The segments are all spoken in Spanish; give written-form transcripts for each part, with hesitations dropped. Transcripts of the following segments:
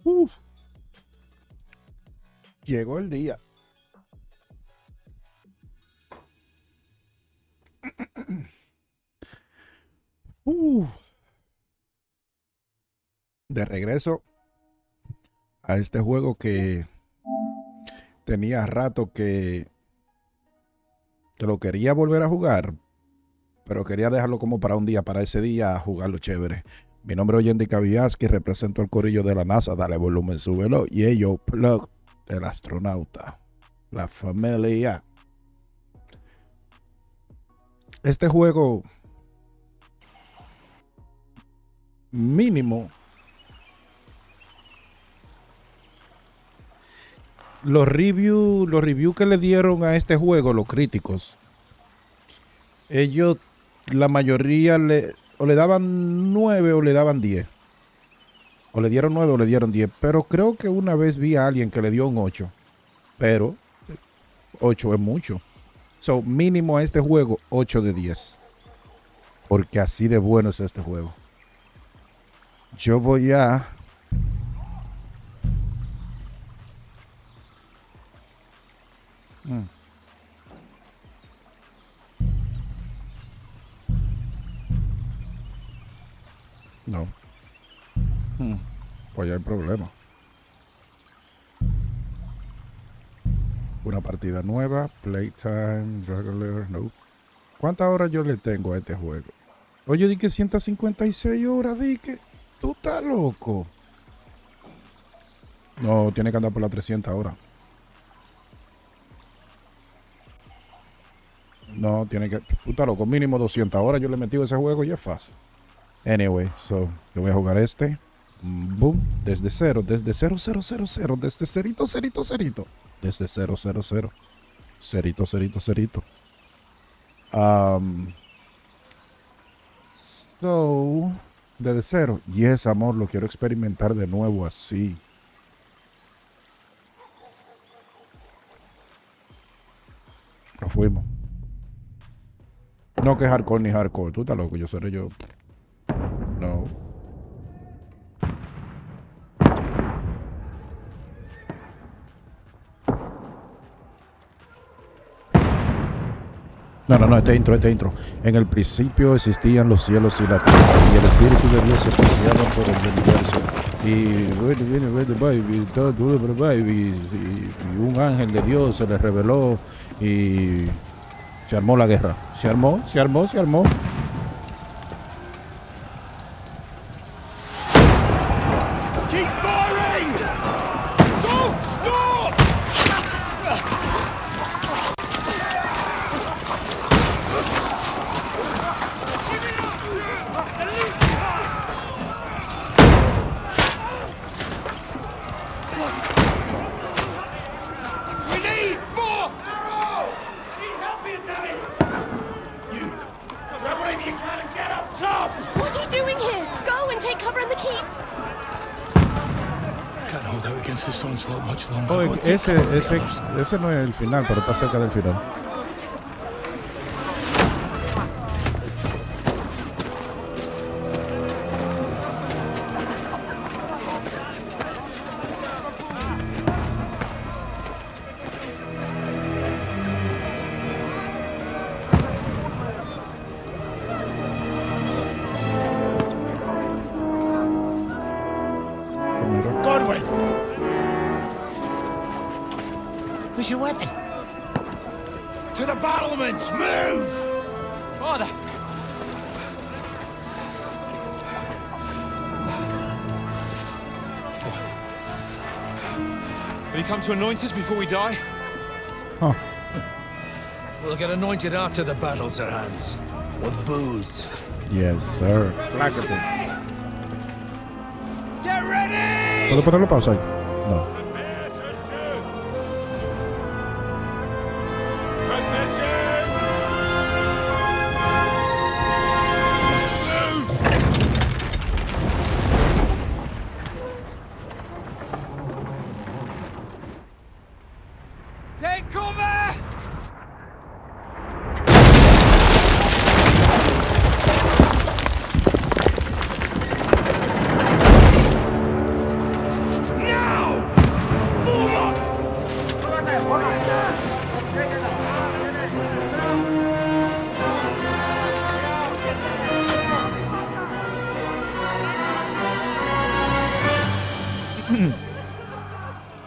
Uf. Llegó el día. De regreso a este juego que tenía rato que lo quería volver a jugar, pero quería dejarlo como para un día, para ese día jugarlo chévere. Mi nombre es Yendi Kaviaski, represento al corillo de la NASA. Dale volumen, súbelo. Y ello, plug del astronauta, la familia. Este juego mínimo, los reviews que le dieron a este juego, los críticos, ellos, la mayoría o le daban 9 o le daban 10. O le dieron 9 o le dieron 10. Pero creo que una vez vi a alguien que le dio un 8. Pero 8 es mucho. So, mínimo a este juego, 8 de 10. Porque así de bueno es este juego. Yo voy a... No. Pues ya hay problema. Una partida nueva. Playtime. Regular. No. ¿Cuántas horas yo le tengo a este juego? Oye, di que 156 horas, di que... Tú estás loco. No, tiene que andar por las 300 horas. No, tiene que... Tú estás loco. Mínimo 200 horas yo le he metido a ese juego y es fácil. Anyway, so, yo voy a jugar este. Boom. Desde cero. Desde 0, 0, 0, 0. Desde cerito, cerito, cerito. Desde 0, 0, 0. Cerito, cerito, cerito. So, desde cero. Yes, amor, lo quiero experimentar de nuevo así. Nos fuimos. No que hardcore ni hardcore. Tú estás loco, yo seré yo. No. No, este intro. En el principio existían los cielos y la tierra, y el Espíritu de Dios se paseaba por el universo. Y un ángel de Dios se le reveló y se armó la guerra. Se armó. Ese no es el final, pero está cerca del final. Where's your weapon? To the battlements! Move! Father! Will you come to anoint us before we die? Huh. We'll get anointed after the battles are hands. With booze. Yes, sir. Plácate. Get ready! ¿Puedo ponerlo pausa ahí? No. Take cover!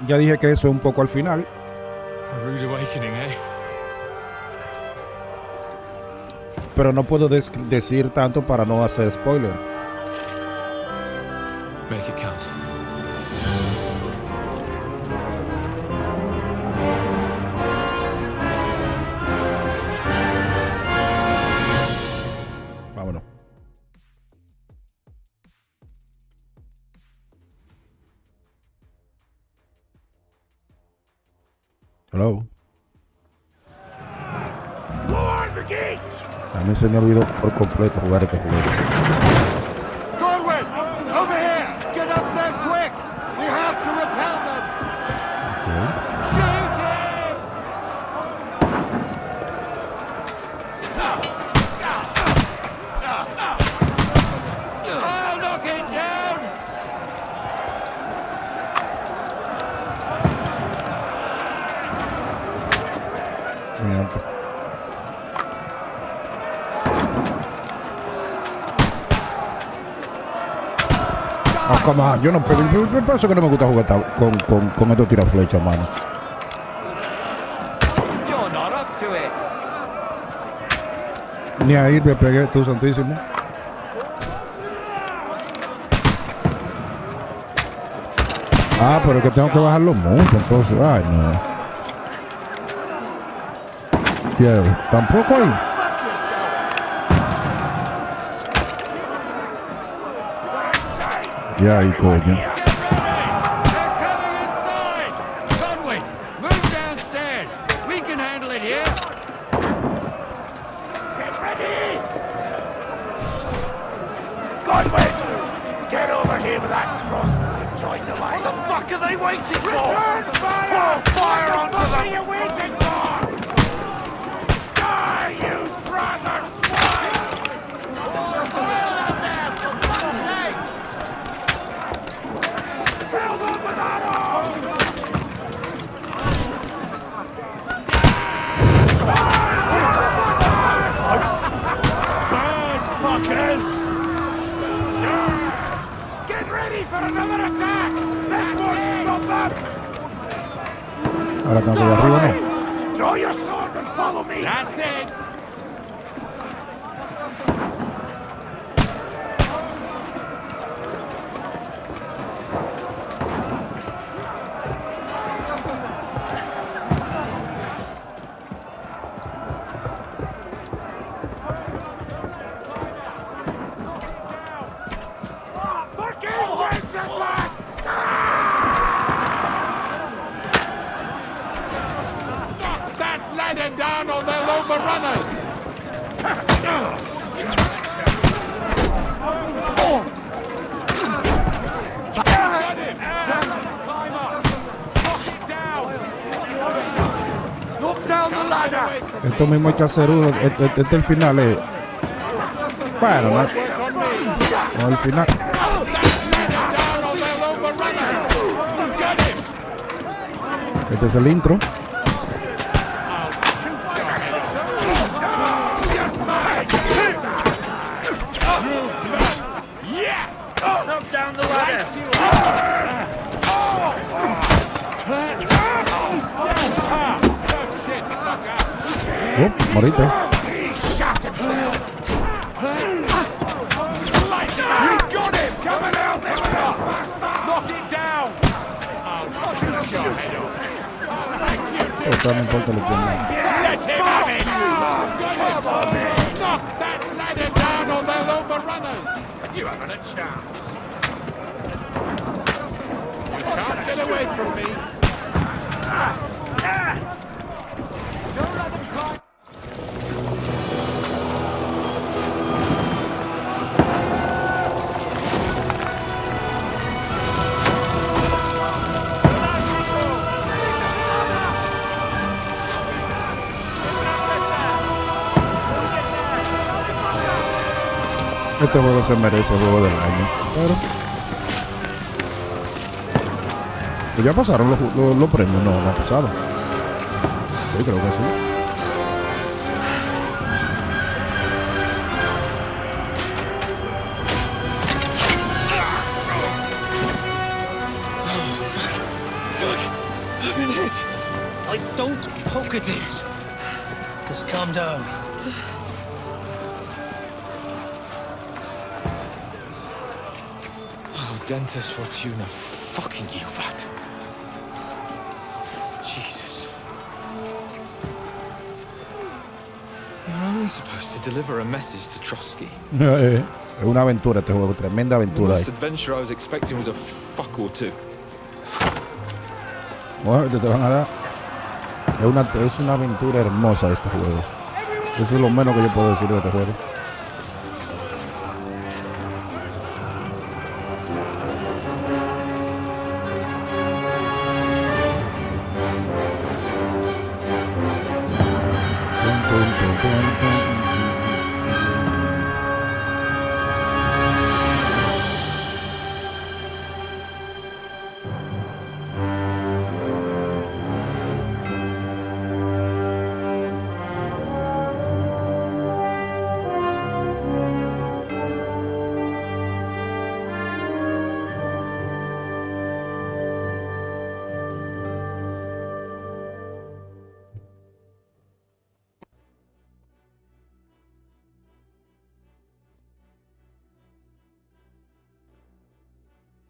Ya dije que eso es un poco al final. A rude awakening, eh? Pero no puedo decir tanto para no hacer spoiler. Make it count. Vámonos. Hello. A mí se me olvidó por completo jugar este juego. Godwin, over here! Get up there quick! We have to repel them! Okay. Shoot him! I'll knock it down! Mierda. Ah, come on. Yo no puedo. Yo pienso que no me gusta jugar con estos tiraflechas, mano. You're not up to it. Ni ahí me pegué, tú santísimo. Ah, pero que tengo que bajarlo mucho, entonces. Ay, no. Quiero. Tampoco ahí. Ya ahí, coño. They're coming inside! Conway, move downstairs. We can handle it here. Get ready! Godwin! Get over here with that crossbow and join the line. What the fuck are they waiting for? Return fire! Pour fire onto them! What are you waiting for? Die, you brother swine! More fire out there, for fuck's sake! Fill them with ammo! Burn, fuckers! Get ready for another attack! This won't stop them! Ahora tengo que ir arriba, ¿no? Draw your sword and follow me! That's it! Fucking wait this back! Knock that ladder down or they'll overrun us! Got him! Climb up. Knock it down. Knock down the ladder! Esto mismo hay que hacer uno. Este es el final. Bueno, no, no el final. Ladder down or they'll overrun us! Got him! Este es el intro. Yeah! Knock down the ladder! Oh, moriste. He shot himself! You got him! Come and help him! Knock it down. I'll shoot your head off! I'll like you to Esto no importa lo que no. let him have it! Got him! Knock that ladder down or they'll overrun us! You haven't a chance! You can't get away from me! Don't let them climb. Este juego se merece el juego del año. Pero. Pues ya pasaron los premios. No, no ha pasado. Sí, creo que sí. Fuck. I've been hit. Don't poke at it. Just calm down. Oh, Dentes Fortuna, fucking you, that. Jesus. You're only supposed to deliver a message to Trotsky. Es una aventura este juego, tremenda The aventura. most adventure I was expecting was a fuck or two. Bueno, te van a dar. Es una aventura hermosa este juego. Eso es lo menos que yo puedo decir de este juego.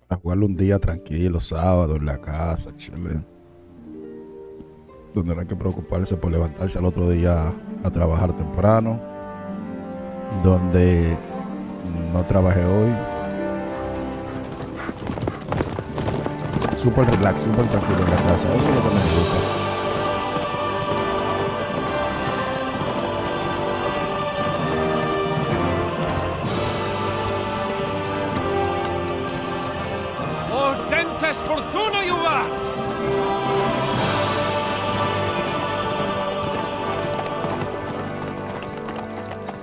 A jugarlo un día tranquilo, sábado en la casa, chile. Donde no hay que preocuparse por levantarse al otro día a trabajar temprano. Donde no trabajé hoy. Súper relax, súper tranquilo en la casa. Eso es lo que me gusta. Dentes Fortuna, you rat!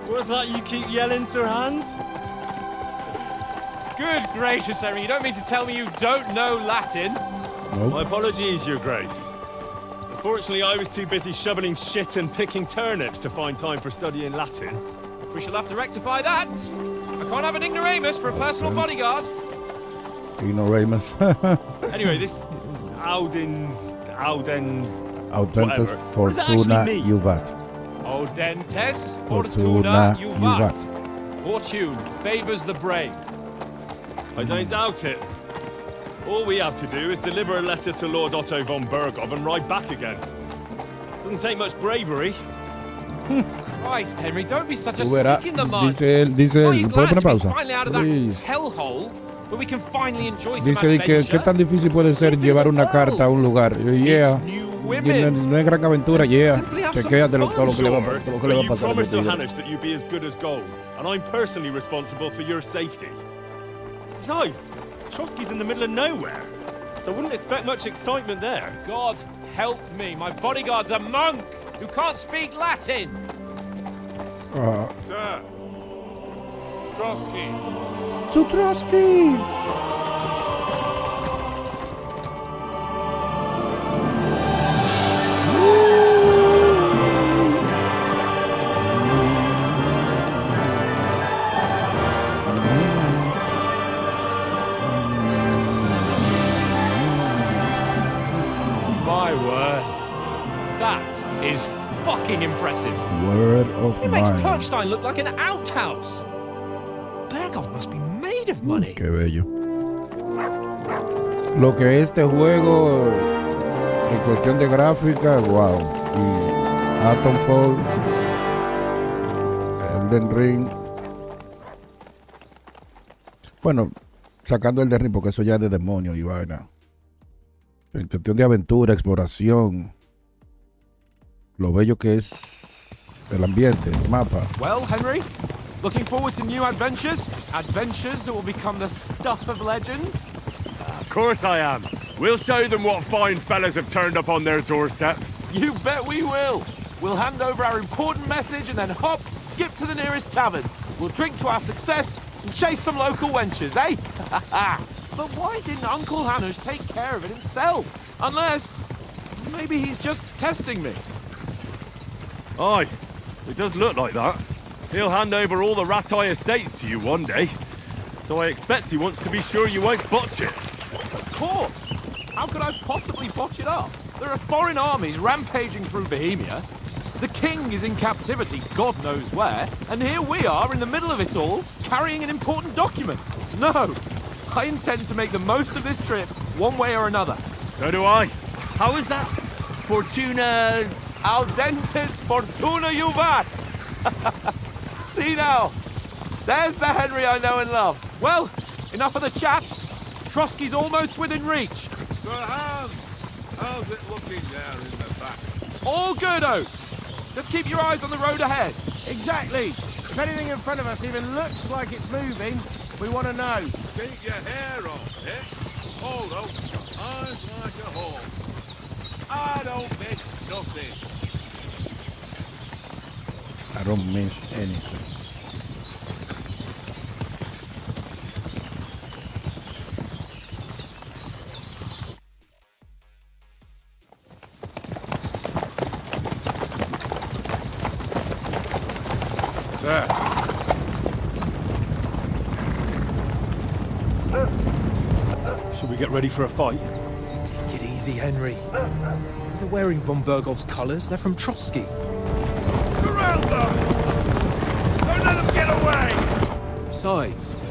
What's that you keep yelling, Sir Hans? Good gracious, Henry, you don't mean to tell me you don't know Latin? Nope. My apologies, Your Grace. Unfortunately, I was too busy shoveling shit and picking turnips to find time for studying Latin. We shall have to rectify that. I can't have an ignoramus for a personal bodyguard. Ignoramus. Anyway, this Audens, Autentes whatever. What does that actually Fortuna mean? Juvat. Audentes Fortuna Fortuna Juvat. Juvat. Fortune favors the brave. I don't doubt it. All we have to do is deliver a letter to Lord Otto von Bergov and ride back again. Doesn't take much bravery. Christ, Henry, don't be such a Tú verás, stick in the mud. dice Are él, you ¿puedo glad poner to be pausa? finally out of Please. that hellhole where we can finally enjoy some Dice que adventure? qué tan difícil puede ser llevar una carta a un lugar. Yeah. New No, women. no es gran aventura, yeah. Simply have some Chequéate fun. todo lo que le va, Sure, todo lo que but le va a you pasar. a promised este tigre. Johannes that you'd be as good as gold, and I'm personally responsible for your safety. Besides, Trotsky's in the middle of nowhere, so I wouldn't expect much excitement there. God help me, my bodyguard's a monk who can't speak Latin. Sir! Trotsky! To Trotsky. My word. That is fucking impressive. Word of It makes mine. Kirkstein look like an outhouse. Bergov must be made of money. Qué bello. Lo que es este juego en cuestión de gráfica, wow. Y Atom Falls, Elden Ring. Bueno, sacando el Elden Ring porque eso ya es de demonio y vaina. En cuestión de aventura, exploración, lo bello que es el ambiente, el mapa. Well, Henry, looking forward to new adventures? Adventures that will become the stuff of legends? Of course I am. We'll show them what fine fellas have turned up on their doorstep. You bet we will. We'll hand over our important message and then hop, skip to the nearest tavern. We'll drink to our success and chase some local wenches, eh? But why didn't Uncle Hanush take care of it himself? Unless, maybe he's just testing me. Aye, it does look like that. He'll hand over all the Ratai estates to you one day. So I expect he wants to be sure you won't botch it. Of course. How could I possibly botch it up? There are foreign armies rampaging through Bohemia. The king is in captivity, God knows where, and here we are in the middle of it all, carrying an important document. No, I intend to make the most of this trip, one way or another. So do I. How is that? Fortuna... Audentes fortuna juvat! See now, there's the Henry I know and love. Well, enough of the chat. Trotsky's almost within reach. So how's it looking down in the back? All good, Oates. Just keep your eyes on the road ahead. Exactly. If anything in front of us even looks like it's moving, we want to know. Keep your hair on, eh? Hold up. Eyes like a hawk. I don't miss nothing. I don't miss anything. Sir. Should we get ready for a fight? Take it easy, Henry. They're wearing von Bergov's colours. They're from Trotsky. Surround them! Don't let them get away! Besides,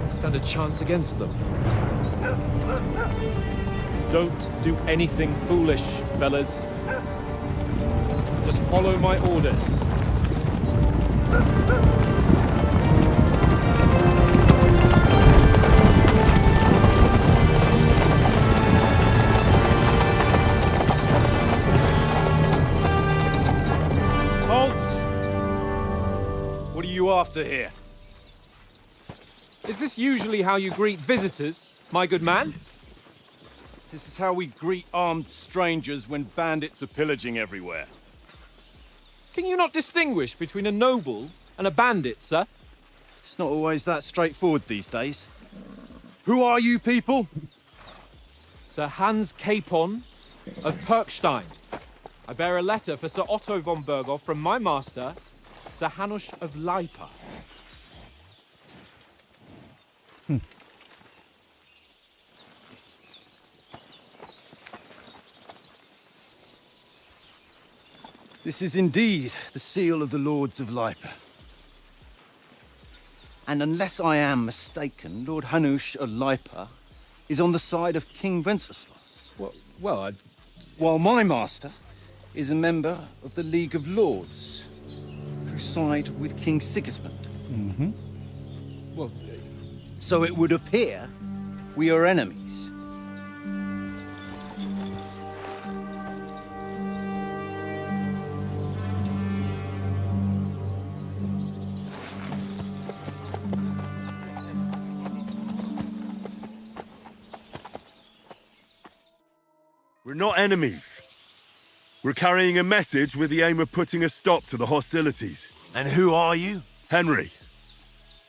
we stand a chance against them. Don't do anything foolish, fellas. Just follow my orders. What are you after here? Is this usually how you greet visitors, my good man? This is how we greet armed strangers when bandits are pillaging everywhere. Can you not distinguish between a noble and a bandit, sir? It's not always that straightforward these days. Who are you people? Sir Hans Capon of Perkstein. I bear a letter for Sir Otto von Berghoff from my master, Sir Hanush of Lipa. This is indeed the seal of the Lords of Lipa. And unless I am mistaken, Lord Hanush of Lipa is on the side of King Wenceslas. Well, While my master is a member of the League of Lords, who side with King Sigismund. well, So it would appear we are enemies. We're not enemies. We're carrying a message with the aim of putting a stop to the hostilities. And who are you? Henry,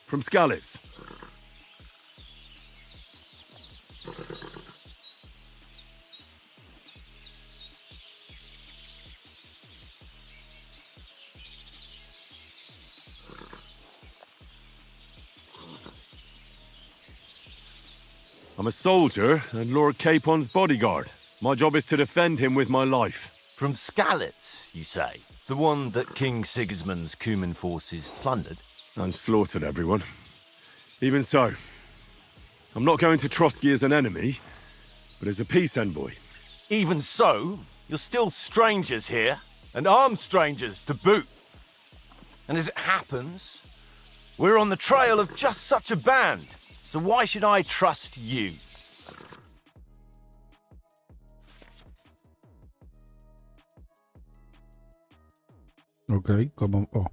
from Skalitz. I'm a soldier and Lord Capon's bodyguard. My job is to defend him with my life. From Skalitz, you say? The one that King Sigismund's Cuman forces plundered? And slaughtered everyone. Even so, I'm not going to Trotsky as an enemy, but as a peace envoy. Even so, you're still strangers here, and armed strangers to boot. And as it happens, we're on the trail of just such a band, so why should I trust you? Ok, como... Oh.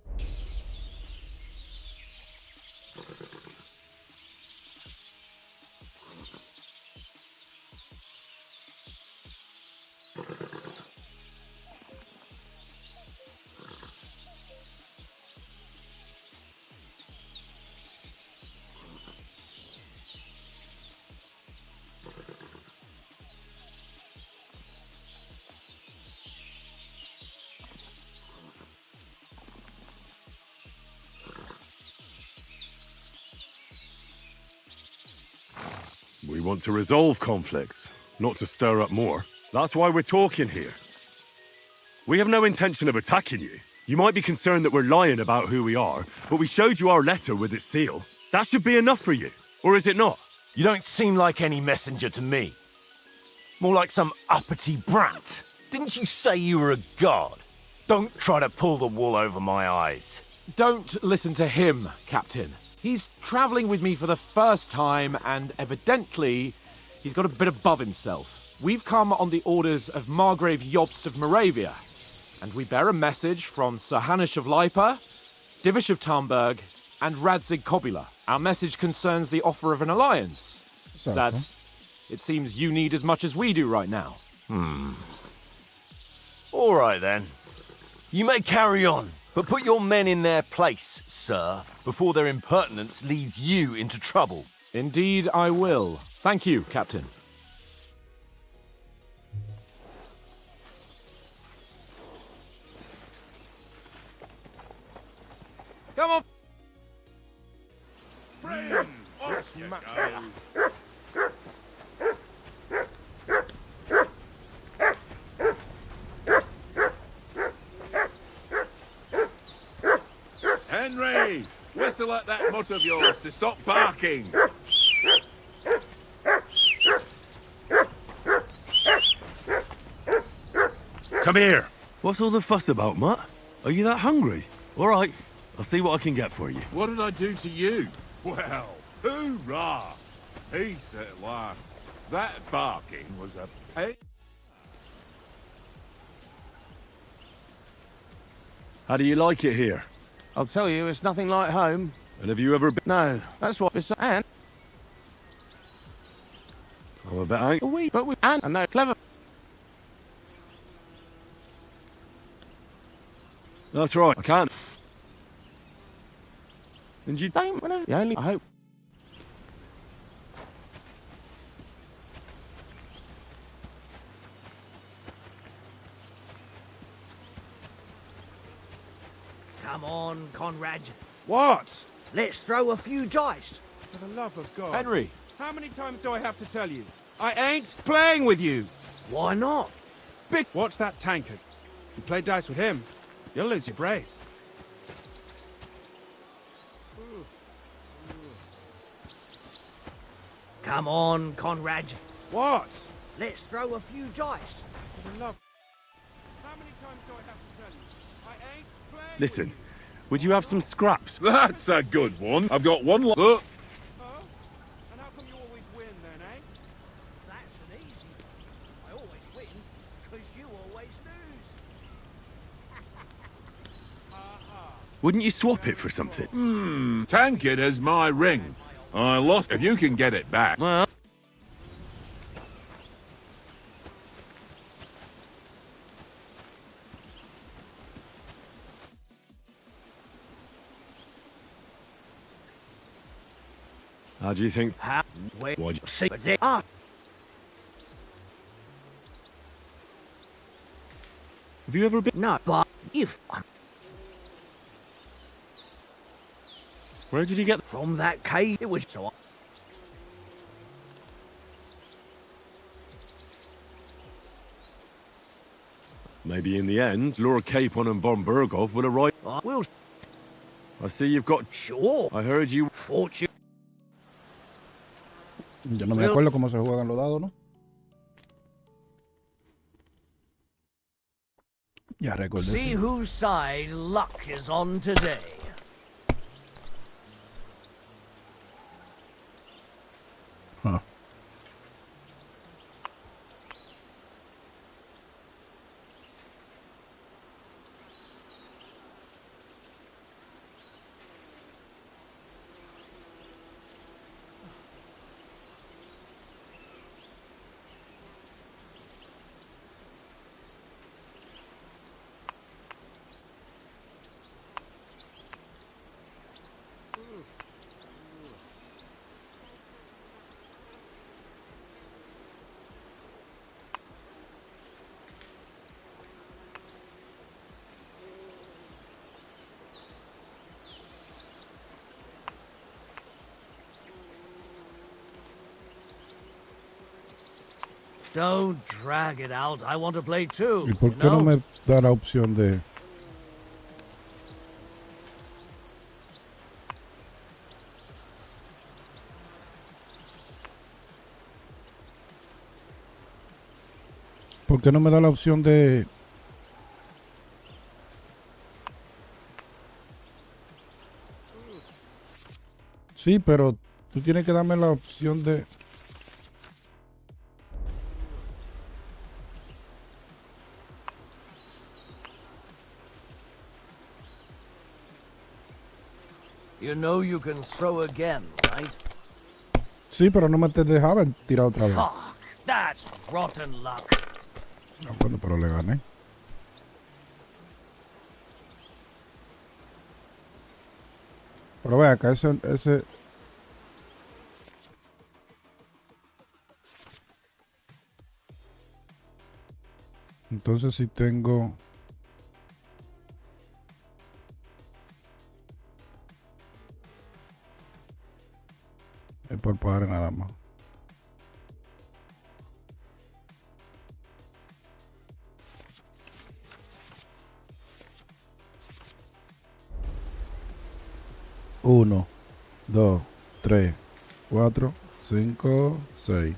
We want to resolve conflicts, not to stir up more. That's why we're talking here. We have no intention of attacking you. You might be concerned that we're lying about who we are, but we showed you our letter with its seal. That should be enough for you, or is it not? You don't seem like any messenger to me. More like some uppity brat. Didn't you say you were a god? Don't try to pull the wool over my eyes. Don't listen to him, Captain. He's travelling with me for the first time, and evidently, he's got a bit above himself. We've come on the orders of Margrave Jobst of Moravia, and we bear a message from Sir Hanush of Lipa, Divish of Tarnberg, and Radzig Kobula. Our message concerns the offer of an alliance. That it seems you need as much as we do right now. All right, then. You may carry on, but put your men in their place, sir, before their impertinence leads you into trouble. Indeed, I will. Thank you, Captain. Come on! Henry! Whistle at that mutt of yours to stop barking! Come here. What's all the fuss about, Mutt? Are you that hungry? All right, I'll see what I can get for you. What did I do to you? Well, hoorah! Peace at last. That barking was a pain. How do you like it here? I'll tell you, it's nothing like home. And have you ever been... No, that's what it's... And I'm a bit angry. but we... And I know, clever. That's right, I can't. And you... Don't, whenever... You only... I hope... Come on, Conrad. What? Let's throw a few dice. For the love of God. Henry! How many times do I have to tell you? I ain't playing with you! Why not? Watch that tankard. You play dice with him, you'll lose your brace. Come on, Conrad. What? Let's throw a few dice. For the love... How many times do I have to tell you? I ain't playing Listen, would you have some scraps? That's a good one. I've got one Look. Oh? And how come you always win then, eh? That's an easy one. I always win, because you always lose. Wouldn't you swap it for something? Tankard has my ring. I lost. If you can get it back. Well... How do you think? Wait, Why'd you... see, but there are. Have you ever been... No, but if Where did you get... from that cave, it was so. Maybe in the end, Lord Capon and Von Burgov will arrive... I will. I see you've got... Sure. I heard you... Fortune. Yo no me acuerdo cómo se juegan los dados, ¿no? Ya recuerdo. See whose side luck is on today. Huh. Don't drag it out. I want to play too. ¿Y por qué no me da la opción de...? ¿Por qué no me da la opción de...? Sí, pero tú tienes que darme la opción de... You know you can throw again, right? Sí, pero no me te dejaban tirar otra vez. Fuck, that's rotten luck. No, bueno, pero le gané. Pero ve acá, ese... Entonces si tengo... Es por padre nada más. Uno, 2, 3, 4, 5, 6.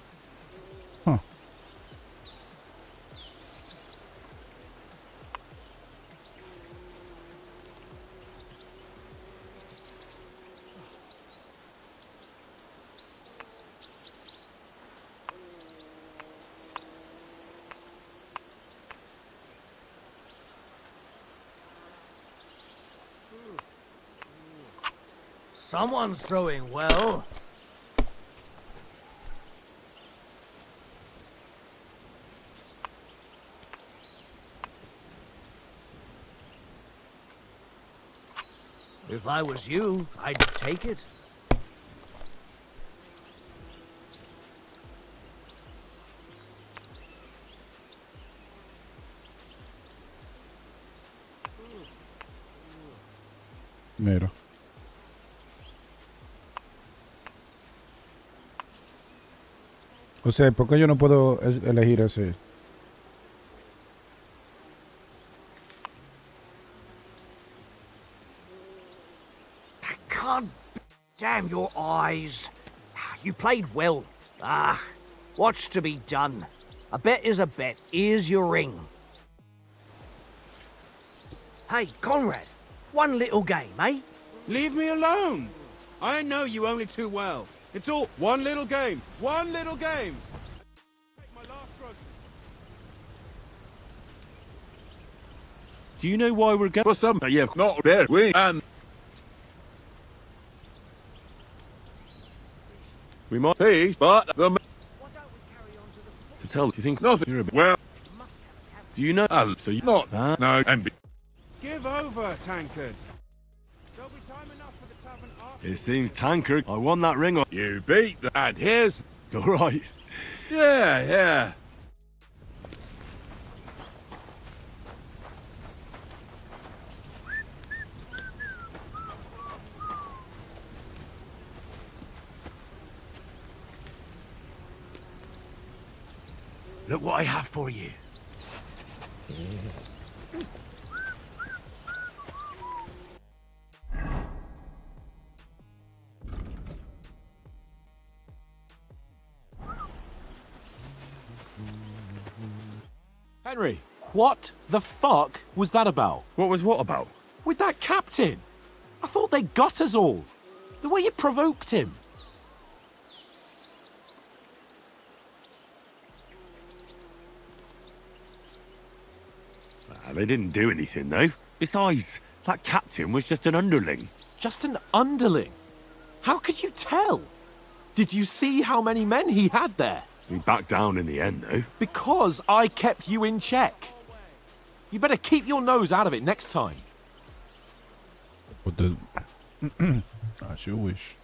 Someone's throwing well. If I was you, I'd take it. Mira. O sea, ¿por qué yo no puedo elegir ese? God damn your eyes. You played well. Ah, what's to be done? A bet is a bet. Here's your ring. Hey, Conrad, one little game, eh? Leave me alone. I know you only too well. It's all one little game. One little game. Take my last grocery. Do you know why we're going? For some, you've not there. We might peace, but the to tell. Do you think nothing. you're a bit? Well, Do you know? So you not no, and be Give over, tankard. There'll be time enough for the tavern after. It seems Tankard. I won that ring. you beat the and here's All right. yeah. Look what I have for you. Henry, what the fuck was that about? What was what about? With that captain? I thought they got us all. The way you provoked him. They didn't do anything though. Besides, that captain was just an underling. Just an underling? How could you tell? Did you see how many men he had there? He backed down in the end though. Because I kept you in check. You better keep your nose out of it next time. What the... As you wish.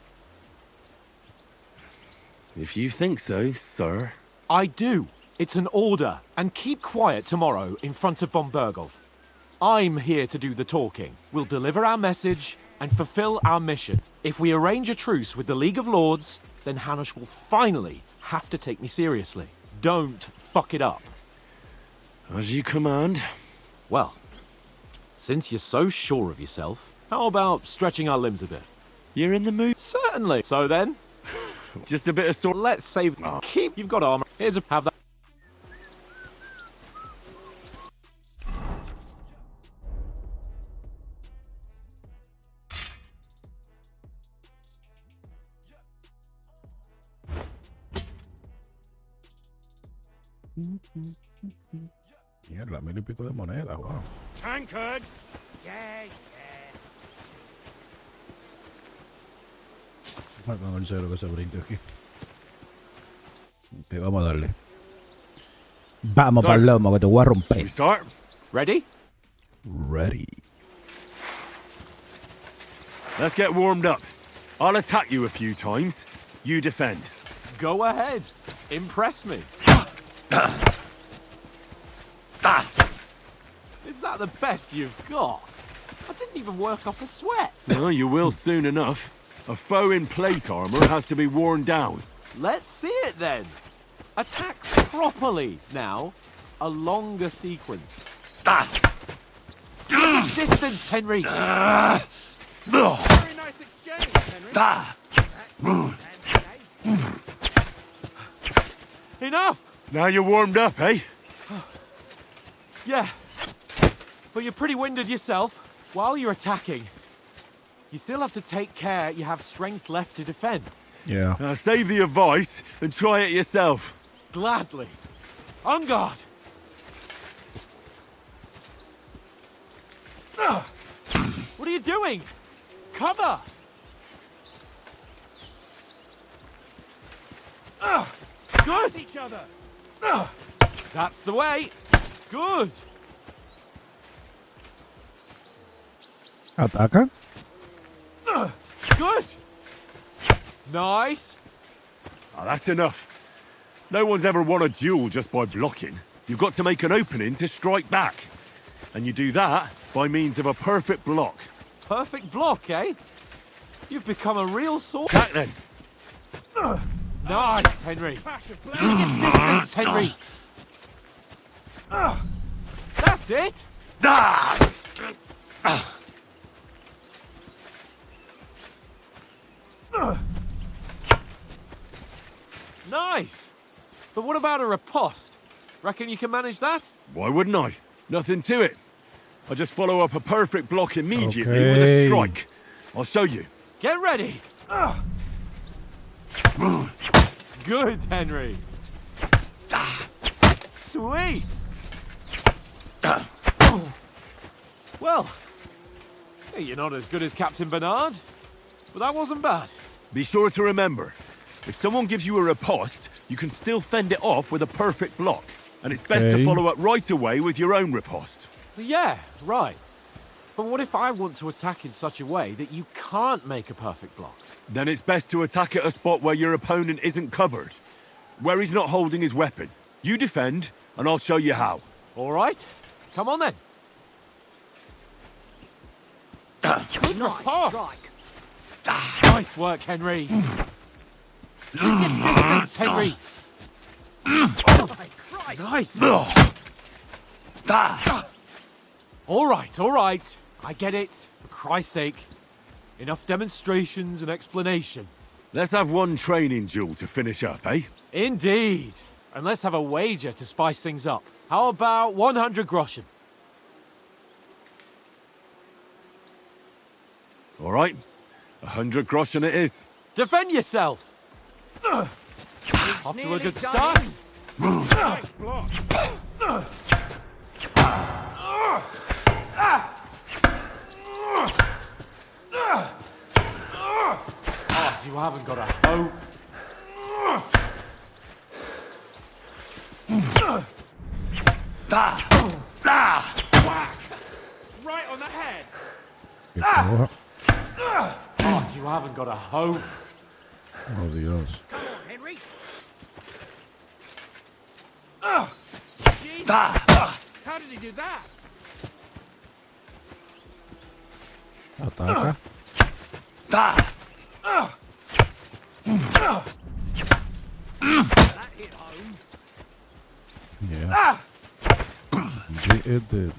If you think so, sir. I do. It's an order. And keep quiet tomorrow in front of von Bergov. I'm here to do the talking. We'll deliver our message and fulfill our mission. If we arrange a truce with the League of Lords, then Hanush will finally have to take me seriously. Don't fuck it up. As you command. Well, since you're so sure of yourself, how about stretching our limbs a bit? You're in the mood? Certainly. So then, Just a bit of sort. let's save. Keep. You've got armor. Here's a. Have that. Mierda, 1000 y pico de monedas, wow. Tankard! Yeah. Con el cero que se brinque aquí. Ok, vamos a darle. Vamos Sorry. para el lomo que te voy a Shall romper. we start? Ready? Ready. Let's get warmed up. I'll attack you a few times. You defend. Go ahead. Impress me. Is that the best you've got? I didn't even work up a sweat. Well, you will soon enough. A foe in plate armor has to be worn down. Let's see it then. Attack properly now. A longer sequence. Distance, Henry. Very nice exchange, Henry. Enough. Now you're warmed up, eh? Yeah. But you're pretty winded yourself. While you're attacking, you still have to take care you have strength left to defend. Yeah. Now save the advice and try it yourself. Gladly. On guard. What are you doing? Cover! Good! Each other! That's the way. Good. Ataca. Good. Nice. Ah, that's enough. No one's ever won a duel just by blocking. You've got to make an opening to strike back. And you do that by means of a perfect block. Perfect block, eh? You've become a real sword. Attack then. Nice, Henry. Clash of blades! Distance, Henry. That's it. Nice. But what about a riposte? Reckon you can manage that? Why wouldn't I? Nothing to it. I just follow up a perfect block immediately with Okay. a strike. I'll show you. Get ready. Good, Henry. Sweet. Well, you're not as good as Captain Bernard, but that wasn't bad. Be sure to remember, if someone gives you a riposte, you can still fend it off with a perfect block. And it's best to Okay. follow up right away with your own riposte. Yeah, right. But what if I want to attack in such a way that you can't make a perfect block? Then it's best to attack at a spot where your opponent isn't covered, where he's not holding his weapon. You defend, and I'll show you how. All right, come on then. Good Nice riposte. strike. Nice work, Henry. Distance, Henry. Oh, my Christ. Nice. All right. I get it. For Christ's sake. Enough demonstrations and explanations. Let's have one training duel to finish up, eh? Indeed. And let's have a wager to spice things up. How about 100 groschen? All right, 100 groschen it is. Defend yourself. Off to a nearly good done. start. Nice block! Oh, you haven't got a hope. Whack! Right on the head! Que coja. Oh, you haven't got a hope. Oh, Dios. Come on, Henry. Jesus! How did he do that? Ataca. That hit home. Yeah. It did.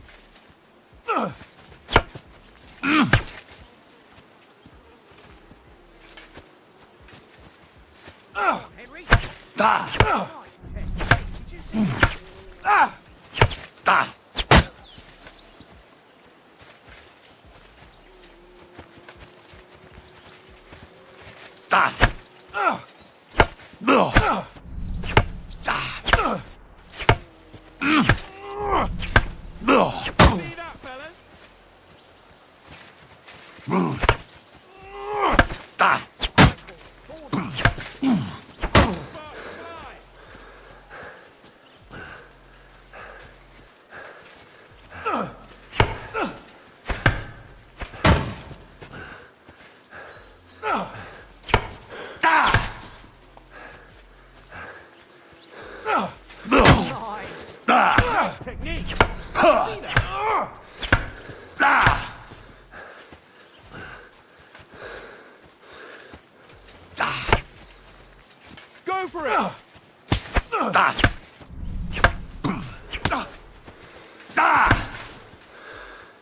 Go for it!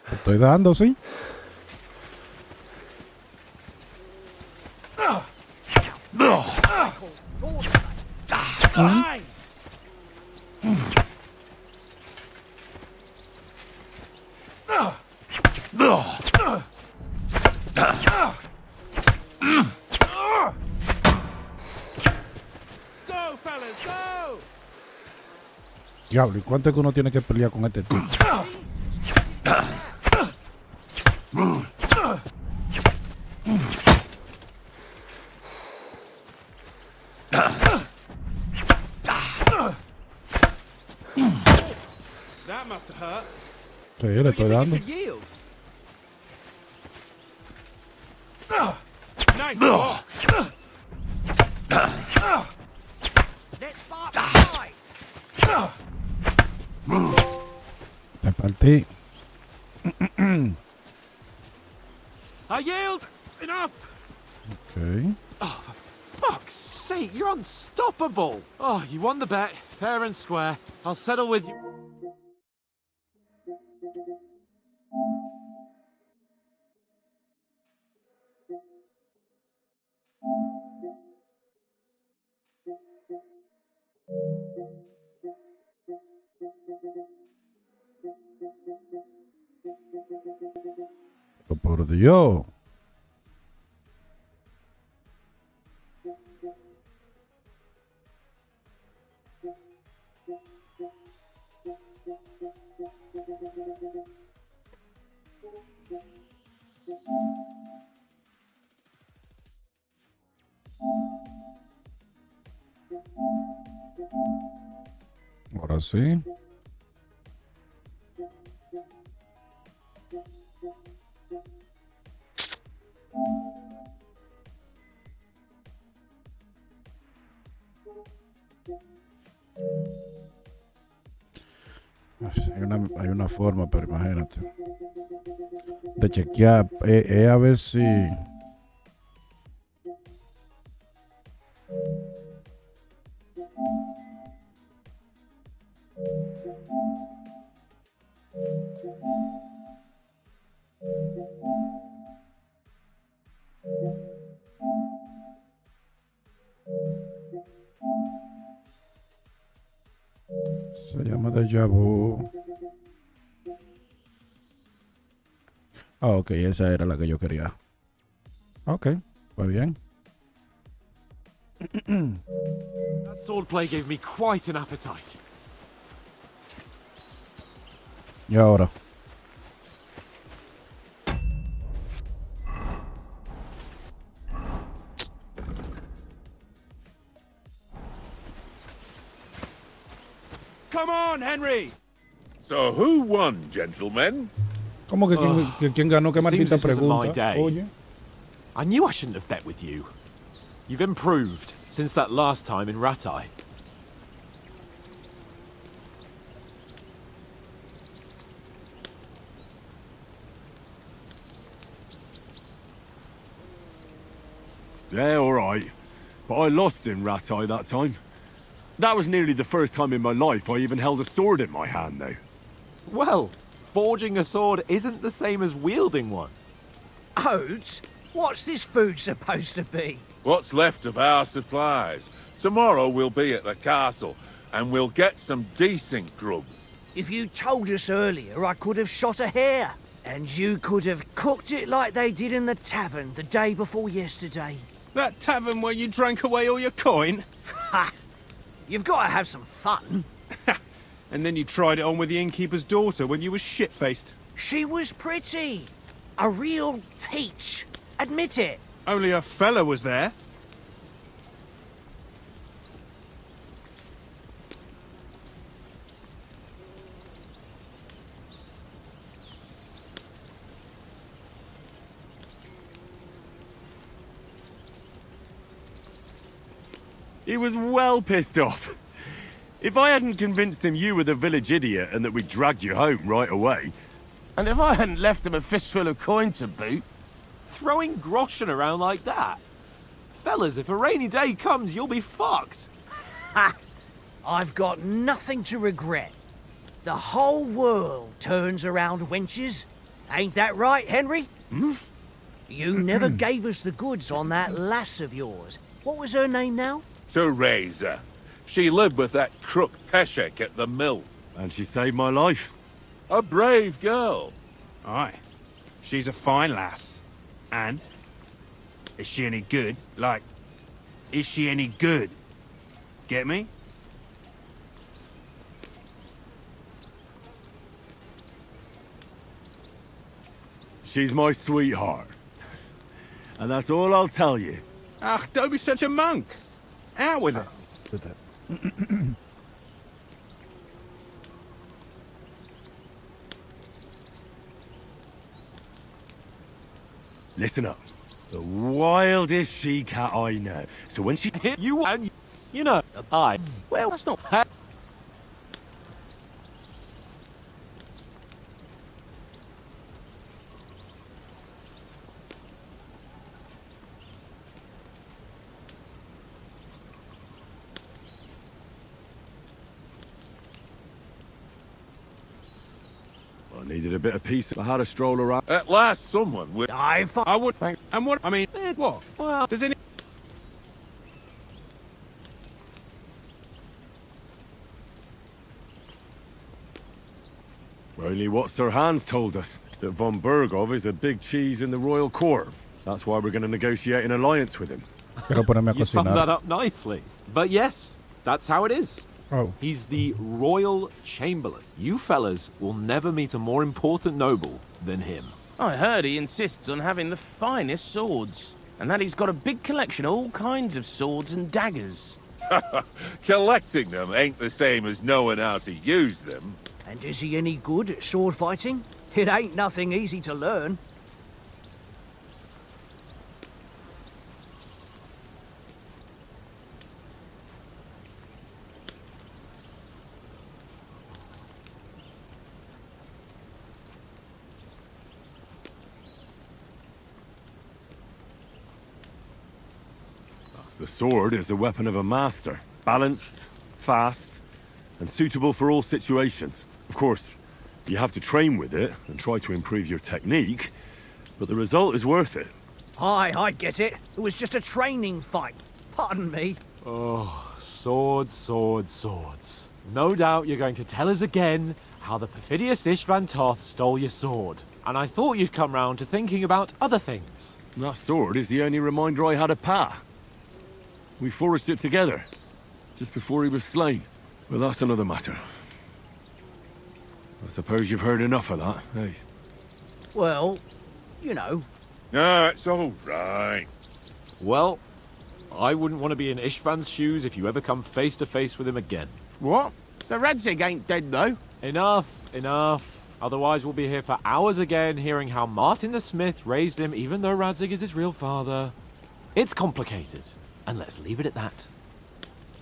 Te estoy dando, sí. Go, fellas, go! Diablo, ¿y cuánto es que uno tiene que pelear con este tipo? That must have hurt. Sí, le estoy dando. Yield. Nice block. Let's spark the fight. Te partí. I yield! Enough! Okay. Fuck's sake, you're unstoppable! Oh, you won the bet, fair and square. I'll settle with you. Oh, por Dios. Ahora sí. Hay una forma, pero imagínate. De chequear, a ver si... Se llama déjà vu. Ah, ok, esa era la que yo quería. Ok, pues bien. That swordplay gave me quite an appetite. Y ahora. Come on, Henry! So who won, gentlemen? ¿Cómo que quién ganó? ¿Qué Seems maldita this isn't my pregunta? day. Oye. I knew I shouldn't have bet with you. You've improved since that last time in Ratai. Yeah, all right. But I lost in Ratai that time. That was nearly the first time in my life I even held a sword in my hand, though. Well, forging a sword isn't the same as wielding one. Oats? What's this food supposed to be? What's left of our supplies. Tomorrow we'll be at the castle, and we'll get some decent grub. If you told us earlier, I could have shot a hare. And you could have cooked it like they did in the tavern the day before yesterday. That tavern where you drank away all your coin? Ha! You've got to have some fun. And then you tried it on with the innkeeper's daughter when you were shit-faced. She was pretty. A real peach. Admit it. Only a fella was there. He was well pissed off. If I hadn't convinced him you were the village idiot and that we dragged you home right away... And if I hadn't left him a fistful of coin to boot... Throwing groschen around like that? Fellas, if a rainy day comes, you'll be fucked. Ha! I've got nothing to regret. The whole world turns around wenches. Ain't that right, Henry? Hmm? You never gave us the goods on that lass of yours. What was her name now? Teresa. She lived with that crook Peshek at the mill. And she saved my life. A brave girl. Aye. She's a fine lass. And? Is she any good? Like, is she any good? Get me? She's my sweetheart. And that's all I'll tell you. Ah, don't be such a monk. Out with it. With it. Listen up. The wildest she-cat I know. So when she... Hit you and you know, well, that's not... I needed a bit of peace. I had a stroll around. At last someone will... I would... And what... I mean, what? Well, Does any... Only what Sir Hans told us. That von Bergov is a big cheese in the royal court. That's why we're going to negotiate an alliance with him. Quiero ponerme a you summed cocinar. that up nicely. But yes, that's how it is. Oh. He's the Royal Chamberlain. You fellas will never meet a more important noble than him. I heard he insists on having the finest swords. And that he's got a big collection of all kinds of swords and daggers. Collecting them ain't the same as knowing how to use them. And is he any good at sword fighting? It ain't nothing easy to learn. The sword is the weapon of a master. Balanced, fast, and suitable for all situations. Of course, you have to train with it and try to improve your technique, but the result is worth it. Aye, I get it. It was just a training fight. Pardon me. Oh, swords, swords, swords. No doubt you're going to tell us again how the perfidious Istvan Toth stole your sword. And I thought you'd come round to thinking about other things. That sword is the only reminder I had of Pa. We forged it together, just before he was slain. But that's another matter. I suppose you've heard enough of that, eh? Well, you know. No, it's all right. Well, I wouldn't want to be in Istvan's shoes if you ever come face to face with him again. What? So Radzig ain't dead, though? Enough, enough. Otherwise we'll be here for hours again hearing how Martin the Smith raised him even though Radzig is his real father. It's complicated, and let's leave it at that.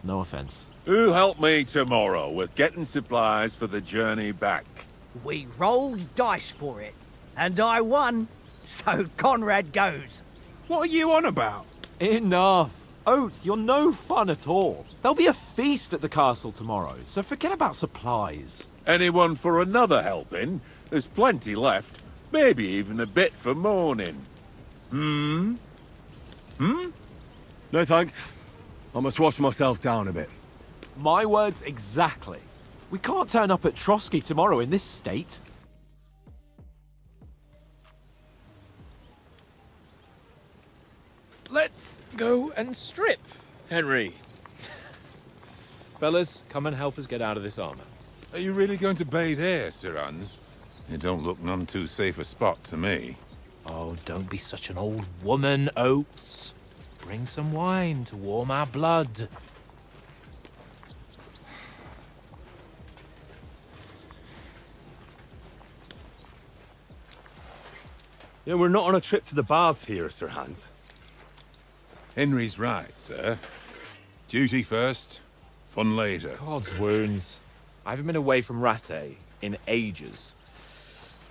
No offense. Who'll help me tomorrow with getting supplies for the journey back? We rolled dice for it, and I won. So Conrad goes. What are you on about? Enough. Oath, you're no fun at all. There'll be a feast at the castle tomorrow, so forget about supplies. Anyone for another helping? There's plenty left. Maybe even a bit for morning. No thanks. I must wash myself down a bit. My words exactly. We can't turn up at Trotsky tomorrow in this state. Let's go and strip, Henry. Fellas, come and help us get out of this armor. Are you really going to bathe here, Sir Hans? It don't look none too safe a spot to me. Oh, don't be such an old woman, Oates. Bring some wine to warm our blood. Yeah, we're not on a trip to the baths here, Sir Hans. Henry's right, sir. Duty first, fun later. God's wounds. I haven't been away from Rattay in ages.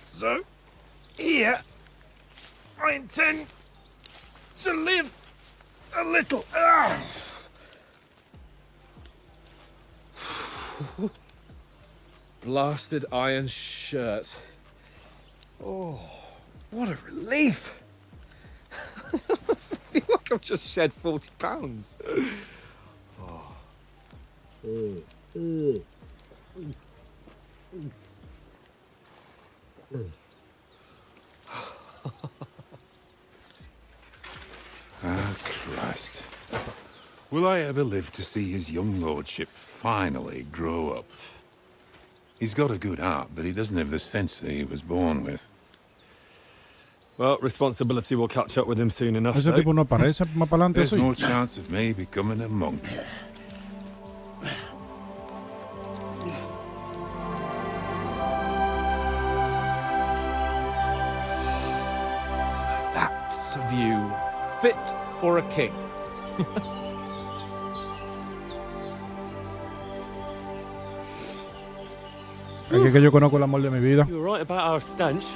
So, here, I intend to live a little. Blasted iron shirt. Oh, what a relief. I feel like I've just shed 40 pounds. Ah, Christ. Will I ever live to see his young lordship finally grow up? He's got a good heart, but he doesn't have the sense that he was born with. Well, responsibility will catch up with him soon enough, Ese though. tipo no aparece más para adelante There's así. no chance of me becoming a monk. That's a view fit for a king. Es que yo conozco el amor de mi vida. You were right about our stench.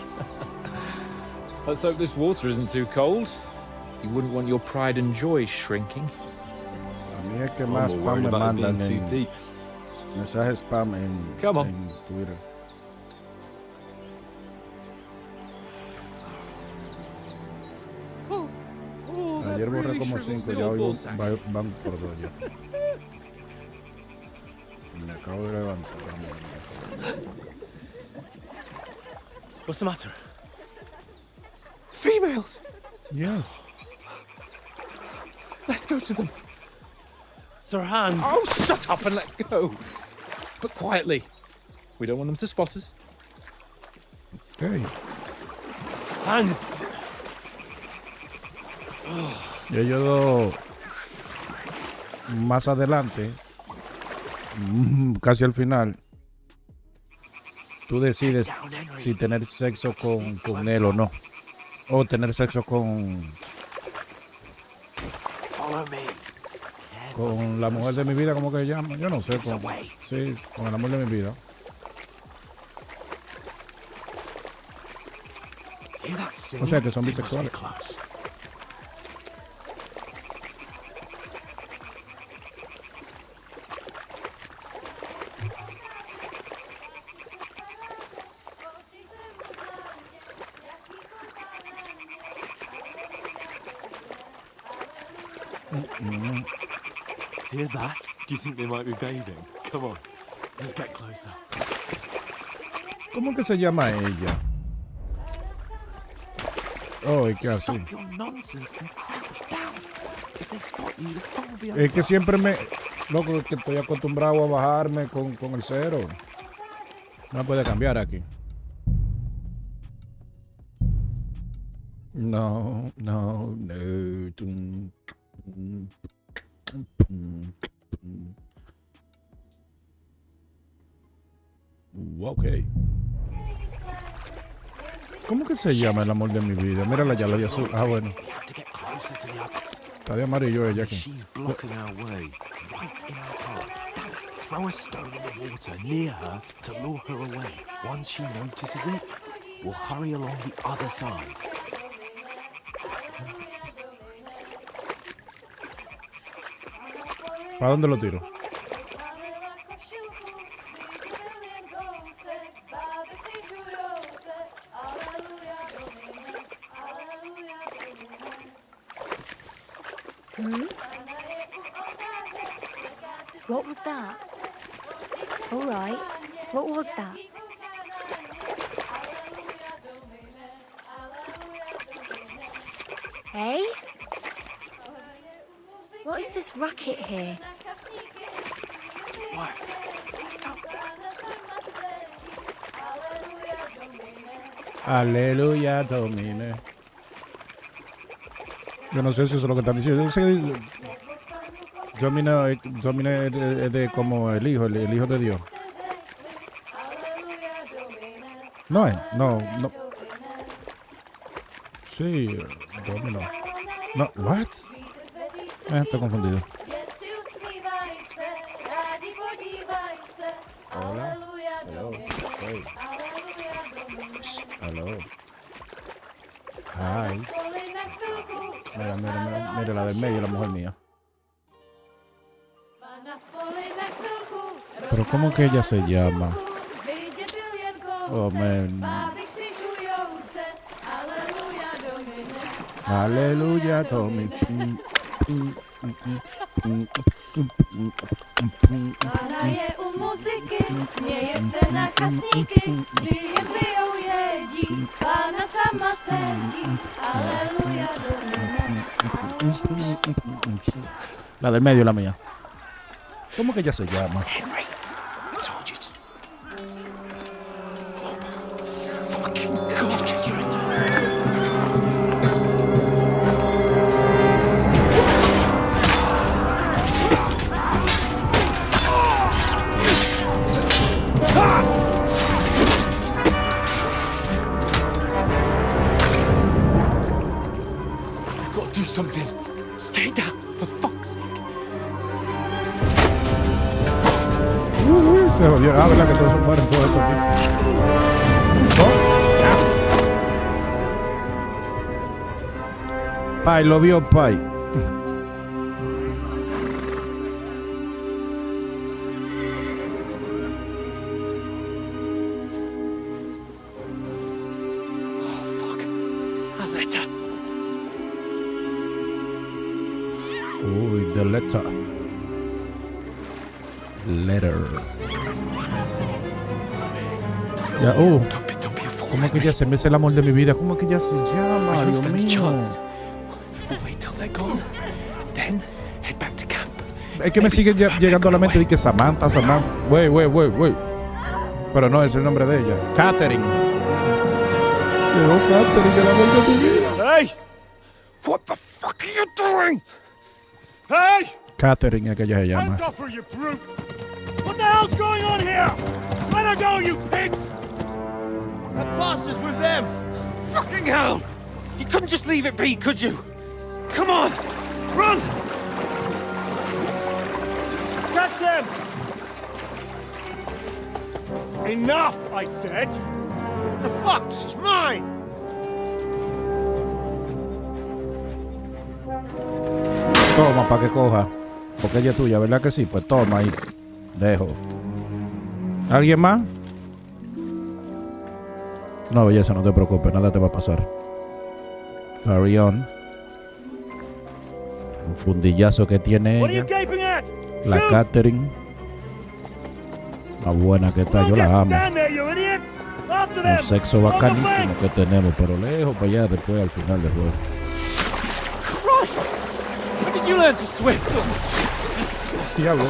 Let's hope this water isn't too cold. You wouldn't want your pride and joy shrinking. A mí es que más I'm more spam worried me about it being mandan too en deep. mensajes spam Come on. en Twitter. Ayer borré como 5, ya hoy van por 2 ya. Me acabo de levantar. What's the matter? Females! Yes. Let's go to them. Sir Hans! Oh, shut up and let's go. But quietly. We don't want them to spot us. Okay. Hans! Y ellos dos más adelante, casi al final, tú decides si tener sexo con él o no. O tener sexo con la mujer de mi vida, ¿cómo que se llama? Yo no sé. Sí, con el amor de mi vida. O sea que son bisexuales. Hear that? Do you think they might be bathing? Come on, let's get closer. ¿Cómo que se llama ella? Oh, es que así. Stop your nonsense and crouch down. If they spot you, the fun will be over. Es que siempre loco, que estoy acostumbrado a bajarme con el cero. No puede cambiar aquí. No. Ok. ¿Cómo que se llama el amor de mi vida? Mírala ya, la azul. Ah, bueno. Está de amarillo ella aquí. She's blocking our way, right in our path. Damn it. Throw a stone in the water near her to lure her away. Once she notices it, we'll hurry along the other side. ¿Para dónde lo tiro? What was that? All right. What was that? Hey? What is this racket here? What? Aleluya, domine. Yo no sé si eso es lo que están diciendo. Yo sé que domine es de como el hijo de Dios. No es, no. Sí, domino. No, what? Estoy confundido. Hola. Hello. Hey. Hello. Hi. Mira, la del medio, la mujer mía. Pero ¿cómo que ella se llama? Oh, man. Aleluya, Tommy. Hraje u muziky, směje se na kasníky, klient pijou jedí, Pána sama sedí, aleluja, La del medio, la mía. ¿Cómo que ella se llama? Henry, I told you it's... Something. Stay down, for fuck's sake. Se jodió. Ah, ¿verdad que todos mueren todos estos aquí? Pai, lo vio Pai. Uy, the letter. Ya, ¿cómo que ya se me hace el amor de mi vida? ¿Cómo que ya se llama? Dios mío. Es que me sigue llegando a la mente de que Samantha. Wait. Pero no, es el nombre de ella. Catherine. Llegó Catherine, el amor de mi vida. Hey! What the fuck are you doing? Hey! Catherine es que ella se llama. Hands off her, you brute! What the hell's going on here? Let her go, you pigs! That bastard's with them! Fucking hell! You couldn't just leave it be, could you? Come on! Run! Catch them! Enough, I said! What the fuck? She's mine! Toma, para que coja. Porque ella es tuya, ¿verdad que sí? Pues toma ahí. Dejo. ¿Alguien más? No, belleza, no te preocupes. Nada te va a pasar. Carry on. Un fundillazo que tiene ella. La Catherine. La buena que está, yo la amo. Un sexo bacanísimo que tenemos, pero lejos para allá después al final del juego. Christ! When did you learn to swim? Diablo,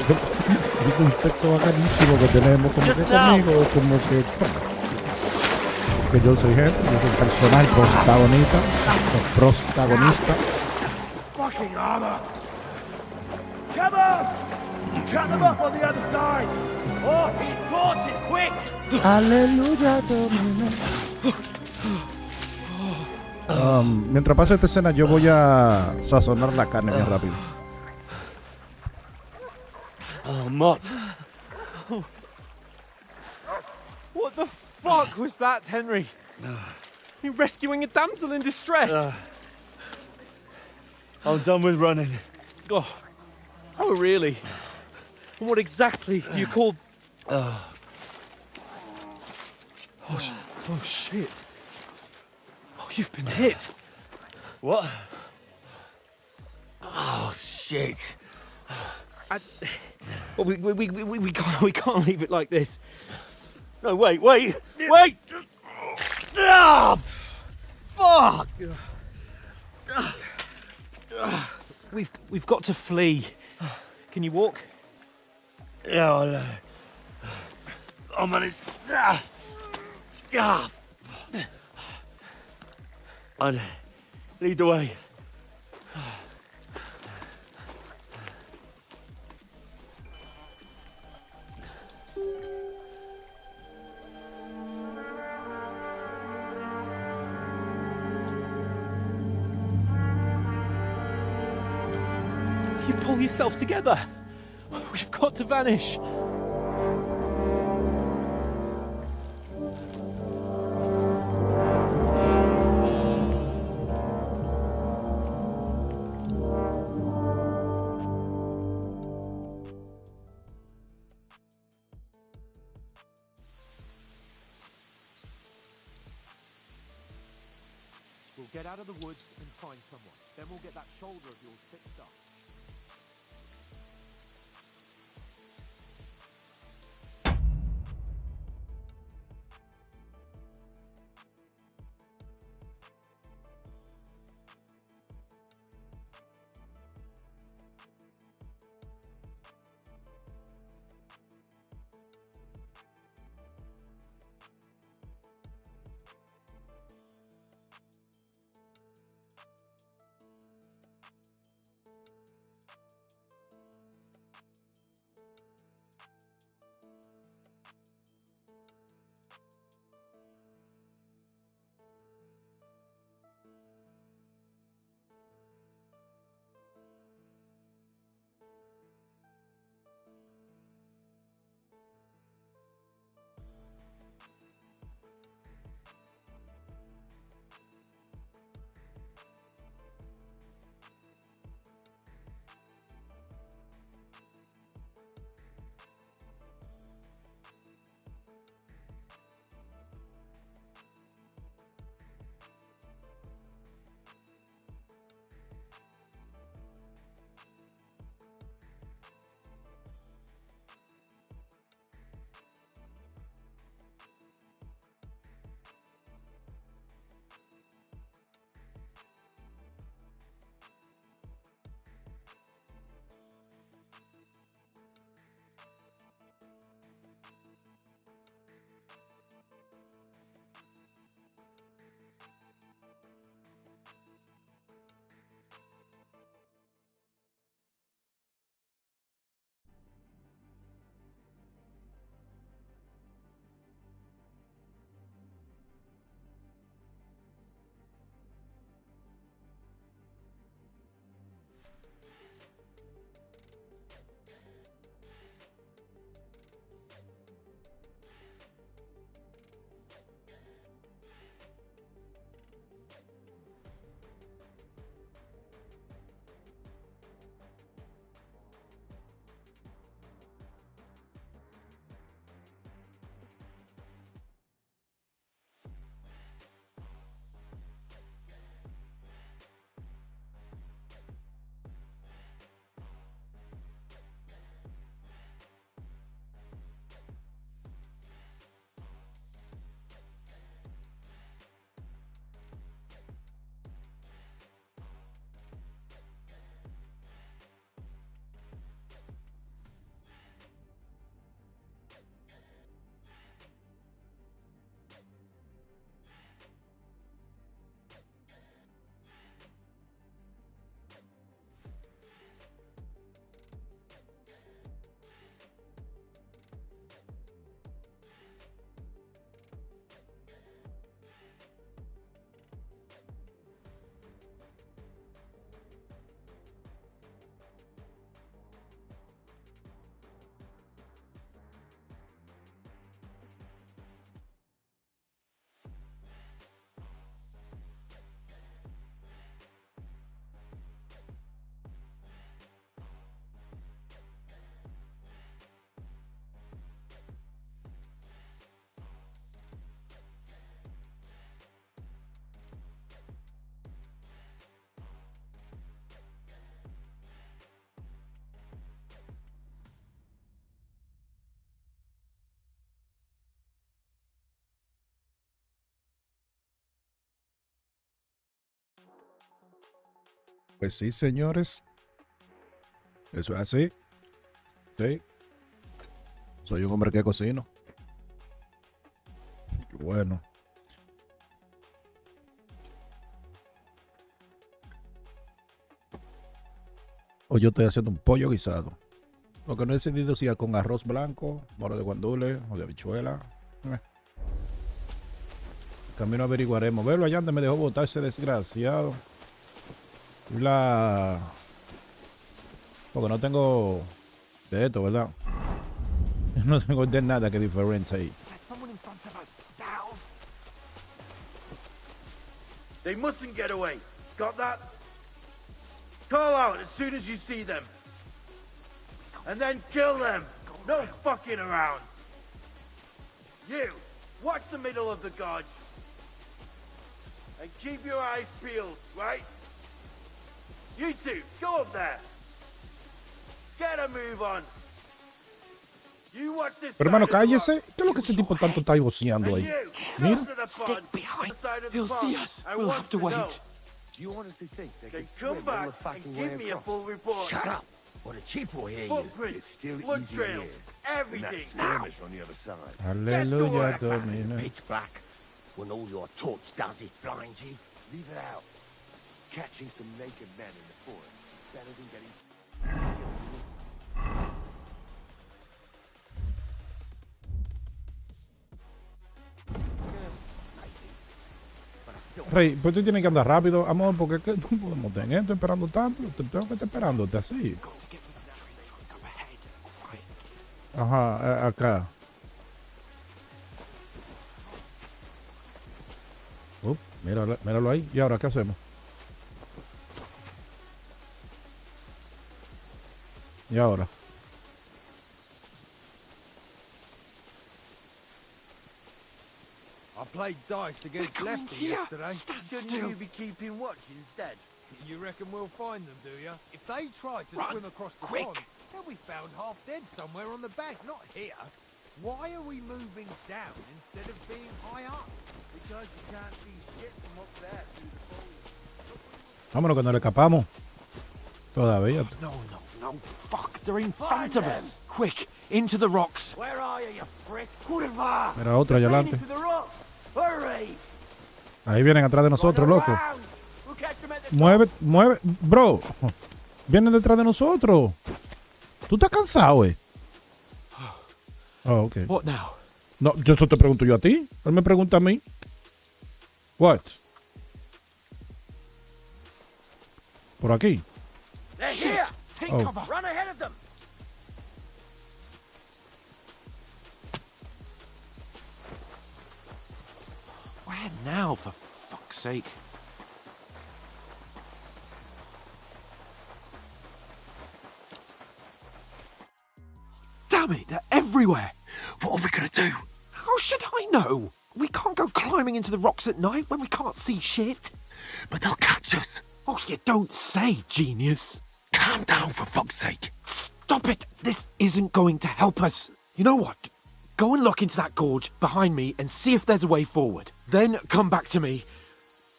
un sexo bacanísimo que tenemos como que conmigo, como que... Que yo soy gente, yo soy personal protagonista. Fucking armor! Come on! Cut them off on the other side! Oh, he's caught it quick! Aleluya, mientras pase esta escena, yo voy a sazonar la carne bien rápido. Oh, Mott. What the fuck was that, Henry? You rescuing a damsel in distress? I'm done with running. Oh, Oh, really? And what exactly do you call... Oh, shit. Oh, you've been hit. What? Oh, shit. Well, we can't leave it like this. No, wait! Ah! Fuck! We've got to flee. Can you walk? Yeah, I'll manage. I'd lead the way. You pull yourself together. We've got to vanish. We'll get out of the woods and find someone. Then we'll get that shoulder of yours fixed up. Pues sí, señores. Eso es así. Sí. Soy un hombre que cocino. Qué bueno. Hoy yo estoy haciendo un pollo guisado. Lo que no he decidido si con arroz blanco, moro de guandule o de habichuela. Camino averiguaremos. Verlo allá donde me dejó botar ese desgraciado. Porque no tengo de esto, ¿verdad? No tengo de nada que diferente ahí. They mustn't get away. Got that? Call out as soon as you see them. And then kill them. No fucking around. You, watch the middle of the gorge. And keep your eyes peeled, right? You two, go up there. Get a move on. You watch this. Pero hermano, cállese. ¿Qué es lo que ese tipo tanto está voceando ahí? Mira. Stick behind. He'll see us. We'll have to wait. You honestly think they can come back and give me a full report? Shut up, or the chief will hear you. Footprints, blood trails, everything. On the other side. Aleluya, domina. Pitch black. When all your torch does is blind you. Leave it out. Catching some naked men in the forest. Better than getting... Rey, pues tú tienes que andar rápido, amor, porque ¿qué? No podemos tener esto esperando tanto. Tengo que estar esperándote así. Ajá, acá. Míralo ahí. ¿Y ahora qué hacemos? ¿Y ahora? I played dice against Lefty yesterday. Shouldn't you be keeping watch instead? You reckon we'll find them, do you? If they try to swim across the pond, they'll be found half dead somewhere on the bank, not here. Why are we moving down instead of being high up? Because you can't see shit from up there through the foliage. Vámonos que no le escapamos. Todavía. No. Fuck, they're in front of us. Quick, into the rocks. Where are you prick? Curva! Mira otro allá adelante. Into the rock! Hurry! Ahí vienen atrás de nosotros, loco. Mueve. Bro. Vienen detrás de nosotros. ¿Tú estás cansado, Oh, ok. What now? No, yo eso te pregunto yo a ti. Él me pregunta a mí. What? Por aquí. They're here! Take Oh. cover. Run ahead of them! Where now, for fuck's sake? Damn it, they're everywhere. What are we gonna do? How should I know? We can't go climbing into the rocks at night when we can't see shit. But they'll catch us. Oh, you don't say, genius. Calm down, for fuck's sake. Stop it. This isn't going to help us. You know what? Go and look into that gorge behind me and see if there's a way forward. Then come back to me.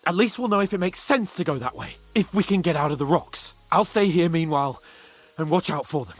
At least we'll know if it makes sense to go that way. If we can get out of the rocks. I'll stay here meanwhile and watch out for them.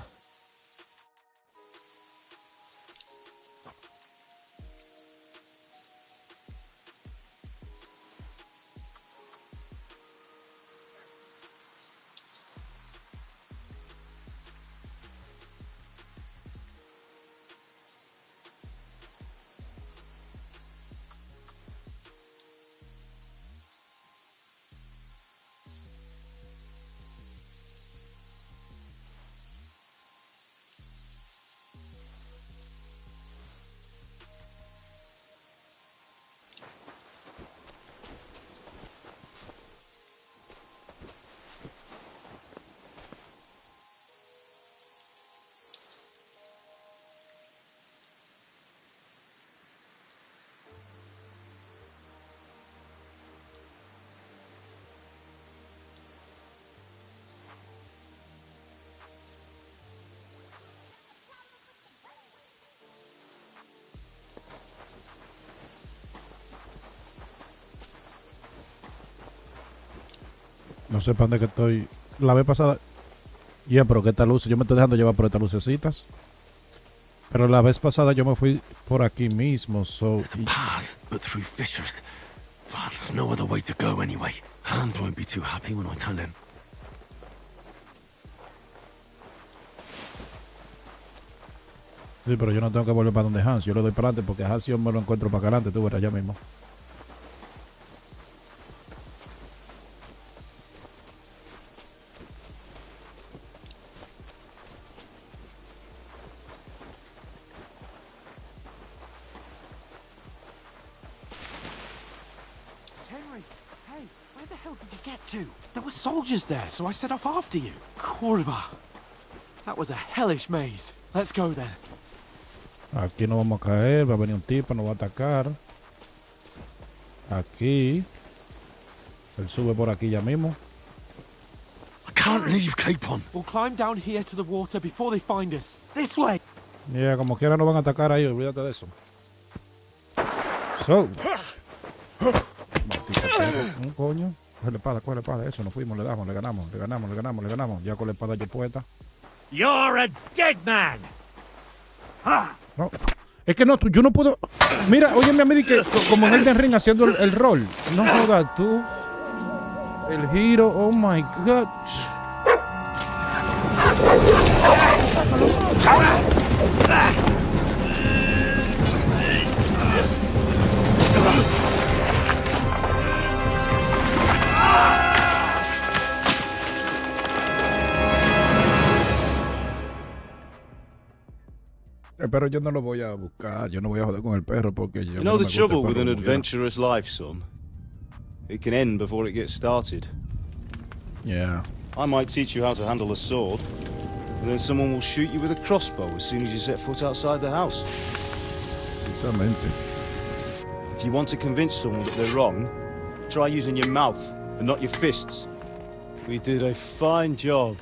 No sé para dónde que estoy. La vez pasada. Ya, pero que esta luz. Yo me estoy dejando llevar por estas lucecitas. Pero la vez pasada yo me fui por aquí mismo. So, There's a path, but through fissures. Oh, there's no other way to go anyway. Hans won't be too happy when I tell him. sí, pero yo no tengo que volver para donde Hans. Yo le doy para adelante porque Hans yo me lo encuentro para adelante. Tú verás allá mismo. Henry, hey, where the hell did you get to? There were soldiers there, so I set off after you. Kurva. That was a hellish maze. Let's go then. Aquí no vamos a caer. Va a venir un tipo, nos va a atacar. Aquí. Él sube por aquí ya mismo. I can't leave Capon. We'll climb down here to the water before they find us. This way. Ya, como quiera nos van a atacar ahí. Olvídate de eso. So. Un coño. Coge la espada. Eso, nos fuimos, le damos, le ganamos. Ya con la espada yo puesta. You're a dead man. No. Es que no, yo no puedo. Mira, óyeme a mí que como en Elden Ring haciendo el rol. No jodas tú. El giro, oh my god. El perro yo no lo voy a buscar, yo no voy a joder con el perro porque yo You know no the me gusta trouble el with perro an como quiera. adventurous life, son? It can end before it gets started. Yeah. I might teach you how to handle a sword, and then someone will shoot you with a crossbow as soon as you set foot outside the house. Precisamente. If you want to convince someone that they're wrong, try using your mouth and not your fists. We did a fine job.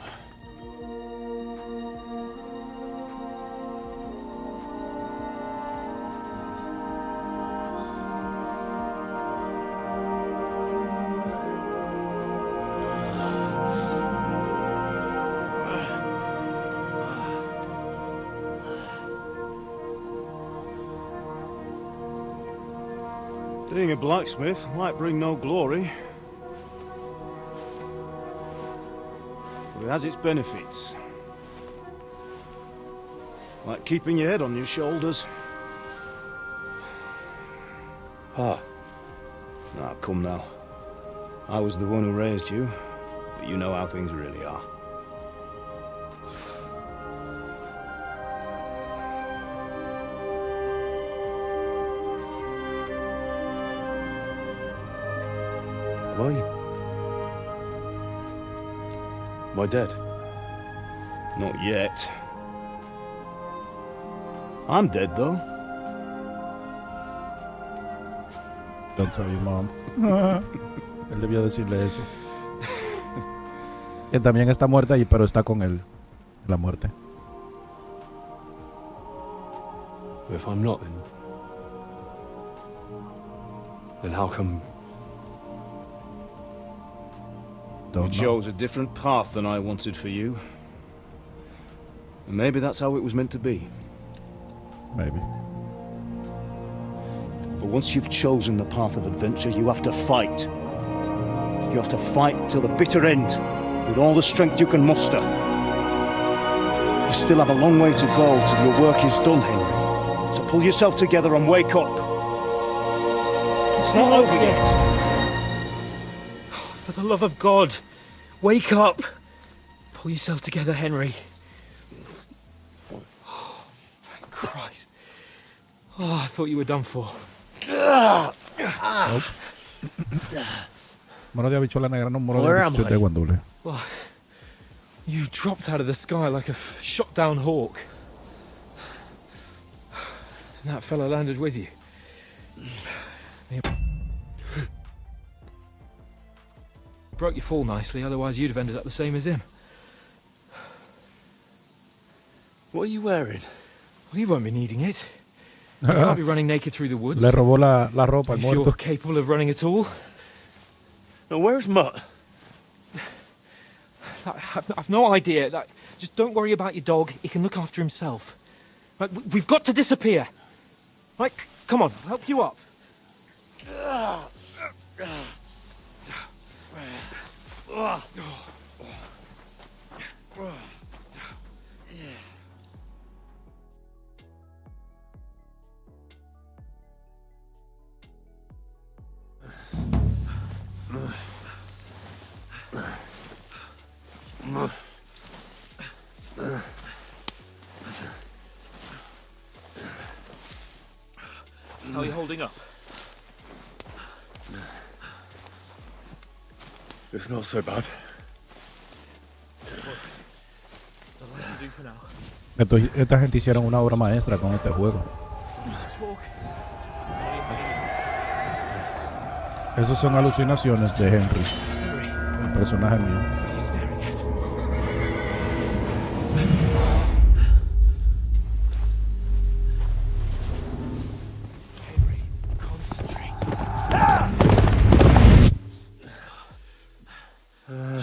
Being a blacksmith might bring no glory, but it has its benefits. Like keeping your head on your shoulders. Pa. Now, come now. I was the one who raised you, but you know how things really are. Am I dead? Not yet. I'm dead, though. Don't tell your mom. Él debió decirle eso. Que también está muerta, pero está con él. La muerte. If I'm not, then how come? You chose a different path than I wanted for you. And maybe that's how it was meant to be. Maybe. But once you've chosen the path of adventure, you have to fight. You have to fight till the bitter end, with all the strength you can muster. You still have a long way to go till your work is done, Henry. So pull yourself together and wake up. It's not over yet. For the love of God, wake up! Pull yourself together, Henry. Oh, thank Christ. Oh, I thought you were done for. Moro de habichuela negra, no moro Where de am chute I? de guandule. Well, you dropped out of the sky like a shot-down hawk. And that fella landed with you. Broke your fall nicely, otherwise you'd have ended up the same as him. What are you wearing? Well, you won't be needing it. You can't be running naked through the woods. Le robó la ropa al If muerto. you're capable of running at all. Now, where's Mutt? I've no idea. Just don't worry about your dog. He can look after himself. Right, we've got to disappear. Right, come on, I'll help you up. How are you holding up? It's not so bad. Esta gente hicieron una obra maestra con este juego. Esas son alucinaciones de Henry, el personaje mío.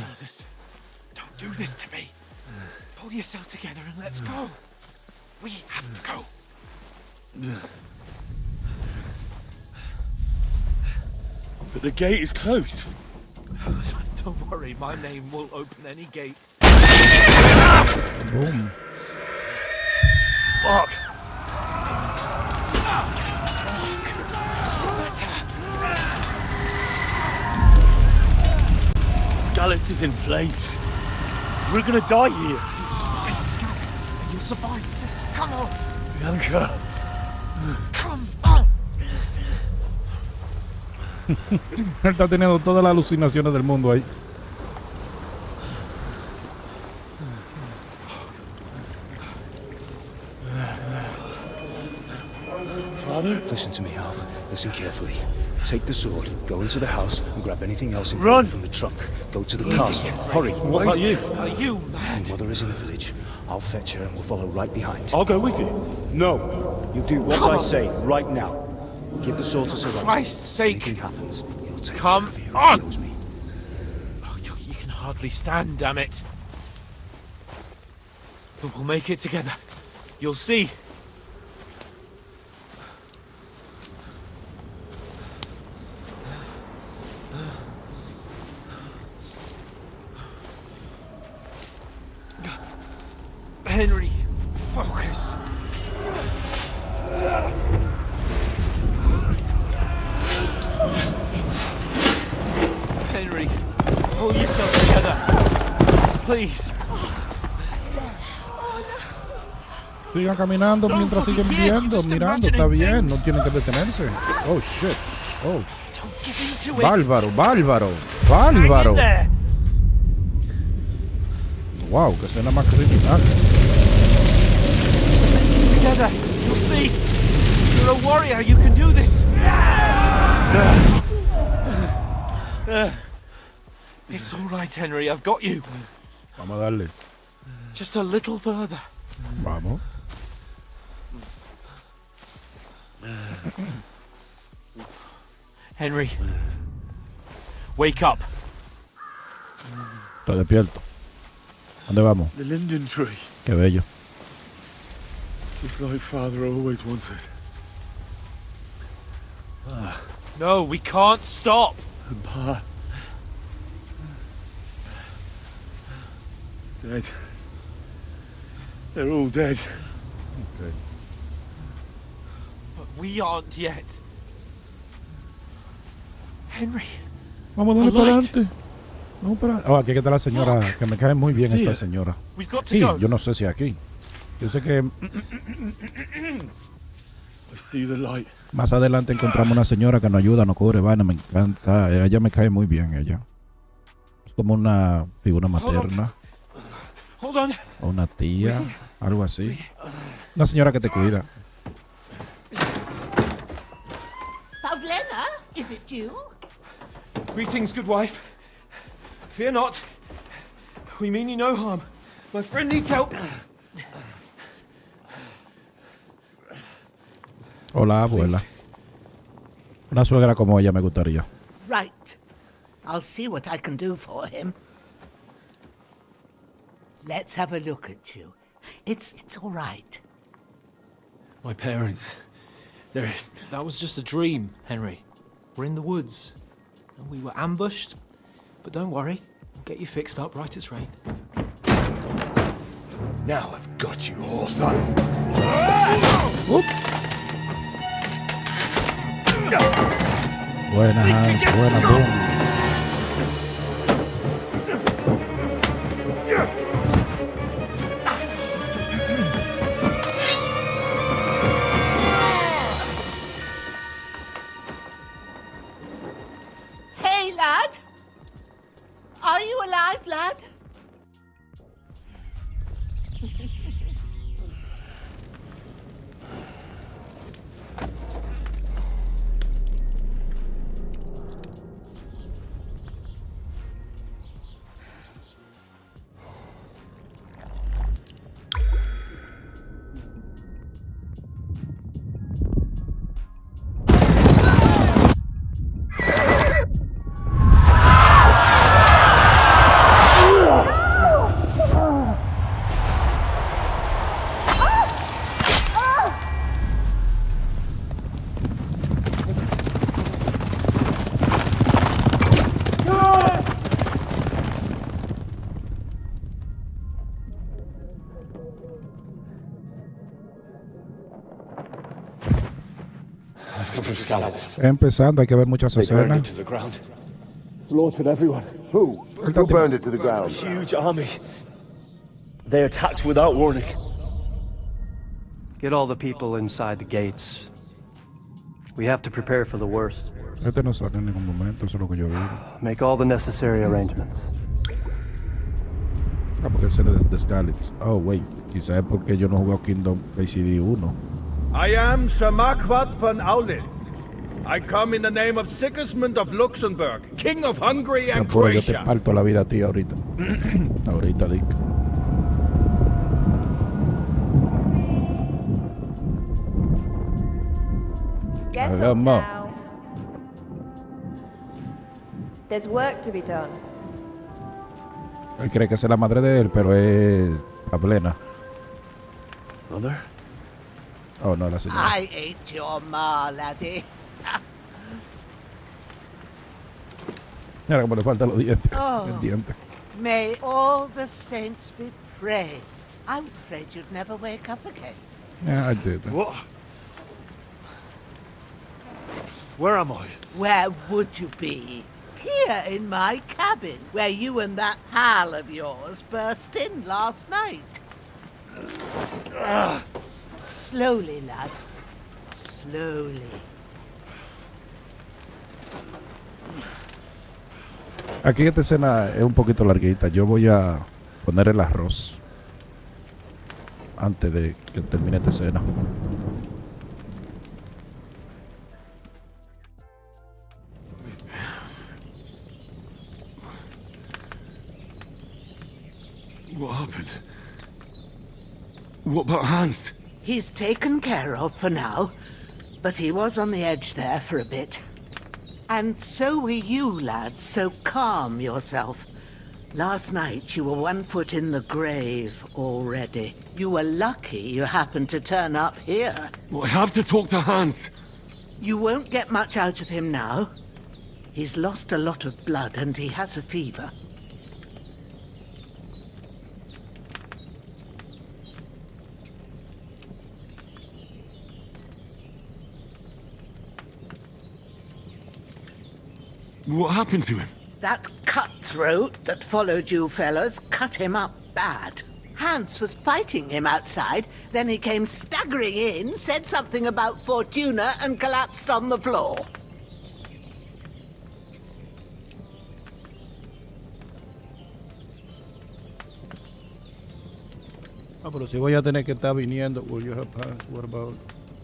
Jesus, don't do this to me. Pull yourself together and let's go. We have to go. But the gate is closed. Don't worry, my name will open any gate. Boom. Fuck. Scallis is in flames. We're gonna die here. You'll survive this. Come on. Bianca. Come on. Él está teniendo todas las alucinaciones del mundo ahí. Father? Listen to me, Hal. Listen carefully. Take the sword, go into the house, and grab anything else Run! from the trunk. Go to the castle. Hurry. What about you? Are you mad? My mother is in the village. I'll fetch her and we'll follow right behind. I'll go with you. No. You do what I say right now. Give the sword to Sir Roger. Christ's sake. Anything happens, he'll take Come care of you. on. He knows me. Oh, you can hardly stand, damn it. But we'll make it together. You'll see. Henry, focus. Henry, pull yourself together. Please. Sigan caminando mientras siguen viendo, mirando, está bien, no tienen que detenerse. Oh shit. Oh. Bárbaro, bárbaro, bárbaro. Wow, qué escena más criminal. Together, you'll see. You're a warrior, you can do this. It's all right, Henry, I've got you. Vamos a darle. Just a little further. Vamos. Henry, wake up. Estoy despierto. ¿Dónde vamos? The linden tree. Qué bello. Just like Father always wanted. No, we can't stop. And Pa. Dead. They're all dead. Okay. But we aren't yet. Henry. Vamos a darle para adelante. Vamos para. Oh, aquí está la señora, que me cae muy bien esta señora. Sí, yo no sé si aquí. Yo sé que I see the light. más adelante encontramos una señora que nos ayuda, nos cubre vaina, me encanta. Ella me cae muy bien, ella. Es como una figura materna. Hold on. O una tía, algo así. Una señora que te cuida. Pavlena, is it you? Greetings, good wife. Fear not. We mean you no harm. My friend needs help. Hola, abuela. Una suegra como ella me gustaría. Right. I'll see what I can do for him. Let's have a look at you. It's all right. My parents. They're... That was just a dream, Henry. We're in the woods. And we were ambushed. But don't worry. We'll get you fixed up right as rain. Now I've got you all, sons. Buena, Hans. Buena, boom. Hey, lad! Are you alive, lad? Empezando, hay que ver muchas They burned it escenas. to the ground. Slaughtered everyone. Who? Who burned it to the ground? A huge army. They attacked without warning. Get all the people inside the gates. We have to prepare for the worst. Este no sale en ningún momento, eso es lo que yo vi. Make all the necessary arrangements. Ah, porque es el de Scarlett. Oh, wait. Quizás es porque yo no jugué a Kingdom KCD1. I am Sir Marquardt von Aulitz. I come in the name of Sigismund of Luxembourg, King of Hungary and Apuro, yo te Croatia. parto la vida a ti ahorita. Ahorita, Dick. Get Hello, up Mo. now. There's work to be done. Él cree que es la madre de él, pero es Pablena. Mother? Oh, no, la señora. I ain't your ma, laddie. Mira cómo le faltan los dientes. Oh. El diente. May all the saints be praised. I was afraid you'd never wake up again. Yeah, I did. What? Where am I? Where would you be? Here in my cabin, where you and that pal of yours burst in last night. Slowly, lad. Slowly. Aquí esta escena es un poquito larguita. Yo voy a poner el arroz antes de que termine esta escena. What happened? What about Hans? He's taken care of for now, but he was on the edge there for a bit. And so were you, lad, so calm yourself. Last night you were 1 foot in the grave already. You were lucky you happened to turn up here. Well, I have to talk to Hans. You won't get much out of him now. He's lost a lot of blood and he has a fever. What happened to him? That cutthroat that followed you fellas cut him up bad. Hans was fighting him outside, then he came staggering in, said something about Fortuna, and collapsed on the floor. Ah, pero si voy a tener que estar viniendo. Will you have Hans? What about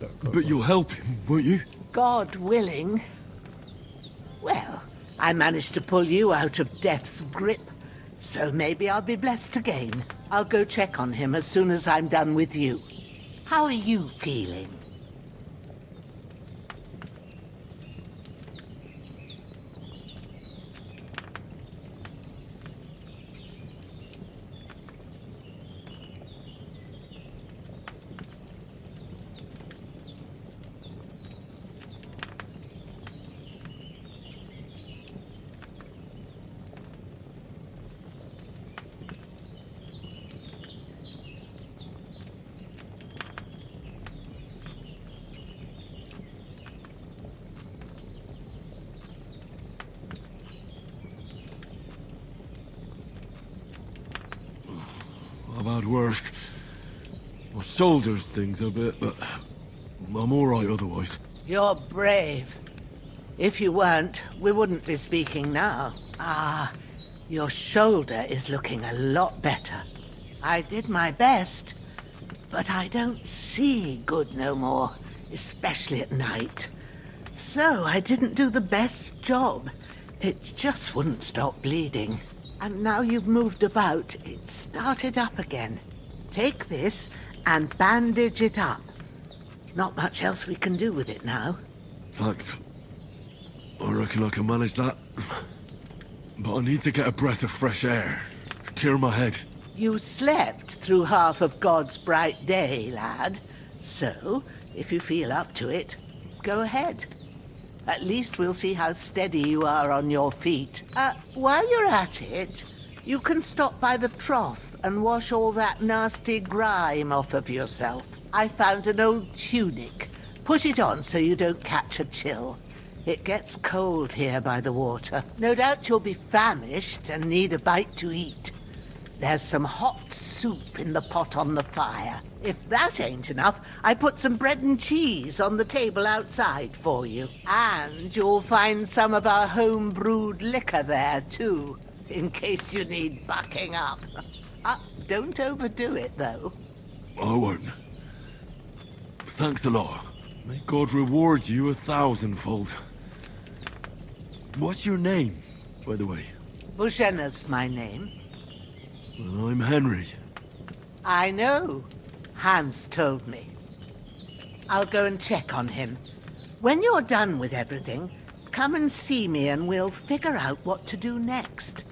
that? But you'll help him, won't you? God willing. Well, I managed to pull you out of death's grip, so maybe I'll be blessed again. I'll go check on him as soon as I'm done with you. How are you feeling? had worse. My shoulder stings a bit, but I'm all right otherwise. You're brave. If you weren't, we wouldn't be speaking now. Ah, your shoulder is looking a lot better. I did my best, but I don't see good no more, especially at night. So I didn't do the best job. It just wouldn't stop bleeding. And now you've moved about, it started up again. Take this and bandage it up. Not much else we can do with it now. Thanks. I reckon I can manage that. But I need to get a breath of fresh air to clear my head. You slept through half of God's bright day, lad. So, if you feel up to it, go ahead. At least we'll see how steady you are on your feet. While you're at it, you can stop by the trough and wash all that nasty grime off of yourself. I found an old tunic. Put it on so you don't catch a chill. It gets cold here by the water. No doubt you'll be famished and need a bite to eat. There's some hot soup in the pot on the fire. If that ain't enough, I put some bread and cheese on the table outside for you. And you'll find some of our home-brewed liquor there, too, in case you need bucking up. Don't overdo it, though. I won't. Thanks a lot. May God reward you 1,000-fold. What's your name, by the way? Bushenna's my name. Well, I'm Henry. I know. Hans told me. I'll go and check on him. When you're done with everything, come and see me and we'll figure out what to do next.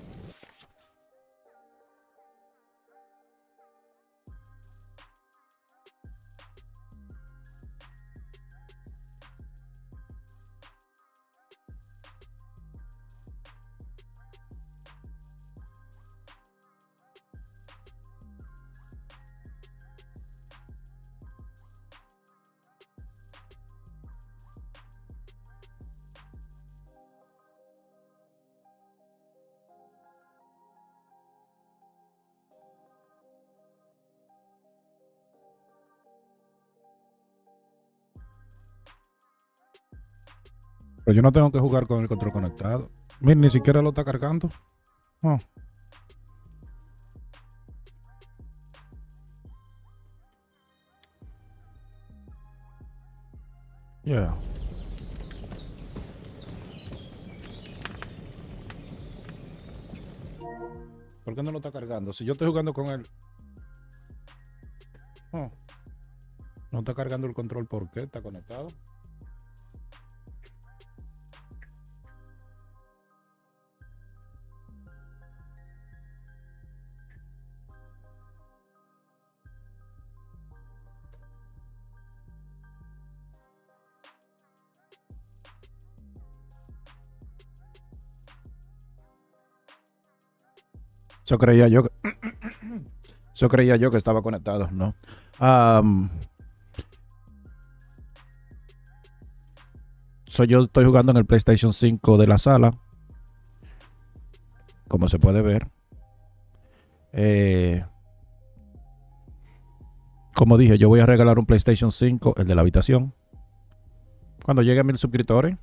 Pero yo no tengo que jugar con el control conectado. Mira, ni siquiera lo está cargando. Oh. Yeah. ¿Por qué no lo está cargando? Si yo estoy jugando con él. Oh. No está cargando el control. ¿Por qué? ¿Está conectado? Eso creía yo. Eso creía yo que estaba conectado, ¿no? Yo estoy jugando en el PlayStation 5 de la sala. Como se puede ver. Como dije, yo voy a regalar un PlayStation 5, el de la habitación. Cuando llegue a 1000 suscriptores.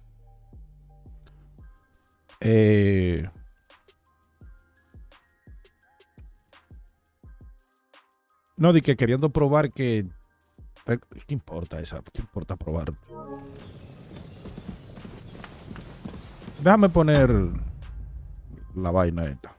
No, di que queriendo probar que... ¿Qué importa esa? ¿Qué importa probar? Déjame poner la vaina esta.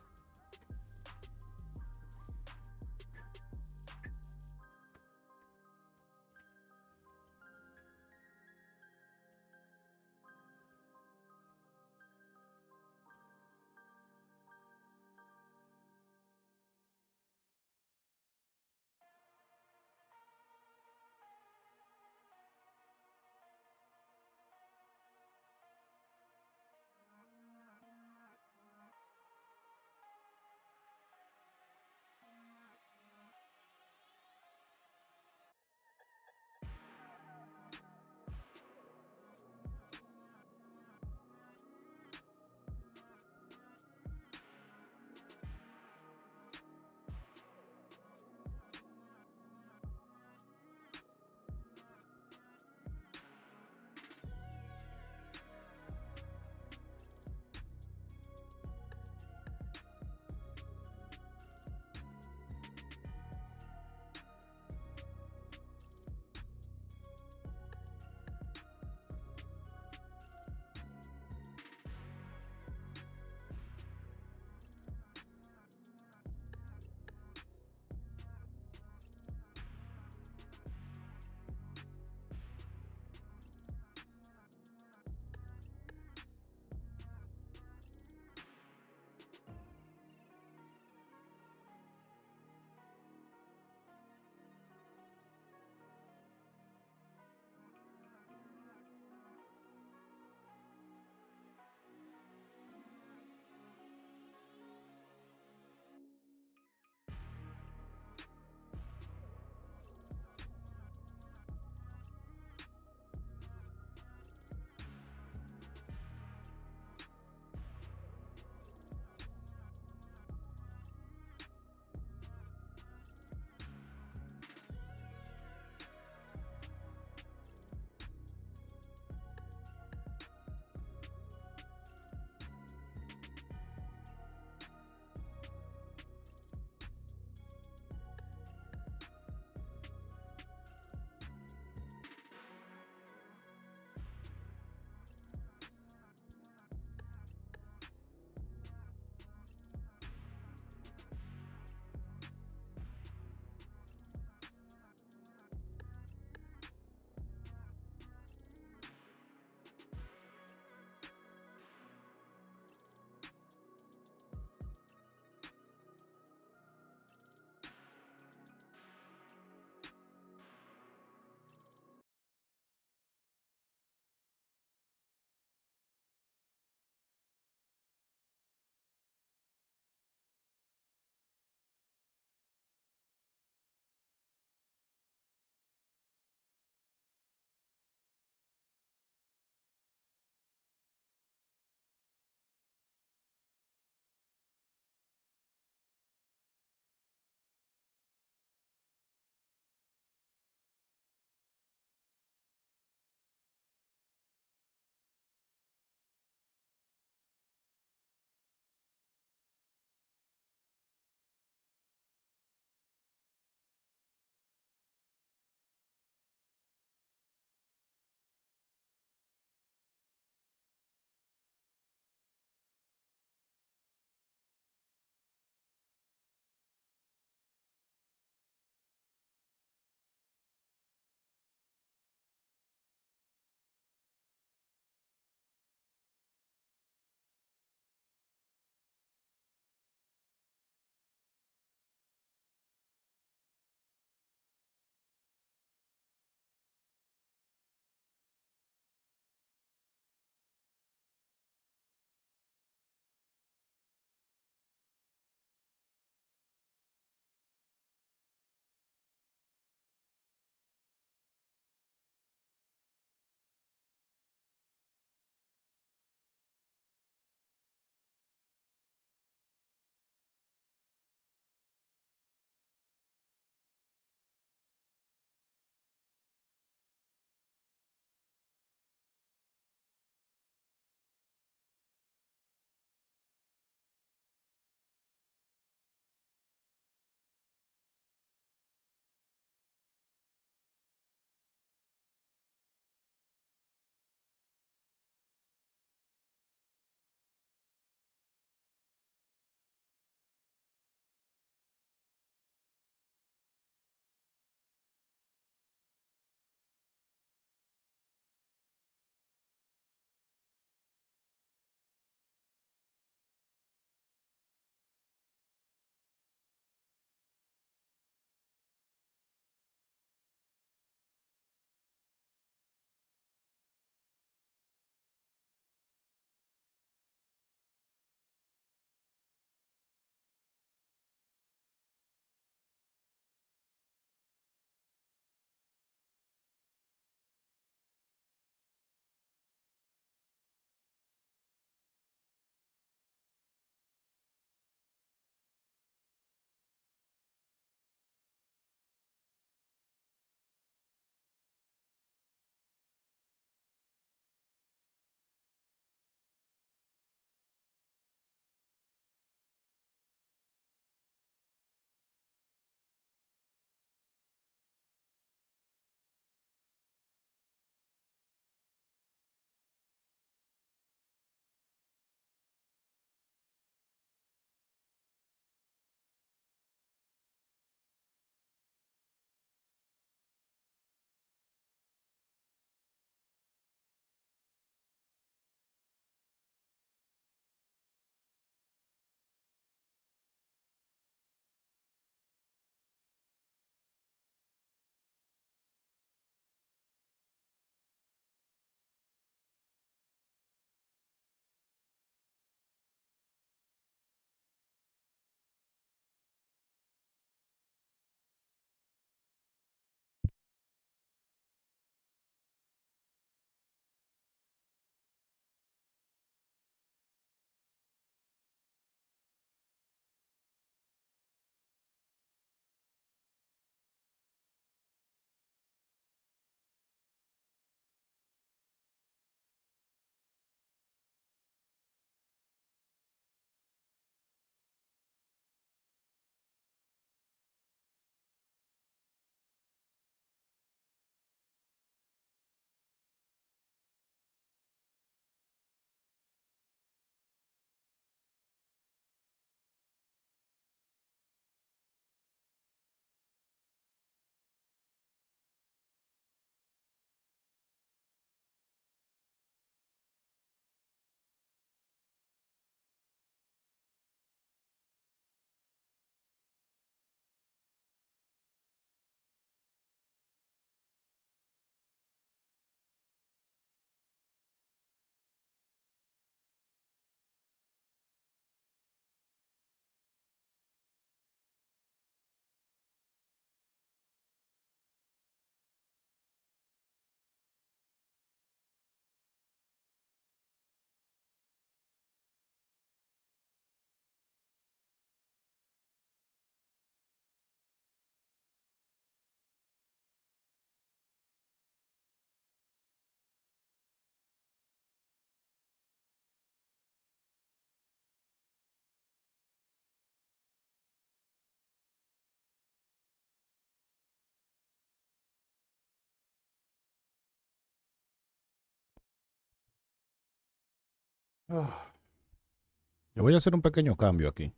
Yo voy a hacer un pequeño cambio aquí.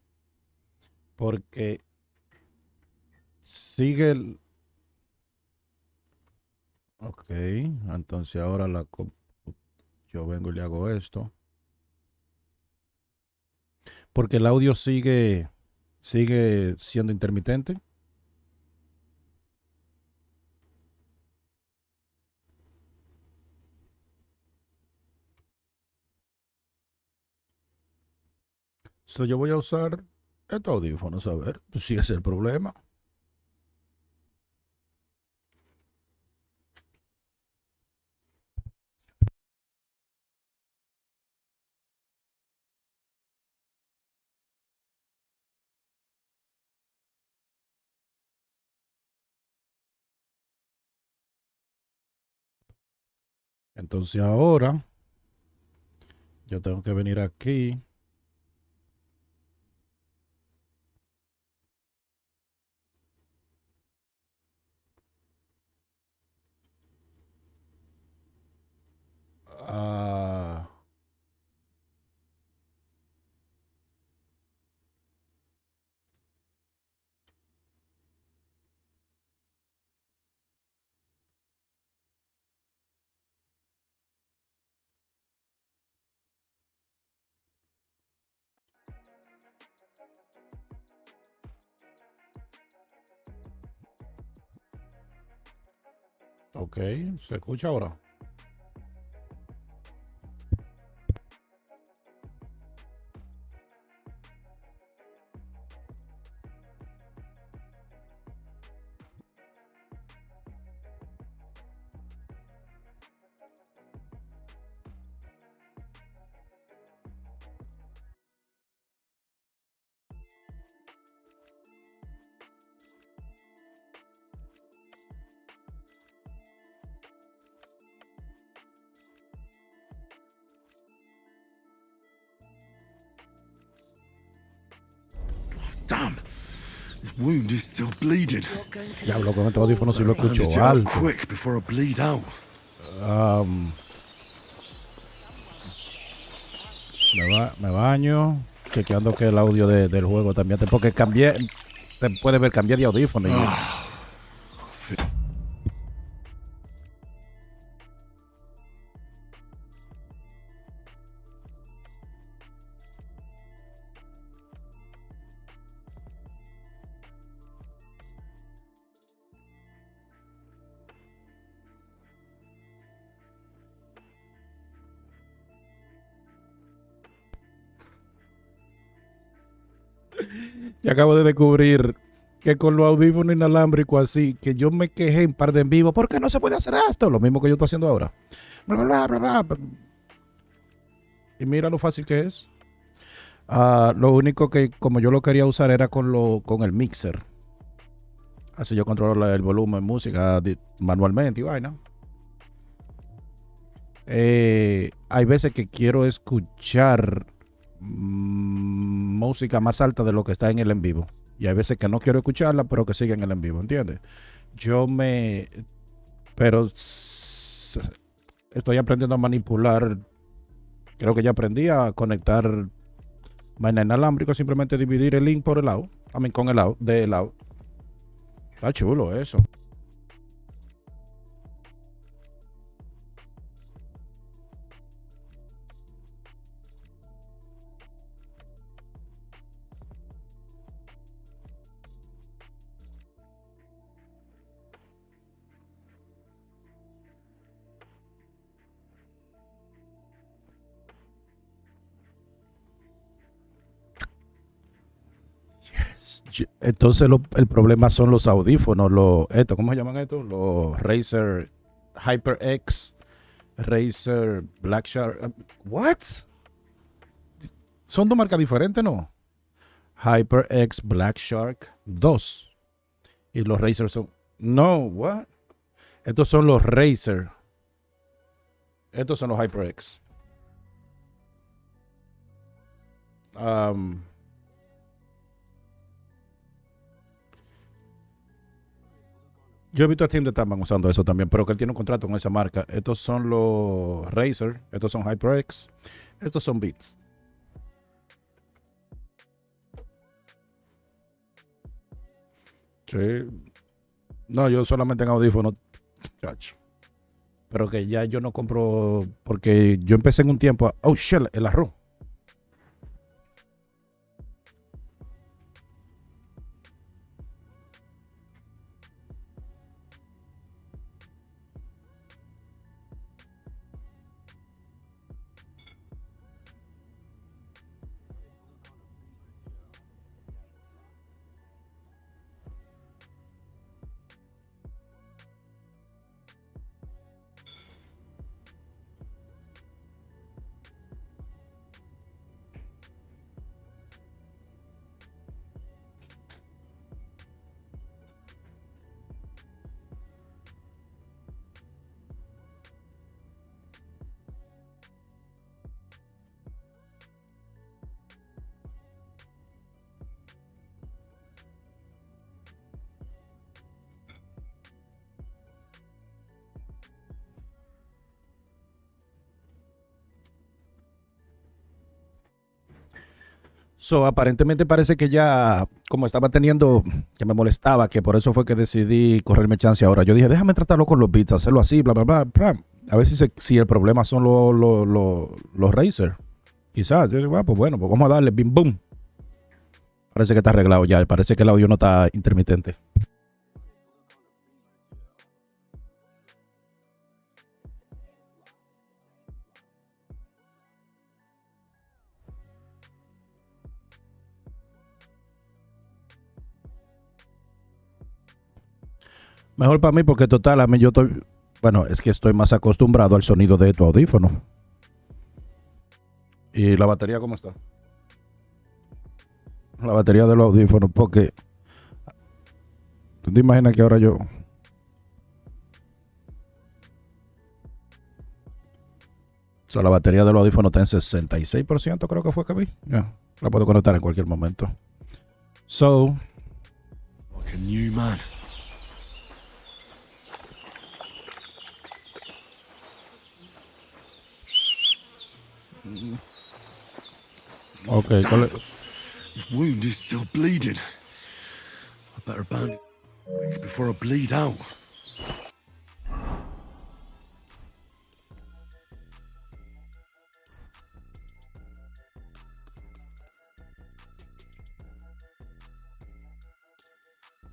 Porque sigue el... Ok, entonces ahora yo vengo y le hago esto. Porque el audio sigue siendo intermitente. So, yo voy a usar estos audífonos, a ver si ese es el problema. Entonces ahora yo tengo que venir aquí. Ah, ok, ¿se escucha ahora? Damn! This wound is still bleeding. Diablo, con estos audífonos sí lo escucho Bandage it up alto. quick before I bleed out. Me baño, chequeando que el audio del juego también, porque cambié, te puede ver, cambié de audífono. Y acabo de descubrir que con los audífonos inalámbricos así, que yo me quejé en par de en vivo, ¿por qué no se puede hacer esto? Lo mismo que yo estoy haciendo ahora. Bla, bla, bla, bla. Y mira lo fácil que es. Lo único que como yo lo quería usar era con el mixer. Así yo controlo el volumen, música manualmente y vaina. Hay veces que quiero escuchar música más alta de lo que está en el en vivo. Y hay veces que no quiero escucharla, pero que sigue en el en vivo, ¿entiendes? Pero estoy aprendiendo a manipular. Creo que ya aprendí a conectar vaina inalámbrico, simplemente dividir el link por el lado. Con el lado, de lado. Está chulo eso. Entonces el problema son los audífonos, ¿cómo se llaman estos? Los Razer HyperX, Razer Black Shark. ¿What? Son dos marcas diferentes, ¿no? HyperX Black Shark 2. Y los Razer son... No, what? Estos son los Razer. Estos son los HyperX. Yo he visto a Tim de Taman usando eso también, pero que él tiene un contrato con esa marca. Estos son los Razer, estos son HyperX, estos son Beats. Sí. No, yo solamente en audífonos, chacho. Pero que ya yo no compro, porque yo empecé en un tiempo, oh shit, el arroz. So, aparentemente parece que ya, como estaba teniendo, que me molestaba, que por eso fue que decidí correrme chance ahora. Yo dije, déjame tratarlo con los beats, hacerlo así, bla, bla, bla, bla. A ver si el problema son los Razer. Quizás. Yo digo, pues bueno, pues vamos a darle, bim, boom. Parece que está arreglado ya, parece que el audio no está intermitente. Mejor para mí porque total, a mí yo estoy, bueno, es que estoy más acostumbrado al sonido de tu audífono. ¿Y la batería cómo está? La batería de los audífonos, porque ¿tú te imaginas que ahora yo... O sea, la batería de los audífonos está en 66%, creo que fue que vi. Ya, la puedo conectar en cualquier momento. So... Like a new man. Okay, his wound is still bleeding. I better bandage quick before I bleed out.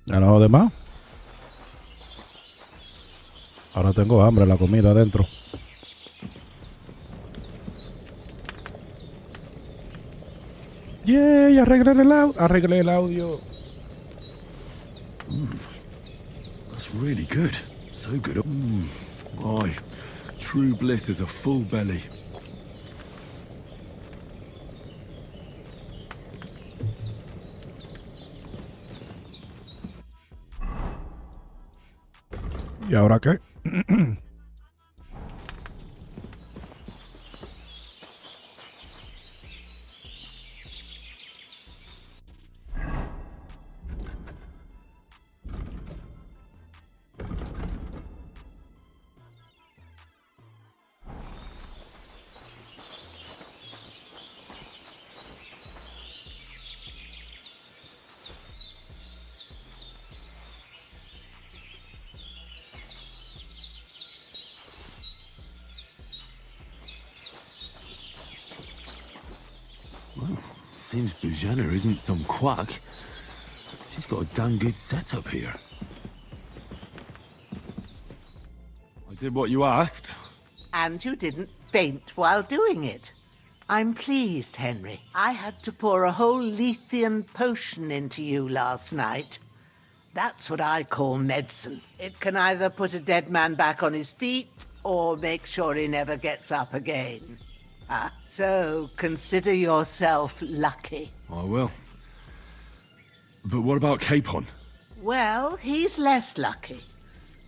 Ya no de más. Ahora tengo hambre, la comida adentro. Yay, arreglé el audio. That's really good. So good. Why? True bliss is a full belly. ¿Y ahora qué? Well, seems Bujana isn't some quack. She's got a damn good setup here. I did what you asked. And you didn't faint while doing it. I'm pleased, Henry. I had to pour a whole Lethean potion into you last night. That's what I call medicine. It can either put a dead man back on his feet or make sure he never gets up again. So consider yourself lucky. I will. But what about Capon? Well, he's less lucky.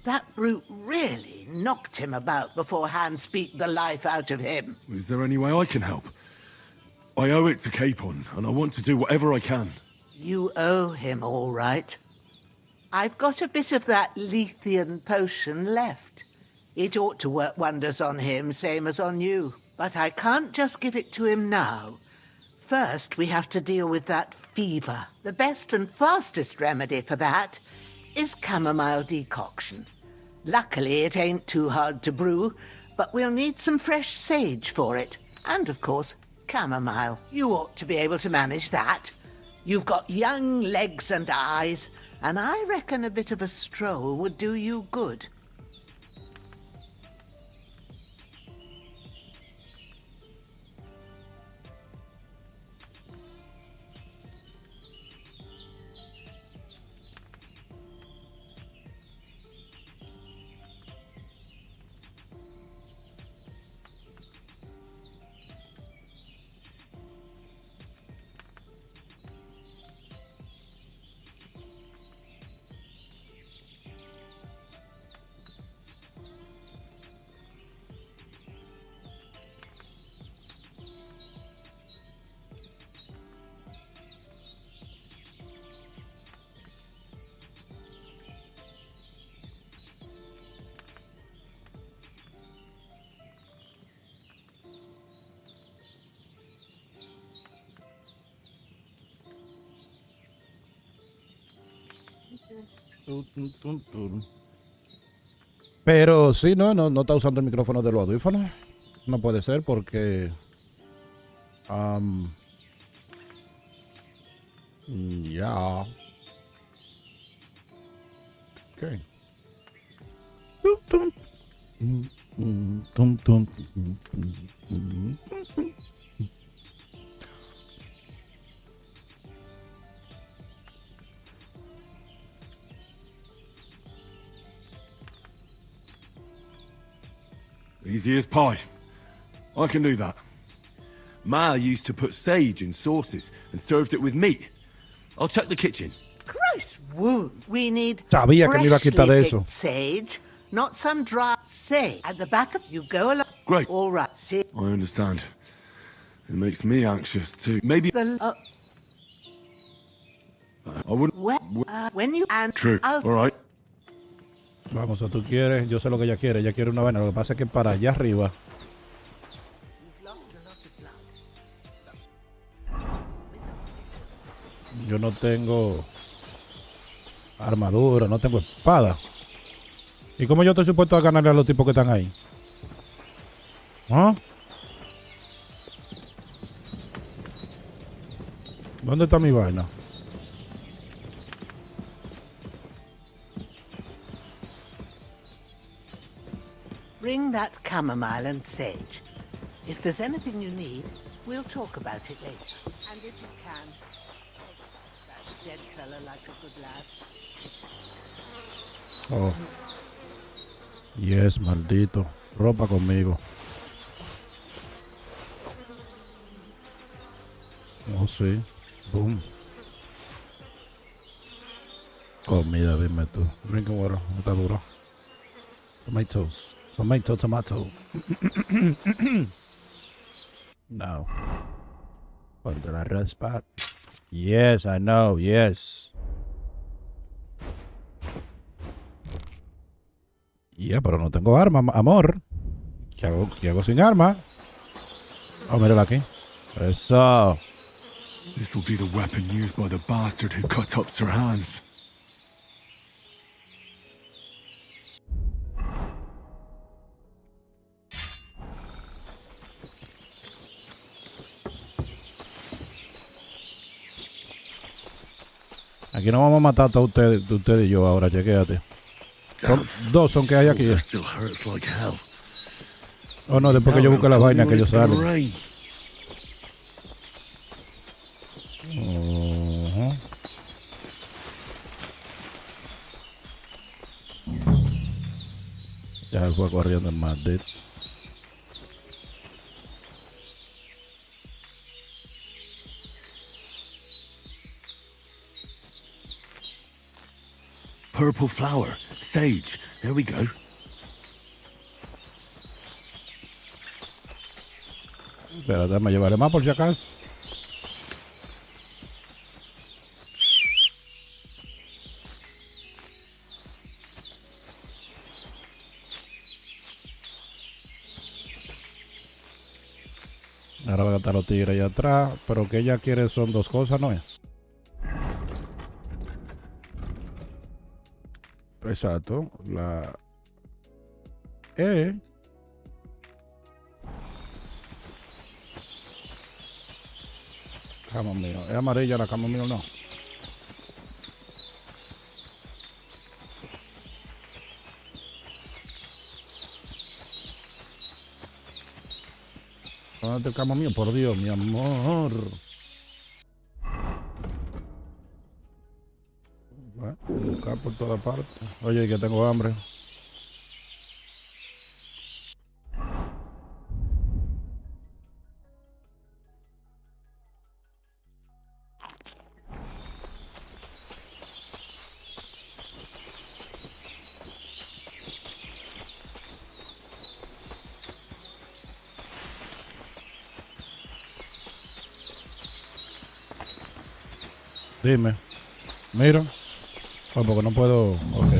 That brute really knocked him about before Hans beat the life out of him. Is there any way I can help? I owe it to Capon, and I want to do whatever I can. You owe him, all right. I've got a bit of that Lethean potion left. It ought to work wonders on him, same as on you. But I can't just give it to him now. First, we have to deal with that fever. The best and fastest remedy for that is chamomile decoction. Luckily, it ain't too hard to brew, but we'll need some fresh sage for it. And, of course, chamomile. You ought to be able to manage that. You've got young legs and eyes, and I reckon a bit of a stroll would do you good. Pero sí, no está usando el micrófono de los audífonos. No puede ser porque... ya. Ok. Easy as pie. I can do that. Ma used to put sage in sauces and served it with meat. I'll check the kitchen. Christ wound. We need Sabía que me iba a quitar de eso. sage, not some dry sage. At the back of you go along. Great. All right. See. I understand. It makes me anxious too. Maybe The, I wouldn't. when you and True. All right. Vamos, o tú quieres, yo sé lo que ella quiere una vaina, lo que pasa es que para allá arriba yo no tengo armadura, no tengo espada. ¿Y cómo yo estoy supuesto a ganarle a los tipos que están ahí? ¿Ah? ¿Dónde está mi vaina? Bring that chamomile and sage. If there's anything you need, we'll talk about it later. And if you can, that dead fella like a good lad. Oh. Yes, maldito. Ropa conmigo. Oh, sí. Boom. Comida, dime tú. Drinking water. No está duro. Tomatoes. Tomato. No. Ponte la raspa. Yes, I know. Yes. Yeah, pero no tengo arma, amor. ¿Qué hago sin arma? Oh, mírala aquí. Eso. This will be the weapon used by the bastard who cut up Sir Hans. Aquí no vamos a matar a todos usted y yo ahora, chequéate. Dos son que hay aquí. Oh no, después que yo busque las vainas que ellos salen. Ya fue corriendo el maldito. Purple flower, sage. There we go. Espérate, me llevaré más por si acaso. Ahora van a estar los tigres allá atrás. Pero que ella quiere son dos cosas, ¿no es? Exacto. La E. Camomilo. Es amarilla la camomilo, no. ¿Dónde está el camomilo? Por Dios, mi amor. Bueno, buscar por toda parte. Oye, que tengo hambre. Dime. Mira. Oh, porque no puedo. Ok.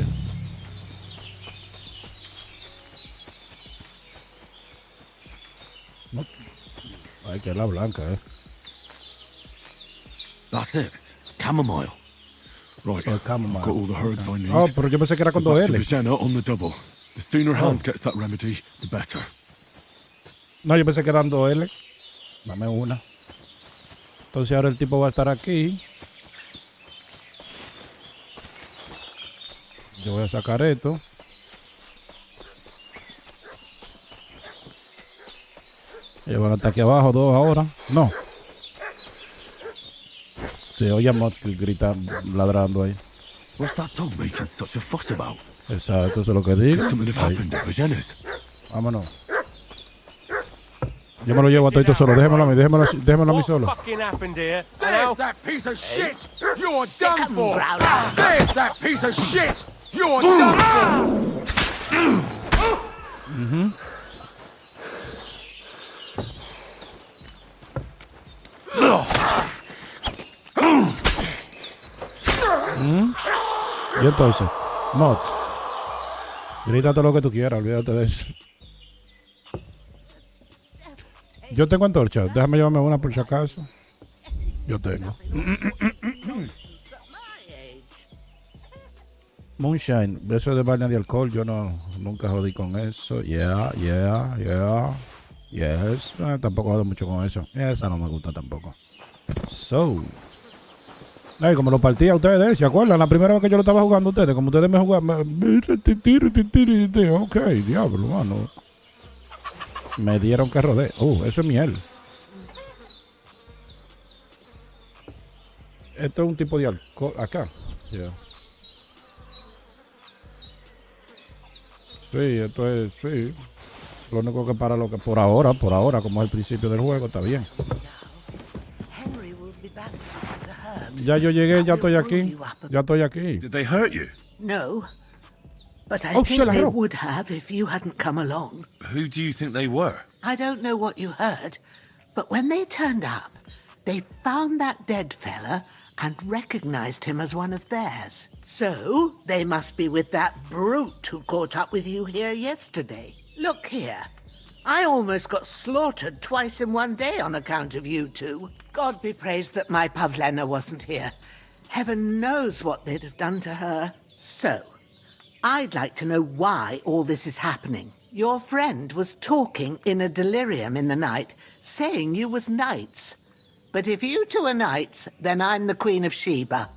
No. Ay, que es la blanca, That's it. Chamomile. Right. Chamomile. I've got all the herbs I need. Oh, pero yo pensé que era con So dos back to L. Bajena on the double. The sooner Hans gets that remedy, the better. No, yo pensé que eran dos L. Dame una. Entonces ahora el tipo va a estar aquí. Yo voy a sacar esto. Ellos van a estar aquí abajo, dos ahora. No. Se oye a Mod gritando, ladrando ahí. What's that dog making such a fuss about? Exacto, eso es lo que digo. Could something have happened at Bajena's? Vámonos. Yo me lo llevo a todo solo. Déjemelo a mí, déjemelo a mí solo. Fucking happened here? There's that piece of shit! You're done for! There's that piece of shit! You're done for! Y entonces, Mod, grita todo lo que tú quieras, olvídate de eso. Yo tengo antorcha, déjame llevarme una por si acaso. Yo tengo. Moonshine, eso de vaina de alcohol, yo nunca jodí con eso. Yes, tampoco jodo mucho con eso. Esa no me gusta tampoco. So, ay, como lo partía a ustedes, ¿se acuerdan? La primera vez que yo lo estaba jugando a ustedes, como ustedes me jugaban, ok, diablo, mano. Me dieron que rodé. Eso es miel. Esto es un tipo de alcohol. Acá. Yeah. Sí, esto es, sí. Lo único que para lo que por ahora, como es el principio del juego, está bien. Ya yo llegué, ya estoy aquí. Ya estoy aquí. Did they hurt you? No. But I think they would have if you hadn't come along. Who do you think they were? I don't know what you heard, but when they turned up, they found that dead fella and recognized him as one of theirs. So, they must be with that brute who caught up with you here yesterday. Look here. I almost got slaughtered twice in one day on account of you two. God be praised that my Pavlena wasn't here. Heaven knows what they'd have done to her. So, I'd like to know why all this is happening. Your friend was talking in a delirium in the night, saying you was knights. But if you two are knights, then I'm the Queen of Sheba.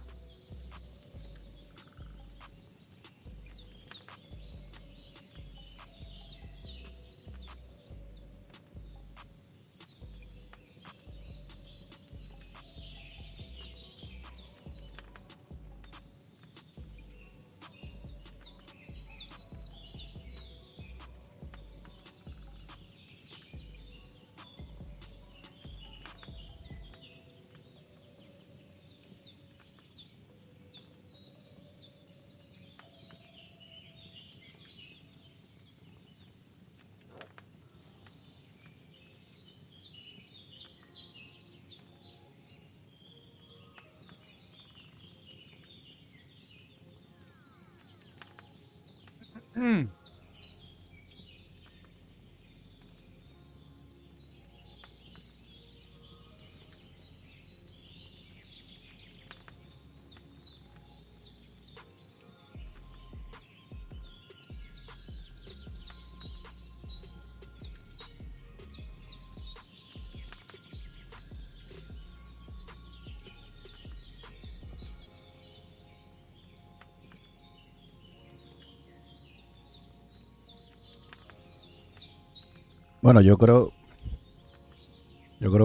Bueno, yo creo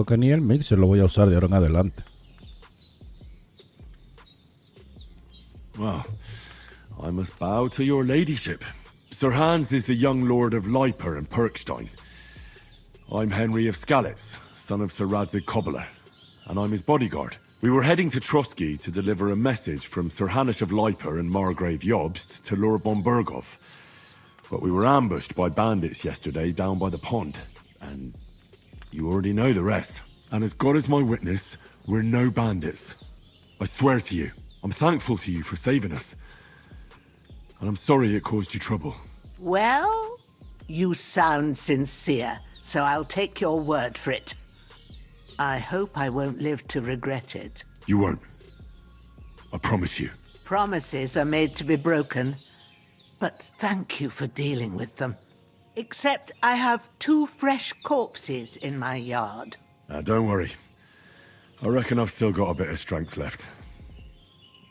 que ni el mixer lo voy a usar de ahora en adelante. Well, I must bow to your ladyship. Sir Hans is the young lord of Leiper and Perkstein. I'm Henry of Skalitz, son of Sir Radzig Cobbler, and I'm his bodyguard. We were heading to Trotsky to deliver a message from Sir Hanish of Leiper and Margrave Jobst to Lord von Bergov. But we were ambushed by bandits yesterday down by the pond, and you already know the rest. And as God is my witness, we're no bandits. I swear to you, I'm thankful to you for saving us. And I'm sorry it caused you trouble. Well, you sound sincere, so I'll take your word for it. I hope I won't live to regret it. You won't. I promise you. Promises are made to be broken, but thank you for dealing with them. Except I have 2 fresh corpses in my yard. Don't worry. I reckon I've still got a bit of strength left.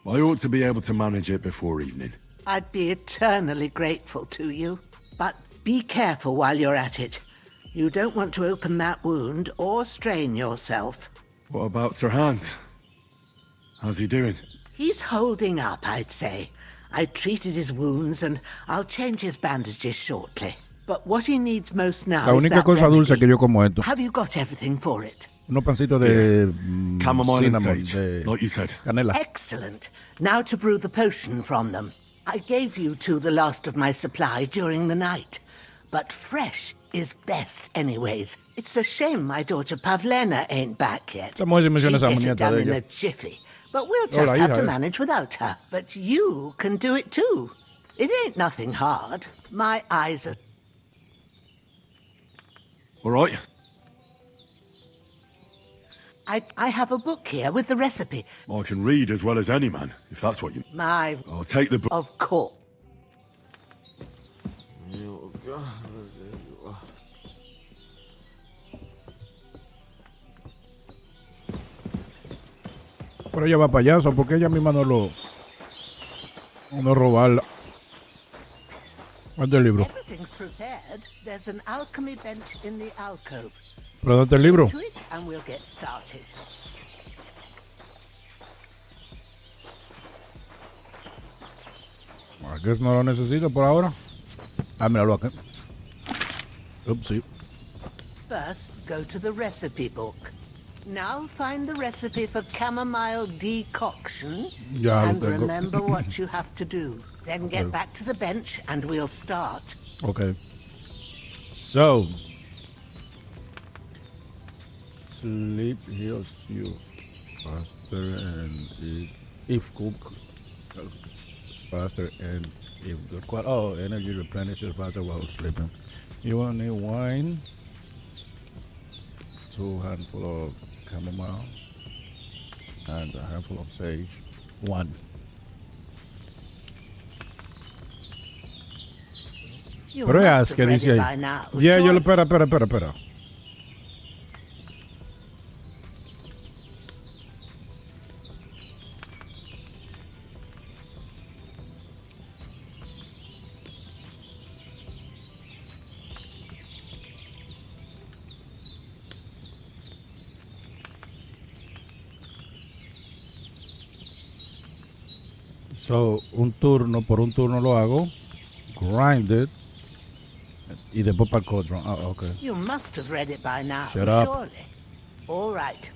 I ought to be able to manage it before evening. I'd be eternally grateful to you. But be careful while you're at it. You don't want to open that wound or strain yourself. What about Sir Hans? How's he doing? He's holding up, I'd say. I treated his wounds and I'll change his bandages shortly. But what he needs most now La is única that cosa remedy. dulce que yo como esto. Have you got everything for it? Unos pancitos de Chamomile and cinnamon, sage, de like you said. canela. Excellent. Now to brew the potion from them. I gave you 2 the last of my supply during the night. But fresh is best anyways. It's a shame my daughter Pavlena ain't back yet. Esta mujer She'd menciona esa get it muñeca done de in ella. a jiffy. But we'll Oh, la just have hija, to eh. manage without her. But you can do it too. It ain't nothing hard. My eyes are... All right. I have a book here with the recipe. I can read as well as any man, if that's what you... My... I'll take the book. Of course. Pero ella va payaso, porque ella misma no robarla. ¿Dónde el libro? Everything's prepared. There's an alchemy bench in the alcove. ¿Pero dónde está el libro? To it and we'll get started. Aquí no lo necesito por ahora. Ah, míralo acá. Ups, sí. First, go to the recipe book. Now find the recipe for chamomile decoction Ya lo and tengo. remember what you have to do. Then get back to the bench and we'll start. Okay. So, sleep heals you faster and if cook faster and if good quality. Oh, energy replenishes faster while sleeping. You will need wine, 2 handfuls of chamomile, and a handful of sage. 1. You Pero must es have que read dice it ahí. by now, Yeah, yo surely. lo espera. So, por un turno lo hago, grind it, y después para el cauldron. Ah, okay. You must have read it by now, Shut up. surely. All right.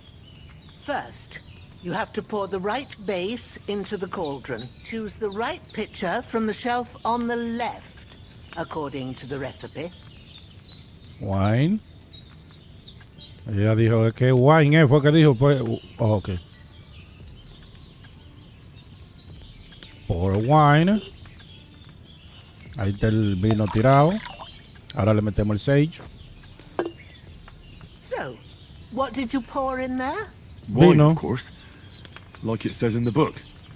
First, you have to pour the right base into the cauldron. Choose the right pitcher from the shelf on the left, according to the recipe. Wine. Ella dijo que wine fue que dijo, pues, oh, ok. Pour wine. Ahí está el vino tirado. Ahora le metemos el sage. So, what did you pour in there? Wine, Vino. of course. Like it says in the book.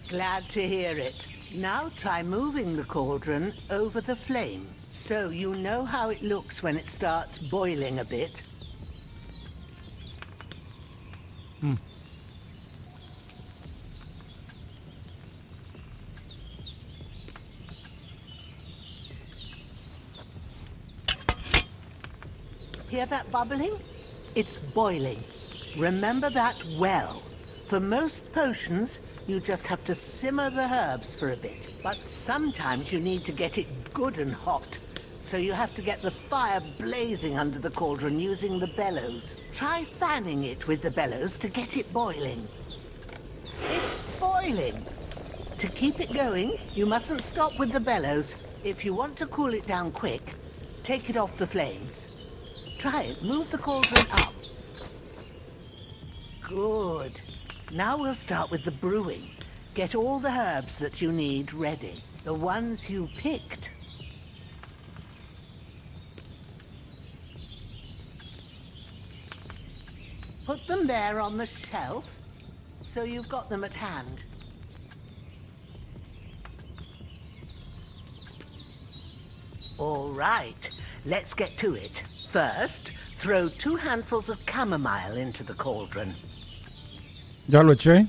Glad to hear it. Now try moving the cauldron over the flame, so you know how it looks when it starts boiling a bit. Hear that bubbling? It's boiling. Remember that well. For most potions, you just have to simmer the herbs for a bit. But sometimes you need to get it good and hot. So you have to get the fire blazing under the cauldron using the bellows. Try fanning it with the bellows to get it boiling. It's boiling. To keep it going, you mustn't stop with the bellows. If you want to cool it down quick, take it off the flames. Try it. Move the cauldron up. Good. Now we'll start with the brewing. Get all the herbs that you need ready. The ones you picked. Put them there on the shelf, so you've got them at hand. All right, let's get to it. First, throw 2 handfuls of chamomile into the cauldron. Ya lo eché.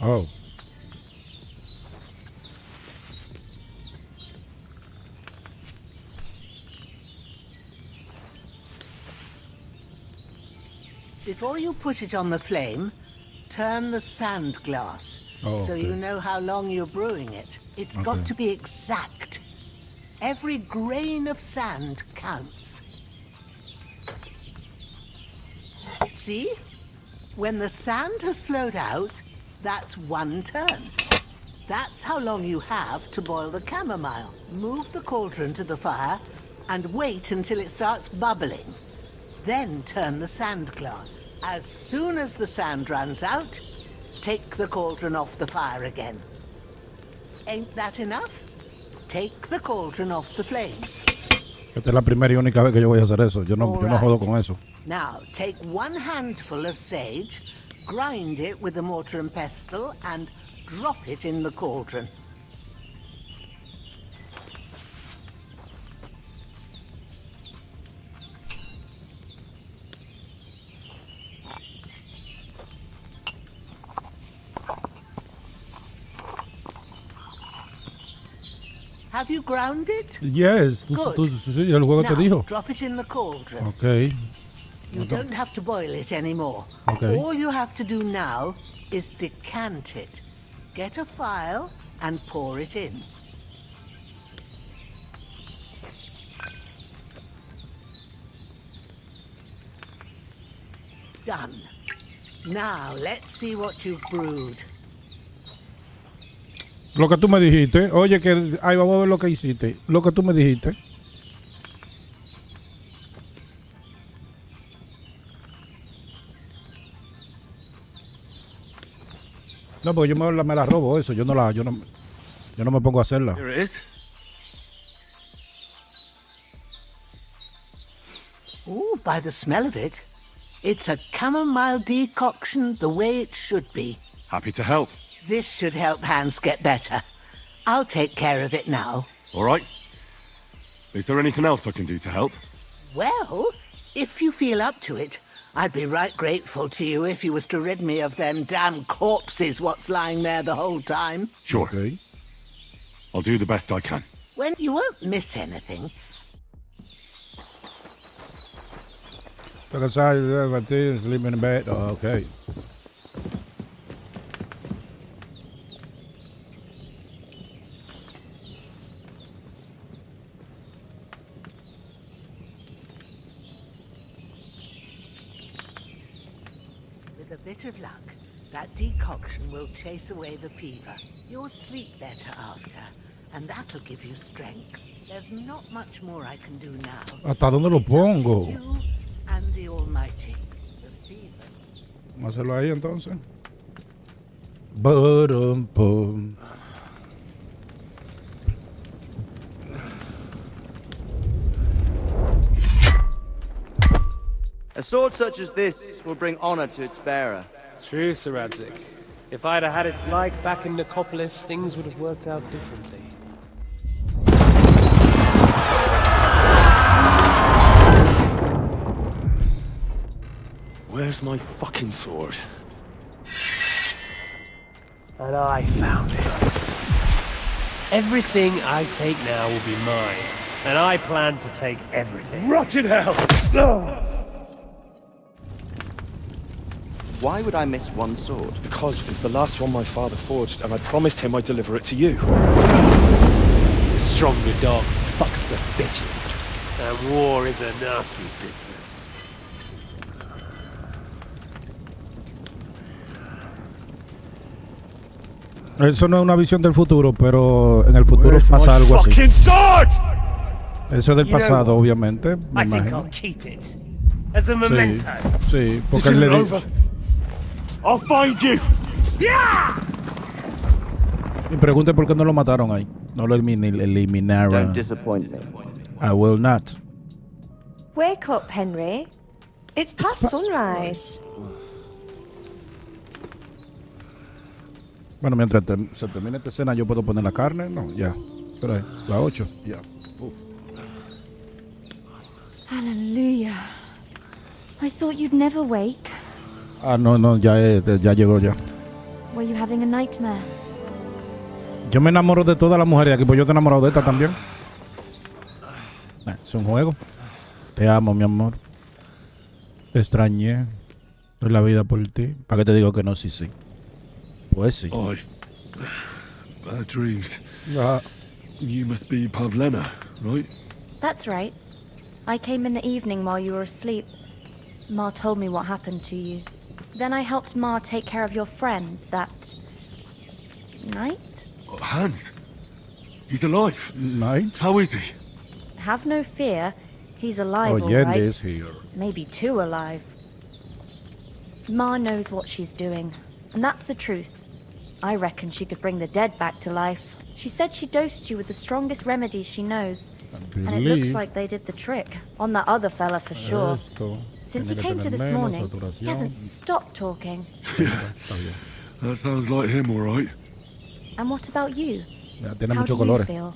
Oh. Before you put it on the flame, turn the sand glass, so you know how long you're brewing it. It's got to be exact. Every grain of sand counts. See? When the sand has flowed out, that's 1 turn. That's how long you have to boil the chamomile. Move the cauldron to the fire and wait until it starts bubbling. Then turn the sand glass. As soon as the sand runs out, take the cauldron off the fire again. Ain't that enough? Take the cauldron off the flames. Esta es la primera y única vez que yo voy a hacer eso. Yo no jodo con eso. Now, take 1 handful of sage, grind it with a mortar and pestle, and drop it in the cauldron. Have you ground it? Yes. Good. Sí, el juego te Now, dijo. drop it in the cauldron. Okay. You don't have to boil it anymore. Okay. All you have to do now is decant it. Get a phial and pour it in. Done. Now let's see what you've brewed. Lo que tú me dijiste. Oye, que ahí vamos a ver lo que hiciste. Lo que tú me dijiste. No, porque yo me la robo eso. Yo no me pongo a hacerla. Here it is. Ooh, by the smell of it, it's a chamomile decoction the way it should be. Happy to help. This should help Hans get better. I'll take care of it now. All right. Is there anything else I can do to help? Well, if you feel up to it, I'd be right grateful to you if you was to rid me of them damn corpses what's lying there the whole time. Sure. Okay. I'll do the best I can. When you won't miss anything. Took aside, sleep in bed. Oh, okay. With a bit of luck, that decoction will chase away the fever. You'll sleep better after, and that'll give you strength. There's not much more I can do now. ¿Hasta dónde lo pongo? You and the Almighty. The fever. Vamos a hacerlo ahí entonces. Ba-dum-bum. A sword such as this will bring honor to its bearer. True, Sir Radzik. If I'd have had its like back in Nicopolis, things would have worked out differently. Where's my fucking sword? And I found it. Everything I take now will be mine. And I plan to take everything. Rot in hell! Why would I miss one sword? Because it's the last one my father forged, and I promised him I'd deliver it to you. The stronger dog fucks the bitches. And war is a nasty business. Eso no es una visión del futuro, pero en el futuro Where's pasa my algo así. fucking sword? Eso es del You know pasado, what? obviamente, me I think imagino. I'll keep it. As a Sí, memento. sí, This porque él le isn't dijo. over. I'll find you. Yeah! Y pregunte por qué no lo mataron ahí. No lo eliminaron. Don't disappoint me. I will not. Wake up, Henry. It's past sunrise. Bueno, mientras se termine esta escena, yo puedo poner la carne. No, ya. Espera ahí. La 8. Ya. Hallelujah. I thought you'd never wake. Ah, no, ya llegó ya. Were you having a nightmare? Yo me enamoro de todas las mujeres aquí, pues yo te he enamorado de esta también. Es un juego. Te amo, mi amor. Te extrañé. Doy la vida por ti. ¿Para qué te digo que no? Sí, sí. Pues sí. Bad dreams. Ah. You must be Pavlena, right? That's right. I came in the evening while you were asleep. Ma told me what happened to you. Then I helped Ma take care of your friend that night? Hans. He's alive. Night? How is he? Have no fear. He's alive, all Allende right. is here. Maybe too alive. Ma knows what she's doing, and that's the truth. I reckon she could bring the dead back to life. She said she dosed you with the strongest remedies she knows. And it looks like they did the trick. On that other fella for sure. Since he came to this morning, he hasn't stopped talking. That sounds like him, all right. And what about you? Ya, tiene How muchos do you colores. feel?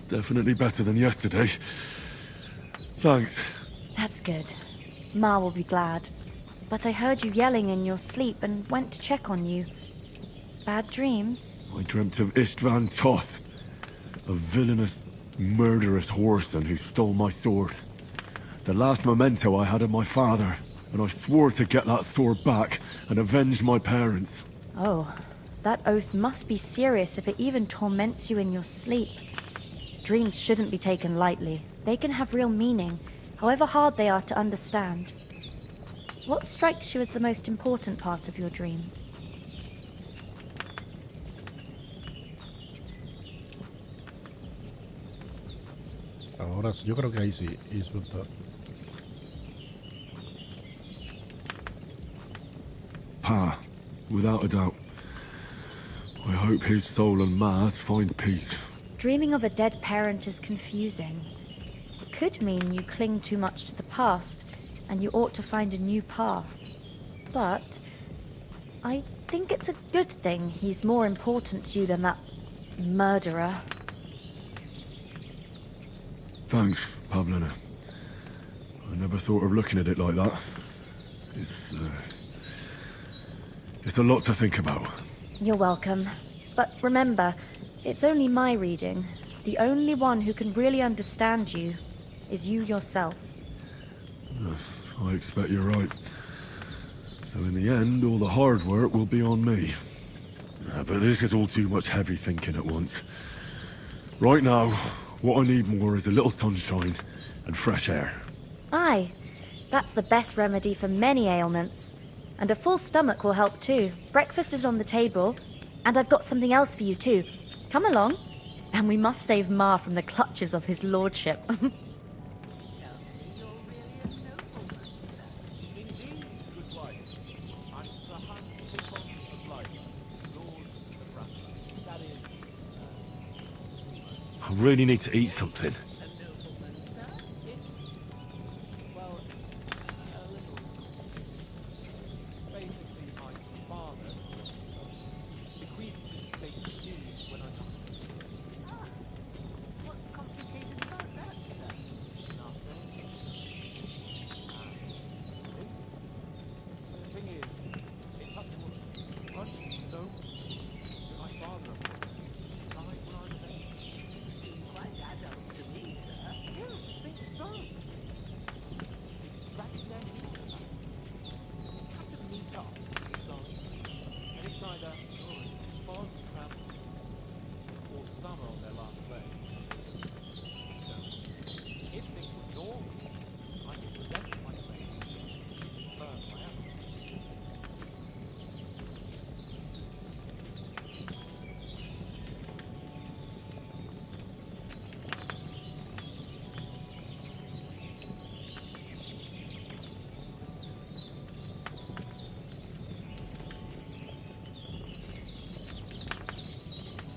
Definitely better than yesterday. Thanks. That's good. Ma will be glad. But I heard you yelling in your sleep and went to check on you. Bad dreams? I dreamt of Istvan Toth, a villainous, murderous whoreson who stole my sword. The last memento I had of my father, and I swore to get that sword back and avenge my parents. Oh, that oath must be serious if it even torments you in your sleep. Dreams shouldn't be taken lightly. They can have real meaning, however hard they are to understand. What strikes you as the most important part of your dream? Ahora sí, yo creo que ahí sí. Pa, without a doubt. I hope his soul and Ma's find peace. Dreaming of a dead parent is confusing. It could mean you cling too much to the past, and you ought to find a new path. But I think it's a good thing he's more important to you than that murderer. Thanks, Pavlina. I never thought of looking at it like that. It's a lot to think about. You're welcome. But remember, it's only my reading. The only one who can really understand you is you yourself. I expect you're right. So in the end, all the hard work will be on me. But this is all too much heavy thinking at once. Right now, what I need more is a little sunshine and fresh air. Aye, that's the best remedy for many ailments. And a full stomach will help too. Breakfast is on the table, and I've got something else for you too. Come along, and we must save Ma from the clutches of his lordship. I really need to eat something.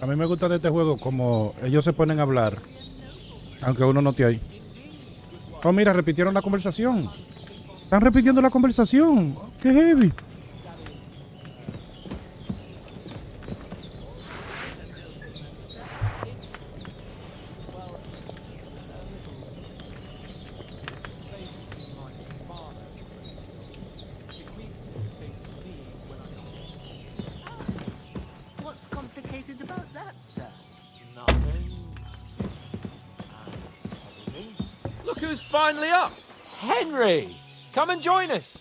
A mí me gusta de este juego como ellos se ponen a hablar, aunque uno no esté ahí. Oh, mira, repitieron la conversación. Están repitiendo la conversación. Qué heavy. What's complicated about that, sir? Look who's finally up! Henry! Come and join us!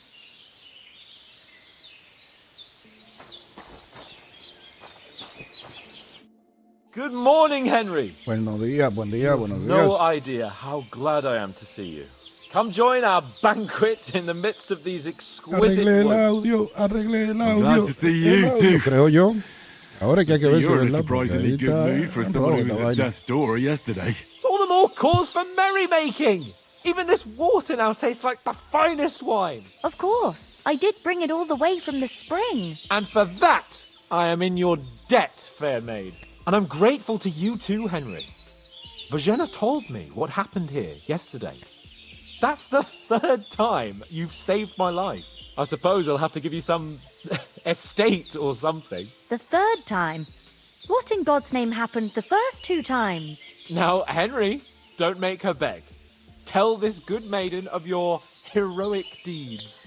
Good morning, Henry! Buenos días, buen día, buenos días. No idea how glad I am to see you. Come join our banquet in the midst of these exquisite Arreglé el woods. audio, arreglé el I'm audio. glad to see you El audio, too. creo yo. Ahora que hay que ver si You're es in a verdad, porque surprisingly ahí good está mood for en someone rojo who la was at vaina. death's door yesterday. It's all the more cause for merrymaking! Even this water now tastes like the finest wine! Of course. I did bring it all the way from the spring. And for that, I am in your debt, fair maid. And I'm grateful to you too, Henry. Bojena told me what happened here yesterday. That's the third time you've saved my life. I suppose I'll have to give you some estate or something. The third time? What in God's name happened the first 2 times? Now, Henry, don't make her beg. Tell this good maiden of your heroic deeds.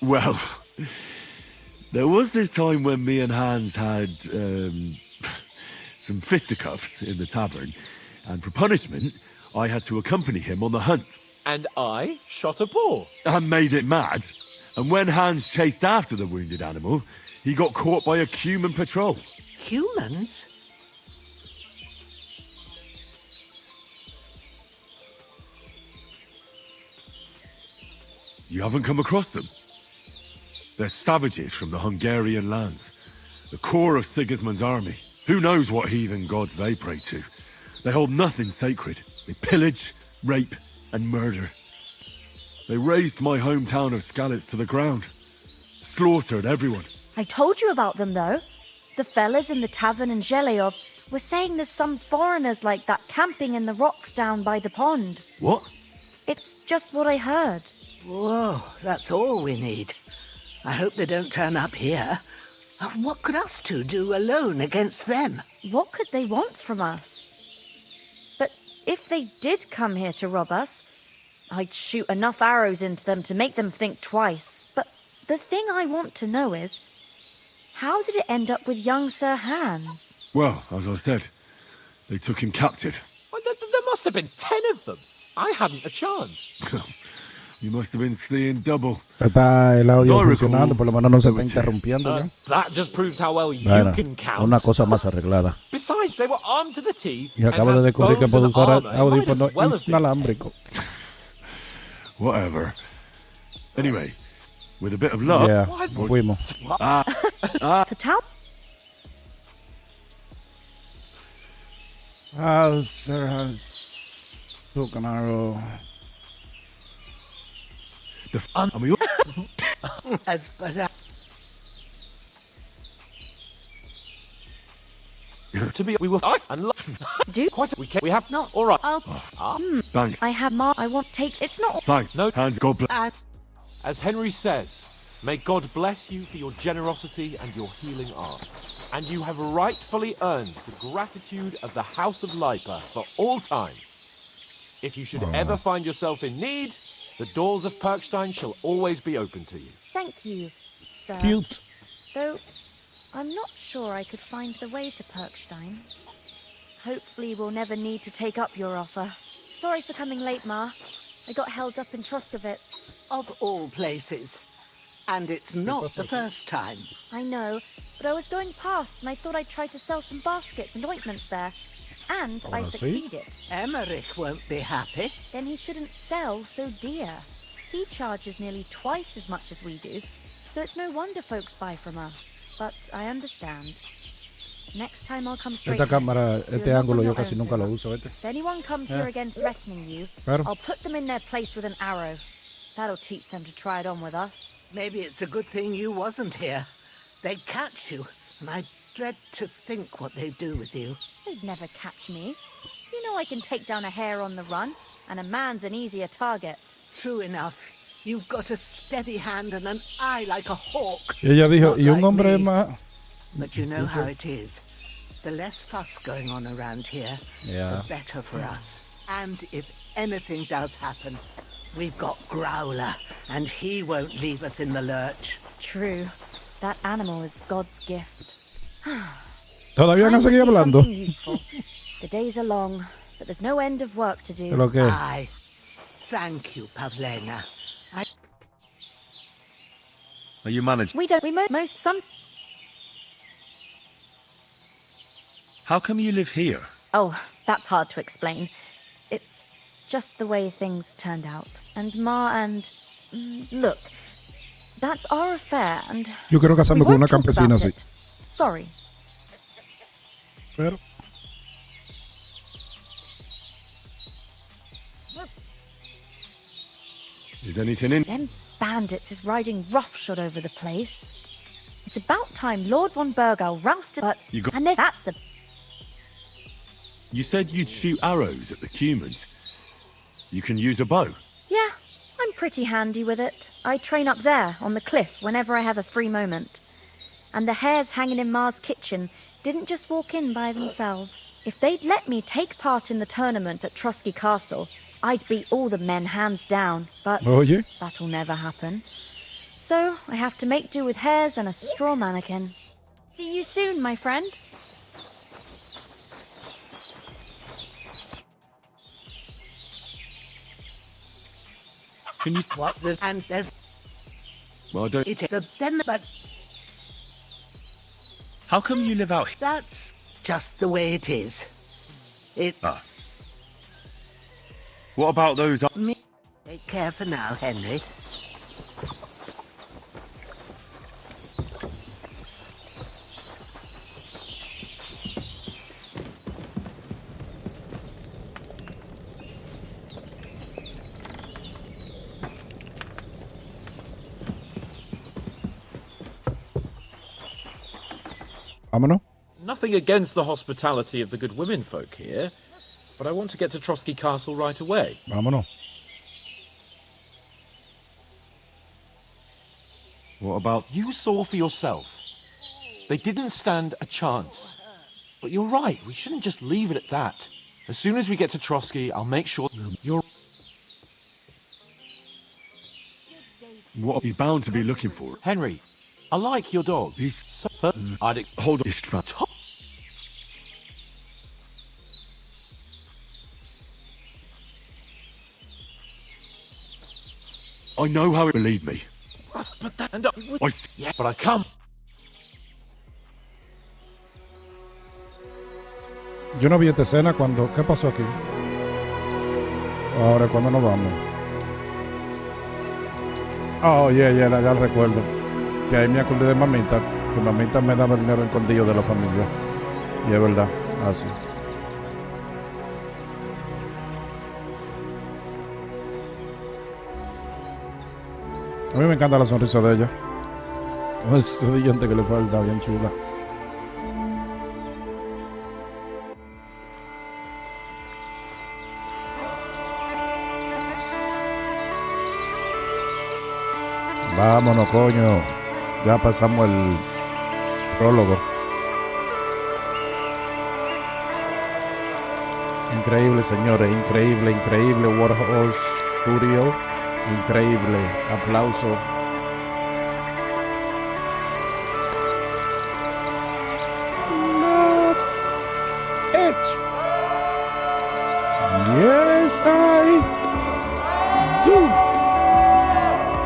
Well, there was this time when me and Hans had some fisticuffs in the tavern, and for punishment, I had to accompany him on the hunt. And I shot a boar. And made it mad. And when Hans chased after the wounded animal, he got caught by a human patrol. Humans? You haven't come across them? They're savages from the Hungarian lands. The core of Sigismund's army. Who knows what heathen gods they pray to? They hold nothing sacred. They pillage, rape, and murder. They razed my hometown of Skalitz to the ground. Slaughtered everyone. I told you about them, though. The fellas in the tavern in Zheleov were saying there's some foreigners like that camping in the rocks down by the pond. What? It's just what I heard. Whoa, that's all we need. I hope they don't turn up here. What could us two do alone against them? What could they want from us? But if they did come here to rob us, I'd shoot enough arrows into them to make them think twice. But the thing I want to know is, how did it end up with young Sir Hans? Well, as I said, they took him captive. Well, there must have been 10 of them. I hadn't a chance. You must have been seeing double. Está el audio As I funcionando, recall, por lo menos no se there está were two. interrumpiendo ya. That just proves how well you Bueno, can count. una cosa más arreglada. Besides, they were armed to the teeth. Y acabo de descubrir que puedo usar audífono inalámbrico. Whatever. Anyway, with a bit of luck. Yeah, fuimos. To town? Sir Hans took an arrow. As but To be, we were and Do quite. We have not. All right. Thanks. I have I won't take. It's not. Thanks. No. Hans, God bless. As Henry says, may God bless you for your generosity and your healing arts. And you have rightfully earned the gratitude of the House of Lipa for all time. If you should ever find yourself in need, the doors of Perkstein shall always be open to you. Thank you, sir. Cute. Though, I'm not sure I could find the way to Perkstein. Hopefully we'll never need to take up your offer. Sorry for coming late, Ma. I got held up in Troskowitz. of all places. And it's not the first time. I know, but I was going past and I thought I'd try to sell some baskets and ointments there. And I succeeded. Emmerich won't be happy. Then he shouldn't sell so dear. He charges nearly twice as much as we do, so it's no wonder folks buy from us. But I understand. Next time I'll come straight Esta back, cámara, so este you're not ángulo on yo your casi own nunca so lo long. uso, If anyone comes here again threatening you, Claro. I'll put them in their place with an arrow. That'll teach them to try it on with us. Maybe it's a good thing you wasn't here. They'd catch you, and I dread to think what they'd do with you. They'd never catch me. You know I can take down a hare on the run, and a man's an easier target. True enough. You've got a steady hand and an eye like a hawk. Y ella dijo, Not y un like hombre me. más. But you know how it is. The less fuss going on around here, Yeah. the better for us. And if anything does happen, we've got Growler, and he won't leave us in the lurch. True. That animal is God's gift. Todavía van a Time to seguir do hablando. something useful. The days are long, but there's no end of work to do. ¿Pero qué? Aye. Thank you, Pavlena. Are you managing? We don't. We most some. How come you live here? Oh, that's hard to explain. It's just the way things turned out. And Ma and look, that's our affair. And Yo quiero casarme we con una won't talk campesina about así. it. Sorry. Pero Is anything in? Them bandits is riding roughshod over the place. It's about time Lord von Burgau rousted. But You got- and that's the. You said you'd shoot arrows at the humans. You can use a bow. Yeah, I'm pretty handy with it. I train up there on the cliff whenever I have a free moment. And the hares hanging in Ma's kitchen didn't just walk in by themselves. If they'd let me take part in the tournament at Trusky Castle, I'd beat all the men hands down. But Oye. that'll never happen. So I have to make do with hares and a straw mannequin. See you soon, my friend. Can you? What the and there's Well, I don't. it the then but How come you live out here? that's just the way it is. It Ah. What about those? me take care for now, Henry. Vámonos. Nothing against the hospitality of the good women folk here, but I want to get to Trosky Castle right away. Vámonos. What about? You saw for yourself. They didn't stand a chance. But you're right, we shouldn't just leave it at that. As soon as we get to Trosky, I'll make sure you're... What he's bound to be looking for? Henry, I like your dog. He's. So, I'd... Hold on, Istvan. I know how it. Believe me. But that... And I. yeah, but I've come. Yo no vi esta escena cuando. ¿Qué pasó aquí? Ahora, ¿cuándo nos vamos? Oh, ya recuerdo. Que ahí me acordé de mamita. Que mamita me daba dinero escondido de la familia. Y es verdad, así. A mí me encanta la sonrisa de ella. Ese diente que le falta, bien chula. Vámonos, coño. Ya pasamos el prólogo. Increíble, señores. Increíble. Warhorse Studio. Increíble. Aplauso. Love it. Yes, I do.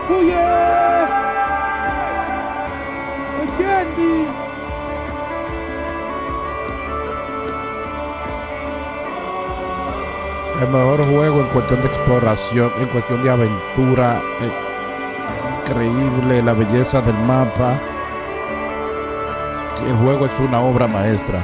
Oh yeah. Candy. El mejor juego en cuestión de exploración, en cuestión de aventura, increíble, la belleza del mapa. El juego es una obra maestra.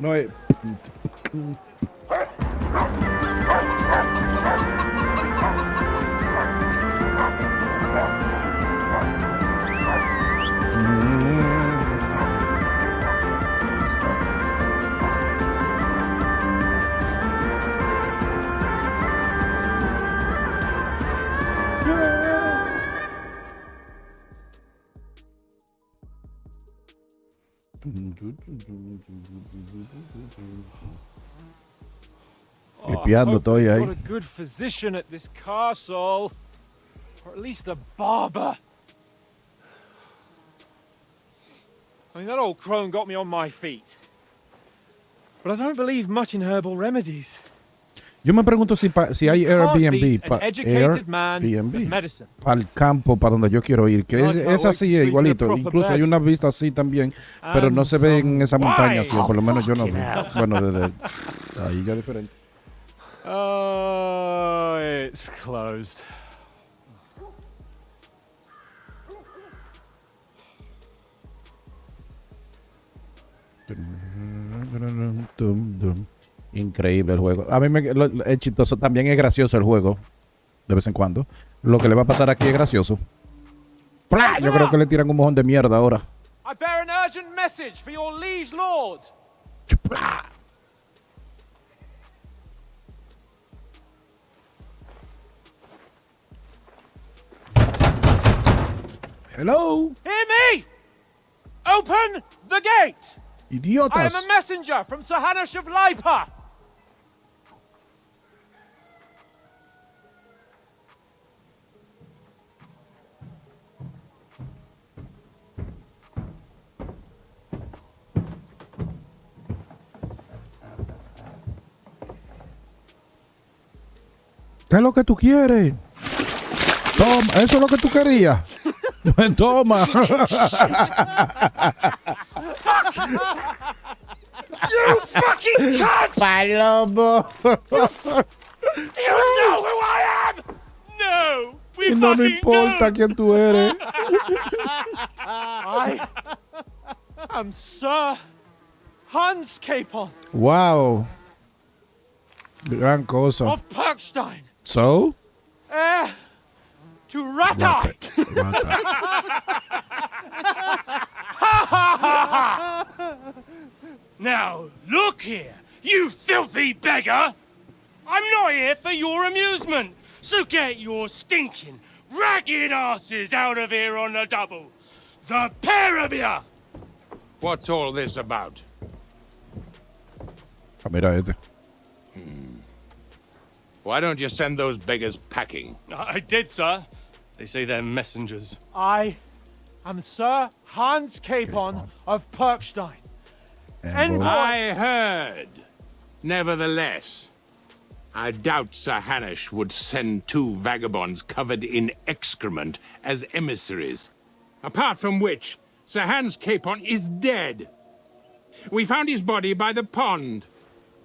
No es. Limpiando estoy ahí. Got a good physician at this castle, or at least a barber. I mean, that old crone got me on my feet, but I don't believe much in herbal remedies. Yo me pregunto si hay Airbnb para el campo, para donde yo quiero ir, que es así, igualito. Incluso hay una vista así también, pero no se ve en esa montaña así, o por lo menos yo no vi. Bueno, desde ahí ya diferente. Oh, it's closed. Increíble el juego. A mí es chistoso. También es gracioso el juego. De vez en cuando. Lo que le va a pasar aquí es gracioso. ¡Plah! Yo creo que le tiran un mojón de mierda ahora. I bear an urgent message for your liege lord. ¡Plah! Hello. Hear me! Open the gate! Idiotas. I am a messenger from Sir Hanush of Lipa. ¿Qué es lo que tú quieres? Toma, eso es lo que tú querías. Toma. You fucking cunt! Palomo. Do you know who I am? No, we Y no me fucking importa don't. quién tú eres. I am Sir Hans Capon Wow. Gran cosa. of Perkstein, So? heir to Rata. Now, look here, you filthy beggar! I'm not here for your amusement, so get your stinking, ragged asses out of here on the double. The pair of you! What's all this about? Mira este. Why don't you send those beggars packing? I did, sir. They say they're messengers. I am Sir Hans Capon of Perkstein. Envoy. I heard. Nevertheless, I doubt Sir Hanush would send two vagabonds covered in excrement as emissaries. Apart from which, Sir Hans Capon is dead. We found his body by the pond.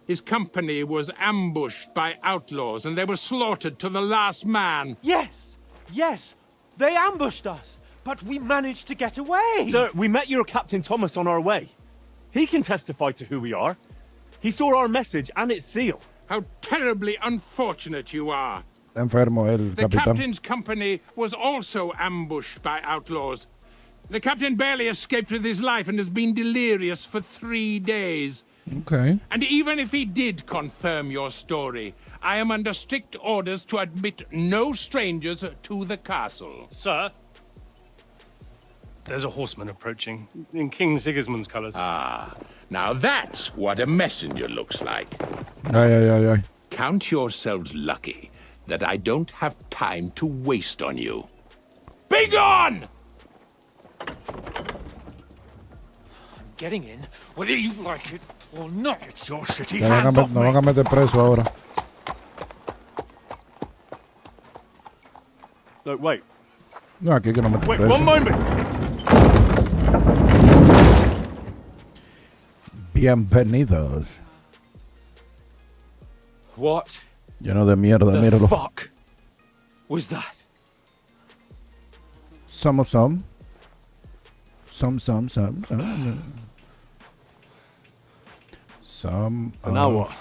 His company was ambushed by outlaws, and they were slaughtered to the last man. Yes, yes, they ambushed us, but we managed to get away. Sir, we met your Captain Thomas on our way. He can testify to who we are. He saw our message and its seal. How terribly unfortunate you are. Enfermo el The capitán. captain's company was also ambushed by outlaws. The captain barely escaped with his life and has been delirious for 3 days. Okay. And even if he did confirm your story, I am under strict orders to admit no strangers to the castle. Sir, there's a horseman approaching in King Sigismund's colours. Ah, now that's what a messenger looks like. Ay. Count yourselves lucky that I don't have time to waste on you. Be gone! Getting in, whether you like it or not. It's your shitty Nos van a meter preso ahora. No, wait. No, aquí que no meten Wait, preso. one moment! Bienvenidos. What Lleno de mierda, the míralo. fuck was that? Some. Some. So now what?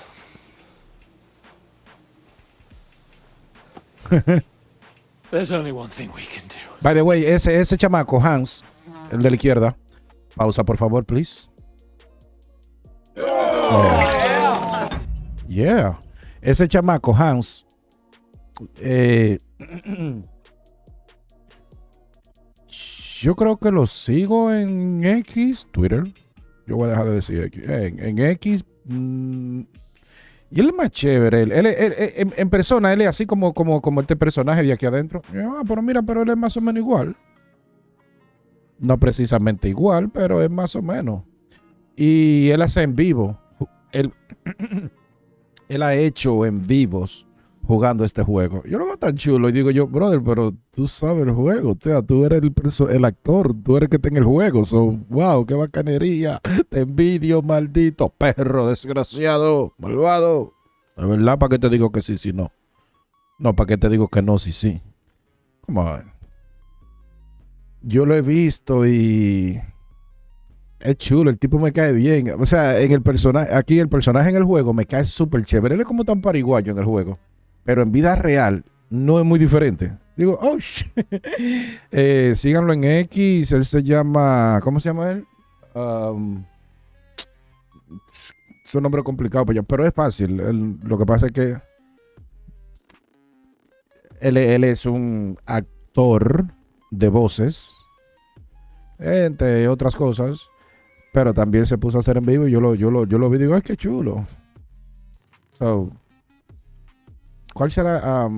There's only one thing we can do. By the way, ese chamaco, Hans, el de la izquierda. Pausa, por favor, please. Oh. Yeah. Ese chamaco, Hans. Yo creo que lo sigo en X, Twitter. Yo voy a dejar de decir X. En X. Y él es más chévere. Él en persona, él es así como este personaje de aquí adentro. Pero mira, pero él es más o menos igual. No precisamente igual, pero es más o menos. Y él hace en vivo. Él ha hecho en vivos jugando este juego. Yo lo veo tan chulo y digo yo, brother, pero tú sabes el juego. O sea, tú eres el actor, tú eres el que está en el juego. So, wow, qué bacanería. Te envidio, maldito perro, desgraciado, malvado. De verdad, ¿para qué te digo que sí, sí, no? No, ¿para qué te digo que no, sí, sí? Come on. Yo lo he visto y es chulo, el tipo me cae bien. O sea, en el personaje, aquí el personaje en el juego me cae súper chévere. Él es como tan pariguayo en el juego. Pero en vida real no es muy diferente. Digo, oh, shit. Síganlo en X. Él se llama, ¿cómo se llama él? Es un nombre complicado, pero es fácil. Lo que pasa es que él es un actor de voces, entre otras cosas, pero también se puso a hacer en vivo y yo lo vi y digo, ay, qué chulo. So, ¿cuál será?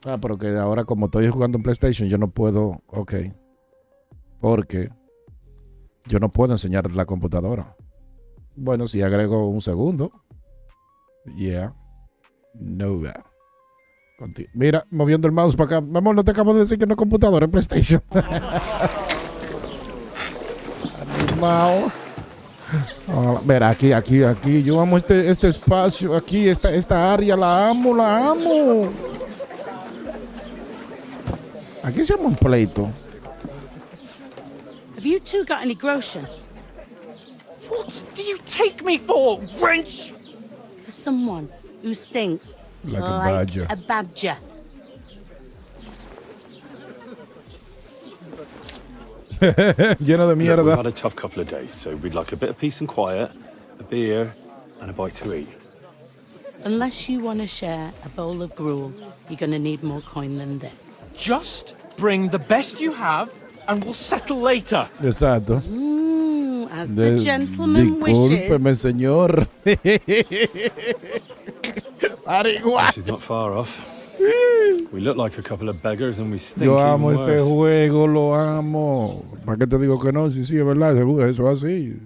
Pero que ahora como estoy jugando en PlayStation yo no puedo, porque yo no puedo enseñar la computadora. Bueno, si agrego un segundo. Yeah. No. Mira, moviendo el mouse para acá. Vamos, no te acabo de decir que no es computadora, en PlayStation. Animal. Mira, aquí. Yo amo este espacio. Aquí, esta área. La amo. Aquí se llama un pleito. Have you two got any groschen? What do you take me for, wench? For someone who stinks like a badger. A badger. Lleno de mierda. Look, we've had a tough couple of days, so we'd like a bit of peace and quiet, a beer, and a bite to eat. Unless you want to share a bowl of gruel, you're going to need more coin than this. Just bring the best you have, and we'll settle later. Exacto. As the gentleman Discúlpeme, wishes. señor. This is not far off. We look like a couple of beggars and we stink Yo even amo este worse. juego, lo amo. ¿Para qué te digo que no? Sí, es verdad, eso es así.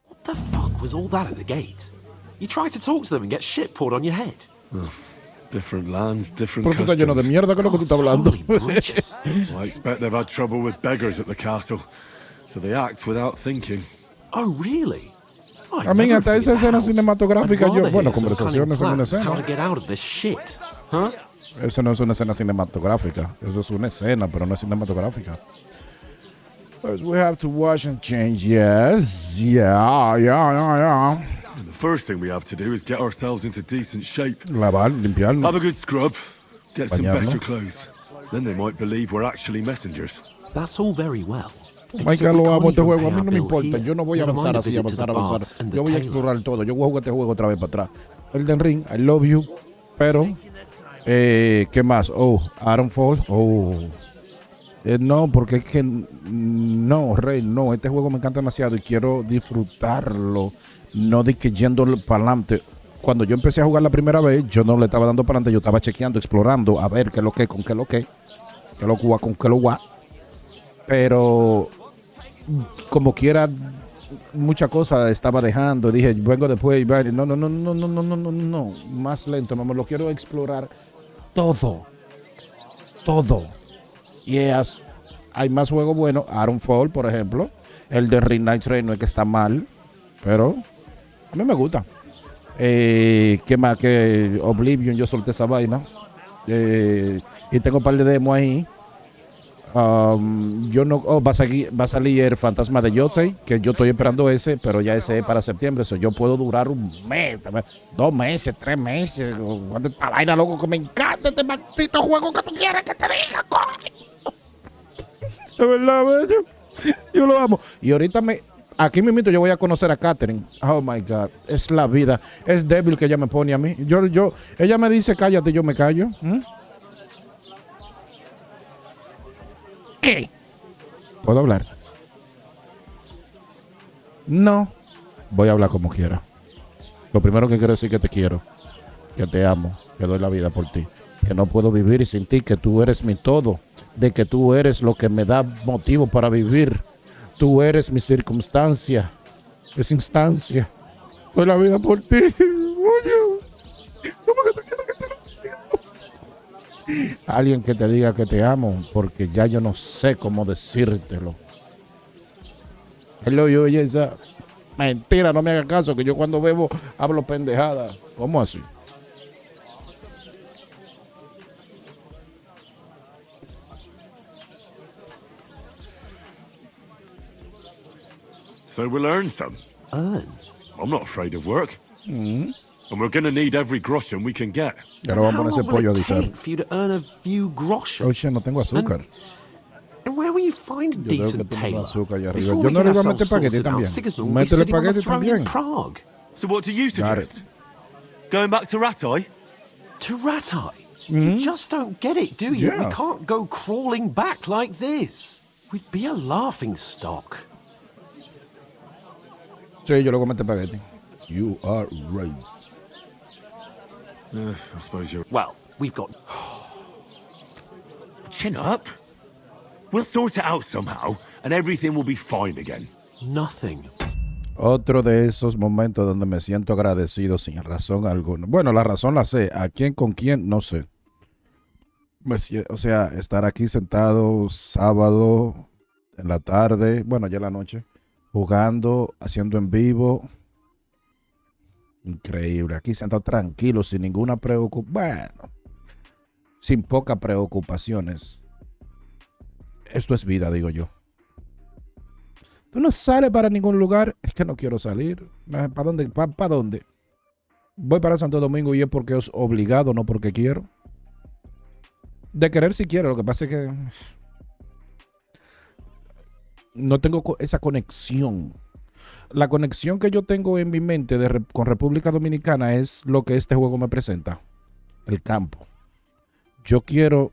What the fuck was all that at the gate? You try to talk to them and get shit poured on your head. Oh, different lands, different Pero tú estás lleno de mierda, ¿qué es lo que tú estás hablando? I expect they've had trouble with beggars at the castle, so they act without thinking. Oh, really? A mí hasta esa escena cinematográfica, bueno, conversaciones en una How to escena. get out of this shit, huh? Eso no es una escena cinematográfica. Eso es una escena, pero no es cinematográfica. First we have to wash and change. Yes. Yeah. The first thing we have to do is get ourselves into decent shape. Lavar, limpiarnos. Have a good scrub. Get some Bañarnos. better clothes. Then they might believe we're actually messengers. That's all very well, Michael, lo amo este juego. A mí no me importa. Yo no voy a avanzar así, avanzar. Yo voy a explorar todo. Yo voy a jugar este juego otra vez para atrás. Elden Ring, I love you. Pero, ¿qué más? Oh, Ironfall. Oh. No, porque es que no, Rey, no. Este juego me encanta demasiado y quiero disfrutarlo. No de que yendo para adelante. Cuando yo empecé a jugar la primera vez, yo no le estaba dando para adelante. Yo estaba chequeando, explorando, a ver qué es lo que, con qué es lo que. Qué lo guá, con qué lo guá. Pero como quiera, muchas cosas estaba dejando. Dije, vengo después y no. Más lento, me lo quiero explorar todo. Yes. Hay más juegos buenos. Ironfall, por ejemplo. El de Ring Night Train no es que está mal, pero a mí me gusta. ¿Qué más? Que Oblivion, yo solté esa vaina. Y tengo un par de demos ahí. Yo no, va a salir el Fantasma de Yotei, que yo estoy esperando ese, pero ya ese es para septiembre, eso yo puedo durar un mes, 2 meses, 3 meses, cuando esta vaina, loco, que me encanta este maldito juego que tú quieres que te diga, coño. De verdad, bello. Yo lo amo. Y ahorita aquí mismo yo voy a conocer a Catherine. Oh my God, es la vida, es débil que ella me pone a mí. Ella me dice cállate, yo me callo. ¿Qué? ¿Puedo hablar? No. Voy a hablar como quiera. Lo primero que quiero decir es que te quiero, que te amo, que doy la vida por ti, que no puedo vivir sin ti, que tú eres mi todo, de que tú eres lo que me da motivo para vivir. Tú eres mi circunstancia, es instancia. Doy la vida por ti. Alguien que te diga que te amo, porque ya yo no sé cómo decírtelo. Hello, yo, esa mentira, no me haga caso, que yo cuando bebo hablo pendejada. ¿Cómo así? So we'll earn some. Earn? I'm not afraid of work. And we're gonna need every groschen we can get. Ahora vamos a poner ese pollo a disar. For you to earn a few groschen. Oye, no tengo azúcar. And where will you find a decent tailor? Azúcar allá arriba. Yo no le iba a meter espagueti también. Métele espagueti también. So what do you suggest? Going back to Ratai? To Ratai? You just don't get it, do you? We can't go crawling back like this. We'd be a laughing stock. Sí, yo le voy a meter espagueti. You are right. I suppose you're... Well, we've got... Chin up. We'll sort it out somehow, and everything will be fine again. Nothing. Otro de esos momentos donde me siento agradecido sin razón alguna. Bueno, la razón la sé. ¿A quién, con quién? No sé. O sea, estar aquí sentado sábado en la tarde, bueno, ya en la noche, jugando, haciendo en vivo. Increíble. Aquí sentado tranquilo, sin ninguna preocupación. Bueno, sin pocas preocupaciones. Esto es vida, digo yo. Tú no sales para ningún lugar. Es que no quiero salir. ¿Para dónde? ¿Para dónde? Voy para Santo Domingo y es porque es obligado, no porque quiero. De querer si quiero. Lo que pasa es que no tengo esa conexión. La conexión que yo tengo en mi mente con República Dominicana es lo que este juego me presenta. El campo. Yo quiero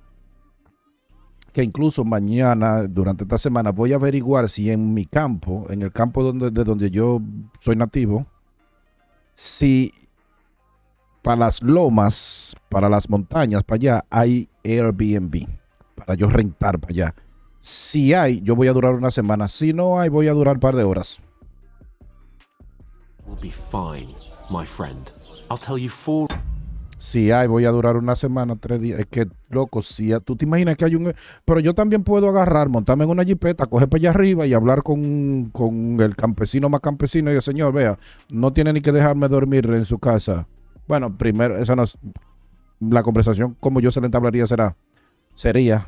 que incluso mañana, durante esta semana, voy a averiguar si en mi campo, en el campo de donde yo soy nativo, si para las lomas, para las montañas, para allá, hay Airbnb, para yo rentar para allá. Si hay, yo voy a durar una semana. Si no hay, voy a durar un par de horas. We'll be fine, my friend. I'll tell you 4... Si hay, voy a durar una semana, 3 días. Es que, loco, si tú te imaginas que hay un... Pero yo también puedo agarrar, montarme en una jipeta, coger para allá arriba y hablar con el campesino más campesino y el señor, vea, no tiene ni que dejarme dormir en su casa. Bueno, primero, esa no es... La conversación como yo se la entablaría sería...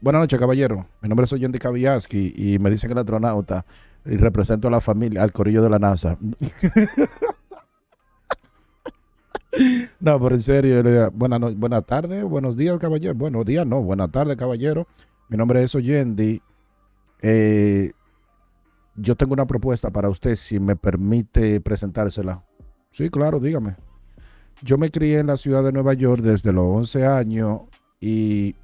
buenas noches, caballero. Mi nombre es Oyendi Kaviaski y me dicen el astronauta y represento a la familia, al corillo de la NASA. No, pero en serio, buenas tardes, buenos días, caballero. Buenos días, no, buenas tardes, caballero. Mi nombre es Oyendi Yo tengo una propuesta para usted, si me permite presentársela. Sí, claro, dígame. Yo me crié en la ciudad de Nueva York desde los 11 años y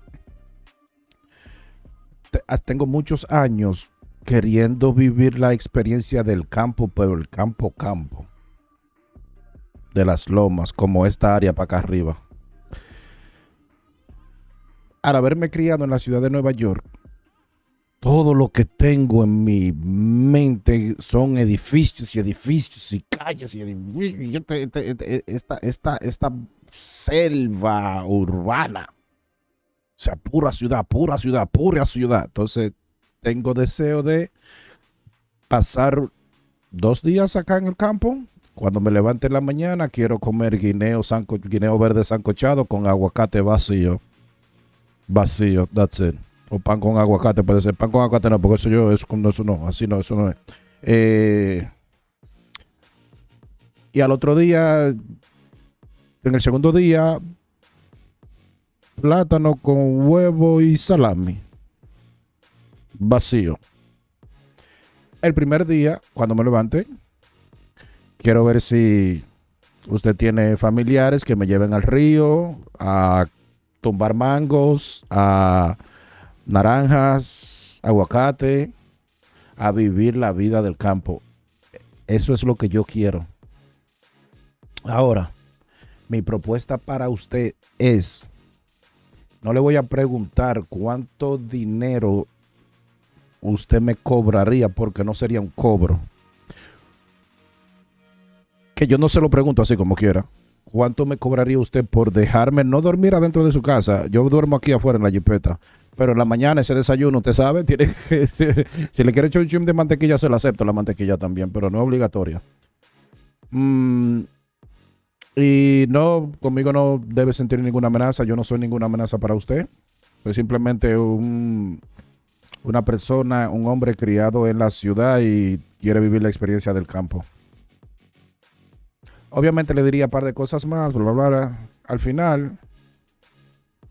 tengo muchos años queriendo vivir la experiencia del campo, pero el campo, de las lomas, como esta área para acá arriba. Al haberme criado en la ciudad de Nueva York, todo lo que tengo en mi mente son edificios y edificios y calles y edificios. Esta selva urbana. O sea, pura ciudad, pura ciudad, pura ciudad. Entonces, tengo deseo de pasar 2 días acá en el campo. Cuando me levante en la mañana, quiero comer guineo verde sancochado con aguacate vacío. Vacío, that's it. O pan con aguacate, puede ser. Pan con aguacate no, porque eso no, así no, eso no es. Y al otro día, en el segundo día, plátano con huevo y salami. Vacío. El primer día, cuando me levante, quiero ver si usted tiene familiares que me lleven al río a tumbar mangos, a naranjas, aguacate, a vivir la vida del campo. Eso es lo que yo quiero. Ahora, mi propuesta para usted es, no le voy a preguntar cuánto dinero usted me cobraría, porque no sería un cobro. Que yo no se lo pregunto así como quiera. ¿Cuánto me cobraría usted por dejarme no dormir adentro de su casa? Yo duermo aquí afuera en la jipeta. Pero en la mañana ese desayuno, usted sabe, tiene que, si le quiere echar un chim de mantequilla, se lo acepto la mantequilla también, pero no es obligatoria. Y no, conmigo no debe sentir ninguna amenaza. Yo no soy ninguna amenaza para usted. Soy simplemente una persona, un hombre criado en la ciudad y quiere vivir la experiencia del campo. Obviamente le diría un par de cosas más, bla, bla, bla. Al final,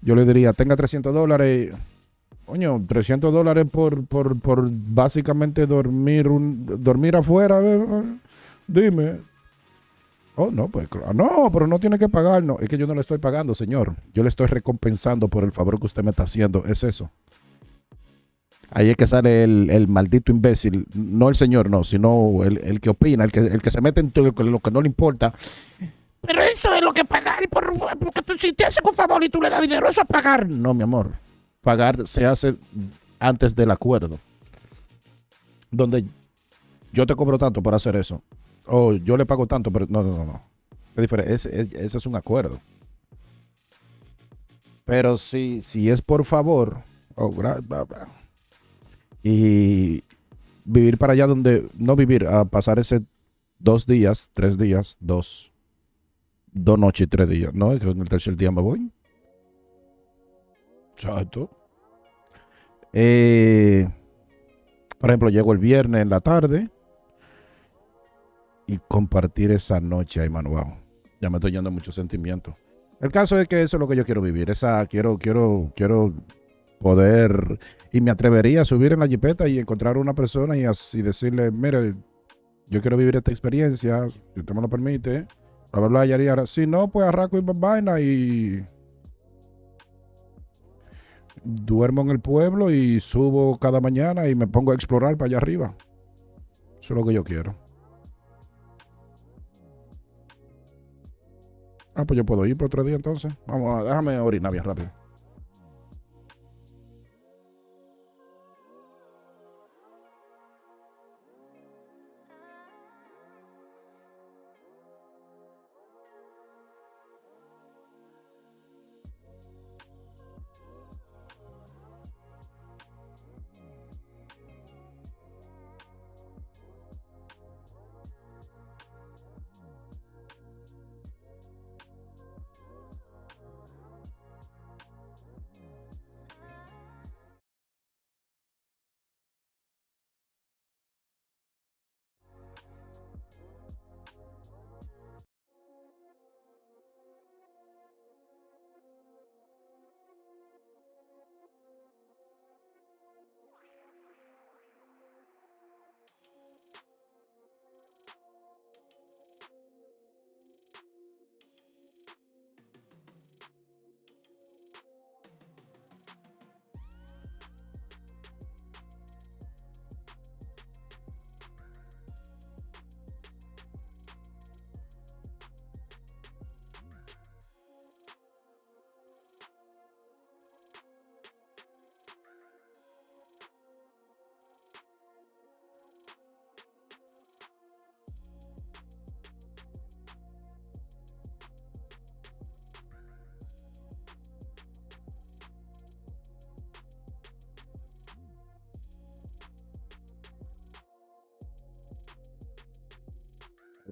yo le diría, tenga $300. Coño, $300 por básicamente dormir afuera. Dime. Oh, no, pues claro. No, pero no tiene que pagar. No, es que yo no le estoy pagando, señor. Yo le estoy recompensando por el favor que usted me está haciendo. Es eso. Ahí es que sale el maldito imbécil. No el señor, no, sino el que opina, el que se mete en lo que no le importa. Pero eso es lo que pagar, porque tú, si te hacen un favor y tú le das dinero, eso es pagar. No, mi amor. Pagar se hace antes del acuerdo. Donde yo te cobro tanto para hacer eso. O yo le pago tanto, pero no. Es diferente. Ese es un acuerdo. Pero si es por favor, bla, bla, bla. Y vivir para allá donde, no vivir, a pasar ese 2 días, 3 días, 2 noches y 3 días. No, es que en el tercer día me voy. Exacto. Por ejemplo, llego el viernes en la tarde y compartir esa noche ahí, mano, wow. Ya me estoy yendo mucho sentimiento. El caso es que eso es lo que yo quiero vivir. Quiero poder, y me atrevería a subir en la jipeta y encontrar una persona y así decirle, mire, yo quiero vivir esta experiencia, si usted me lo permite, bla, bla, bla, y ahora, si no, pues arranco y vaina y duermo en el pueblo y subo cada mañana y me pongo a explorar para allá arriba. Eso es lo que yo quiero. Pues yo puedo ir por otro día entonces. Vamos, déjame orinar bien rápido.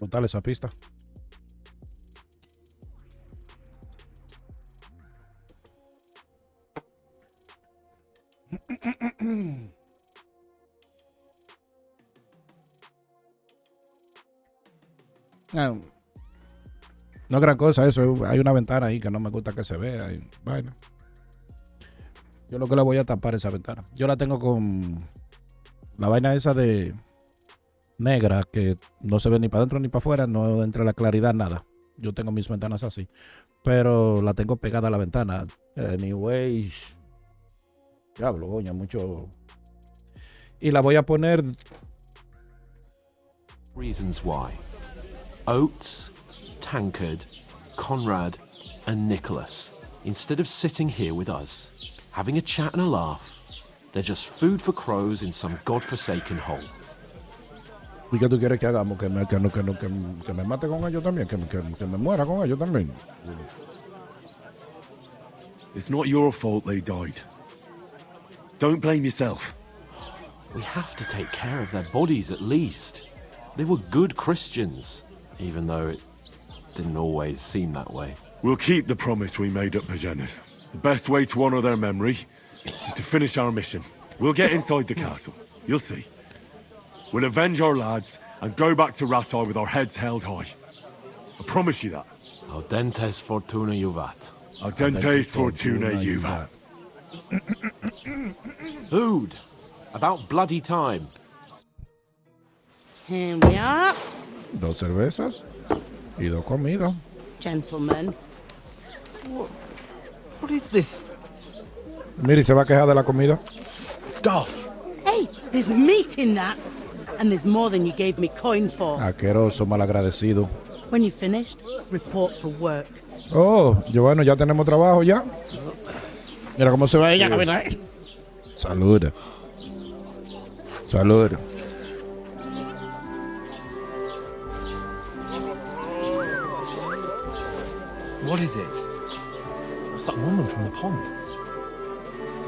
Brutal esa pista. No es gran cosa eso. Hay una ventana ahí que no me gusta que se vea. Y vaina. Yo lo que le voy a tapar esa ventana. Yo la tengo con la vaina esa de negra que no se ve ni para adentro ni para afuera. No entra la claridad, nada. Yo tengo mis ventanas así. Pero la tengo pegada a la ventana. Anyways. Diablo, coño, mucho. Y la voy a poner. Reasons why. Oates, Tankard, Conrad, and Nicholas, instead of sitting here with us, having a chat and a laugh, they're just food for crows in some godforsaken hole. ¿Y qué tú quieres que hagamos? Que me mate con ellos también, que me muera con ellos también. It's not your fault they died. Don't blame yourself. We have to take care of their bodies at least. They were good Christians, even though it didn't always seem that way. We'll keep the promise we made at Pagenes. The best way to honor their memory is to finish our mission. We'll get inside the castle. You'll see. We'll avenge our lads and go back to Rattay with our heads held high. I promise you that. Audentes fortuna juvat. Audentes fortuna juvat. Food. About bloody time. Here we are. 2 cervezas y 2 comidas. Gentlemen. What is this? Mire, se va a quejar de la comida. Stuff. Hey, there's meat in that. And there's more than you gave me coin for. Asqueroso, malagradecido. When you finished, report for work. Oh, bueno, ya tenemos trabajo ya. Mira cómo se va ella. Salud. Salud. What is it? It's that woman from the pond.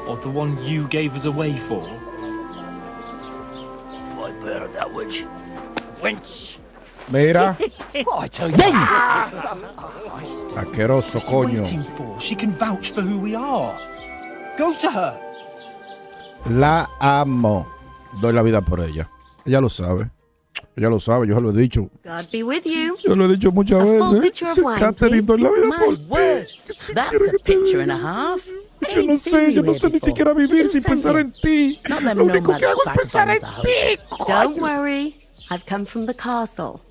Or the one you gave us away for? I bear that witch. Wench. Mira. What I tell you? Asqueroso, coño. What are you waiting for? She can vouch for who we are. Go to her. La amo. Doy la vida por ella. Ella lo sabe. Ella lo sabe, yo se lo he dicho. God be with you. Yo lo he dicho muchas veces. Catherine, doy la vida por Word. That's a picture and a half. Yo no sé ni siquiera vivir sin pensar en ti. Lo único que hago es pensar en ti. Don't worry. I've come from the castle.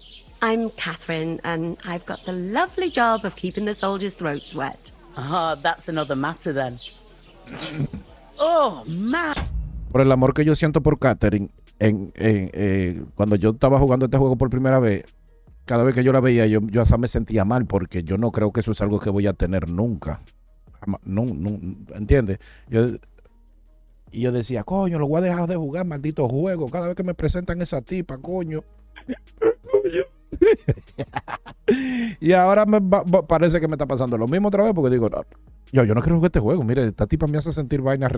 I'm Catherine, and I've got the lovely job of keeping the soldiers' throats wet. Ah, that's another matter then. Oh, man. Por el amor que yo siento por Catherine, cuando yo estaba jugando este juego por primera vez, cada vez que yo la veía, yo hasta me sentía mal, porque yo no creo que eso es algo que voy a tener nunca. No, ¿entiendes? Y yo decía, coño, lo voy a dejar de jugar, maldito juego. Cada vez que me presentan esa tipa, coño. Y ahora parece que me está pasando lo mismo otra vez, porque digo, no, yo no quiero jugar este juego. Mire, esta tipa me hace sentir vainas.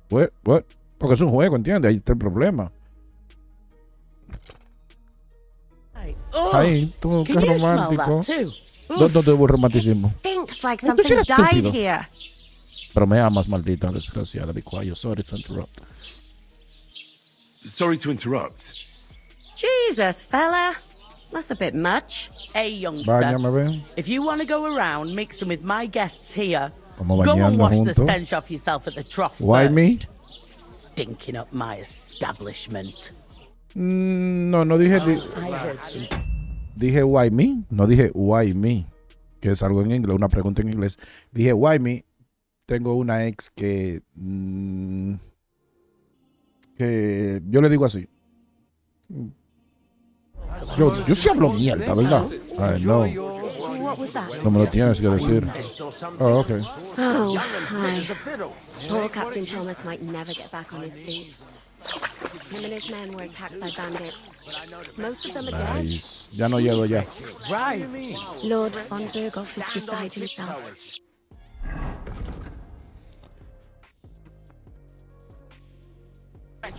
Porque es un juego, ¿entiendes? Ahí está el problema. Ay, tú, qué romántico. ¿Dónde hubo romanticismo? Stinks like something died here. Pero me amas, maldita desgraciada. Be quiet. Sorry to interrupt. Sorry to interrupt. Jesus, fella. That's a bit much. Hey, youngster. If you want to go around mixing with my guests here, go and wash the stench off yourself at the trough Why first. Me? Stinking up my establishment. No dije. I heard some. Dije why me, no dije why me, que es algo en inglés, una pregunta en inglés. Dije why me. Tengo una ex que yo le digo así. Yo sí hablo mierda, ¿verdad? Ay, no. No me lo tienes que decir. Oh, okay. Oh, hi. Poor Captain Thomas might never get back on his feet. Him and his men were attacked by bandits. Most of them are dead. Nice. Ya no llego ya. Lord von Berghoff is beside himself.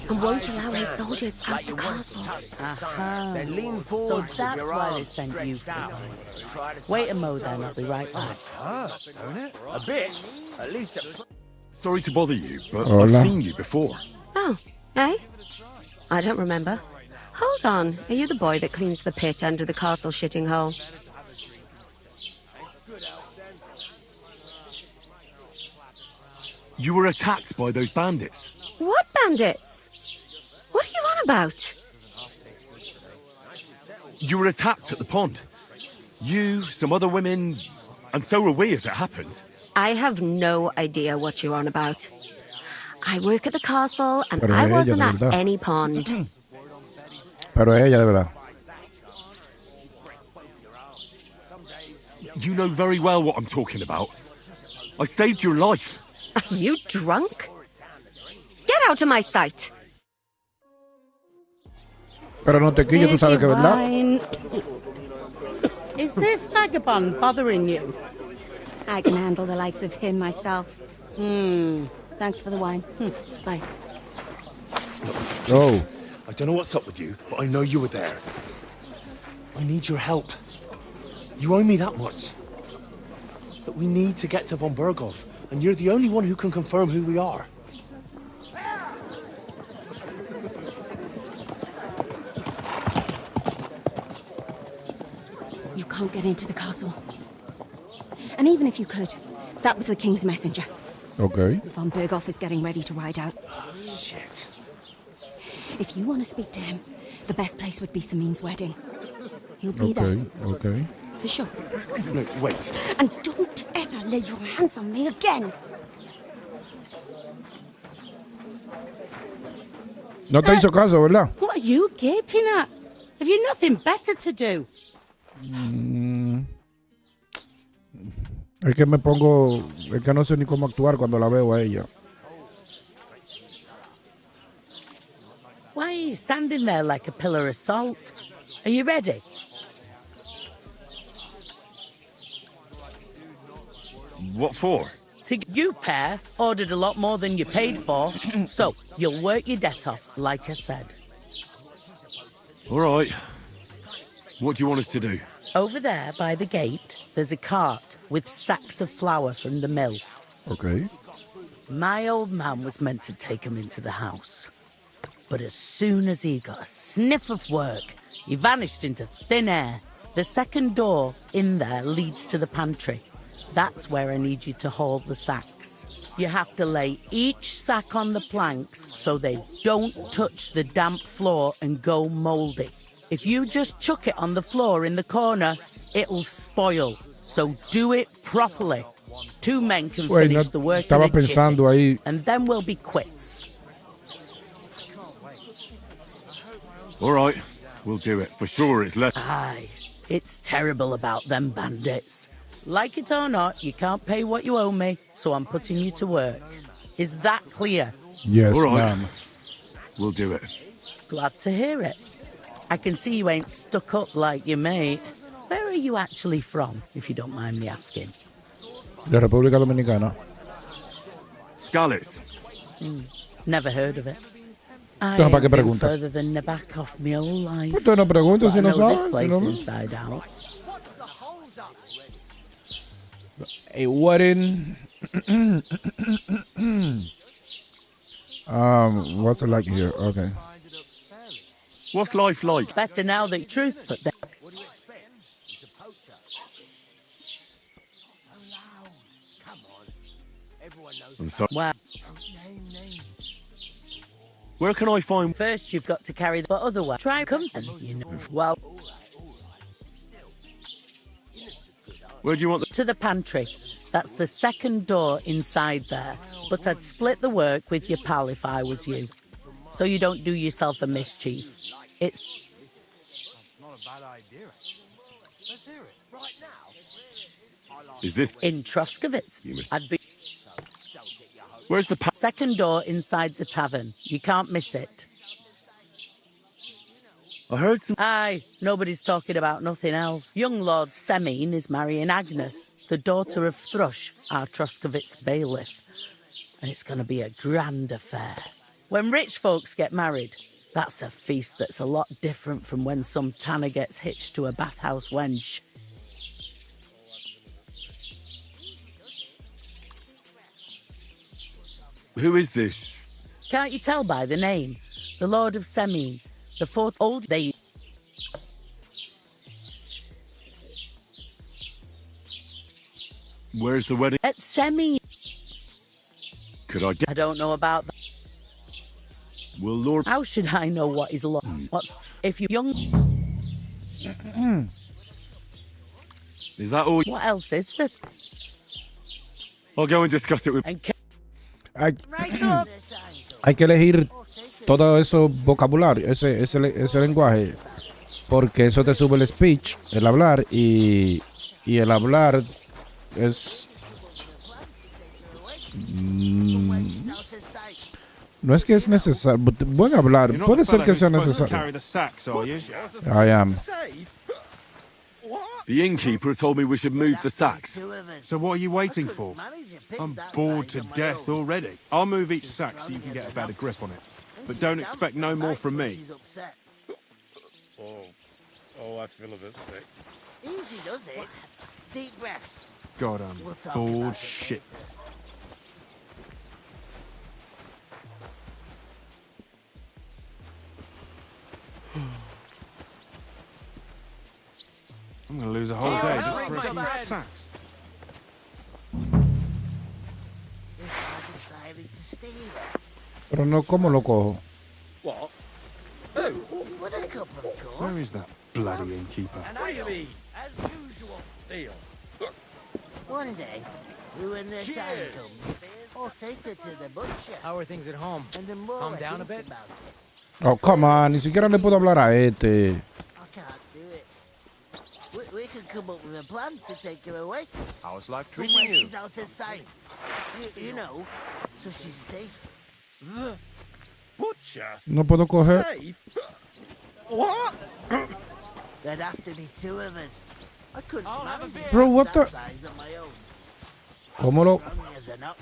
and won't allow his soldiers out the castle. So that's why they sent you for mine. Wait a mo then, I'll be right back. Don't it? A bit. At least Sorry to bother you, but Hola. I've seen you before. Oh, eh? I don't remember. Hold on, are you the boy that cleans the pit under the castle shitting hole? You were attacked by those bandits. What bandits? What are you on about? You were attacked at the pond. You, some other women, and so were we, as it happens. I have no idea what you're on about. I work at the castle, and Pero I ella, wasn't de at verdad. any pond. Pero ella, de verdad. You know very well what I'm talking about. I saved your life. Are you drunk? Get out of my sight! Pero no te quillo, tú sabes que es verdad. Wine. Is this vagabond bothering you? I can handle the likes of him myself. Thanks for the wine. Bye. Oh. I don't know what's up with you, but I know you were there. I need your help. You owe me that much. But we need to get to von Berghoff, and you're the only one who can confirm who we are. You can't get into the castle. And even if you could, that was the king's messenger. Okay. Von Berghoff is getting ready to ride out. Shit. If you want to speak to him, the best place would be Samin's wedding. He'll be there. Okay. For sure. No, wait. And don't ever lay your hands on me again. No te hizo caso, ¿verdad? What are you gaping at? Have you nothing better to do? Es que me pongo... Es que no sé ni cómo actuar cuando la veo a ella. Why are you standing there like a pillar of salt? Are you ready? What for? You pair ordered a lot more than you paid for, so you'll work your debt off, like I said. All right. What do you want us to do? Over there by the gate, there's a cart with sacks of flour from the mill. Okay. My old man was meant to take him into the house. But as soon as he got a sniff of work, he vanished into thin air. The second door in there leads to the pantry. That's where I need you to haul the sacks. You have to lay each sack on the planks so they don't touch the damp floor and go mouldy. If you just chuck it on the floor in the corner, it'll spoil. So do it properly. 2 men can finish the work in a jiffy, and then we'll be quits. All right. We'll do it. For sure it's less... Aye. It's terrible about them bandits. Like it or not, you can't pay what you owe me, so I'm putting you to work. Is that clear? Yes, All right. ma'am. We'll do it. Glad to hear it. I can see you ain't stuck up like your mate. Where are you actually from, if you don't mind me asking? De República Dominicana. Scalets. Never heard of it. I ¿Para qué ain't been pregunta? further than the back of my whole life. Usted no pregunta But si I no know this sabe. place ¿No? inside out. A wedding. What's it like here? Okay. What's life like? Better now than truth, but then... I'm sorry. Well, Where can I find... first you've got to carry the... But otherwise, try come and you know... Well... Where do you want the... To the pantry. That's the second door inside there. But I'd split the work with your pal if I was you. So you don't do yourself a mischief. It's... Not a bad idea. Let's hear it. Right now. Is this... In Troskovitz. I'd be... Where's the... Second door inside the tavern. You can't miss it. I heard some... Aye, nobody's talking about nothing else. Young Lord Semine is marrying Agnes, the daughter of Thrush, our Troskovitz bailiff. And it's going to be a grand affair. When rich folks get married, that's a feast that's a lot different from when some tanner gets hitched to a bathhouse wench. Who is this? Can't you tell by the name? The Lord of Semine, the fourth old they... Where's the wedding? At Semine. Could I get... I don't know about that. Will Lord... How should I know what is law? What's... If you young... Is that all? What else is there? I'll go and discuss it with... Hay que elegir todo eso vocabulario, ese lenguaje, porque eso te sube el speech, el hablar, y el hablar es... no es que es necesario, buen hablar, puede ser que sea necesario. I am. The innkeeper told me we should move the sacks. So what are you waiting for? I'm bored to death already. I'll move each sack so you can get a better grip on it. But don't expect no more from me. Oh, I feel a bit sick. Easy does it. Deep breaths. God, I'm bored shit. I'm gonna lose a whole day just for a few sacks. Pero no, ¿cómo lo cojo? What? Where is that bloody innkeeper? What do you mean? As usual. Deal. One day, when the time comes, I'll take her to the butcher. How are things at home? And the more Calm I down a think bit? about it, Oh, come on, ni siquiera le puedo hablar a este. I can't do it. We could come up with a plan to take her away. How's life From treating when you? she's out of sight. You know, so she's safe. The butcher? No puedo coger. Safe? What? There'd have to be two of us. I couldn't manage it Bro, what that the- size on my own. ¿Cómo lo...? Strong as an ox.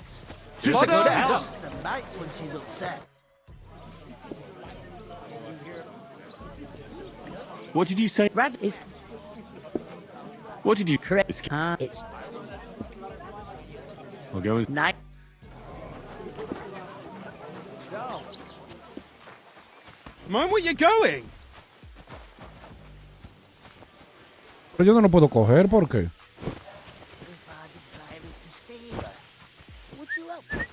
Just She accept. jumps and bites when she's upset. What did you say? Rad is... What did you... Correct. It's... I'll go and... Night. So, Mind where you're going? Pero yo no lo puedo coger, ¿por qué? if I decided to stay here, would you help me?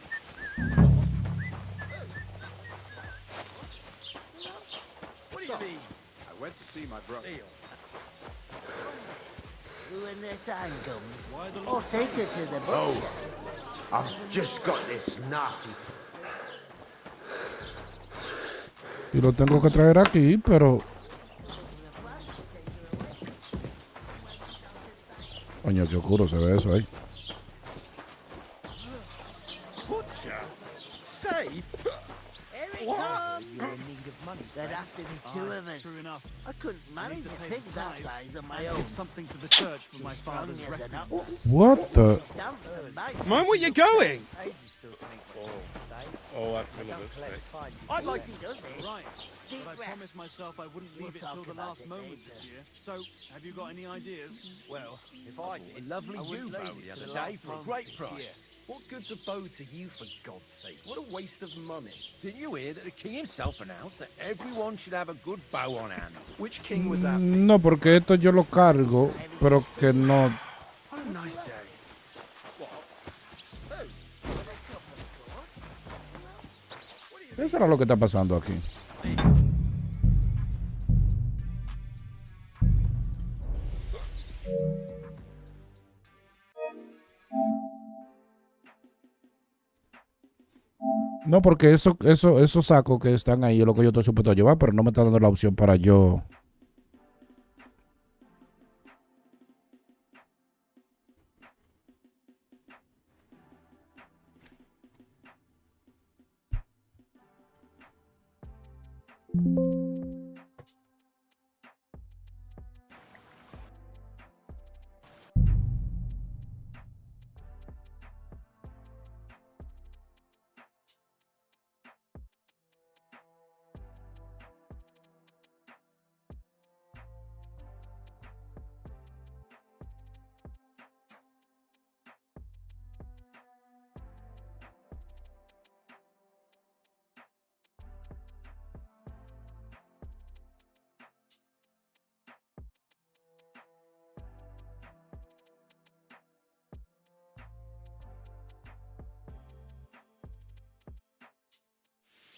What do you mean? I went to see my brother. When the time comes, I'll take her to the butcher. Oh, I've just got this nasty... Y lo tengo que traer aquí, pero... Coño, qué oscuro se ve eso ahí. Butcher? Safe? What? You're in need of money. There'd have to be two of us. True enough. I couldn't manage a pig that size on my own. Something to the church for my father's record. What the... Mind where you're going? Oh, I feel a bit sick. I'd like to do it. Right. Deep But I breath. promised myself I wouldn't leave it till the last moment this year. So, have you got any ideas? Well, if I did, lovely I you wouldn't bow leave the it other to the day last for a moment great this price. year. What good's a bow to you, for God's sake? What a waste of money. Didn't you hear that the king himself announced that everyone should have a good bow on hand? Which king would that be? No, porque esto yo lo cargo, pero que no... What a nice day. ¿Qué será lo que está pasando aquí? No, porque esos sacos que están ahí es lo que yo estoy supuesto a llevar, pero no me está dando la opción para yo...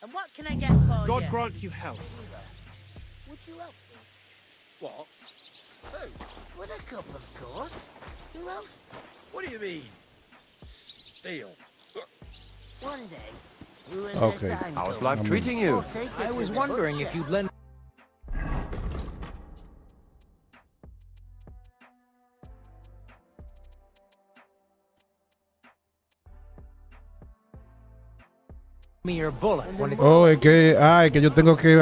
And what can I get for God you? grant you health. Would you help me? What? Who? With a cup, of course. Who else? What do you mean? Steal. One day, when Okay. the time How's comes, life treating you? I'll take I to was the wondering butcher. if you'd lend me your bullet when it's Oh, es que yo tengo que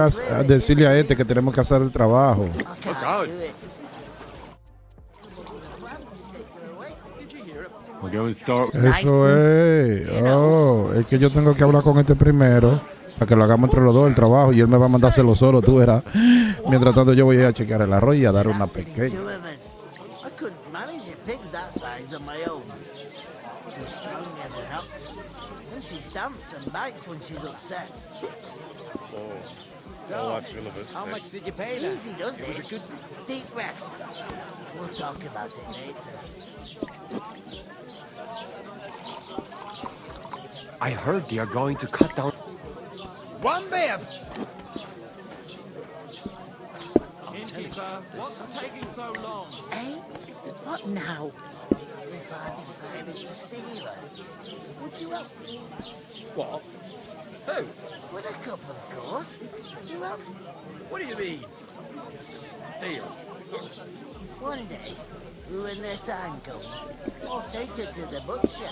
decirle a este que tenemos que hacer el trabajo. Oh, God. We'll go and start. Eso es. Oh, es que yo tengo que hablar con este primero para que lo hagamos entre los dos el trabajo y él me va a mandar hacerlo solo, tú verás. Mientras tanto yo voy a ir a chequear el arroz y a dar una pequeña. Two of us. I couldn't manage a pig that size on my own. She's strong as an ox, and she stamps and bites when she's upset. Oh, I feel of it. How much did you pay them? Easy does it. Deep breaths. We'll talk about it later. I heard they are going to cut down. One bib! Innkeeper, what's taking so long? Eh? What now? If I decided to steal her, would you help me? What? Who? With a cup, of course. Who else? What do you mean? Steal. One day, when their time comes, I'll take her to the butcher.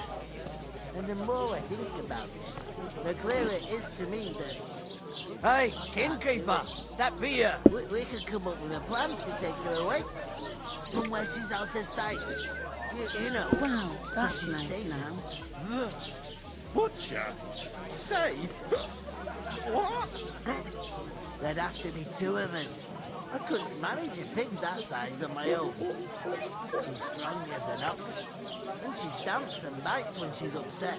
And the more I think about it, the clearer it is to me that Hey, innkeeper, that beer. we could come up with a plan to take her away. Somewhere she's out of sight. You know. Wow, so that's she's nice safe. now. The butcher? Safe? What? There'd have to be two of us. I couldn't manage a pig that size on my own. She's strong as an ox, and she stamps and bites when she's upset.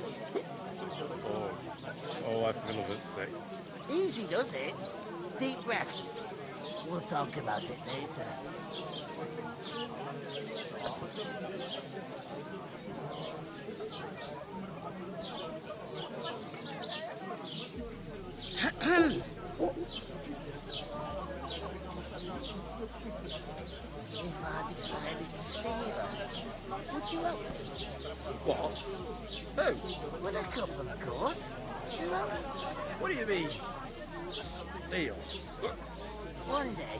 Oh, I feel a bit sick. Easy does it. Deep breaths. We'll talk about it later. If I decided to steal her, would you help me? What? Who? With a cup, of course. Who else? What do you mean? Steal. One day,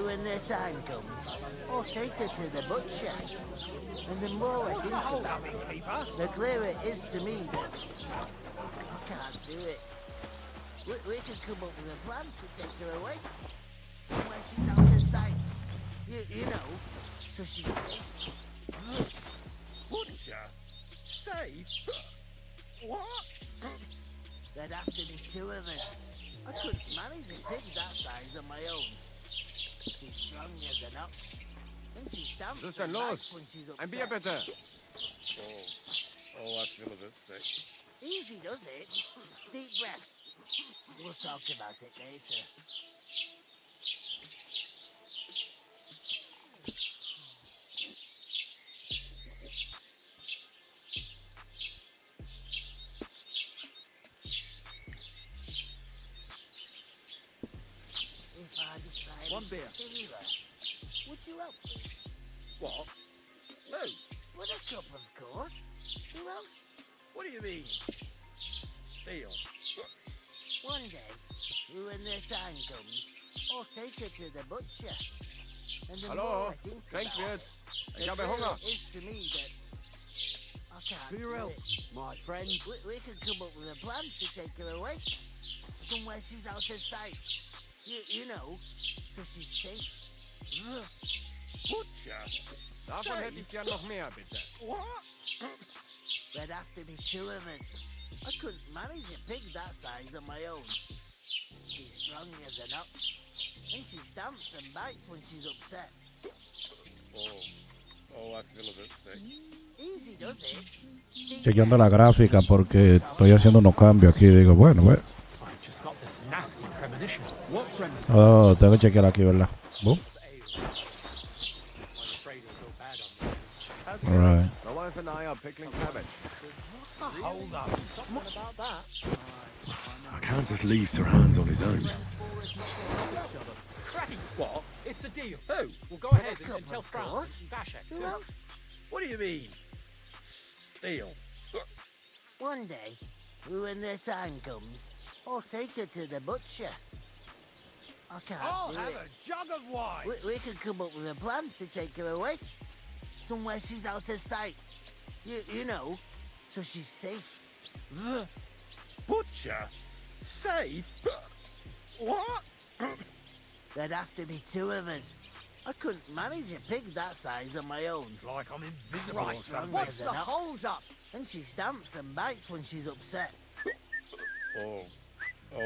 when their time comes, I'll take her to the butcher. And the more I think about it, the clearer it is to me that I can't do it. We could come up with a plan to take her away. When she's out of sight. You know, so she's safe. Butcher? Safe? What? There'd have to be two of us. I couldn't manage a pig that size on my own. She's strong as an ox. And she stamps Was ist denn and los? bites when she's upset. Ein Bier bitte. Oh, I feel a bit sick. Easy does it. Deep breaths. We'll talk about it later. If I decided One beer. to steal her, would you help me? What? Who? With a cup, of course. Who else? What do you mean? Steal. One day, when their time comes, I'll take her to the butcher. And the more Hallo, I think schenkt about wird. it, Ich the habe clearer Hunger. it is to me that I can't To your do help, it. my friend. We could come up with a plan to take her away. Somewhere she's out of sight. You know, so she's safe. Butcher? Davon hätte ich gern noch mehr, bitte. What? There'd have to be two of us. I couldn't manage a pig that size on my own. She's strong as an ox, and she stamps and bites when she's upset. Oh, I feel a bit sick. Easy does it. Chequeando la gráfica porque estoy haciendo unos cambios aquí. Digo, bueno, bueno. I just got this nasty premonition. What premonition? Oh, tengo que chequear aquí, ¿verdad? Boom. All right. My wife and I are pickling cabbage. Hold up. Something about that. I can't just leave Sirhan's on his own. Great! What? It's a deal. Who? We'll go ahead and tell France and Vashek. Who else? What do you mean? Deal. One day, when their time comes, I'll take her to the butcher. I can't I'll do have it. a jug of wine. We could come up with a plan to take her away. Somewhere she's out of sight. You know, so she's safe. The butcher? Safe? What? There'd have to be two of us. I couldn't manage a pig that size on my own. It's like I'm invisible Right, or something. what's the hold up? And she stamps and bites when she's upset. Oh,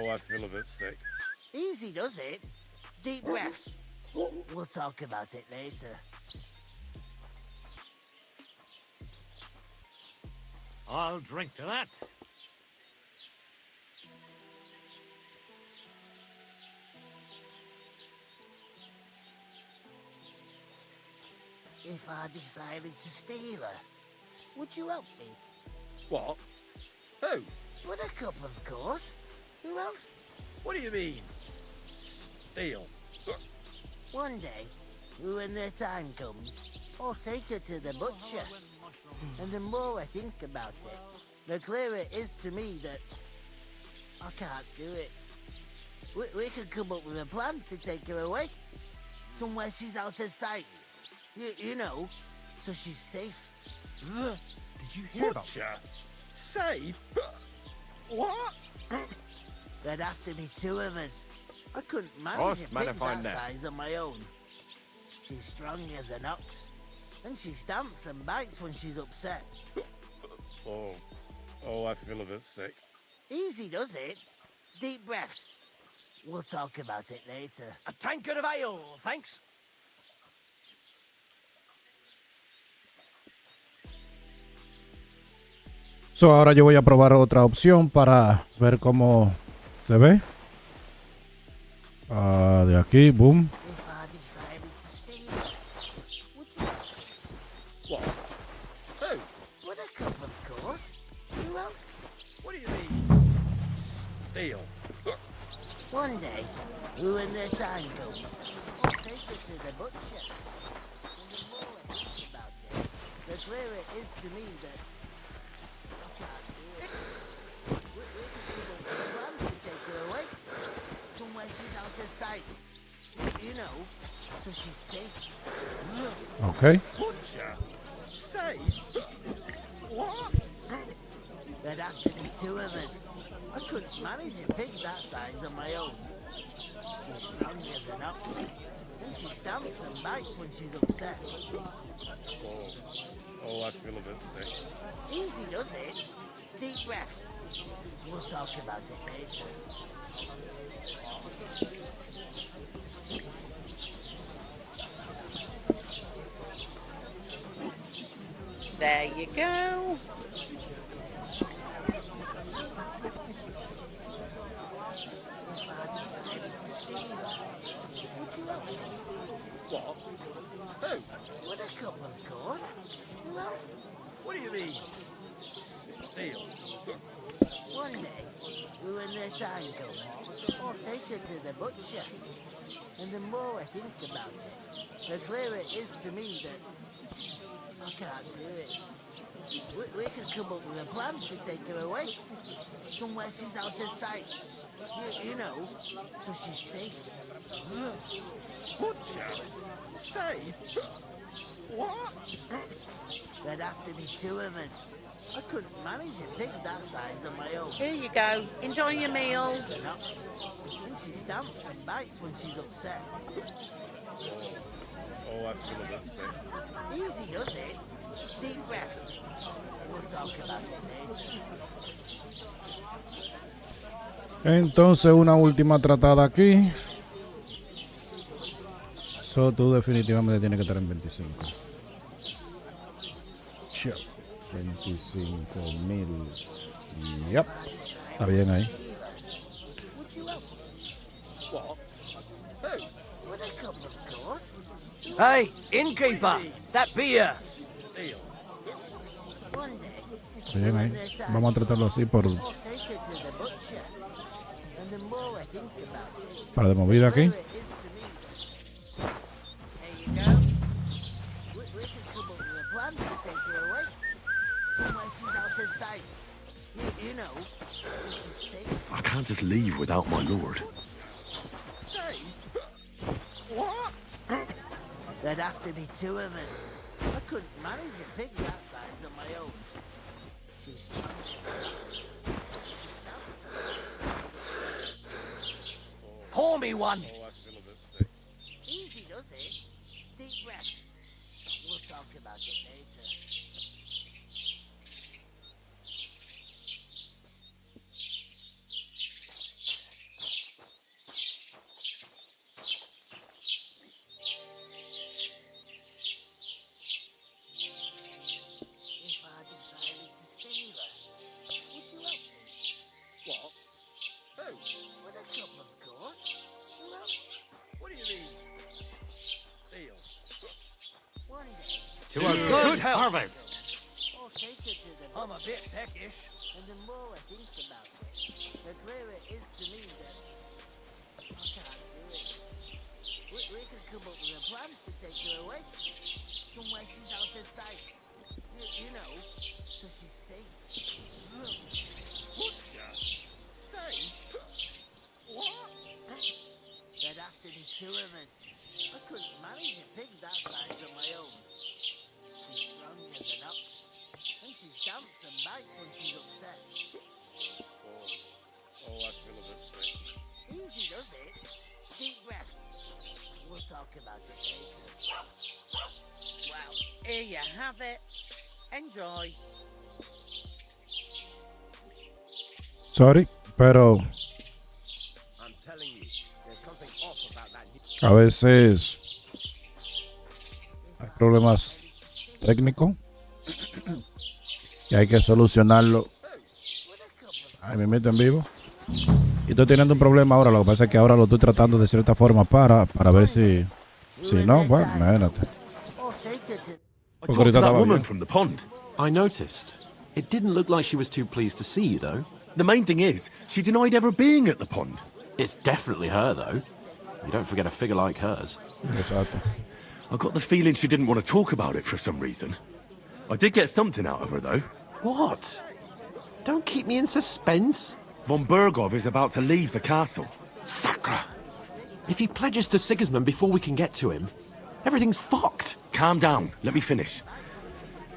I feel a bit sick. Easy does it. Deep breaths. We'll talk about it later. I'll drink to that. If I decided to steal her, would you help me? What? Who? Buttercup, of course. Who else? What do you mean? Steal. One day, when their time comes, I'll take her to the butcher. And the more I think about it, the clearer it is to me that I can't do it. We could come up with a plan to take her away. Somewhere she's out of sight. You know, so she's safe. Did you hear about that? Safe? What? There'd have to be two of us. I couldn't manage Horse a pig magnified that net. size on my own. She's strong as an ox. And she stamps and bites when she's upset. Oh, I feel a bit sick. Easy does it. Deep breaths. We'll talk about it later. A tankard of ale, thanks. So, ahora yo voy a probar otra opción para ver cómo se ve. De aquí, boom. If I decided to steal her, would you? What? Who? Buttercup, of course. Who else? What do you mean? Steal. One day, when their time comes, I'll take her to the butcher. And the more I think about it, the clearer it is to me that I can't do it. We could come up with a plan to take her away. Somewhere she's out of sight. You know, so she's safe. Okay. Butcher? Safe? What? There'd have to be two of us. I couldn't manage a pig that size on my own. She's strong as an ox. And she stamps and bites when she's upset. Oh, I feel a bit sick. Easy does it. Deep breaths. We'll talk about it later. There you go. What? Who? Buttercup, of course. Who else? What do you mean? Steal. One day, when their time comes, I'll take her to the butcher. And the more I think about it, the clearer it is to me that I can't do it. We could come up with a plan to take her away. Somewhere she's out of sight. You know, so she's safe. Butcher? Safe? What? There'd have to be two of us. I couldn't manage a pig that size on my own. Here you go. Enjoy your meal. And she stamps and bites when she's upset. Oh, I feel a bit sick. Easy does it. Deep breaths. We'll talk about it later. Entonces, una última tratada aquí. So, tú definitivamente tienes que estar en 25. Chao. 25,000. Yep. Está bien ahí. What? Who? Buttercup, of course. Hey, innkeeper, that beer. Steal. One day, Bien ahí. Vamos a tratarlo así para de movida aquí. I can't just leave without my lord. What? There'd have to be two of us. I couldn't manage a pig that size on my own. Pour me one. Easy does it. Deep breath. We'll talk about it later. If I decided to stay there, would you help me? What? Who? With a cup, of course. Who else? What do you mean? Deal. One day. To a good harvest. I'll take it to the I'm a bit peckish. And the more I think about it, the clearer it is to me that I can't do it. We could come up with a plan to take her away. Somewhere she's out of sight. You know, so she's safe. Butcher? Safe? What? There'd have to be two of us. I couldn't manage a pig that size on my own. She's strong as an ox. And she stamps and bites when she's upset. Oh, I feel a bit sick. Easy does it. Deep breath. We'll talk about it later. Well, here you have it. Enjoy. Sorry, pero I'm telling you, there's something off about that. a veces hay problemas técnicos y hay que solucionarlo. Ahí me meto en vivo. Y estoy teniendo un problema ahora. Lo que pasa es que ahora lo estoy tratando de cierta forma para ver si no, bueno, imagínate. I talked to that woman from the pond. I noticed. It didn't look like she was too pleased to see you, though. The main thing is, she denied ever being at the pond. It's definitely her, though. You don't forget a figure like hers. Exacto. I got the feeling she didn't want to talk about it for some reason. I did get something out of her, though. What? Don't keep me in suspense. Von Bergov is about to leave the castle. Sacra! If he pledges to Sigismund before we can get to him, everything's fucked. Calm down, let me finish.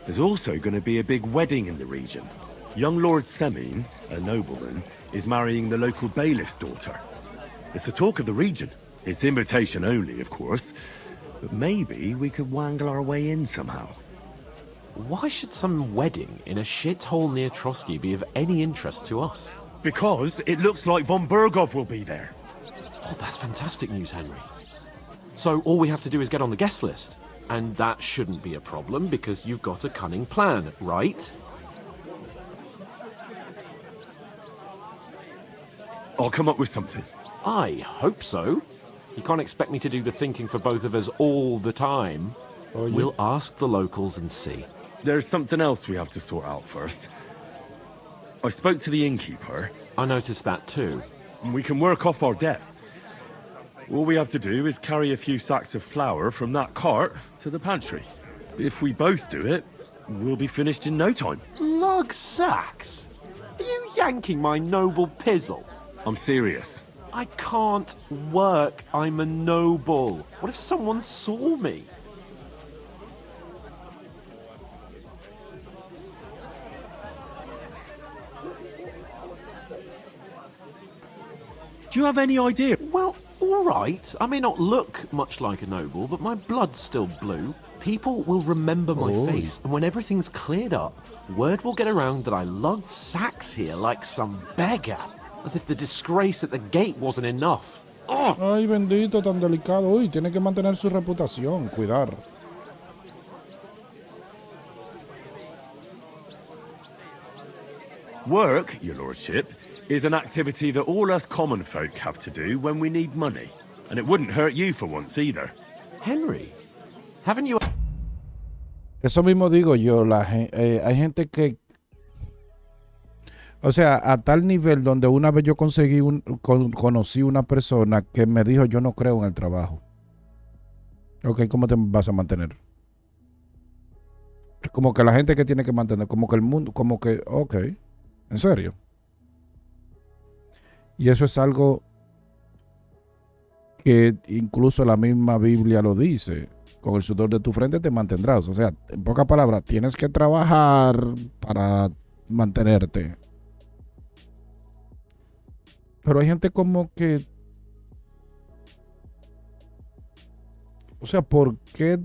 There's also going to be a big wedding in the region. Young Lord Semin, a nobleman, is marrying the local bailiff's daughter. It's the talk of the region. It's invitation only, of course. But maybe we could wangle our way in somehow. Why should some wedding in a shithole near Trotsky be of any interest to us? Because it looks like Von Bergov will be there. Oh, that's fantastic news, Henry. So all we have to do is get on the guest list. And that shouldn't be a problem because you've got a cunning plan, right? I'll come up with something. I hope so. You can't expect me to do the thinking for both of us all the time. Oh, yeah. We'll ask the locals and see. There's something else we have to sort out first. I spoke to the innkeeper. I noticed that too. And we can work off our debt. All we have to do is carry a few sacks of flour from that cart to the pantry. If we both do it, we'll be finished in no time. Lug sacks? Are you yanking my noble pizzle? I'm serious. I can't work. I'm a noble. What if someone saw me? Do you have any idea? Well, all right. I may not look much like a noble, but my blood's still blue. People will remember my face, and when everything's cleared up, word will get around that I lugged sacks here like some beggar, as if the disgrace at the gate wasn't enough. Oh! Ay, bendito, tan delicado. Uy, tiene que mantener su reputación, cuidar. Work, your lordship, is an activity that all us common folk have to do when we need money. And it wouldn't hurt you for once either. Henry, haven't you... Eso mismo digo yo, hay gente que O sea, a tal nivel donde una vez yo conocí una persona que me dijo, yo no creo en el trabajo. Ok, ¿cómo te vas a mantener? Como que la gente que tiene que mantener, como que el mundo, como que, ok, en serio. Y eso es algo que incluso la misma Biblia lo dice. Con el sudor de tu frente te mantendrás. O sea, en pocas palabras, tienes que trabajar para mantenerte. Pero hay gente como que, o sea, ¿por qué?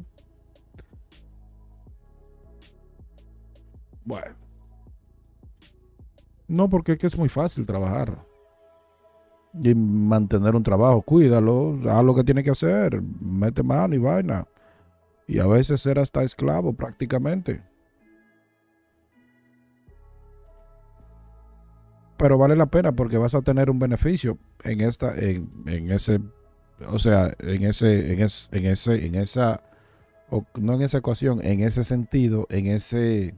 Bueno, no, porque es que es muy fácil trabajar y mantener un trabajo. Cuídalo, haz lo que tiene que hacer, mete mano y vaina. Y a veces ser hasta esclavo prácticamente. Pero vale la pena porque vas a tener un beneficio en ese, o sea, en esa, o no en esa ecuación, en ese sentido, en ese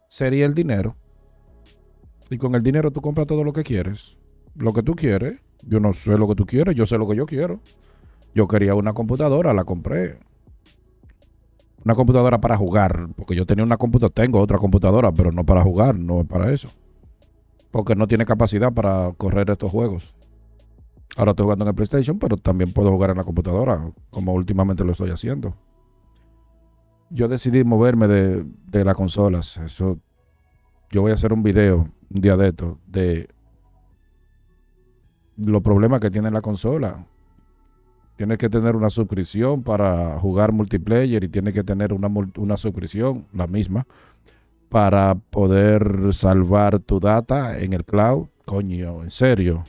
sería el dinero. Y con el dinero tú compras todo lo que quieres. Lo que tú quieres. Yo no sé lo que tú quieres, yo sé lo que yo quiero. Yo quería una computadora, la compré. Una computadora para jugar, porque yo tenía tengo otra computadora, pero no para jugar, no es para eso. Porque no tiene capacidad para correr estos juegos. Ahora estoy jugando en el PlayStation, pero también puedo jugar en la computadora, como últimamente lo estoy haciendo. Yo decidí moverme de las consolas. Eso, yo voy a hacer un video un día de esto de los problemas que tiene la consola. Tienes que tener una suscripción para jugar multiplayer y tienes que tener una suscripción, la misma, para poder salvar tu data en el cloud. Coño, en serio.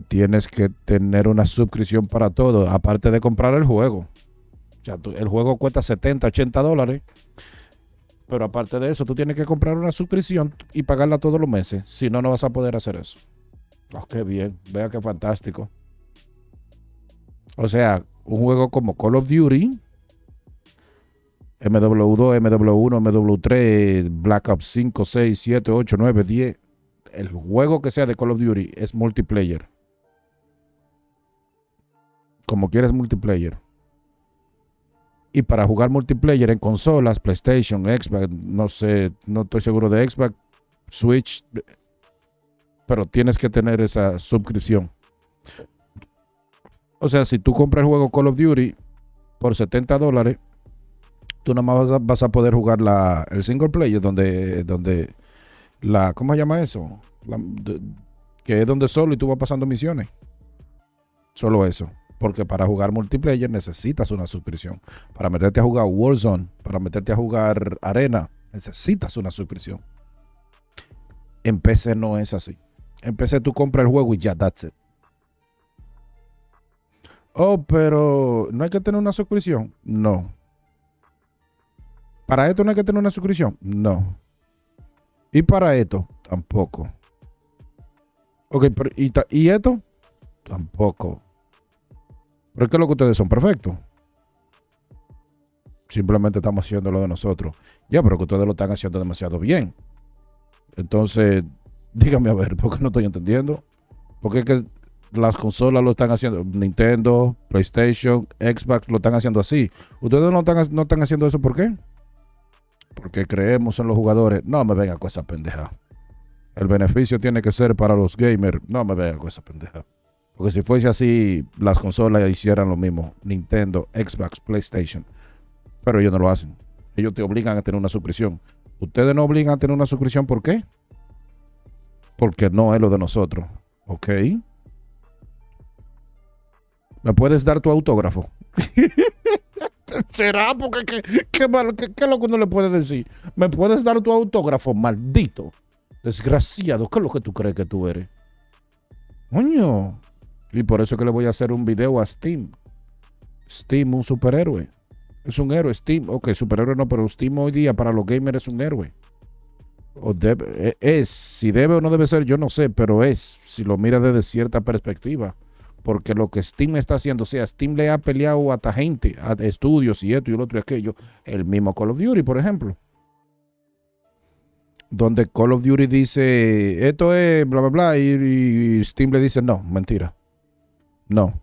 Tienes que tener una suscripción para todo, aparte de comprar el juego. O sea, el juego cuesta 70, 80 dólares. Pero aparte de eso, tú tienes que comprar una suscripción y pagarla todos los meses. Si no, no vas a poder hacer eso. Oh, qué bien. Vea qué fantástico. O sea, un juego como Call of Duty, MW2, MW1, MW3, Black Ops 5, 6, 7, 8, 9, 10. El juego que sea de Call of Duty es multiplayer. Como quieres multiplayer. Y para jugar multiplayer en consolas, PlayStation, Xbox, no sé, no estoy seguro de Xbox, Switch, pero tienes que tener esa suscripción. O sea, si tú compras el juego Call of Duty por 70 dólares, tú nada más vas a poder jugar el single player donde ¿cómo se llama eso? Que es donde solo y tú vas pasando misiones. Solo eso. Porque para jugar multiplayer necesitas una suscripción. Para meterte a jugar Warzone, para meterte a jugar Arena, necesitas una suscripción. En PC no es así. En PC tú compras el juego y ya, that's it. Oh, pero ¿no hay que tener una suscripción? No. ¿Para esto no hay que tener una suscripción? No. ¿Y para esto? Tampoco. Ok, pero ¿y esto? Tampoco. Pero es que lo que ustedes son perfectos. Simplemente estamos haciendo lo de nosotros. Ya, pero que ustedes lo están haciendo demasiado bien. Entonces, dígame a ver, ¿por qué no estoy entendiendo? Porque es que las consolas lo están haciendo. Nintendo, PlayStation, Xbox lo están haciendo así. Ustedes no están haciendo eso, ¿por qué? Porque creemos en los jugadores. No me venga con esa pendeja. El beneficio tiene que ser para los gamers. No me venga con esa pendeja. Porque si fuese así, las consolas hicieran lo mismo. Nintendo, Xbox, PlayStation. Pero ellos no lo hacen. Ellos te obligan a tener una suscripción. Ustedes no obligan a tener una suscripción, ¿por qué? Porque no es lo de nosotros. ¿Ok? ¿Me puedes dar tu autógrafo? ¿Será? Porque ¿qué es lo que uno le puede decir? ¿Me puedes dar tu autógrafo, maldito? Desgraciado, ¿qué es lo que tú crees que tú eres? Coño. Y por eso que le voy a hacer un video a Steam. Steam, un superhéroe. Es un héroe, Steam. Ok, superhéroe no, pero Steam hoy día para los gamers es un héroe. Si debe o no debe ser, yo no sé, pero si lo mira desde cierta perspectiva. Porque lo que Steam está haciendo, o sea, Steam le ha peleado a esta gente, a estudios y esto y lo otro y aquello. El mismo Call of Duty, por ejemplo. donde Call of Duty dice, esto es bla, bla, bla, y Steam le dice, no, mentira. No.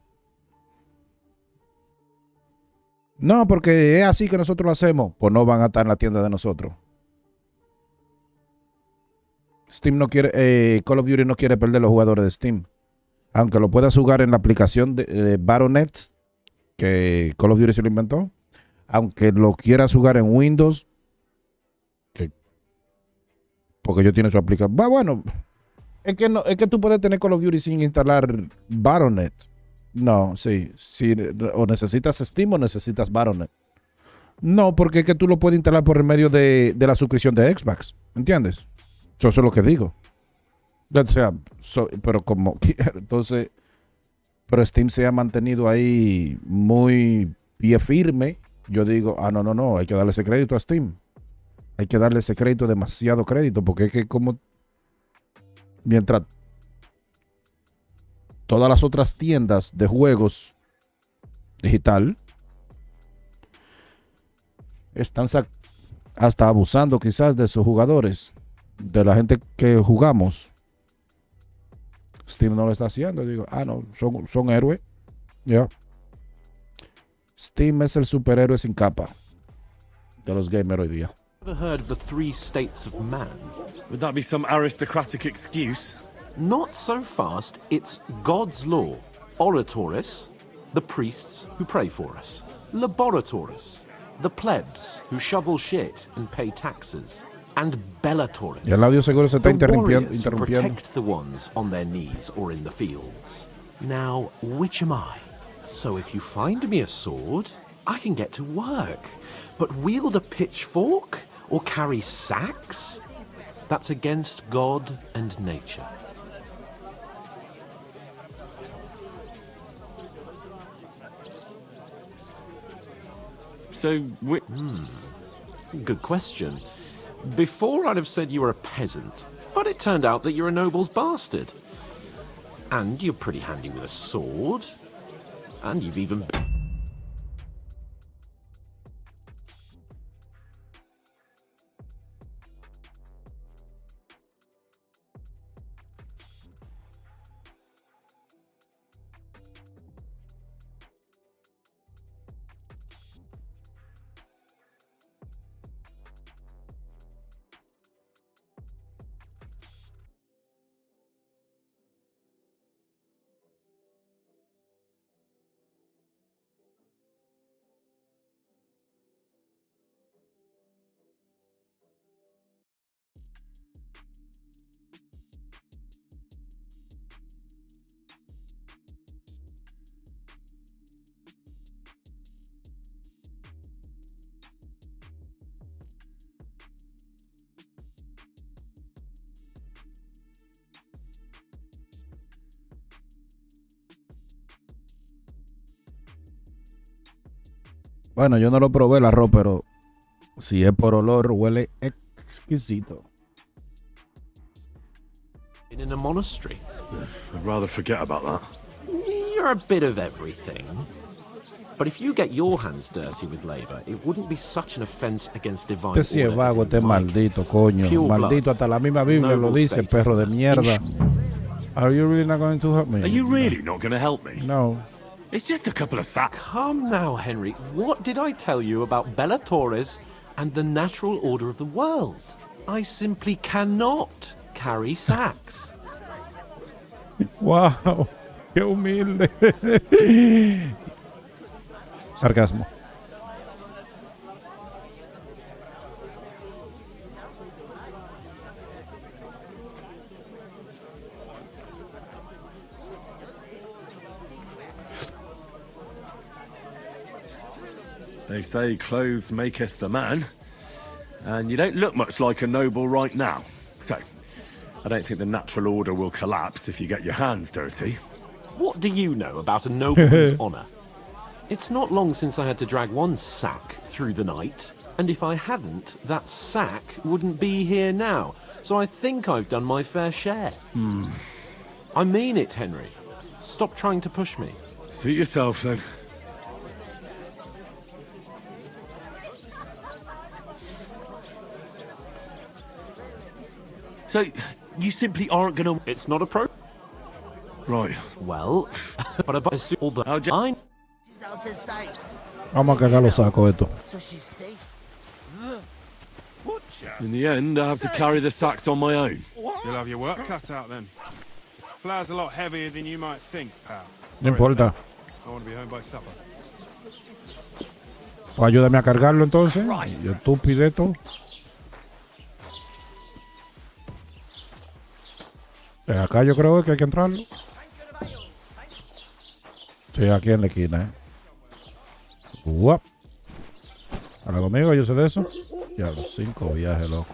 No, porque es así que nosotros lo hacemos. Pues no van a estar en la tienda de nosotros. Steam no quiere, Call of Duty no quiere perder los jugadores de Steam. Aunque lo puedas jugar en la aplicación de Battle.net, que Call of Duty se lo inventó. Aunque lo quieras jugar en Windows, porque ellos tienen su aplicación. Bueno, es que tú puedes tener Call of Duty sin instalar Battle.net. No, sí. O necesitas Steam o necesitas Battle.net. No, porque es que tú lo puedes instalar por el medio de la suscripción de Xbox. ¿Entiendes? Eso es lo que digo. O sea, pero como... Entonces... Pero Steam se ha mantenido ahí muy pie firme. Yo digo, no, hay que darle ese crédito a Steam. Hay que darle ese crédito, demasiado crédito, porque es que como... Mientras todas las otras tiendas de juegos digital están hasta abusando quizás de sus jugadores, de la gente que jugamos. Steam no lo está haciendo. Digo, no, son héroes. Ya. Steam es el superhéroe sin capa de los gamers hoy día. Ever heard of the 3 states of man? Would that be some aristocratic excuse? Not so fast. It's God's law. Oratores, the priests who pray for us. Laboratories, the plebs who shovel shit and pay taxes. And bellatores, y el audio seguro se está the warriors who interrumpiendo. protect the ones on their knees or in the fields. Now, which am I? So if you find me a sword, I can get to work. But wield a pitchfork or carry sacks? That's against God and nature. So, Good question. Before I'd have said you were a peasant, but it turned out that you're a noble's bastard. And you're pretty handy with a sword. And you've even... Bueno, yo no lo probé el arroz, pero si es por olor, huele exquisito. In a monastery. I'd rather forget about that. You're a bit of everything. But if you get your hands dirty with labor, it wouldn't be such an offense against divine Este sí es vago, este maldito, coño. Maldito, hasta la misma Biblia lo dice, perro de mierda. Are you really not going to help me? Are you really not going to help me? No. It's just a couple of sacks. Come now, Henry. What did I tell you about bellatores and the natural order of the world? I simply cannot carry sacks. Wow, qué humilde. Sarcasmo. They say clothes maketh the man, and you don't look much like a noble right now. So, I don't think the natural order will collapse if you get your hands dirty. What do you know about a nobleman's honour? It's not long since I had to drag one sack through the night, and if I hadn't, that sack wouldn't be here now. So I think I've done my fair share. I mean it, Henry. Stop trying to push me. Suit yourself, then. So, you simply aren't gonna... It's not appropriate. Right. Well, but about all the... I... She's out of sight. Vamos a cagar los sacos esto. So she's safe. In the end, I have to carry the sacks on my own. You'll have your work cut out then. Flour's a lot heavier than you might think, pal. No importa. I want to be home by supper. Pues ayúdame a cargarlo entonces. Yo estupideto. Acá yo creo que hay que entrarlo. Sí, aquí en la esquina, Guap. Ahora conmigo, yo sé de eso. Ya, los 5 viajes, loco.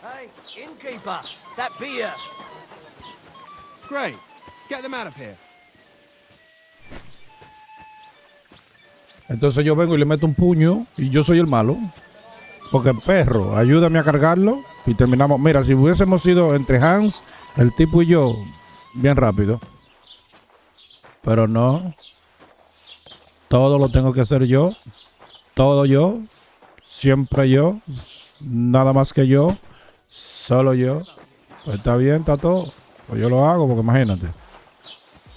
Hey, innkeeper, that beer. Great. Get them out of here. Entonces yo vengo y le meto un puño y yo soy el malo. Porque perro, ayúdame a cargarlo y terminamos. Mira, si hubiésemos ido entre Hans, el tipo y yo, bien rápido. Pero no. Todo lo tengo que hacer yo. Todo yo. Siempre yo. Nada más que yo. Solo yo. Pues está bien, está todo. Pues yo lo hago porque imagínate.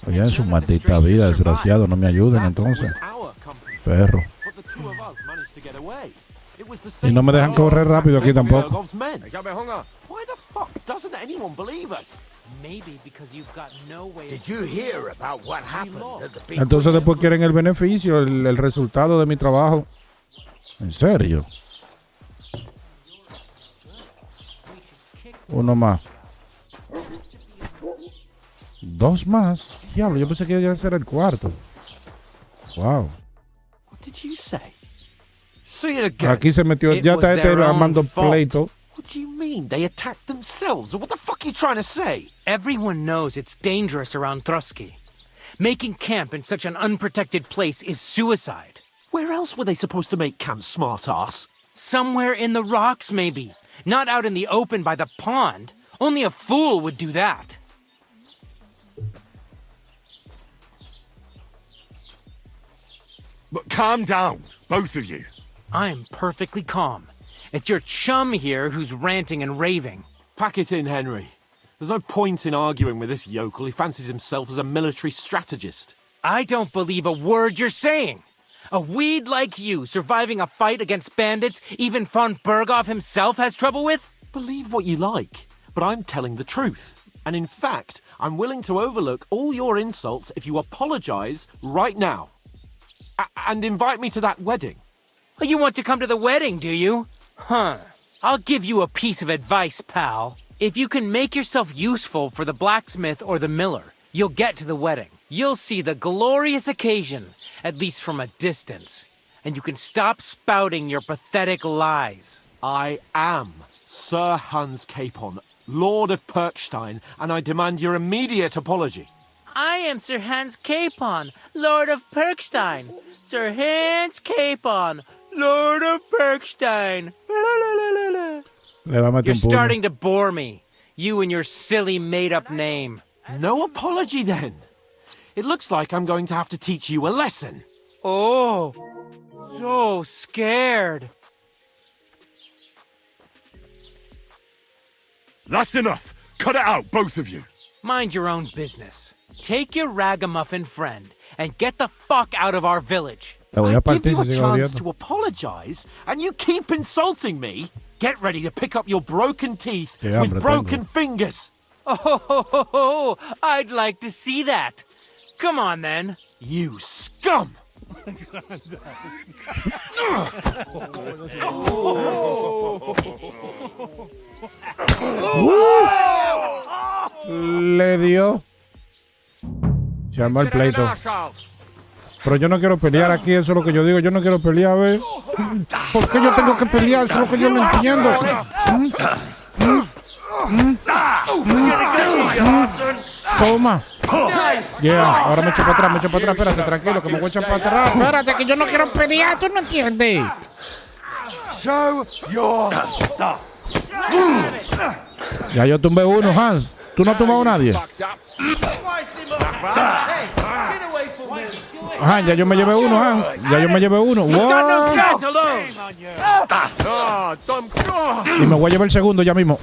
Oye, en su maldita vida, desgraciado, no me ayuden entonces. Perro. Y no me dejan correr rápido aquí tampoco. Why the fuck doesn't anyone believe us? Maybe because you've got no way. Did you hear about what happened at the big Entonces después quieren el beneficio, el resultado de mi trabajo. ¿En serio? Uno más. 2 más. Diablo, yo pensé que iba a ser el cuarto. Wow. What did you say? Say it again. Aquí se metió, ya está este armando pleito. What do you mean? They attacked themselves? What the fuck are you trying to say? Everyone knows it's dangerous around Trotsky. Making camp in such an unprotected place is suicide. Where else were they supposed to make camp, smart-ass? Somewhere in the rocks, maybe. Not out in the open by the pond. Only a fool would do that. But calm down, both of you. I'm perfectly calm. It's your chum here who's ranting and raving. Pack it in, Henry. There's no point in arguing with this yokel. He fancies himself as a military strategist. I don't believe a word you're saying. A weed like you surviving a fight against bandits even von Berghoff himself has trouble with? Believe what you like, but I'm telling the truth. And in fact, I'm willing to overlook all your insults if you apologize right now. And invite me to that wedding. Oh, you want to come to the wedding, do you? Huh. I'll give you a piece of advice, pal. If you can make yourself useful for the blacksmith or the miller, you'll get to the wedding. You'll see the glorious occasion, at least from a distance. And you can stop spouting your pathetic lies. I am Sir Hans Capon, Lord of Perkstein, and I demand your immediate apology. I am Sir Hans Capon, Lord of Perkstein. Sir Hans Capon, Lord of Perkstein. You're starting to bore me. You and your silly made-up name. No apology, then. It looks like I'm going to have to teach you a lesson. Oh, so scared. That's enough. Cut it out, both of you. Mind your own business. Take your ragamuffin friend and get the fuck out of our village. I give you a chance to apologize, and you keep insulting me. Get ready to pick up your broken teeth with broken fingers. Oh, I'd like to see that. Come on, then. You scum! Le dio. Se armó el pleito. Pero yo no quiero pelear aquí, eso es lo que yo digo. Yo no quiero pelear, ¿ves? ¿Por qué yo tengo que pelear? Eso es lo que yo no entiendo. Toma. Yeah, ahora me echo para atrás, Espérate, tranquilo, que me voy a echar para atrás. Espérate, que yo no quiero pelear, tú no entiendes. Show your stuff. Ya yo tumbé uno, Hans. ¿Tú no has tumbado a nadie? Ajá, ya yo me llevé uno, Hans. Ya yo me llevé uno. Wow. Y me voy a llevar el segundo ya mismo.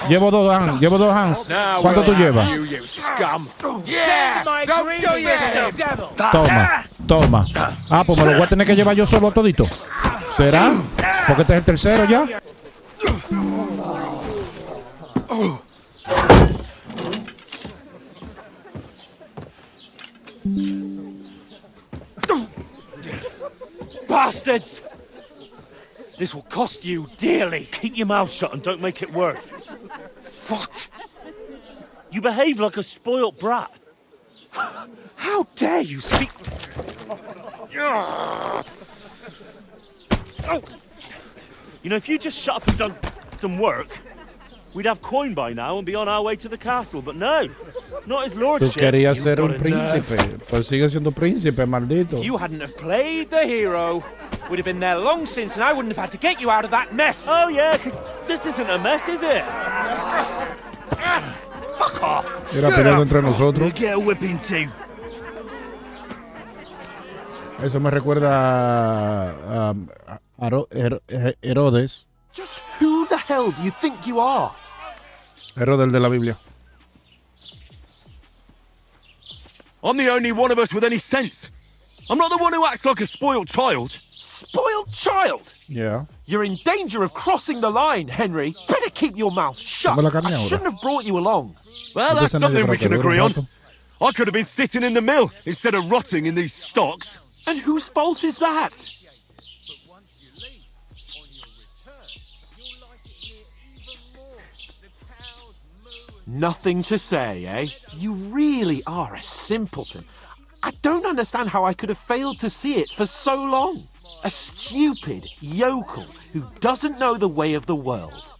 Llevo dos hands. ¿Cuánto tú llevas? Toma. Ah, pues me lo voy a tener que llevar yo solo a todito. ¿Será? Porque este es el tercero ya. Bastards! This will cost you dearly. Keep your mouth shut and don't make it worse. What? You behave like a spoilt brat. How dare you speak... You know, if you just shut up and done some work, we'd have coin by now and be on our way to the castle, but no. Not his Tú lordship. querías ser un príncipe. Pues sigue siendo príncipe, maldito. If you hadn't have played the hero, we'd have been there long since and I wouldn't have had to get you out of that mess. Oh yeah, because this isn't a mess, is it? Fuck off. Era peleando entre nosotros. Get a whipping too. Eso me recuerda a Herodes. Just who the hell do you think you are? Herodes de la Biblia. I'm the only one of us with any sense. I'm not the one who acts like a spoiled child. Spoiled child? Yeah. You're in danger of crossing the line, Henry. Better keep your mouth shut. I shouldn't have brought you along. Well, that's something we can agree on. I could have been sitting in the mill instead of rotting in these stocks. And whose fault is that? Nothing to say, eh? You really are a simpleton. I don't understand how I could have failed to see it for so long. A stupid yokel who doesn't know the way of the world.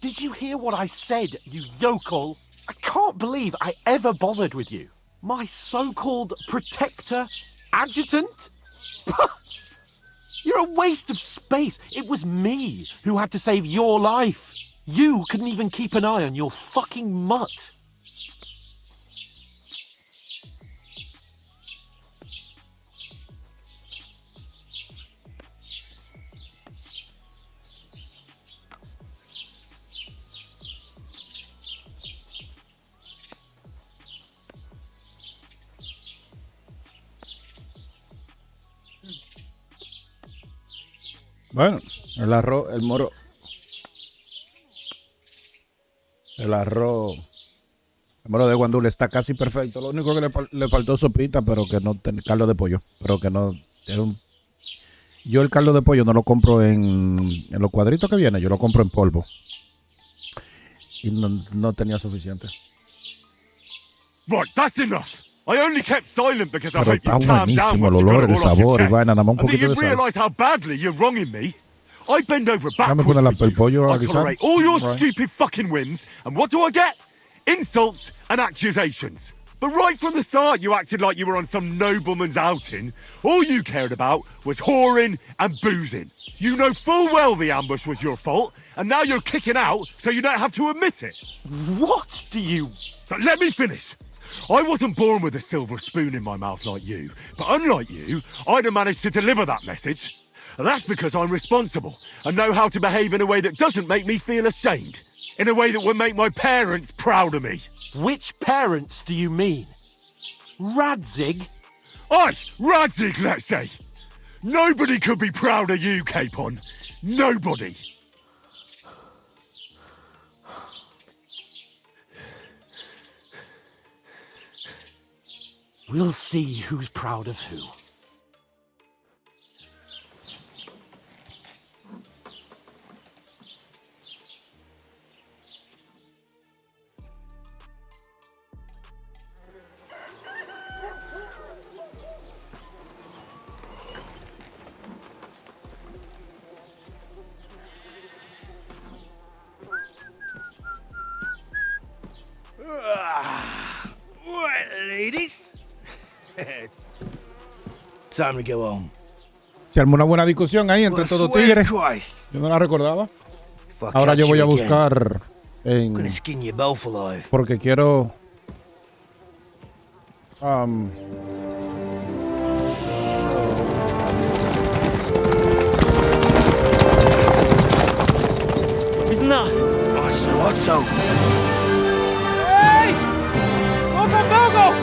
Did you hear what I said, you yokel? I can't believe I ever bothered with you. My so-called protector, adjutant? You're a waste of space. It was me who had to save your life. You couldn't even keep an eye on your fucking mutt. Bueno, el arroz de guandul está casi perfecto. Lo único que le faltó sopita, pero que no caldo de pollo, pero que no yo el caldo de pollo no lo compro en los cuadritos que viene, yo lo compro en polvo. Y no tenía suficiente. Right, that's enough. I only kept silent because I Pero hope está you calm down buenísimo el once you olor, got el it all off your sabor y chest. vaina, nada más un And that poquito you de sal. realise how badly you're wronging me. I bend over Dame backwards poner for el you. pollo a I guisar. tolerate all your Right. stupid fucking whims, and what do I get? Insults and accusations. But right from the start, you acted like you were on some nobleman's outing. All you cared about was whoring and boozing. You know full well the ambush was your fault, and now you're kicking out so you don't have to admit it. What do you... But let me finish. I wasn't born with a silver spoon in my mouth like you, but unlike you, I'd have managed to deliver that message. That's because I'm responsible and know how to behave in a way that doesn't make me feel ashamed. In a way that would make my parents proud of me. Which parents do you mean? Radzig? Aye, Radzig, let's say. Nobody could be proud of you, Capon. Nobody. We'll see who's proud of who. Right, ladies. Time to go home. Se armó una buena discusión ahí entre todos tigres. Yo no la recordaba. Ahora yo voy a buscar en... Gonna skin you both alive. Porque quiero... Isn't that? Otto. Hey! Open Bogo!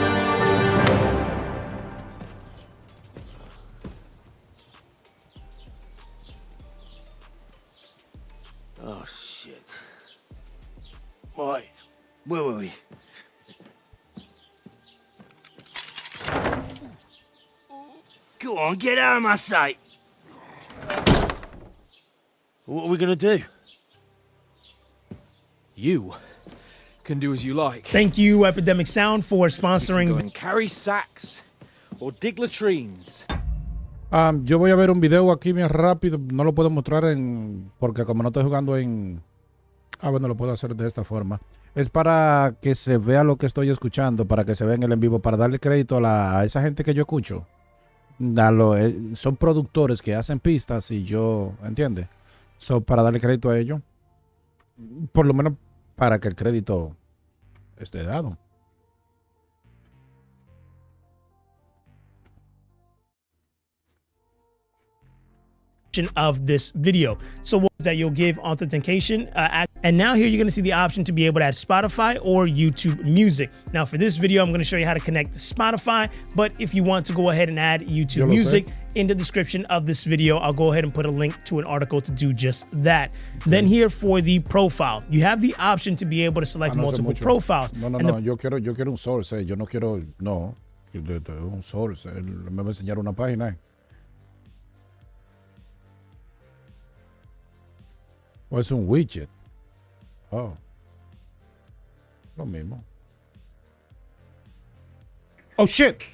Oh, shit. Right. Where were we? Go on, get out of my sight. What are we gonna do? You can do as you like. Thank you, Epidemic Sound, for sponsoring. Go and carry sacks or dig latrines. yo voy a ver un video aquí bien rápido. No lo puedo mostrar porque como no estoy jugando en... bueno, lo puedo hacer de esta forma. Es para que se vea lo que estoy escuchando, para que se vea en el en vivo, para darle crédito a esa gente que yo escucho. Son productores que hacen pistas y yo, ¿entiendes? Para darle crédito a ellos. Por lo menos para que el crédito esté dado. Of this video. So what is that you'll give authentication and now here you're going to see the option to be able to add Spotify or YouTube Music. Now for this video I'm going to show you how to connect to Spotify, but if you want to go ahead and add YouTube Music in the description of this video, I'll go ahead and put a link to an article to do just that. Okay. Then here for the profile, you have the option to be able to select multiple profiles. No, yo quiero un source, yo no quiero, un source, me va a enseñar una página. O es un widget. Oh. Lo mismo. Oh, shit.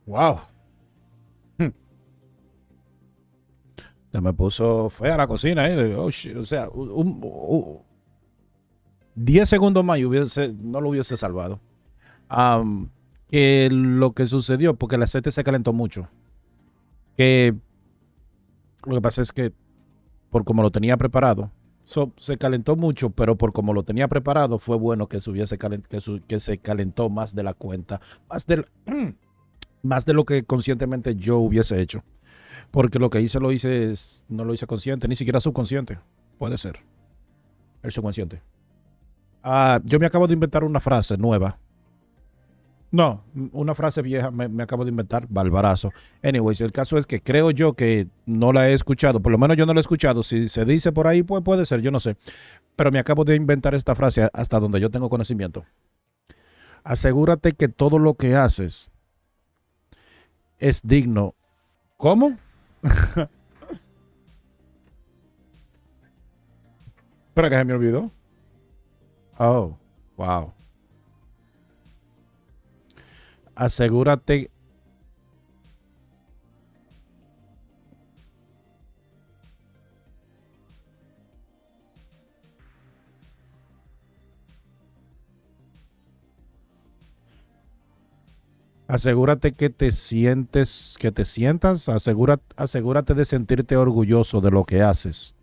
Wow. Se me puso fea la cocina, Oh, o sea, 10 segundos más y no lo hubiese salvado. Que lo que sucedió, porque el aceite se calentó mucho. Que lo que pasa es que por como lo tenía preparado, se calentó mucho, pero por como lo tenía preparado, fue bueno que que se calentó más de la cuenta, más de lo que conscientemente yo hubiese hecho. Porque lo que hice no lo hice consciente, ni siquiera subconsciente. Puede ser. El subconsciente. Yo me acabo de inventar una frase nueva. No, una frase vieja me acabo de inventar, balbarazo. Anyways, el caso es que creo yo que no la he escuchado, por lo menos yo no la he escuchado. Si se dice por ahí, pues puede ser, yo no sé. Pero me acabo de inventar esta frase hasta donde yo tengo conocimiento. Asegúrate que todo lo que haces es digno. ¿Cómo? Espera que se me olvidó. Oh, wow. Asegúrate. Asegúrate que te sientas, asegúrate de sentirte orgulloso de lo que haces.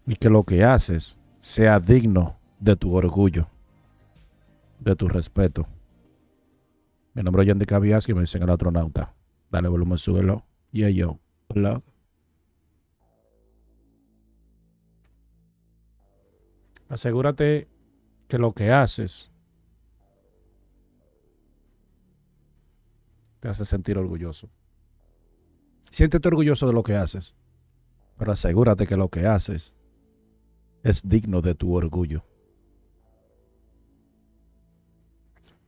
Y que lo que haces sea digno de tu orgullo, de tu respeto. Mi nombre es Yandy Cabias y me dicen el astronauta. Dale volumen, súbelo. Yeah, yo. Plug. Asegúrate que lo que haces te hace sentir orgulloso. Siéntete orgulloso de lo que haces, pero asegúrate que lo que haces es digno de tu orgullo.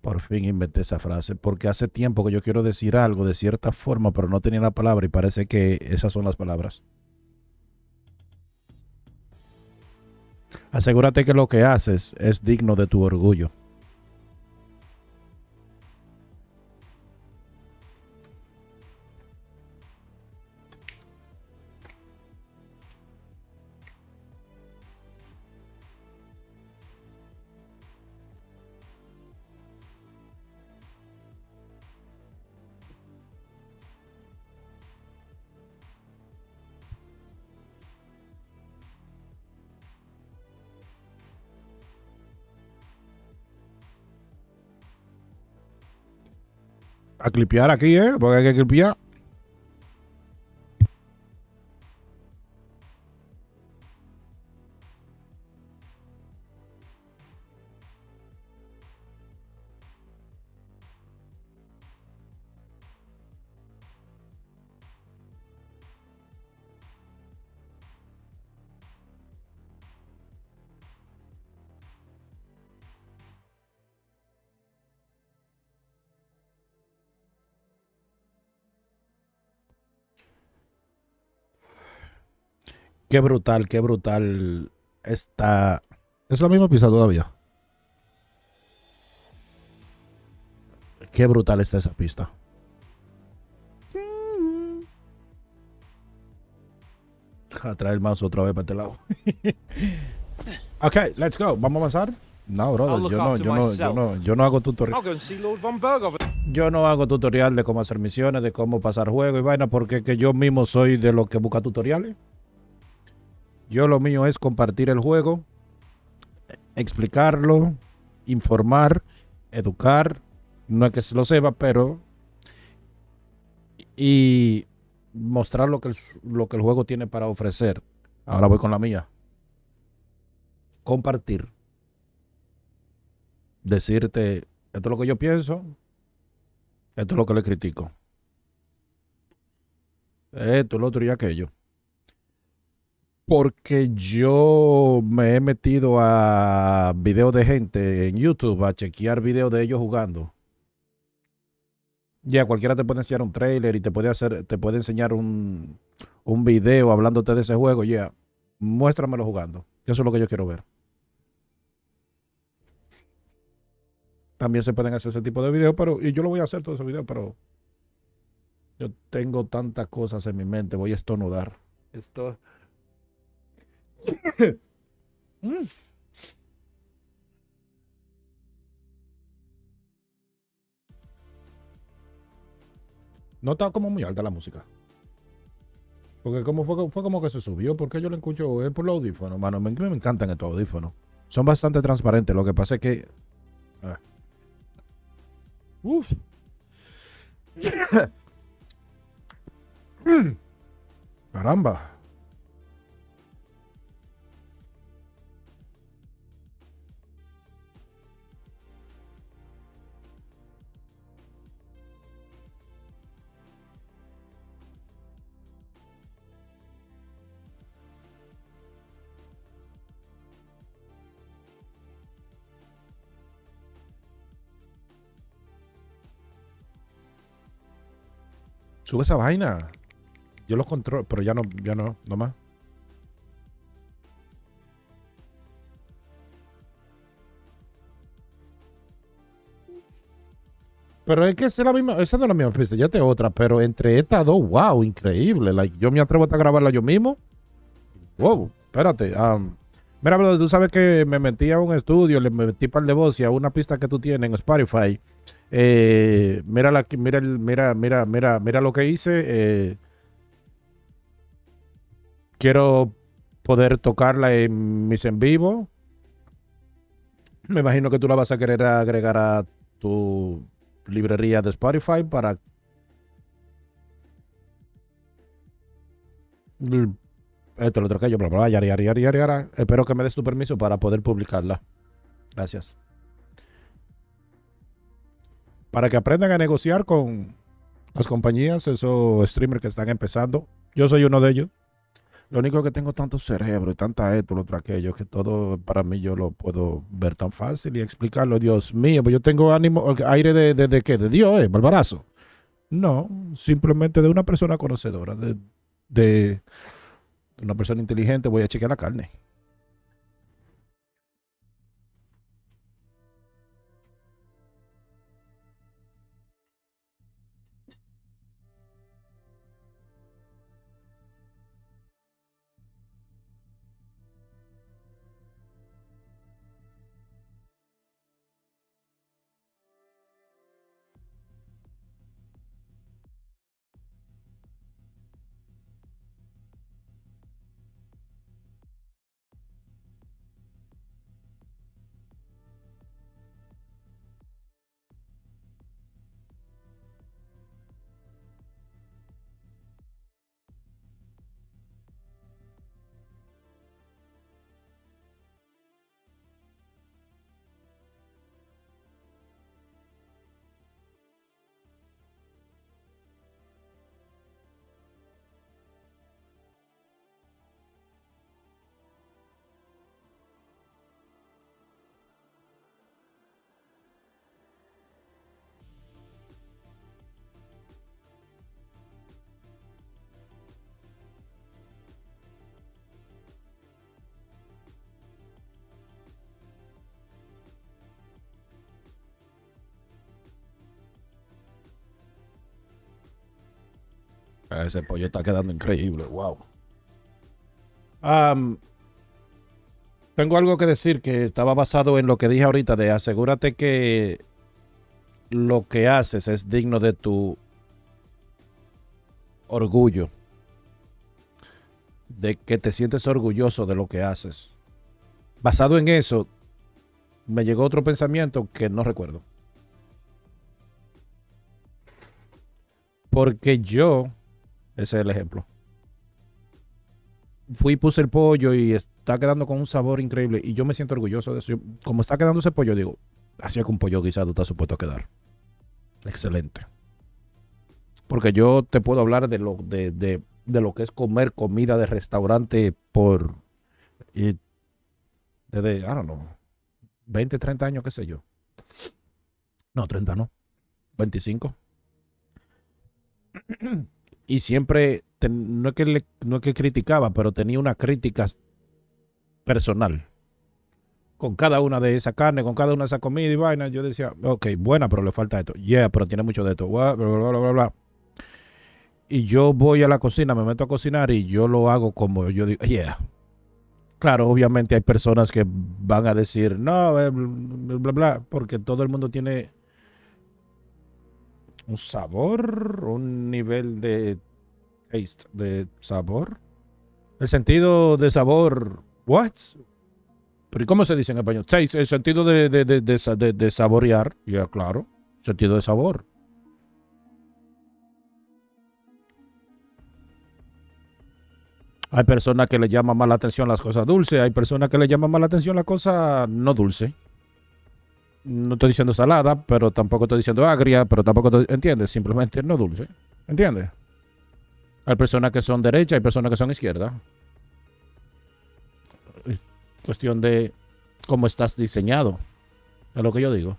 Por fin inventé esa frase, porque hace tiempo que yo quiero decir algo de cierta forma, pero no tenía la palabra y parece que esas son las palabras. Asegúrate que lo que haces es digno de tu orgullo. A clipear aquí, porque hay que clipear. Qué brutal está. Es la misma pizza todavía. Qué brutal está esa pista. A traer el mouse otra vez para este lado. Ok, let's go. ¿Vamos a avanzar? No, brother, yo no hago tutorial. Yo no hago tutorial de cómo hacer misiones, de cómo pasar juegos y vaina, porque que yo mismo soy de los que busca tutoriales. Yo lo mío es compartir el juego, explicarlo, informar, educar. No es que se lo sepa, pero y mostrar lo que el juego tiene para ofrecer. Ahora voy con la mía. Compartir. Decirte, esto es lo que yo pienso, esto es lo que le critico. Esto, lo otro y aquello. Porque yo me he metido a videos de gente en YouTube, a chequear videos de ellos jugando. Ya, cualquiera te puede enseñar un trailer y te puede enseñar un video hablándote de ese juego. Ya, muéstramelo jugando. Eso es lo que yo quiero ver. también se pueden hacer ese tipo de videos, pero y yo lo voy a hacer todos esos videos, pero yo tengo tantas cosas en mi mente, voy a estornudar. Esto. Mm. No está como muy alta la música. Porque como fue como que se subió, porque yo lo escucho, es por los audífonos, mano. Me encantan estos audífonos. Son bastante transparentes. Lo que pasa es que. Uf. Caramba. Sube esa vaina. Yo los controlo, pero ya no más. Pero es que esa es la misma, esa no es la misma pista, ya te otra, pero entre estas dos, wow, increíble. Like, yo me atrevo a grabarla yo mismo. Wow, espérate. Mira, brother, tú sabes que me metí a un estudio, le metí par de voz y a una pista que tú tienes en Spotify. Mira lo que hice. Quiero poder tocarla en mis en vivo. Me imagino que tú la vas a querer agregar a tu librería de Spotify para esto, lo otro, aquello, bla, bla, bla, yara. Espero que me des tu permiso para poder publicarla. Gracias. Para que aprendan a negociar con las compañías, esos streamers que están empezando. Yo soy uno de ellos. Lo único que tengo tanto cerebro y tanta esto, lo otro, aquello, que todo para mí yo lo puedo ver tan fácil y explicarlo. Dios mío, pues yo tengo ánimo, aire de ¿qué? De Dios, Barbarazo. No, simplemente de una persona conocedora, de una persona inteligente. Voy a chequear la carne. Ese pollo está quedando increíble, wow. Tengo algo que decir que estaba basado en lo que dije ahorita de asegúrate que lo que haces es digno de tu orgullo, de que te sientes orgulloso de lo que haces. Basado en eso, me llegó otro pensamiento que no recuerdo. Porque ese es el ejemplo. Fui y puse el pollo y está quedando con un sabor increíble y yo me siento orgulloso de eso. Como está quedando ese pollo, digo, así es que un pollo guisado está supuesto a quedar. Excelente. Porque yo te puedo hablar de lo que es comer comida de restaurante desde, I don't know, 20, 30 años, qué sé yo. No, 30 no. 25. Y siempre, no es que criticaba, pero tenía una crítica personal. con cada una de esas carnes, con cada una de esas comidas y vainas. Yo decía, ok, buena, pero le falta esto. Yeah, pero tiene mucho de esto. Bla, bla, bla, bla, bla. Y yo voy a la cocina, me meto a cocinar y yo lo hago como yo digo, yeah. Claro, obviamente hay personas que van a decir, no, bla, bla, bla, bla, porque todo el mundo tiene un sabor, un nivel de taste, de sabor. El sentido de sabor, what? ¿Pero y cómo se dice en español? Taste, el sentido de saborear, ya claro, sentido de sabor. Hay personas que le llaman más la atención las cosas dulces, hay personas que le llaman más la atención las cosas no dulces. No estoy diciendo salada, pero tampoco estoy diciendo agria, pero tampoco ¿entiendes? Simplemente no dulce. ¿Entiendes? Hay personas que son derecha, hay personas que son izquierda. Es cuestión de cómo estás diseñado. Es lo que yo digo.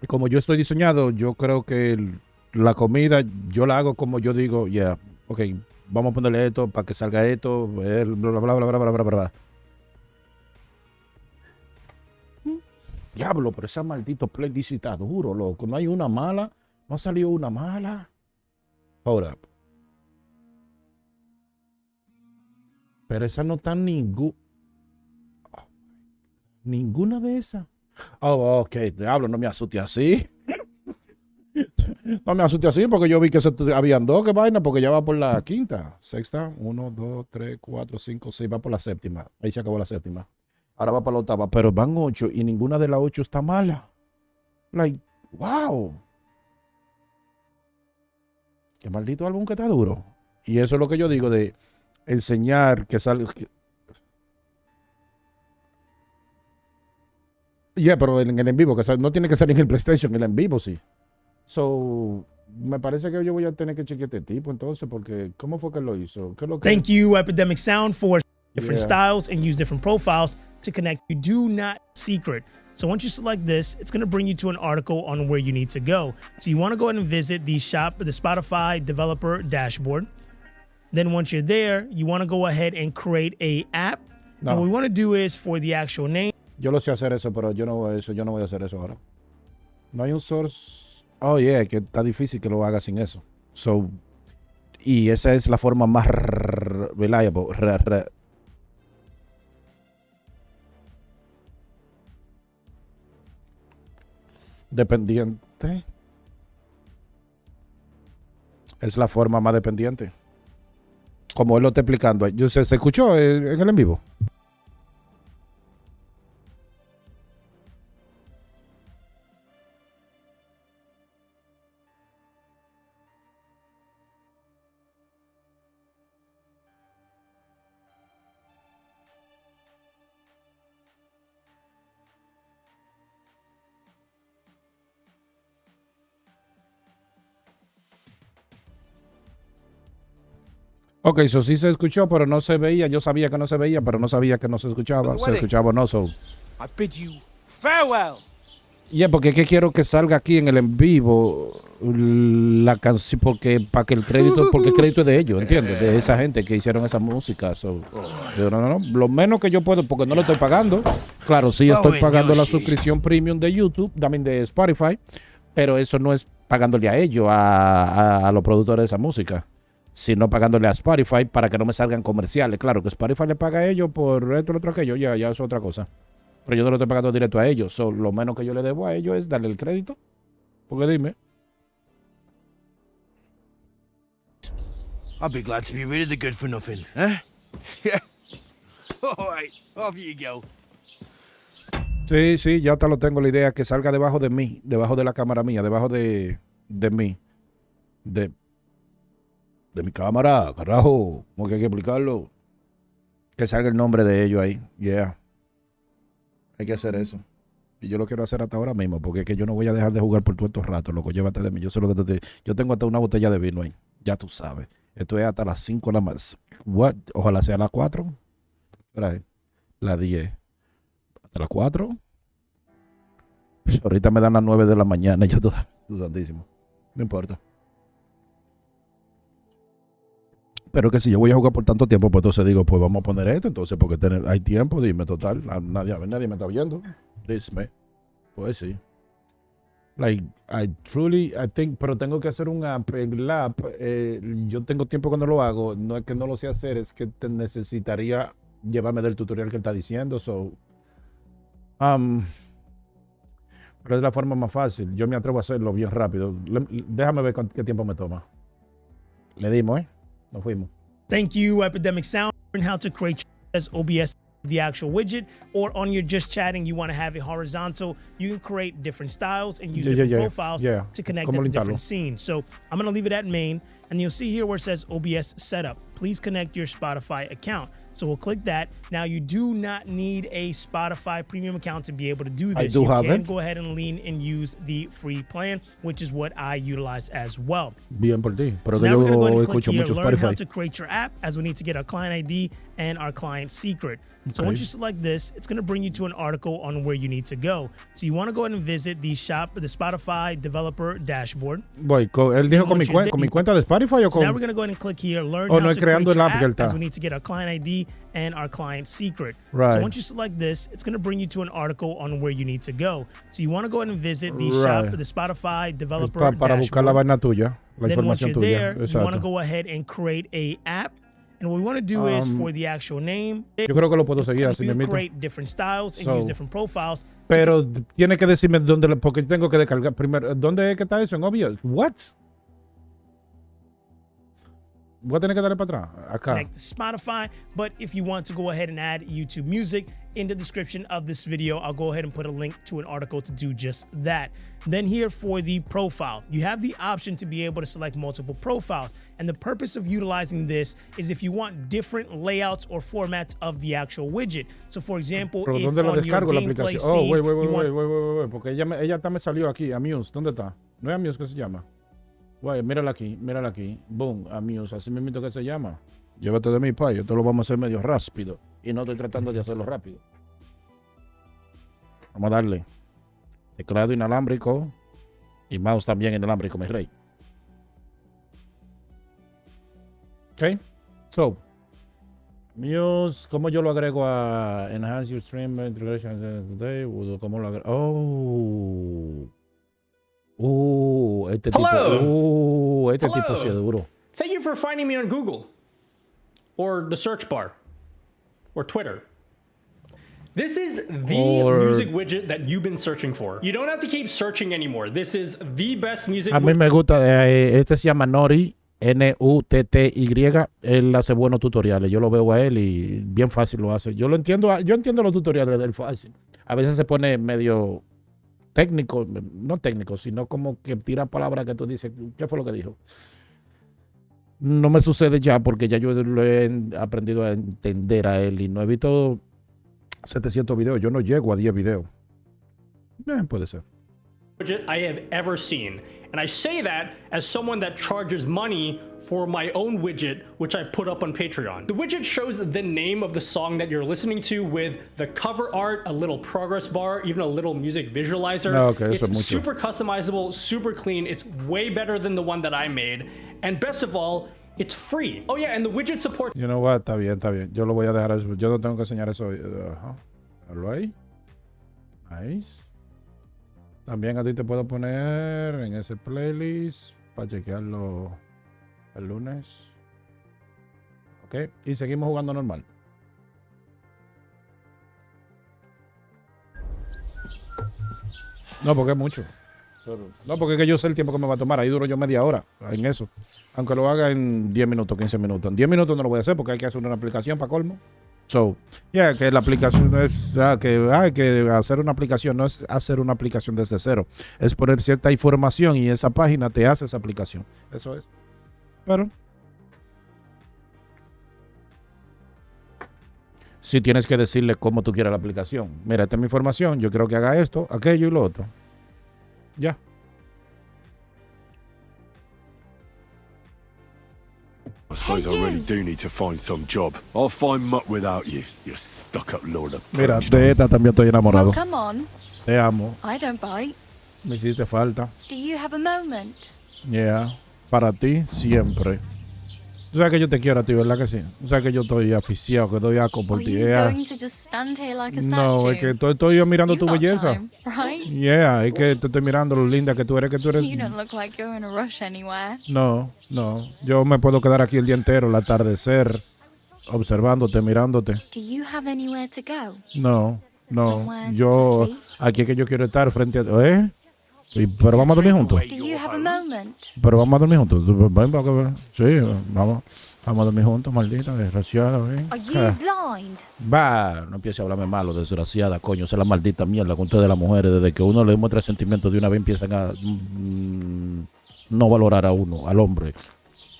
Y como yo estoy diseñado, yo creo que la comida yo la hago como yo digo, yeah, ok, vamos a ponerle esto para que salga esto, bla, bla, bla, bla, bla, bla, bla, bla. Diablo, pero ese maldito playlist está duro, loco. No hay una mala. No ha salido una mala. Hold up. Pero esa no está ninguna de esas. Oh, ok, diablo, no me asuste así. No me asuste así porque yo vi que habían dos, que vaina, porque ya va por la quinta, sexta, 1, 2, 3, 4, 5, 6, va por la séptima. Ahí se acabó la séptima. Ahora va para la octava, pero van 8 y ninguna de las 8 está mala. Like, wow. Qué maldito álbum que está duro. Y eso es lo que yo digo de enseñar que sale. Yeah, pero en el en vivo, que no tiene que salir en el PlayStation, en el en vivo sí. So, me parece que yo voy a tener que chequear este tipo entonces, porque ¿cómo fue que lo hizo? ¿Qué es lo que Thank you, Epidemic Sound, for different Yeah. styles and use different profiles to connect. You do not secret. So once you select this, it's going to bring you to an article on where you need to go. So you want to go ahead and visit the Spotify developer dashboard. Then once you're there, you want to go ahead and create a app. No. And what we want to do is for the actual name. Yo lo sé hacer eso, pero yo no voy a hacer eso ahora. No hay un source. Oh, yeah, que está difícil que lo haga sin eso. So, y esa es la forma más reliable. Dependiente. Es la forma más dependiente. Como él lo está explicando. ¿Se escuchó en el en vivo? Ok, eso sí se escuchó, pero no se veía. Yo sabía que no se veía, pero no sabía que no se escuchaba. Se escuchaba o no. So. I bid you farewell. Yeah, porque es que quiero que salga aquí en el en vivo la canción, porque para que el crédito es de ellos, ¿entiendes? De esa gente que hicieron esa música. So, no. Lo menos que yo puedo, porque no lo estoy pagando. Claro, sí estoy pagando la suscripción premium de YouTube, también de Spotify, pero eso no es pagándole a ellos, a los productores de esa música, sino pagándole a Spotify para que no me salgan comerciales. Claro que Spotify le paga a ellos por esto, lo otro, aquello, ya es otra cosa. Pero yo no lo estoy pagando directo a ellos. So, lo menos que yo le debo a ellos es darle el crédito. Porque dime. I'd be glad to be rid of the good for nothing, eh? Yeah. All right, off you go. Sí, ya hasta lo tengo la idea que salga debajo de mí, debajo de la cámara mía, debajo de mí. De mi cámara, carajo. ¿Cómo que hay que explicarlo? Que salga el nombre de ellos ahí. Yeah. Hay que hacer eso. Y yo lo quiero hacer hasta ahora mismo, porque es que yo no voy a dejar de jugar por todo estos ratos, loco. Llévate de mí. Yo sé lo que yo tengo hasta una botella de vino ahí. Ya tú sabes. Esto es hasta las 5 la más. What? Ojalá sea las 4. Espera ahí. Las 10. Hasta las 4. Ahorita me dan las 9 de la mañana. Yo todo santísimo. No importa. Pero que si yo voy a jugar por tanto tiempo, pues entonces digo, pues vamos a poner esto, entonces porque hay tiempo, dime, total, nadie me está viendo. Dime. Pues sí. Like, I think, pero tengo que hacer un app, el app, yo tengo tiempo que no lo hago, no es que no lo sé hacer, es que necesitaría llevarme del tutorial que él está diciendo, pero es la forma más fácil, yo me atrevo a hacerlo bien rápido. Déjame ver qué tiempo me toma. Le dimos, nos fuimos. Thank you, Epidemic Sound, and how to create as OBS the actual widget, or on your just chatting, you want to have it horizontal, you can create different styles and use different profiles to connect it to different scenes. So I'm going to leave it at main, and you'll see here where it says OBS setup. Please connect your Spotify account. So we'll click that. Now you do not need a Spotify premium account to be able to do this. You can go ahead and lean and use the free plan, which is what I utilize as well. Bien por ti. Pero so now we're going to go ahead and click here, learn how to create your app, as we need to get our client ID and our client secret. So once you select this, it's going to bring you to an article on where you need to go. So you want to go ahead and visit the Spotify developer dashboard. Voy, él dijo con mi cuenta de Spotify o con... So now we're going to go ahead and click here, learn how to create your app, as we need to get our client ID and our client secret. Right. So once you select this, it's going to bring you to an article on where you need to go. So you want to go ahead and visit the Spotify developer para dashboard. buscar la vaina tuya, la then once información you're tuya. there, you want to go ahead and create a app. And what we want to do is for the actual name, yo creo que lo puedo seguir así mismo. Create different styles and use different profiles. Pero tiene que decirme dónde, porque tengo que descargar primero. ¿Dónde es que está eso? En OBS. What? Voy a tener que darle para atrás. Acá. Connect to Spotify. But if you want to go ahead and add YouTube Music, in the description of this video, I'll go ahead and put a link to an article to do just that. Then here for the profile, you have the option to be able to select multiple profiles. And the purpose of utilizing this is if you want different layouts or formats of the actual widget. So for example, if on your gameplay scene, wait, porque ella me salió aquí, Amuse. ¿Dónde está? No es Amuse que se llama. Güey, mírala aquí. Boom, Amuse, así mismo que se llama. Llévate de mi pay, esto lo vamos a hacer medio rápido. Y no estoy tratando de hacerlo rápido. Vamos a darle. Teclado inalámbrico. Y mouse también inalámbrico, mi rey. Ok. So. Muse, ¿cómo yo lo agrego a Enhance Your Stream Integration Today? ¿Cómo lo agrego? Este tipo sí es duro. Thank you for finding me on Google. Or the search bar. Or Twitter. This is the music widget that you've been searching for. You don't have to keep searching anymore. This is the best music widget. A mí me gusta, este se llama Nori, N-U-T-T-Y. Él hace buenos tutoriales. Yo lo veo a él y bien fácil lo hace. Yo entiendo los tutoriales del fácil. A veces se pone medio técnico, no técnico, sino como que tira palabras que tú dices, ¿qué fue lo que dijo? No me sucede ya porque ya yo lo he aprendido a entender a él y no he visto 700 videos. Yo no llego a 10 videos. Puede ser. Widget I have ever seen. And I say that as someone that charges money for my own widget, which I put up on Patreon. The widget shows the name of the song that you're listening to with the cover art, a little progress bar, even a little music visualizer. It's super customizable, super clean. It's way better than the one that I made. And best of all, it's free. Oh yeah, and the widget supports... You know what? Está bien. Yo lo voy a dejar eso. Yo no tengo que enseñar eso. All right. Nice. También a ti te puedo poner en ese playlist para chequearlo el lunes. Ok. Y seguimos jugando normal. No, porque es mucho. No, porque es que yo sé el tiempo que me va a tomar. Ahí duro yo media hora en eso. Aunque lo haga en 10 minutos, 15 minutos. En 10 minutos no lo voy a hacer porque hay que hacer una aplicación para colmo. So, que la aplicación es que hay que hacer una aplicación, no es hacer una aplicación desde cero, es poner cierta información y esa página te hace esa aplicación. Eso es. Pero si tienes que decirle cómo tú quieres la aplicación. Mira, esta es mi información, yo quiero que haga esto, aquello y lo otro. Ya. I suppose I really do need to find some job. I'll find muck without you, you stuck-up lord of... Mira, de esta también estoy enamorado. Oh, come on. Te amo. I don't bite. Me hiciste falta. Do you have a moment? Yeah. Para ti, siempre. Tú sabes que yo te quiero a ti, ¿verdad que sí? Tú sabes que yo estoy aficiado, que doy asco por Are ti. you Yeah. going to just stand here like a No, statue? es que estoy yo mirando You've tu got belleza. time, right? Yeah, es que te estoy mirando lo linda que tú eres, You don't look like you're in a rush anywhere. No. Yo me puedo quedar aquí el día entero, el atardecer, observándote, mirándote. Do you have anywhere to go? No. Somewhere Yo, to sleep? aquí es que yo quiero estar frente a... ¿Eh? Pero vamos a dormir juntos. Do you have a moment? Pero vamos a dormir juntos. Ven para que... Sí, vamos a dormir juntos, maldita, desgraciada. ¿Eh? Are you blind? Va, no empiece a hablarme malo, desgraciada, coño. Esa es la maldita mierda con ustedes las mujeres. Desde que uno le demuestra sentimientos de una vez empiezan a no valorar a uno, al hombre.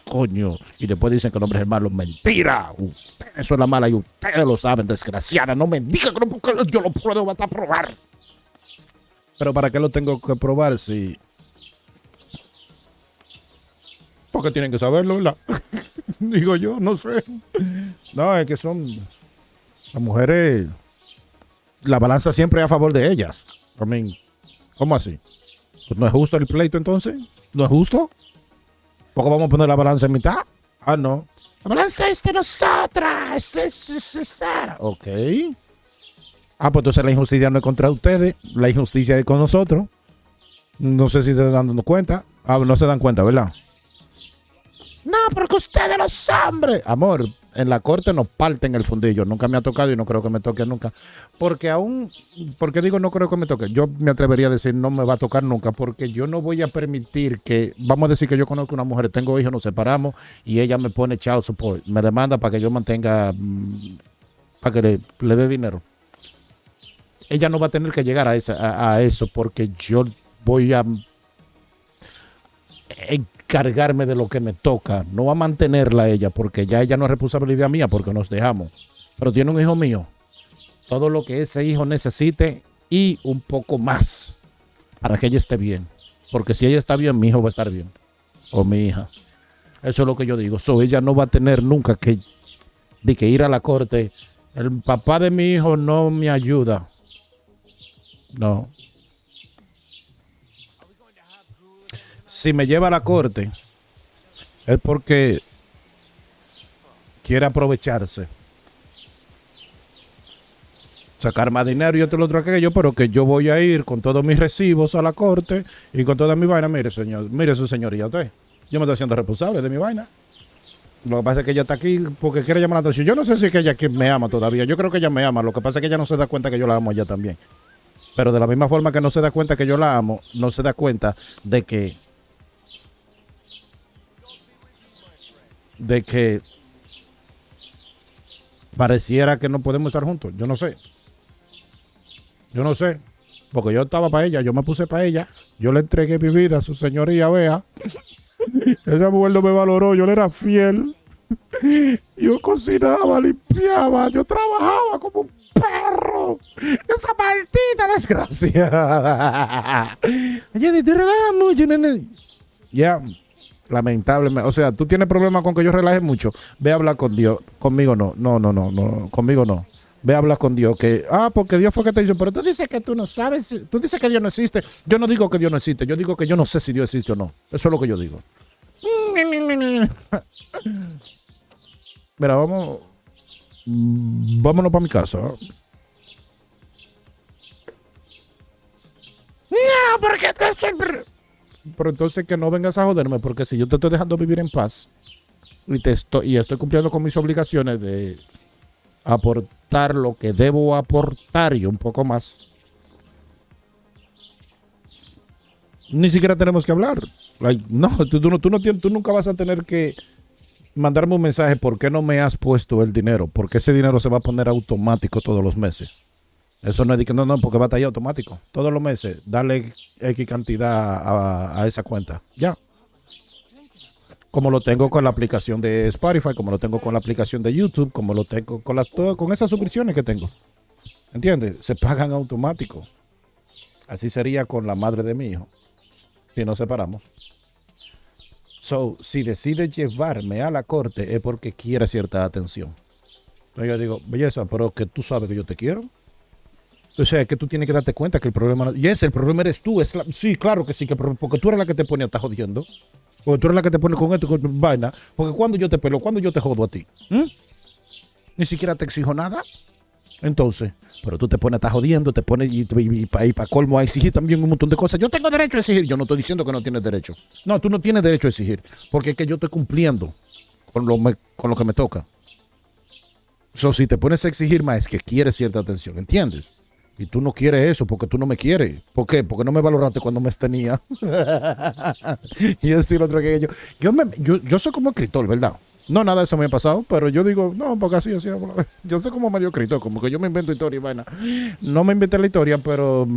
Coño. Y después dicen que el hombre es el malo. Mentira. Eso es la mala y ustedes lo saben, desgraciada. No me digan que no, porque yo lo puedo hasta probar. Pero ¿para qué lo tengo que probar si...? Porque tienen que saberlo, ¿verdad? Digo yo, no sé. No, es que son... Las mujeres... La balanza siempre es a favor de ellas. I mean, ¿cómo así? Pues ¿no es justo el pleito entonces? ¿No es justo? ¿Por qué vamos a poner la balanza en mitad? Ah, no. La balanza es de nosotras. Ok. Ah, pues entonces la injusticia no es contra ustedes. La injusticia es con nosotros. No sé si se están dando cuenta. Ah, no se dan cuenta, ¿verdad? No, porque ustedes los hombres. Amor, en la corte nos parten el fundillo. Nunca me ha tocado y no creo que me toque nunca. Porque digo no creo que me toque. Yo me atrevería a decir no me va a tocar nunca. Porque yo no voy a permitir que, vamos a decir que yo conozco una mujer, tengo hijos, nos separamos y ella me pone child support. Me demanda para que yo mantenga, para que le dé dinero. Ella no va a tener que llegar a eso porque yo voy a encargarme de lo que me toca, no a mantenerla a ella, porque ya ella no es responsabilidad mía porque nos dejamos. Pero tiene un hijo mío, todo lo que ese hijo necesite y un poco más para que ella esté bien. Porque si ella está bien, mi hijo va a estar bien. O mi hija. Eso es lo que yo digo. Ella no va a tener nunca que ir a la corte. El papá de mi hijo no me ayuda. No. Si me lleva a la corte es porque quiere aprovecharse, sacar más dinero y otro aquello, pero que yo voy a ir con todos mis recibos a la corte y con toda mi vaina. Mire, señor, mire su señoría, usted. Yo me estoy haciendo responsable de mi vaina. Lo que pasa es que ella está aquí porque quiere llamar la atención. Yo no sé si es que ella me ama todavía. Yo creo que ella me ama. Lo que pasa es que ella no se da cuenta que yo la amo a ella también. Pero de la misma forma que no se da cuenta que yo la amo, no se da cuenta de que pareciera que no podemos estar juntos. Yo no sé. Porque yo estaba para ella, yo me puse para ella. Yo le entregué mi vida a su señoría, vea. Esa mujer no me valoró, yo le era fiel. Yo cocinaba, limpiaba, yo trabajaba como un perro. Esa maldita desgracia. Ya, lamentablemente. O sea, tú tienes problemas con que yo relaje mucho. Ve a hablar con Dios. Conmigo no. No. Conmigo no. Ve a hablar con Dios. Porque Dios fue que te hizo. Pero tú dices que tú no sabes. Tú dices que Dios no existe. Yo no digo que Dios no existe. Yo digo que yo no sé si Dios existe o no. Eso es lo que yo digo. Mira, vámonos para mi casa. No, porque siempre... Pero entonces que no vengas a joderme, porque si yo te estoy dejando vivir en paz y estoy cumpliendo con mis obligaciones de aportar lo que debo aportar y un poco más, ni siquiera tenemos que hablar. Tú nunca vas a tener que mandarme un mensaje. ¿Por qué no me has puesto el dinero? Porque ese dinero se va a poner automático todos los meses. Eso no es de que no, porque va a estar ahí automático. Todos los meses, dale X cantidad a esa cuenta. Ya. Como lo tengo con la aplicación de Spotify, como lo tengo con la aplicación de YouTube, como lo tengo con esas suscripciones que tengo. ¿Entiendes? Se pagan automático. Así sería con la madre de mi hijo, si nos separamos. Si decide llevarme a la corte es porque quiere cierta atención. Entonces yo digo, belleza, pero que tú sabes que yo te quiero. O sea, que tú tienes que darte cuenta que el problema... el problema eres tú. Sí, claro que sí, porque tú eres la que te pone a estar jodiendo. Porque tú eres la que te pone con esto, con vaina. Porque cuando yo te pelo, cuando yo te jodo a ti. Ni siquiera te exijo nada. Entonces, pero tú te pones a estar jodiendo, te pones y para colmo a exigir también un montón de cosas. Yo tengo derecho a exigir. Yo no estoy diciendo que no tienes derecho. No, tú no tienes derecho a exigir. Porque es que yo estoy cumpliendo con lo que me toca. Si te pones a exigir más, es que quieres cierta atención, ¿entiendes? Y tú no quieres eso porque tú no me quieres. ¿Por qué? Porque no me valoraste cuando me tenía. Yo soy lo otro que yo soy como escritor, ¿verdad? No, nada de eso me ha pasado, pero yo digo, no, porque así. Yo soy como medio escritor, como que yo me invento historia y vaina. No me inventé la historia, pero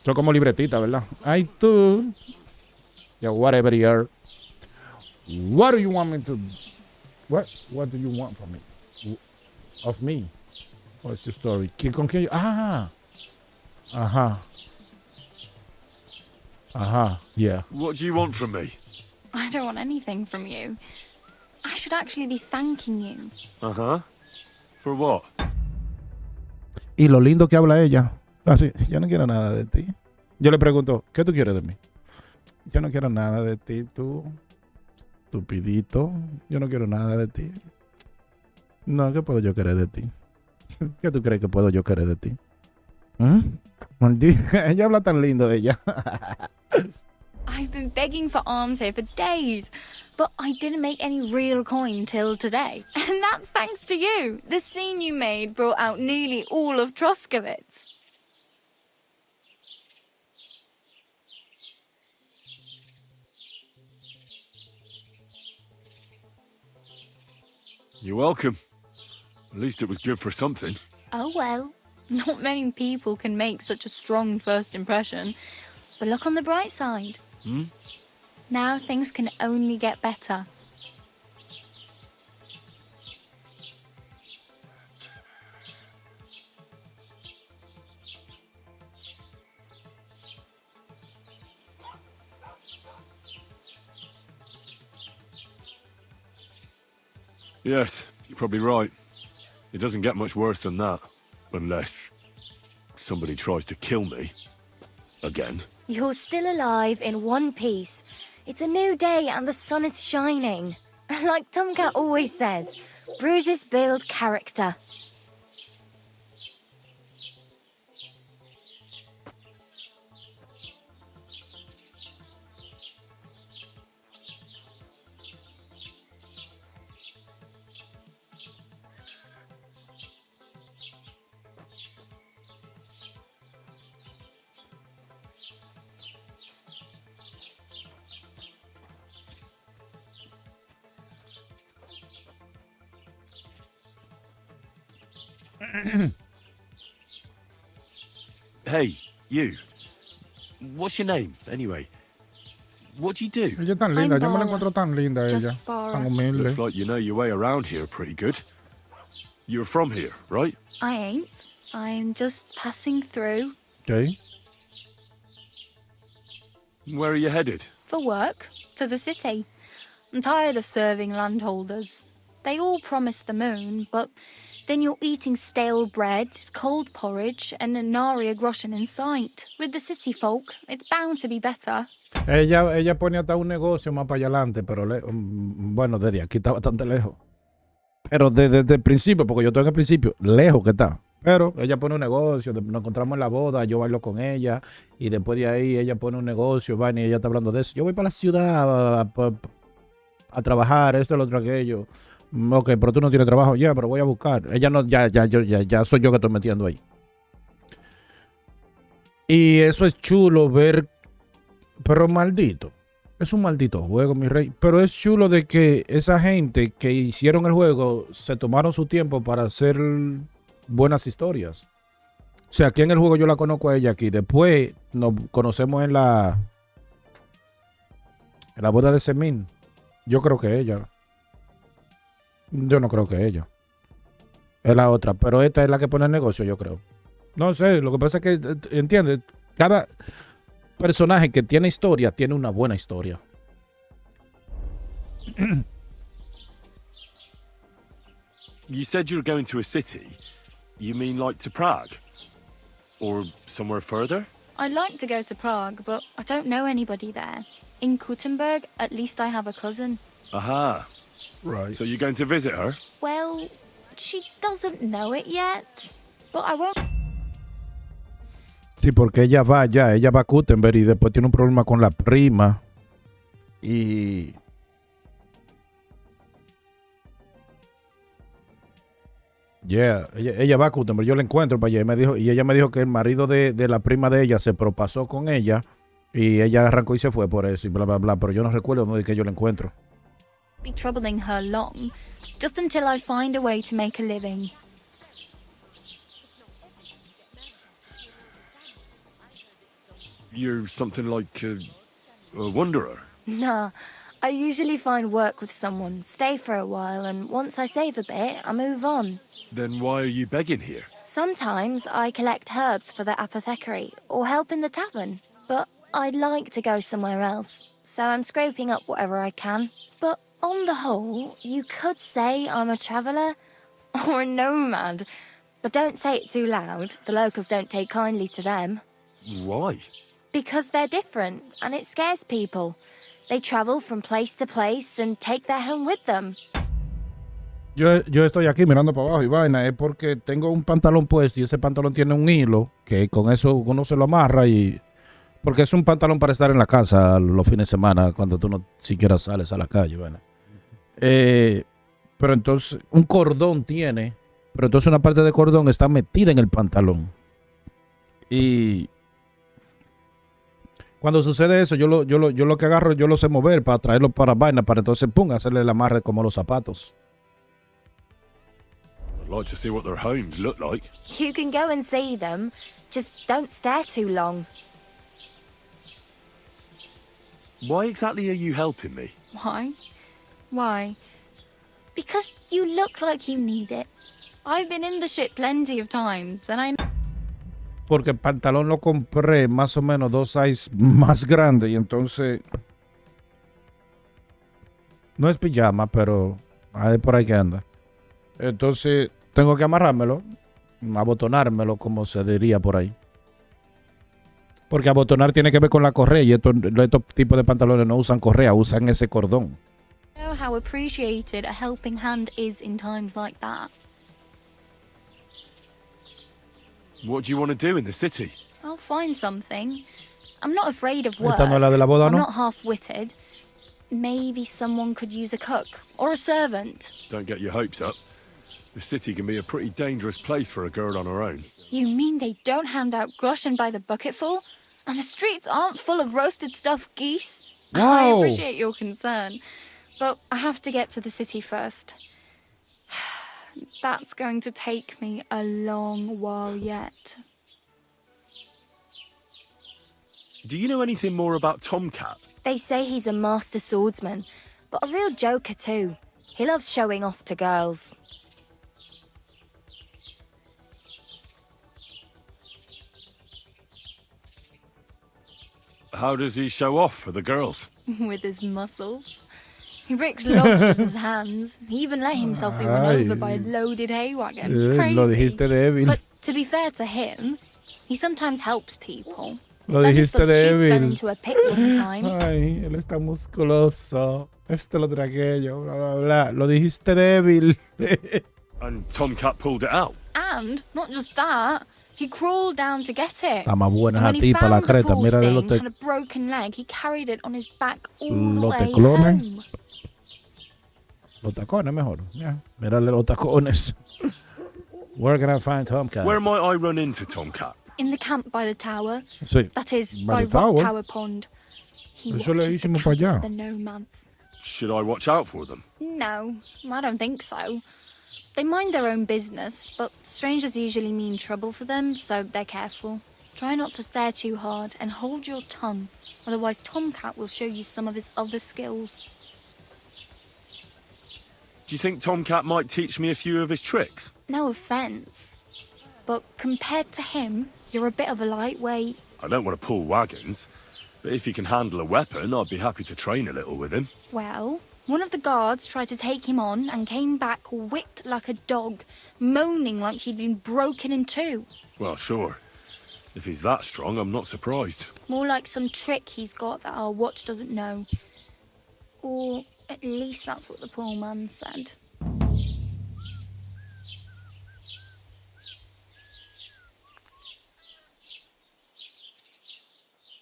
soy como libretita, ¿verdad? Ay, tú. Yeah, whatever you are. What do you want me to... What do you want from me? Of me? What's your story? ¿Con quién yo? Ajá, yeah. What do you want from me? I don't want anything from you. I should actually be thanking you. For what? Y lo lindo que habla ella. Así, yo no quiero nada de ti. Yo le pregunto, ¿qué tú quieres de mí? Yo no quiero nada de ti, tú. Estupidito. Yo no quiero nada de ti. No, ¿qué puedo yo querer de ti? ¿Qué tú crees que puedo yo querer de ti? Ella habla tan lindo, ella. I've been begging for alms here for days, but I didn't make any real coin till today. And that's thanks to you. The scene you made brought out nearly all of Troskowitz. You're welcome. At least it was good for something. Oh well, not many people can make such a strong first impression. But look on the bright side. Now things can only get better. Yes, you're probably right. It doesn't get much worse than that. Unless somebody tries to kill me. Again. You're still alive in one piece. It's a new day and the sun is shining. Like Tomcat always says, bruises build character. Hey, you. What's your name, anyway? What do you do? Ella es tan linda, yo me la encuentro tan linda, ella. Tan humilde. Looks like you know your way around here pretty good. You're from here, right? I ain't. I'm just passing through. Okay. Where are you headed? For work. To the city. I'm tired of serving landholders. They all promise the moon, but then you're eating stale bread, cold porridge, and nary a groschen in sight. With the city folk, it's bound to be better. Ella pone hasta un negocio más para allá adelante, pero bueno, desde aquí está bastante lejos. Pero desde el principio, porque yo estoy en el principio, lejos que está. Pero ella pone un negocio, nos encontramos en la boda, yo bailo con ella, y después de ahí ella pone un negocio, y ella está hablando de eso. Yo voy para la ciudad a trabajar, esto, lo otro, aquello. Ok, pero tú no tienes trabajo, ya, pero voy a buscar. Ella no, ya soy yo que estoy metiendo ahí. Y eso es chulo ver, pero maldito. Es un maldito juego, mi rey. Pero es chulo de que esa gente que hicieron el juego se tomaron su tiempo para hacer buenas historias. O sea, aquí en el juego yo la conozco a ella aquí. Después nos conocemos en la boda de Semín. Yo creo que ella. Yo no creo que ella. Es la otra. Pero esta es la que pone el negocio, yo creo. No sé, lo que pasa es que, ¿entiendes? Cada personaje que tiene historia tiene una buena historia. You said you were going to a city. You mean like to Prague? Or somewhere further? I'd like to go to Prague, but I don't know anybody there. In Kuttenberg, at least I have a cousin. Aha. Right. So you're going to visit her? Well, she doesn't know it yet, but I won't. Sí, porque ella va a Gutenberg y después tiene un problema con la prima. Y... ella va a Gutenberg, yo la encuentro para allá y ella me dijo que el marido de la prima de ella se propasó con ella y ella arrancó y se fue por eso y bla, bla, bla, pero yo no recuerdo dónde que yo la encuentro. Be troubling her long, just until I find a way to make a living. You're something like a wanderer. Nah, I usually find work with someone, stay for a while, and once I save a bit, I move on. Then why are you begging here? Sometimes I collect herbs for the apothecary or help in the tavern, but I'd like to go somewhere else, so I'm scraping up whatever I can. But on the whole, you could say I'm a traveller or a nomad, but don't say it too loud. The locals don't take kindly to them. Why? Because they're different, and it scares people. They travel from place to place and take their home with them. Yo estoy aquí mirando para abajo y vaina, es porque tengo un pantalón puesto y ese pantalón tiene un hilo que con eso uno se lo amarra y... Porque es un pantalón para estar en la casa los fines de semana cuando tú no siquiera sales a la calle, vaina. Pero entonces un cordón tiene, pero entonces una parte del cordón está metida en el pantalón. Y... Cuando sucede eso, yo lo que agarro, yo lo sé mover para traerlo para vaina, para entonces, pum, hacerle el amarre como los zapatos. I'd like to see what their homes look like. You can go and see them, just don't stare too long. Why exactly are you helping me? Why? Why? Because you look like you need it. I've been in the ship plenty of times, and I... Porque el pantalón lo compré más o menos 2 sizes más grande y entonces no es pijama, pero hay por ahí que anda. Entonces tengo que amarrármelo, abotonármelo como se diría por ahí. Porque abotonar tiene que ver con la correa y estos tipos de pantalones no usan correa, usan ese cordón. I know how appreciated a helping hand is in times like that. What do you want to do in the city? I'll find something. I'm not afraid of work. Esta no es la de la boda, I'm ¿no? not half-witted. Maybe someone could use a cook or a servant. Don't get your hopes up. The city can be a pretty dangerous place for a girl on her own. You mean they don't hand out groschen by the bucketful? And the streets aren't full of roasted stuffed geese? I Wow. appreciate your concern, but I have to get to the city first. That's going to take me a long while yet. Do you know anything more about Tomcat? They say he's a master swordsman, but a real joker too. He loves showing off to girls. How does he show off for the girls? With his muscles. He ricks logs with his hands. He even let himself be run over by a loaded hay wagon. Crazy. Lo dijiste débil. But to be fair to him, he sometimes helps people. Lo Studies dijiste of sheep fell débil. into a pit one time. Ay, él está musculoso. Lo tragué yo, bla, bla, bla. Lo dijiste débil. And Tomcat pulled it out. And not just that, he crawled down to get it. Está más buena And esa when he tipa, la found the creta. poor Mira thing los had a broken leg, he carried it on his back all the way teclones. home. Los tacones mejor. Yeah. Mírale los tacones. Where can I find Tomcat? Where might I run into Tomcat? In the camp by the tower. Sí. That is, By by the Rock tower? Tower Pond. He Eso le watches the hicimos para camp allá. for the nomads. Should I watch out for them? No, I don't think so. They mind their own business, but strangers usually mean trouble for them, so they're careful. Try not to stare too hard and hold your tongue, otherwise Tomcat will show you some of his other skills. Do you think Tomcat might teach me a few of his tricks? No offence, but compared to him, you're a bit of a lightweight. I don't want to pull wagons, but if he can handle a weapon, I'd be happy to train a little with him. Well, one of the guards tried to take him on and came back whipped like a dog, moaning like he'd been broken in two. Well, sure. If he's that strong, I'm not surprised. More like some trick he's got that our watch doesn't know. Or at least that's what the poor man said. Do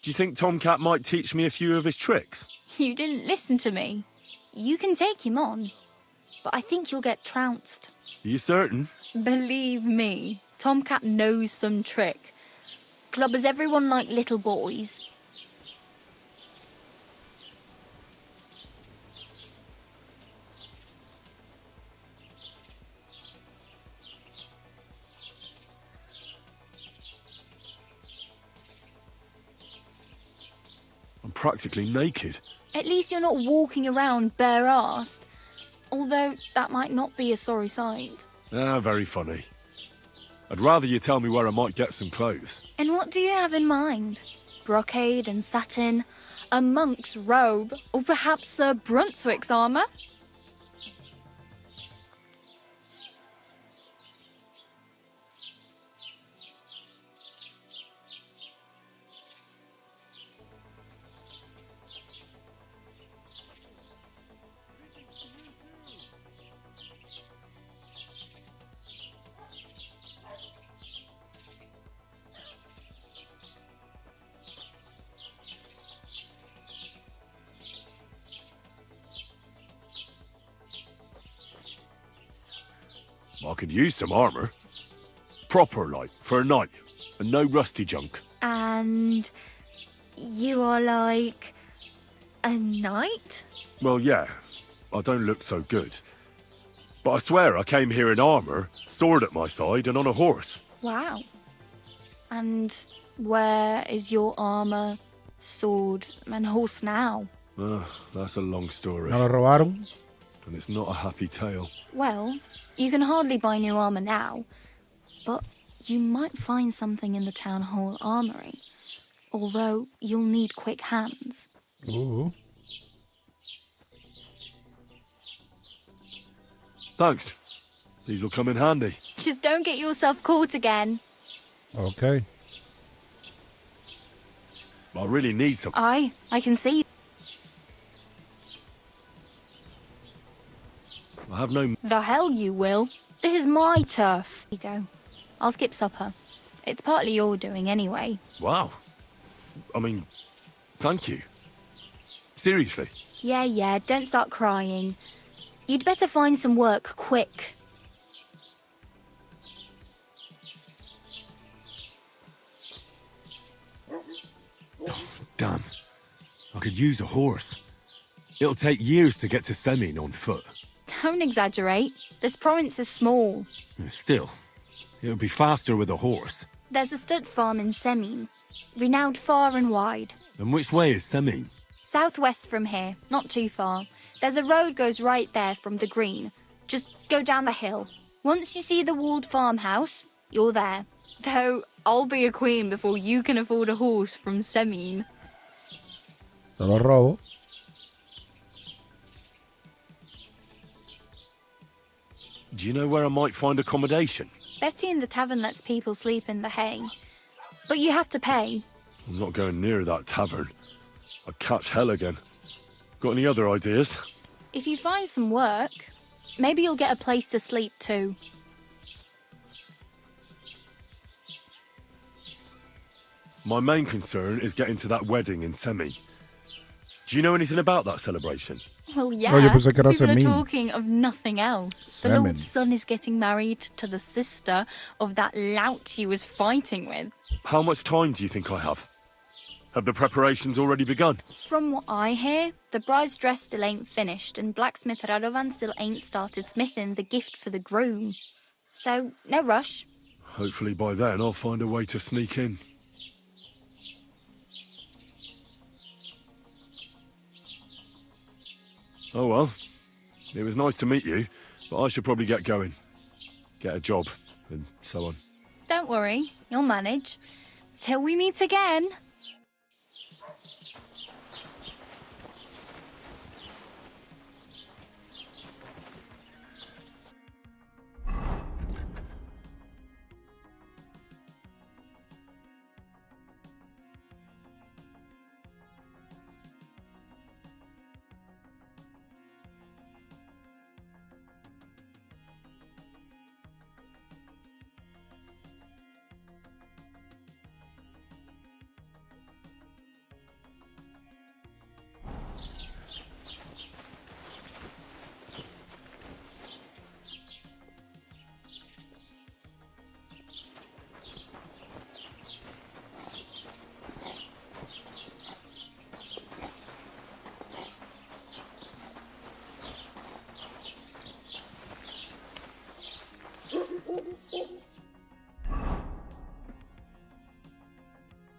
you think Tomcat might teach me a few of his tricks? You didn't listen to me. You can take him on, but I think you'll get trounced. Are you certain? Believe me, Tomcat knows some trick. Clubbers everyone like little boys. I'm practically naked. At least you're not walking around bare-assed. Although that might not be a sorry sight. Ah, very funny. I'd rather you tell me where I might get some clothes. And what do you have in mind? Brocade and satin? A monk's robe? Or perhaps Sir Brunswick's armour? I could use some armour. Proper, like, for a night. And no rusty junk. And you are like a knight? Well, yeah. I don't look so good. But I swear I came here in armour, sword at my side, and on a horse. Wow. And where is your armour, sword, and horse now? That's a long story. ¿No lo robaron? And it's not a happy tale. Well, you can hardly buy new armour now, but you might find something in the town hall armoury. Although you'll need quick hands. Ooh. Thanks. These'll come in handy. Just don't get yourself caught again. Okay. I really need some. I can see. I have no... The hell you will. This is my turf. Here you go. I'll skip supper. It's partly your doing anyway. Wow. I mean, thank you. Seriously. Yeah, don't start crying. You'd better find some work quick. Damn. I could use a horse. It'll take years to get to Semin on foot. Don't exaggerate. This province is small. Still, it'll be faster with a horse. There's a stud farm in Semin, renowned far and wide. And which way is Semin? Southwest from here, not too far. There's a road goes right there from the green. Just go down the hill. Once you see the walled farmhouse, you're there. Though, I'll be a queen before you can afford a horse from Semin. Se lo robo. Do you know where I might find accommodation? Betty in the tavern lets people sleep in the hay. But you have to pay. I'm not going near that tavern. I'd catch hell again. Got any other ideas? If you find some work, maybe you'll get a place to sleep too. My main concern is getting to that wedding in Semin. Do you know anything about that celebration? Well, yeah, Oye, pensé que era people are Semin. talking of nothing else. The Semin. Lord's son is getting married to the sister of that lout he was fighting with. How much time do you think I have? Have the preparations already begun? From what I hear, the bride's dress still ain't finished, and blacksmith Radovan still ain't started smithing the gift for the groom. So, no rush. Hopefully by then I'll find a way to sneak in. Oh well, it was nice to meet you, but I should probably get going. Get a job, and so on. Don't worry, you'll manage. Till we meet again.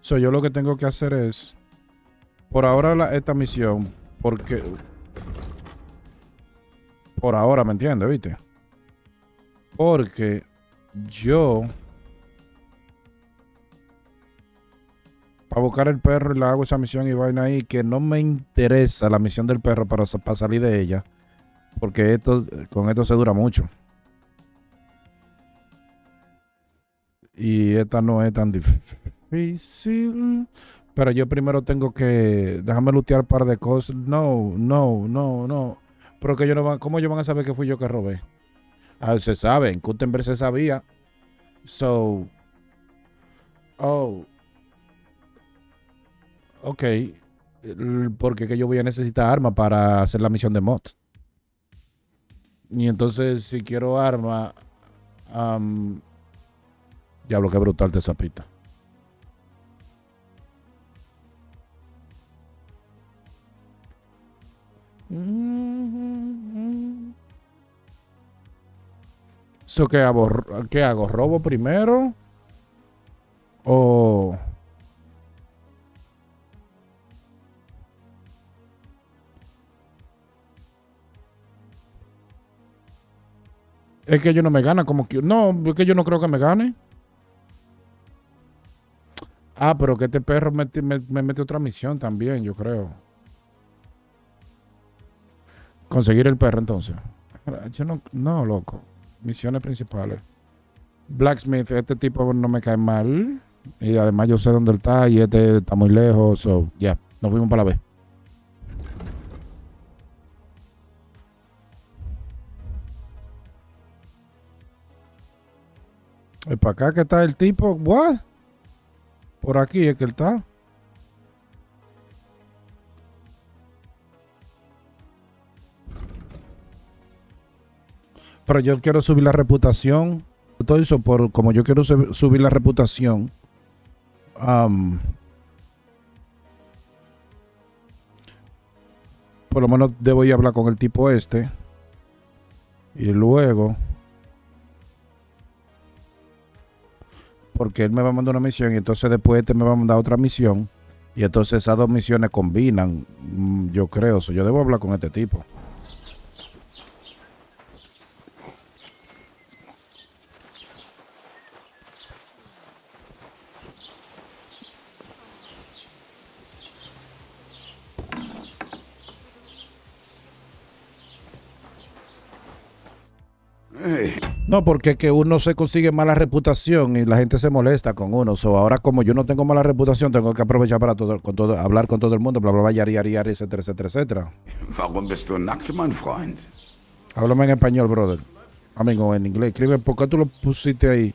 So, yo lo que tengo que hacer es, por ahora esta misión, porque por ahora, ¿me entiendes? ¿Viste? Porque yo para buscar el perro y le hago esa misión y vaina ahí, que no me interesa la misión del perro para salir de ella, porque con esto se dura mucho. Y esta no es tan difícil. Pero yo primero tengo que... Déjame lootear un par de cosas. No. Pero que ¿cómo ellos van a saber que fui yo que robé? Se sabe. En Gutenberg se sabía. So... Oh. Ok. Porque que yo voy a necesitar armas para hacer la misión de mods. Y entonces, si quiero arma... diablo, qué brutal te zapita. So, ¿qué hago? ¿Robo primero? ¿O...? Es que ellos no me ganan como que... No, es que yo no creo que me gane. Ah, pero que este perro me mete otra misión también, yo creo. Conseguir el perro, entonces. Yo no, loco. Misiones principales. Blacksmith, este tipo no me cae mal. Y además yo sé dónde él está y este está muy lejos. So, ya, nos fuimos para la B. ¿Y para acá que está el tipo? ¿What? Por aquí es que él está. Pero yo quiero subir la reputación. Todo eso como yo quiero subir la reputación. Por lo menos debo ir a hablar con el tipo este. Y luego... Porque él me va a mandar una misión y entonces después este me va a mandar otra misión. Y entonces esas dos misiones combinan. Yo creo. Yo debo hablar con este tipo. No, porque es que uno se consigue mala reputación y la gente se molesta con uno. Ahora como yo no tengo mala reputación, tengo que aprovechar para hablar con todo el mundo, bla, bla, bla, yari, etcétera, etcétera, etcétera. Warum bist du nackt, mein Freund? Háblame en español, brother. Amigo, en inglés. Escribe, ¿por qué tú lo pusiste ahí?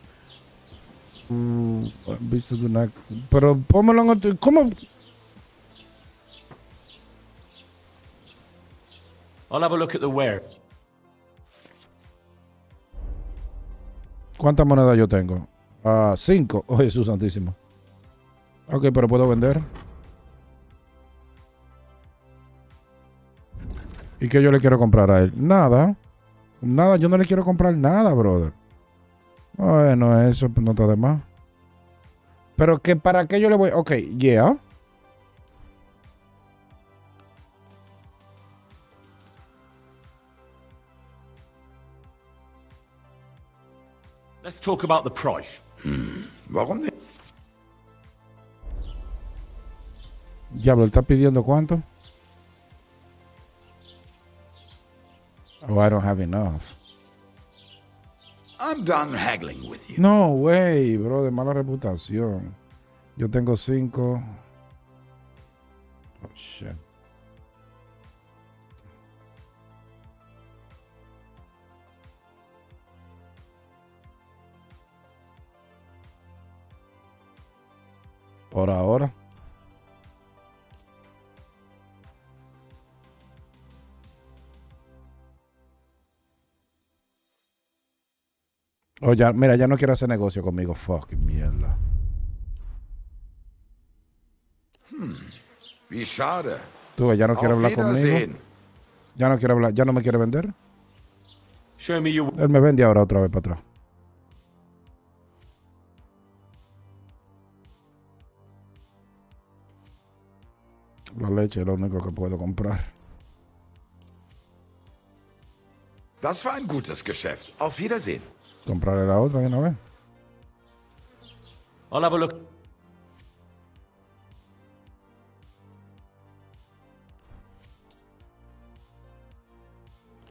Visto de una... Pero pónmelo en otro... ¿Cómo? I'll have a look at the ware. ¿Cuántas monedas yo tengo? 5. Oh, Jesús santísimo. Ok, pero puedo vender. ¿Y qué yo le quiero comprar a él? Nada. Nada, yo no le quiero comprar nada, brother. Bueno, eso no está de más. Pero que para qué yo le voy... Ok, yeah. Let's talk about the price. Warum nicht? Diablo, ¿él está pidiendo cuánto? Oh, I don't have enough. I'm done haggling with you. No way, bro, de mala reputación. Yo tengo 5. Oh, shit. Por ahora. Oh, ya, mira, ya no quiero hacer negocio conmigo. Fuck, mierda. Wie schade. Tú, ya no quiere Auf hablar conmigo. Wiedersehen. Ya no quiere hablar, ya no me quiere vender. Show me your... Él me vende ahora otra vez para atrás. La leche es lo único que puedo comprar. Das war ein gutes Geschäft. Auf Wiedersehen. Compraré la otra de una vez. Hola, Bullock.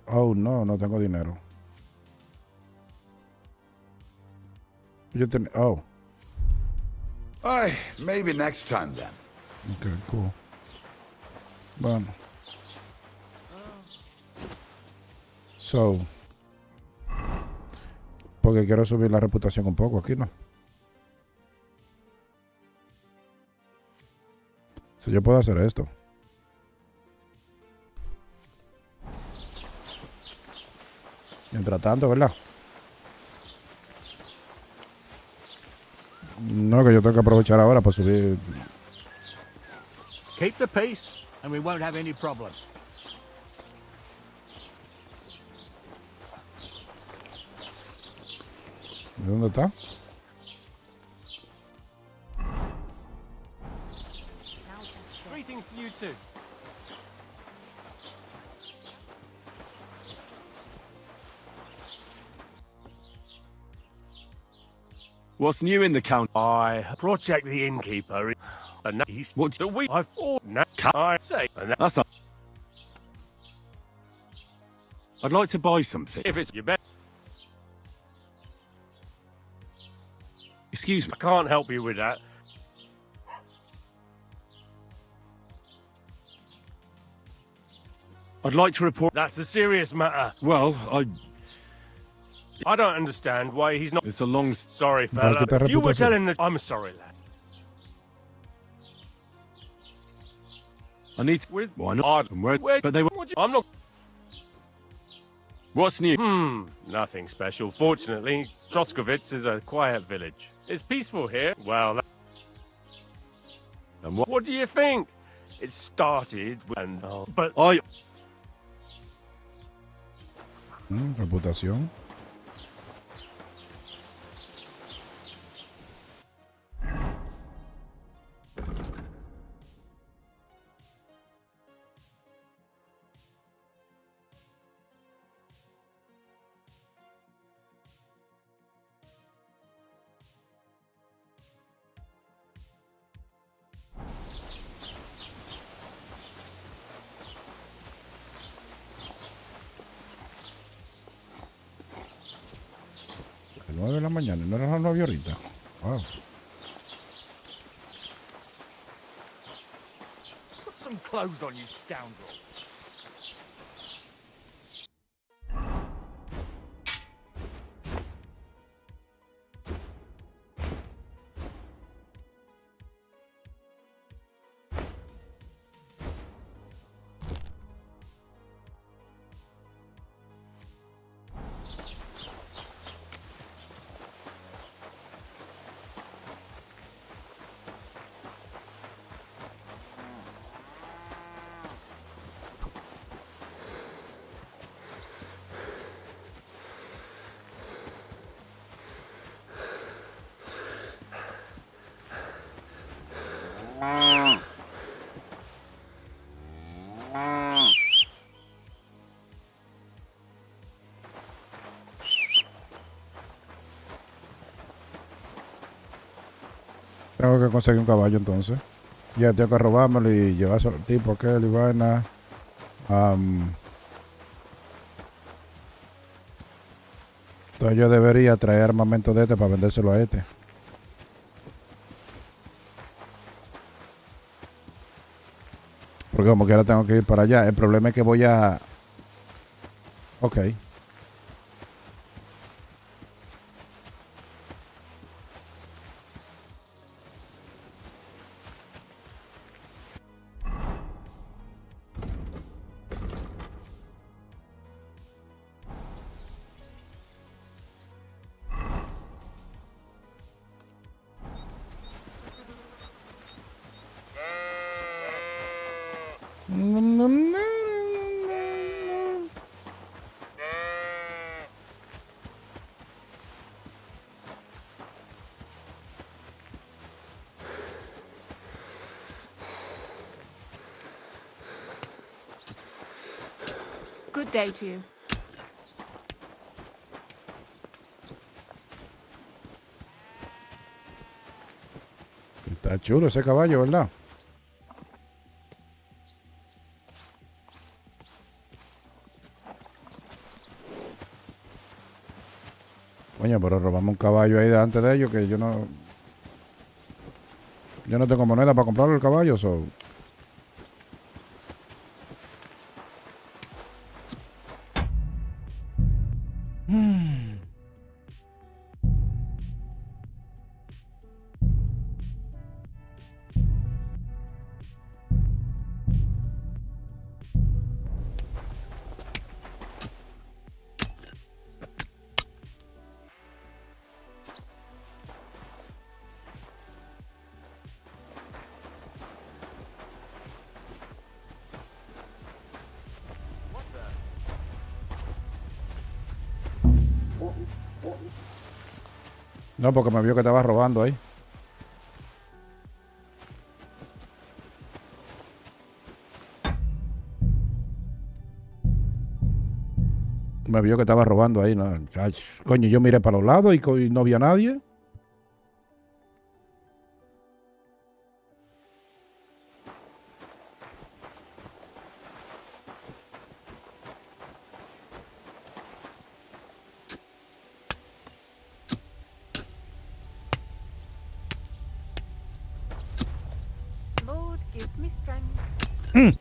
Oh, no, no tengo dinero. Yo tenía... Oh. Ay, maybe next time then. Ok, cool. Bueno. So. Porque quiero subir la reputación un poco aquí, ¿no? So, yo puedo hacer esto. Mientras tanto, ¿verdad? No, que yo tengo que aprovechar ahora para subir. Keep the peace, and we won't have any problems. ¿De dónde está? Greetings to you too. What's new in the count? I project the innkeeper, and he's what do we? I've all now I say, and That's not. I'd like to buy something. if it's your bet, Excuse me. I can't help you with that. I'd like to report. That's a serious matter. Well, I don't understand why he's not. It's a long. Sorry, fella. quitar If you were reputación. telling the, I'm sorry, lad. I need. With Why not? And where? But they were. I'm not. What's new? Nothing special. Fortunately, Troskovitz is a quiet village. It's peaceful here. Well, And what? what do you think? It started with, but I. Reputación. A 9 de la mañana, no era las 9 ahorita. Wow. Put some clothes on, you scoundrel. Tengo que conseguir un caballo entonces. Ya tengo que robármelo y llevárselo al tipo aquel y vaina. Entonces yo debería traer armamento de este para vendérselo a este. Porque como quiera tengo que ir para allá. El problema es que voy a... Ok. Good day to you. Está chulo ese caballo, ¿verdad? Coño, pero robamos un caballo ahí delante de ellos que yo no tengo moneda para comprarle el caballo, so. No, porque me vio que estaba robando ahí. Me vio que estaba robando ahí. No, coño, yo miré para los lados y no había nadie. Lord, give me strength.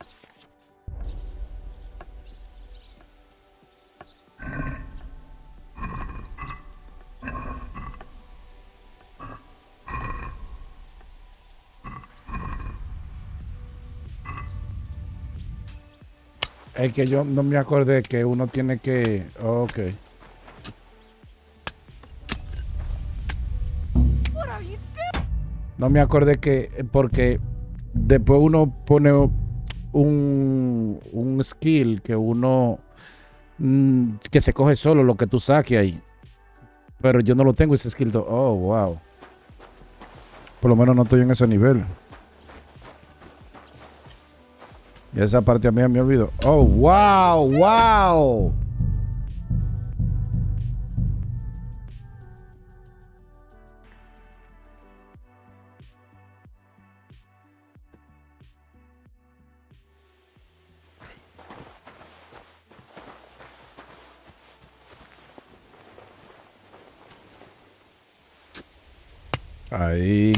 Es que yo no me acordé que uno tiene que... Ok. No me acordé que... Porque después uno pone un skill que uno... que se coge solo lo que tú saques ahí. Pero yo no lo tengo ese skill. Oh, wow. Por lo menos no estoy en ese nivel. Y esa parte a mí me olvidó. Oh, wow, wow. Ahí.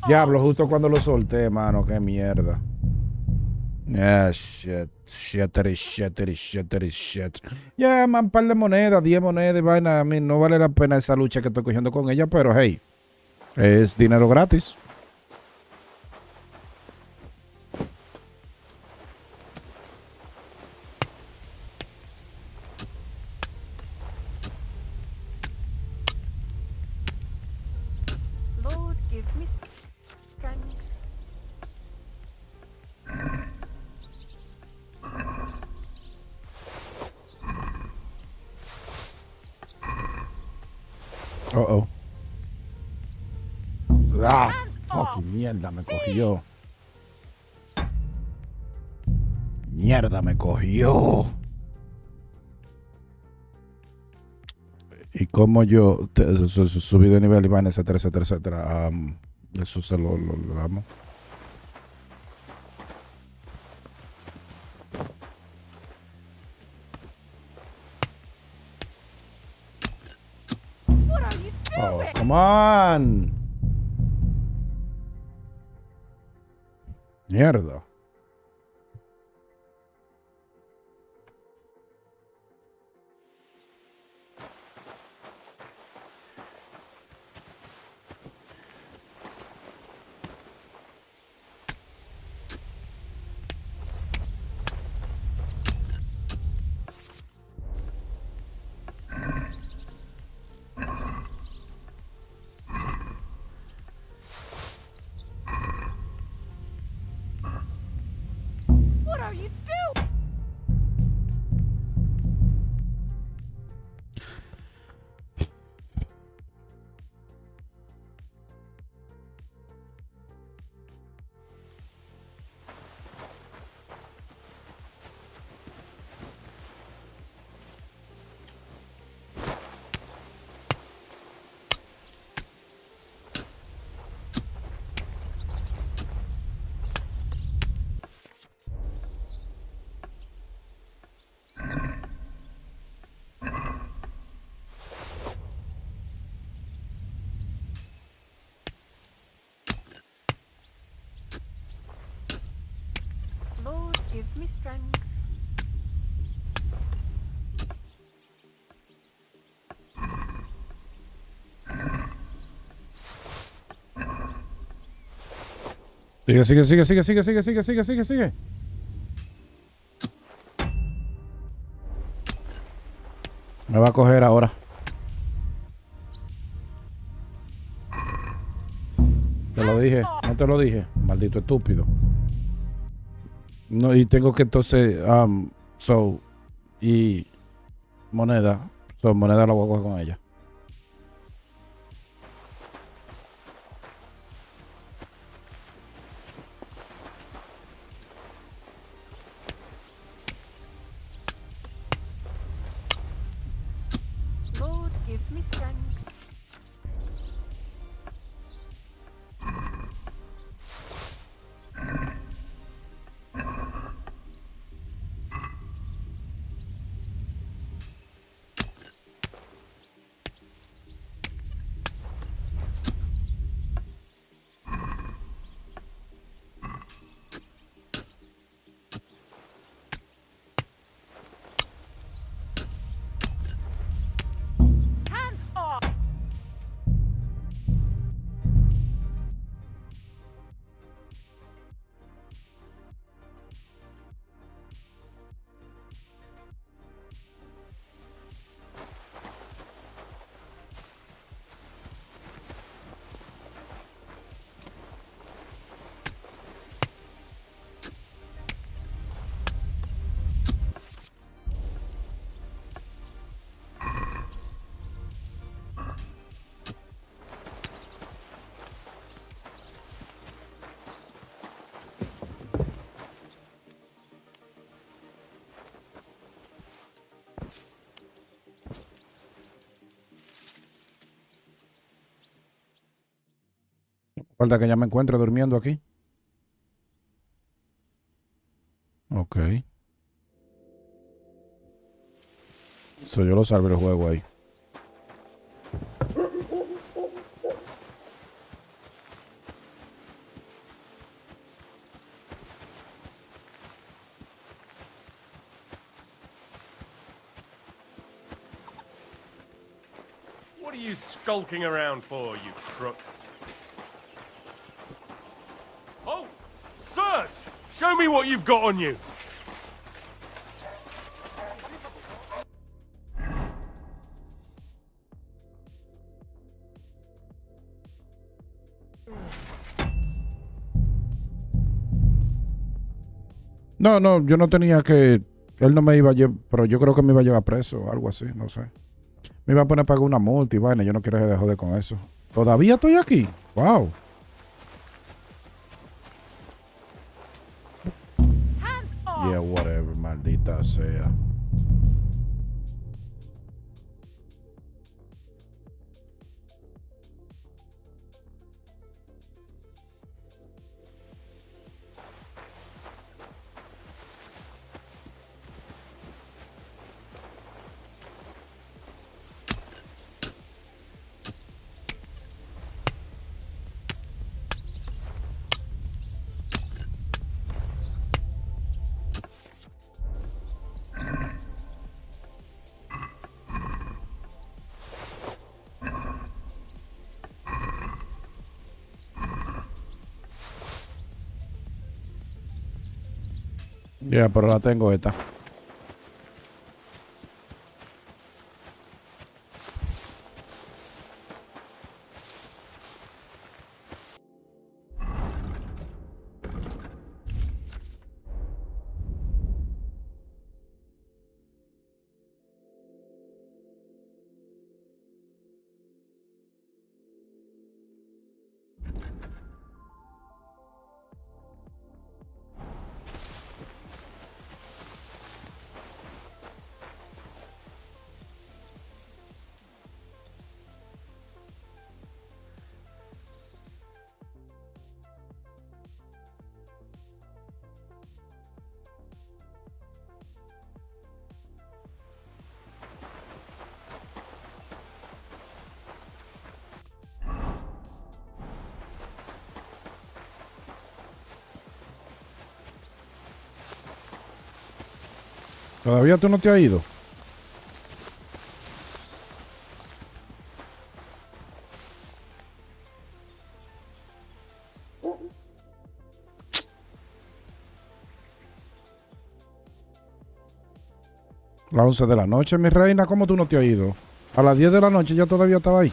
Diablo, justo cuando lo solté, mano, qué mierda. Ah, shit. Ya, man, un par de monedas, 10 monedas y vaina. A mí no vale la pena esa lucha que estoy cogiendo con ella, pero hey, es dinero gratis. Lord, give me strength. Oh. Ah, fucking mierda, me cogió. Mierda, me cogió. Y como yo subí de nivel y van, etcétera, etcétera, etcétera. Eso se lo damos. Oh, come on. Mierda. What are you doing? give me strength. Sigue, sigue, sigue, sigue, sigue, sigue, sigue, sigue, sigue, sigue. Me va a coger ahora. Te lo dije, no te lo dije, maldito estúpido. No, y tengo que entonces, y moneda, moneda la voy a coger con ella. Lord, give me strength. Hands off! Falta que ya me encuentre durmiendo aquí. Ok. So, yo lo salvo el juego ahí. What are you skulking around for, you crook? Oh, Serge! Show me what you've got on you! No, no, yo no tenía que... Él no me iba a llevar, pero yo creo que me iba a llevar preso o algo así, no sé. Me iba a poner a pagar una multa y vaina, yo no quiero dejar de joder con eso. ¿Todavía estoy aquí? Wow. Yeah, whatever, maldita sea. Ya, pero la tengo esta. ¿Todavía tú no te has ido? Las 11 de la noche, mi reina, ¿cómo tú no te has ido? A las 10 de la noche ya todavía estaba ahí.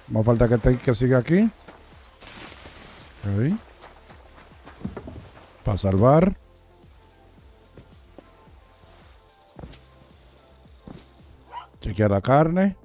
Más falta que siga aquí. Ok. Para salvar. Chequear la carne.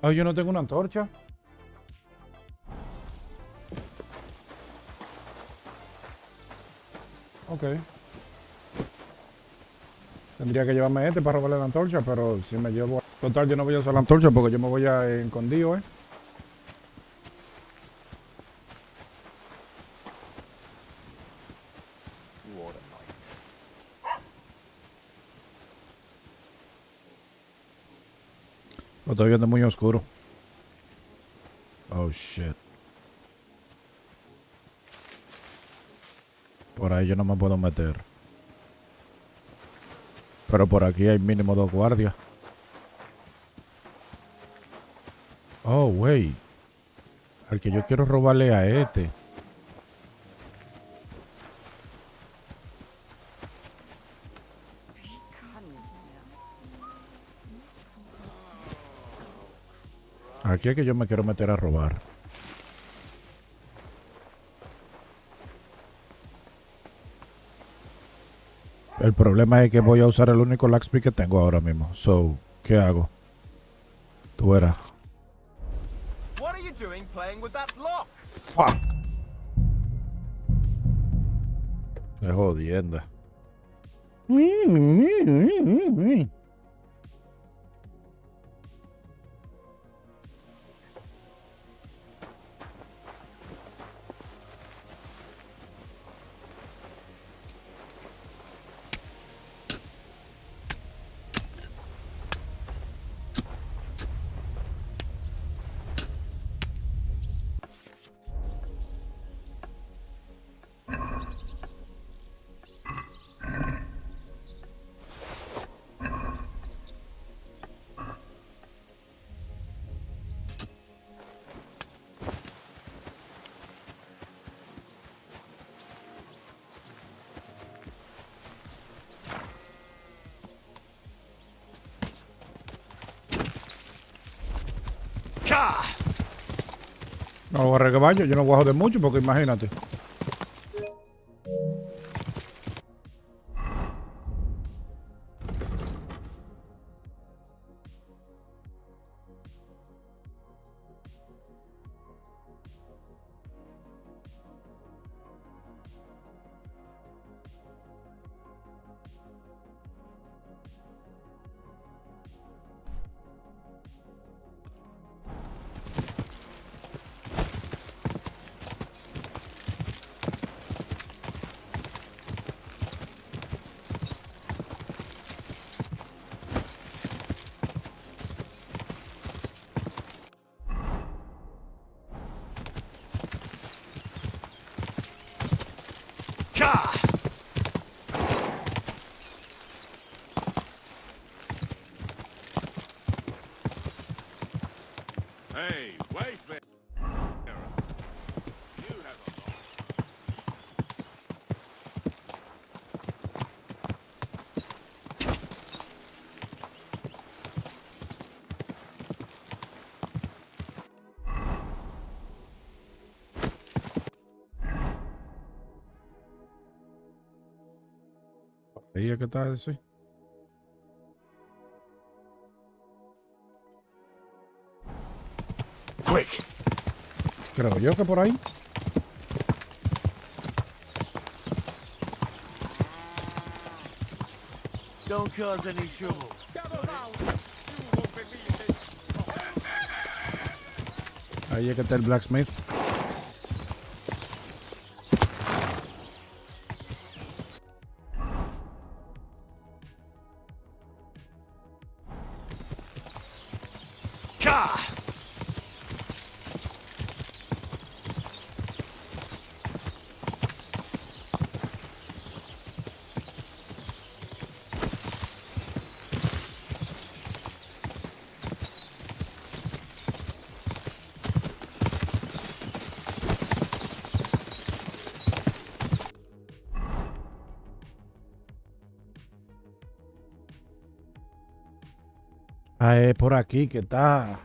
Ah, yo no tengo una antorcha. Ok. Tendría que llevarme este para robarle la antorcha, pero si me llevo... Total, yo no voy a usar la antorcha porque yo me voy a escondido, ¿eh? Lo estoy viendo muy oscuro. Oh, shit. Por ahí yo no me puedo meter. Pero por aquí hay mínimo 2 guardias. Oh, wey. Al que yo quiero robarle a este. Aquí es que yo me quiero meter a robar. El problema es que voy a usar el único locksmith que tengo ahora mismo. So, ¿qué hago? Tú verás. What are you doing playing with that lock? Fuck. Es jodienda. No voy a regabaño, yo no voy a joder mucho porque imagínate. Hey, wait there. You have Ahí es que está así. Quick. Creo yo que por ahí. Don't cause any trouble. Ahí es que está el blacksmith. Ah, es por aquí que está.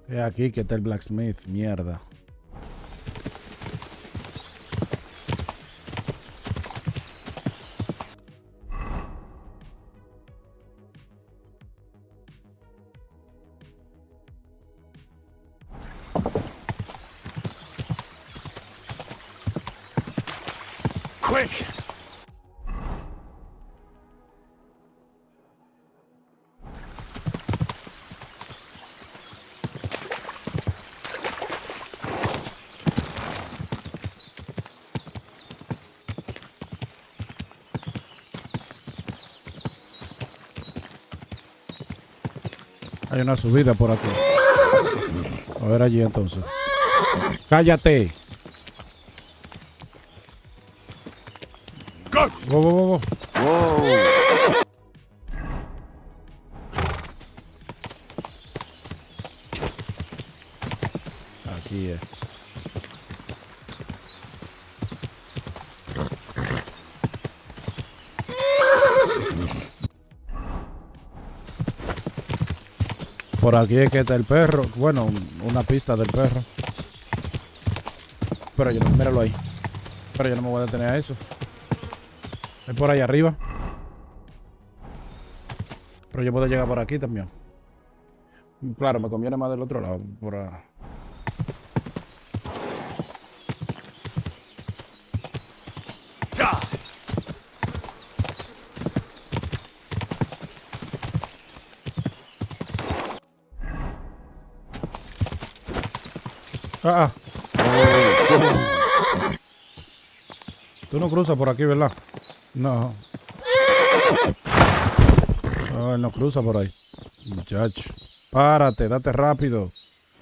Es aquí que está el blacksmith, mierda. Quick! Hay una subida por aquí. A ver allí entonces. Cállate. Go. Go, go, go, go. Aquí es. Por aquí es que está el perro. Bueno, una pista del perro. Pero yo no, míralo ahí. Pero yo no me voy a detener a eso. Es por ahí arriba. Pero yo puedo llegar por aquí también. Claro, me conviene más del otro lado. Por Ah, Tú no cruzas por aquí, ¿verdad? No. No, él no cruza por ahí. Muchacho. Párate, date rápido.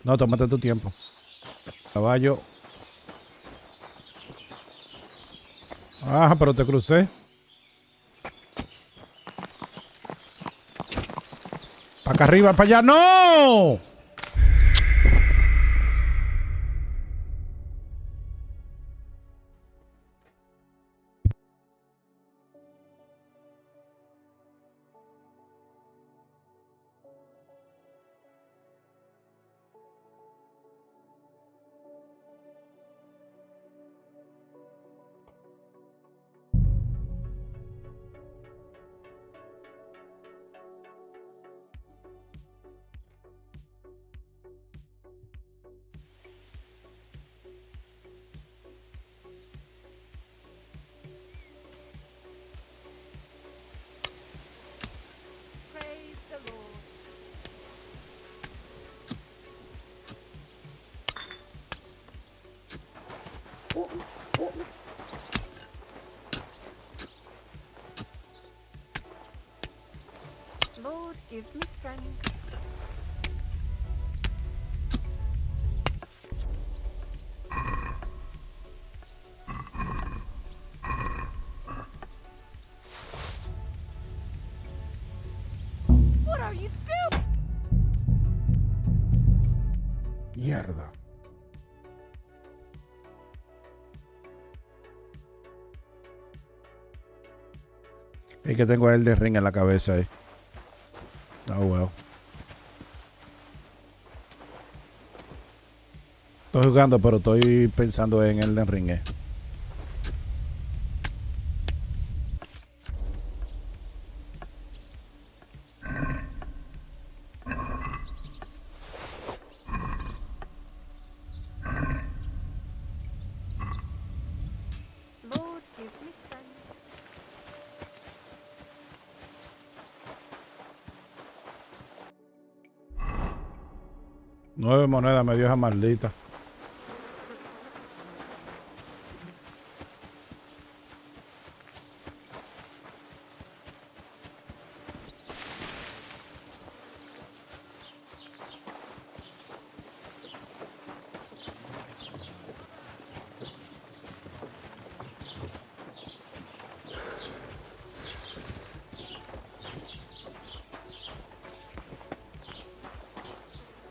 No, tómate tu tiempo. Caballo. Ah, pero te crucé. Para acá arriba, para allá. ¡No! Praise the Lord. Lord, give me strength. What are you doing? Mierda. Es que tengo a él de ring en la cabeza ahí. Oh, well. Estoy jugando, pero estoy pensando en Elden Ring. Lord, give me strength. 9 monedas me dio esa maldita.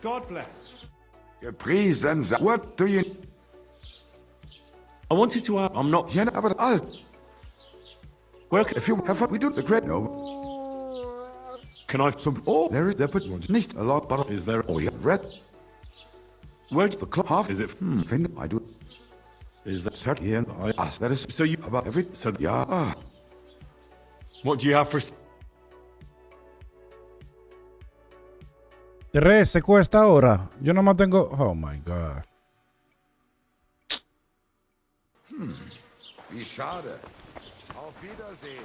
God bless. Gepriesen sei. What do you... I wanted to ask. I'm not. Yeah, but I'll... Where If you have... We do the great... No. can I? Some... Oh, there is... There but nicht a lot, but... Is there? Oh, yeah. Red. Where's The club half... Is it? Find... I do... Is that? Cert here. I ask. That is... So you? About every... So Yeah. what do you have for? 13 cuesta ahora. Yo nomás tengo... Oh, my God. Wie schade. Auf Wiedersehen.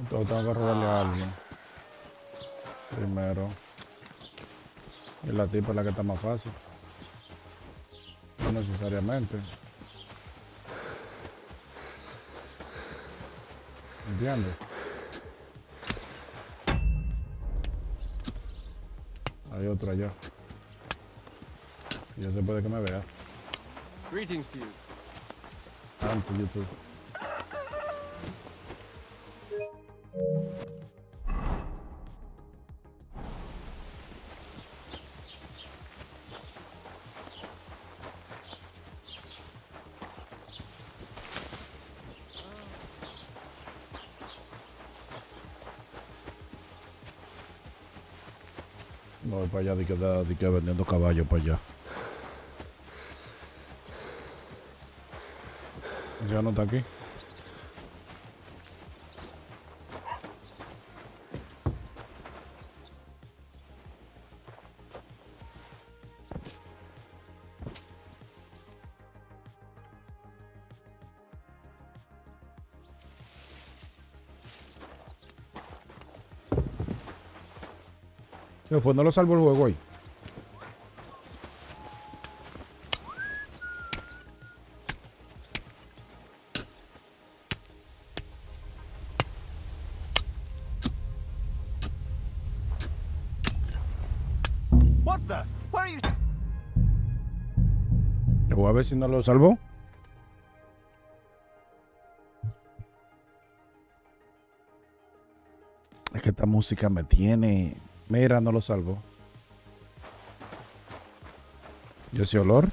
Entonces tengo que robarle a alguien. Primero. Y la tipa es la que está más fácil. No necesariamente. ¿Entiendes? Hay otra allá. Y ya se puede que me vea. Greetings to you. And to you too. No voy para allá, di que vendiendo caballos para allá. Ya no está aquí. Se fue, no lo salvó el juego hoy. What the? Where are you? Le voy a ver si no lo salvó. Es que esta música me tiene... Mira, no lo salvó. ¿Y ese olor?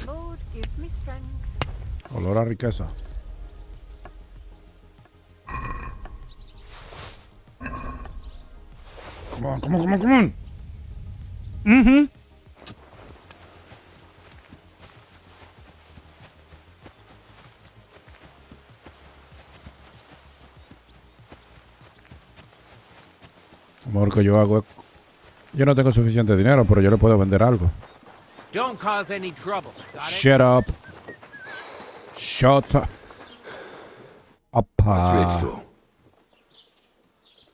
Lord gives me strength. Olor a riqueza. Come on, come on, come on, come on. Lo mejor que yo hago es... Yo no tengo suficiente dinero, pero yo le puedo vender algo. Don't cause any trouble. Got it? Shut up. Shut up. Was willst du?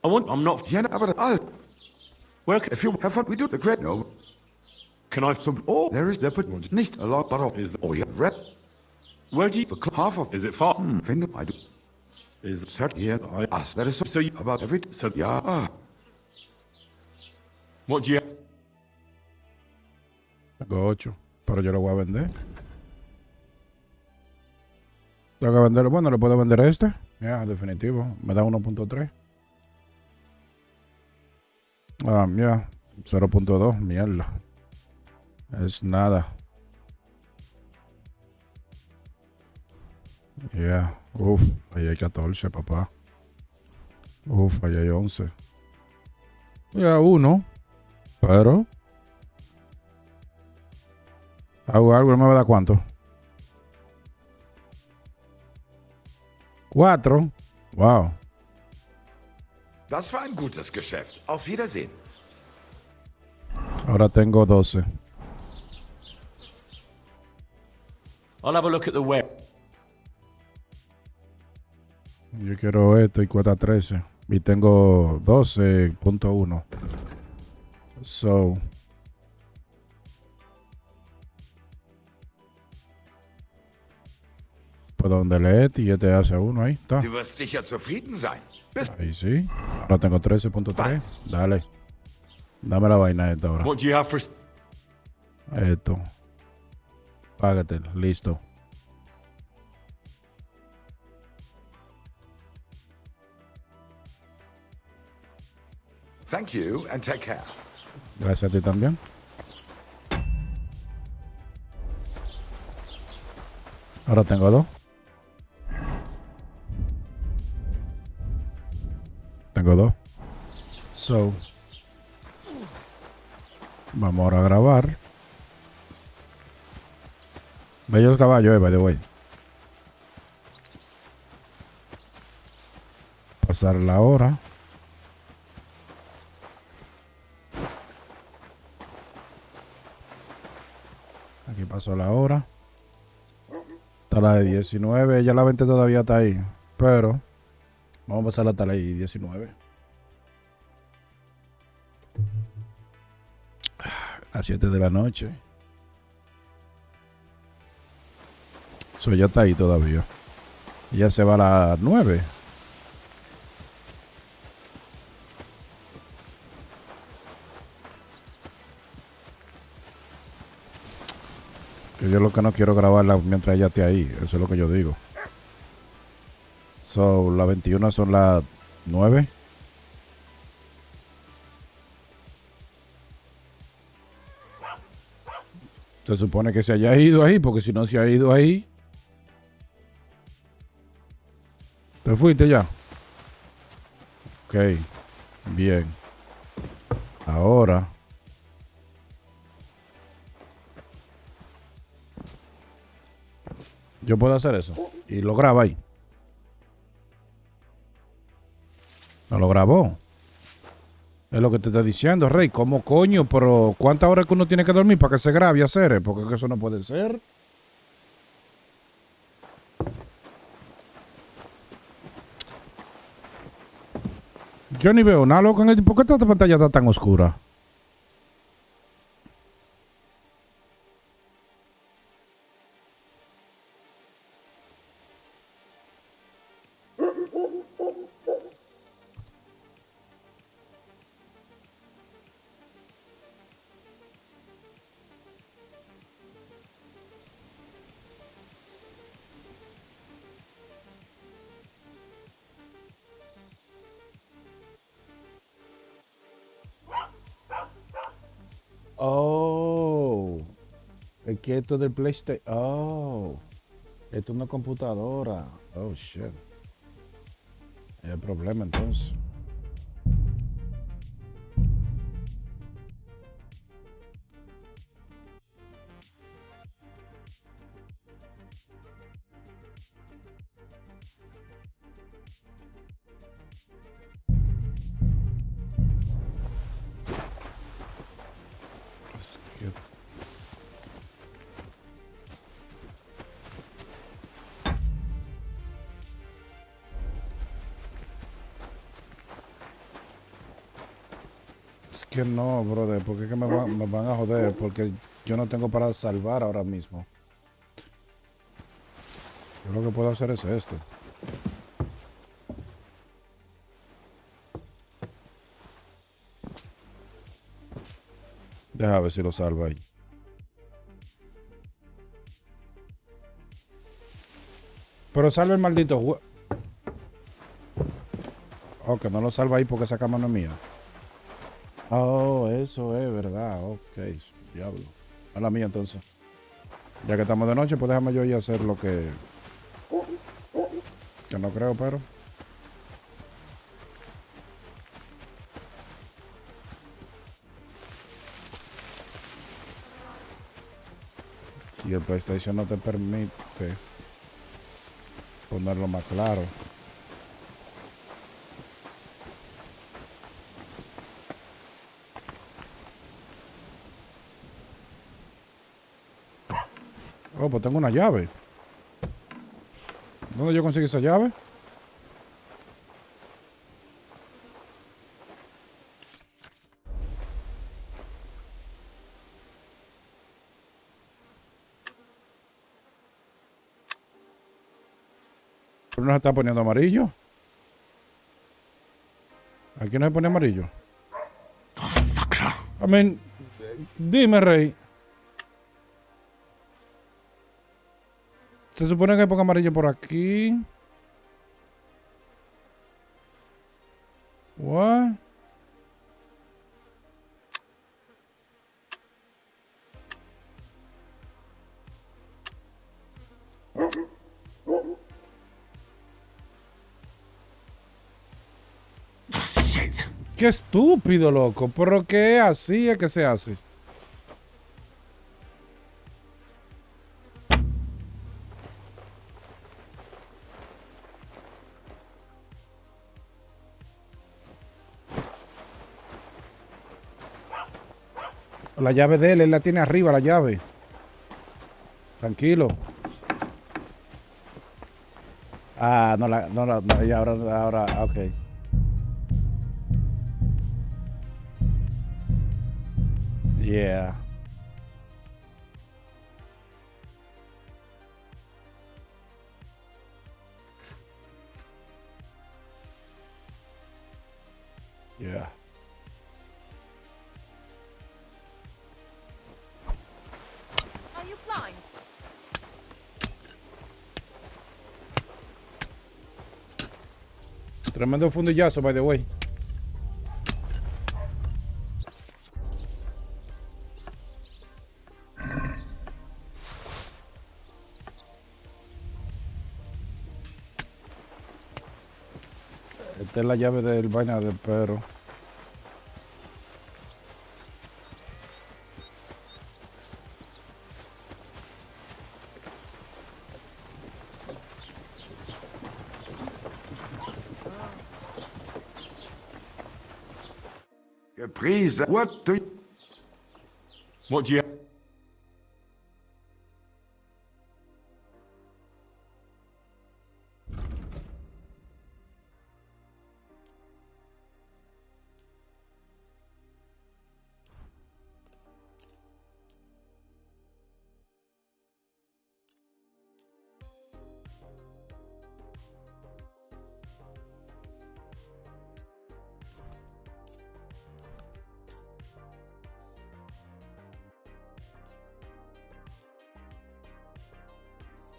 I'm not... Yeah, aber Where if you have fun, we do the great. No. can I... Some, oh, there is leopard. Nicht a lot, but Is oh yeah, red. Where do you... The half of. Is it far? Finde, I do. Is... Cert, yeah, us. That is so. So you... About every. So... Yeah. What do you... Tengo 8, pero yo lo voy a vender. Tengo que venderlo. Bueno, le puedo vender este. Ya, definitivo. Me da 1.3. Ah, ya. 0.2. Mierda. Es nada. Ya. Uf. Ahí hay 14, papá. Uf, ahí hay 11. Ya, 1. Pero... hago algo, ¿me va a dar cuánto? 4. Wow. Das war ein gutes Geschäft. Auf Wiedersehen. Ahora tengo 12. I'll have a look at the web. Yo quiero esto y cuesta 13. Y tengo 12.1. So... puedo venderle este y este hace 1 ahí. Está. Du wirst sicher zufrieden sein. Bis Ahí sí. Ahora tengo 13.3. Dale. Dame la vaina esta ahora. What do you have for... Esto. Págate. Listo. Thank you and take care. Gracias a ti también. Ahora tengo 2. Tengo 2. So. Vamos ahora a grabar. Bello el caballo, by the way. Pasar la hora. Aquí pasó la hora. Está la de 19. Ya la 20 todavía está ahí. Pero vamos a pasar hasta la de 19. A 7 de la noche. Eso ya está ahí todavía. Ya se va a las 9. Que yo lo que no quiero grabarla mientras ella esté ahí. Eso es lo que yo digo. So, las 21 son las 9. Se supone que se haya ido ahí, porque si no se ha ido ahí. ¿Te fuiste ya? Ok. Bien. Ahora. Yo puedo hacer eso. Y lo graba ahí. No lo grabó. Es lo que te estoy diciendo, Rey. ¿Cómo coño? Pero ¿cuántas horas que uno tiene que dormir para que se grabe y hacer? Porque eso no puede ser. Yo ni veo nada, loco. ¿Por qué esta pantalla está tan oscura? Oh, es que esto es del PlayStation. Oh, esto es una computadora. Oh, shit. Es el problema entonces. Es que... Es que no, brother, porque es que me van a joder, porque yo no tengo para salvar ahora mismo. Yo lo que puedo hacer es esto. Deja ver si lo salva ahí. Pero salva el maldito juego. Oh, que no lo salva ahí porque esa cama no es mía. Oh, eso es verdad. Ok, diablo. A la mía entonces. Ya que estamos de noche, pues déjame yo ir a hacer lo que... Que no creo, pero... Si el PlayStation no te permite ponerlo más claro. Oh, pues tengo una llave. ¿Dónde yo conseguí esa llave? ¿Pero no se está poniendo amarillo? ¿Aquí no se pone amarillo? I mean, dime, Rey. Se supone que ponga amarillo por aquí. What? Qué estúpido, loco. ¿Pero qué así es que se hace? La llave de él la tiene arriba, la llave. Tranquilo. Ah, no, ya ahora, ok. Yeah. Yeah. Are you blind? Tremendo fundillazo, by the way. Esta es la llave del vaina del perro. Gepriesen. What do you... What do you...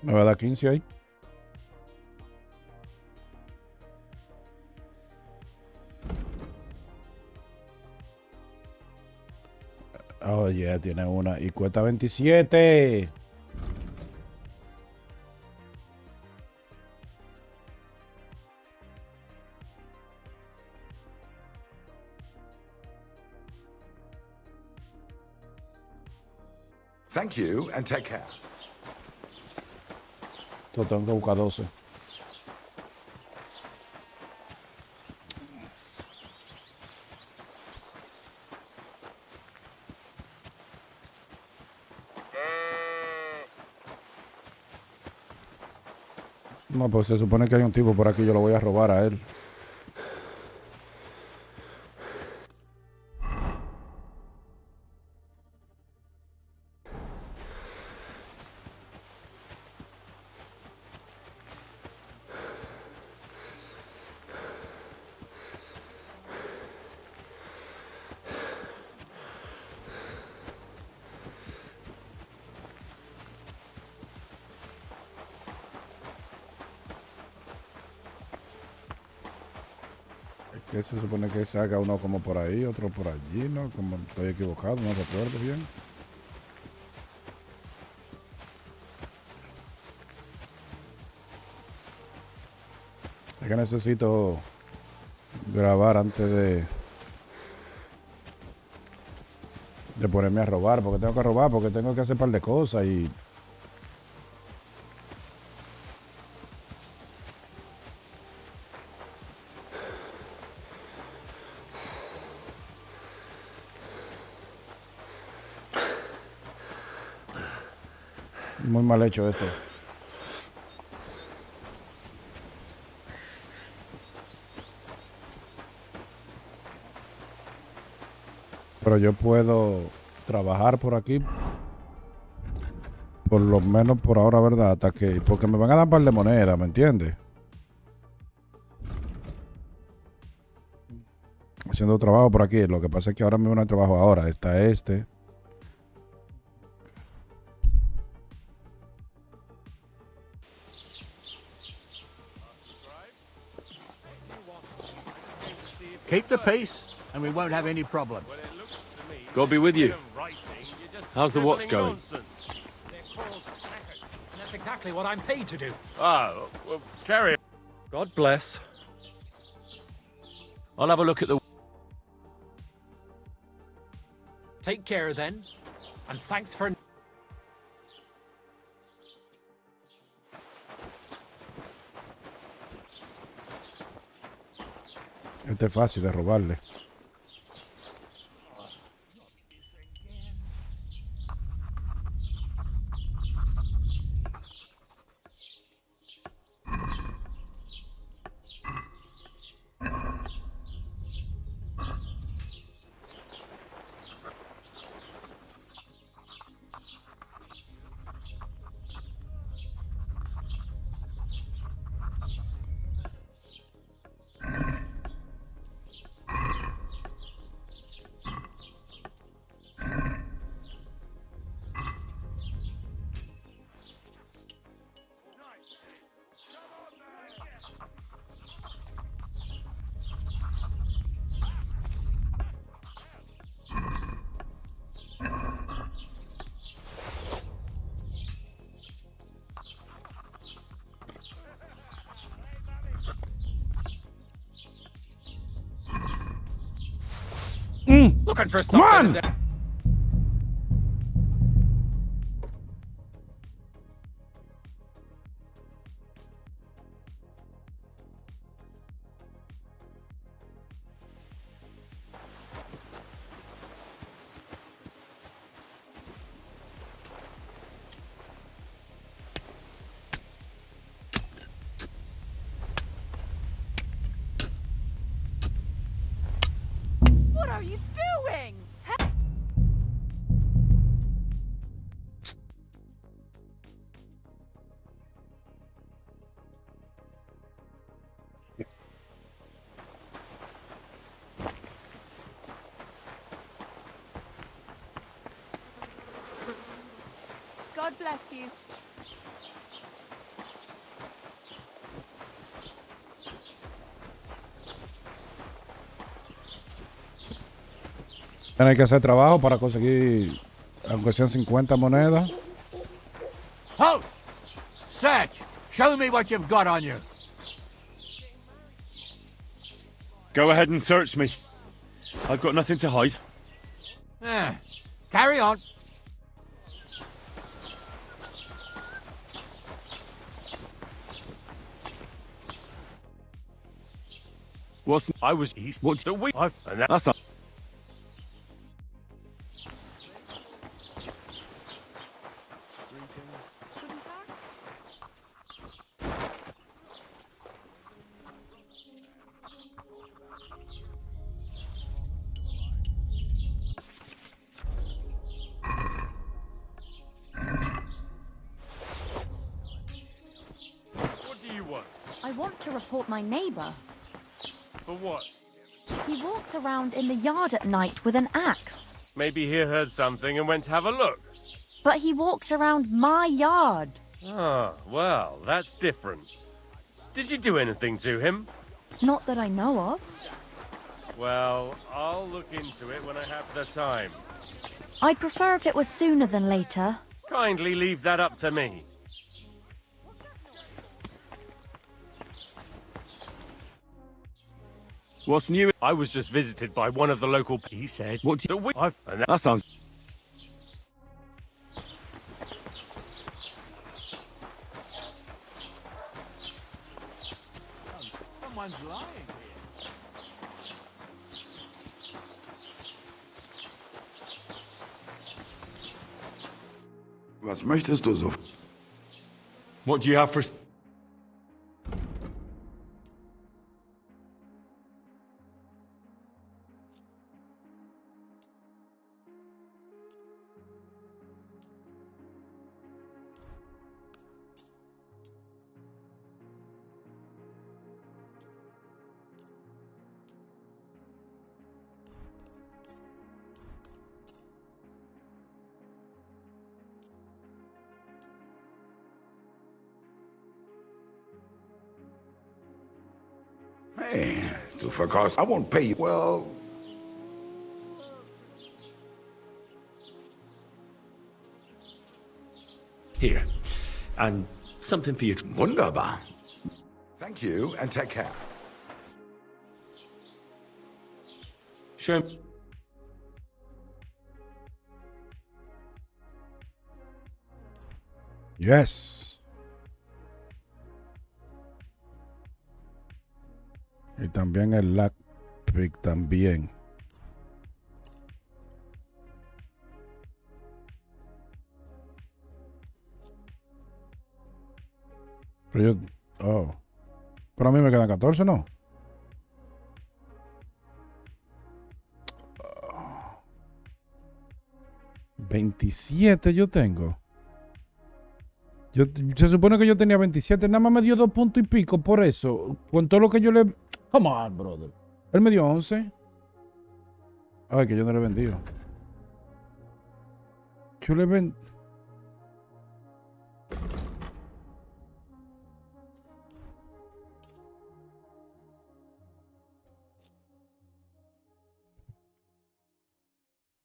Me va a dar 15 ahí. Oye, tiene una y cuesta 27. Thank you and take care. Yo tengo que buscar 12. No, pues se supone que hay un tipo por aquí, yo lo voy a robar a él. Que se supone que saca uno como por ahí, otro por allí, ¿no? Como estoy equivocado, no recuerdo bien. Es que necesito grabar antes de ponerme a robar, porque tengo que robar, porque tengo que hacer un par de cosas y... Muy mal hecho esto. Pero yo puedo trabajar por aquí. Por lo menos por ahora, ¿verdad? Hasta que... Porque me van a dar un par de monedas, ¿me entiendes? Haciendo trabajo por aquí. Lo que pasa es que ahora mismo no hay trabajo ahora. Está este. Keep the peace, and we won't have any problems. God be with you. How's the watch going? That's exactly what I'm paid to do. Ah, well, carry on. God bless. I'll have a look at the... Take care then, and thanks for... Este es fácil de robarle. Looking for Come on! something. What are you doing? God bless you. Hay que hacer trabajo para conseguir, aunque sean 50 monedas. Halt! Search! Show me what you've got on you. Go ahead and search me. I've got nothing to hide. Carry on. I was east. What the week? That's not. What do you want? I want to report my neighbor. For what? He walks around in the yard at night with an axe. Maybe he heard something and went to have a look. But he walks around my yard. Ah, well, that's different. Did you do anything to him? Not that I know of. Well, I'll look into it when I have the time. I'd prefer if it was sooner than later. Kindly leave that up to me. What's new? I was just visited by one of the local. He said, "What do you?" That sounds. Someone's lying here. Was möchtest du so? What do you have for? Hey, du verkaufst. I won't pay you. Well. Here. And something for you. Wunderbar. Thank you and take care. Sure. Yes. Y también el lockpick también. Pero yo... Oh. Pero a mí me quedan 14, ¿no? Oh. 27 yo tengo. Se supone que yo tenía 27. Nada más me dio 2 puntos y pico por eso. Con todo lo que yo le... Come on, brother. Él me dio 11. Ay, que yo no le he vendido. Yo le vendí...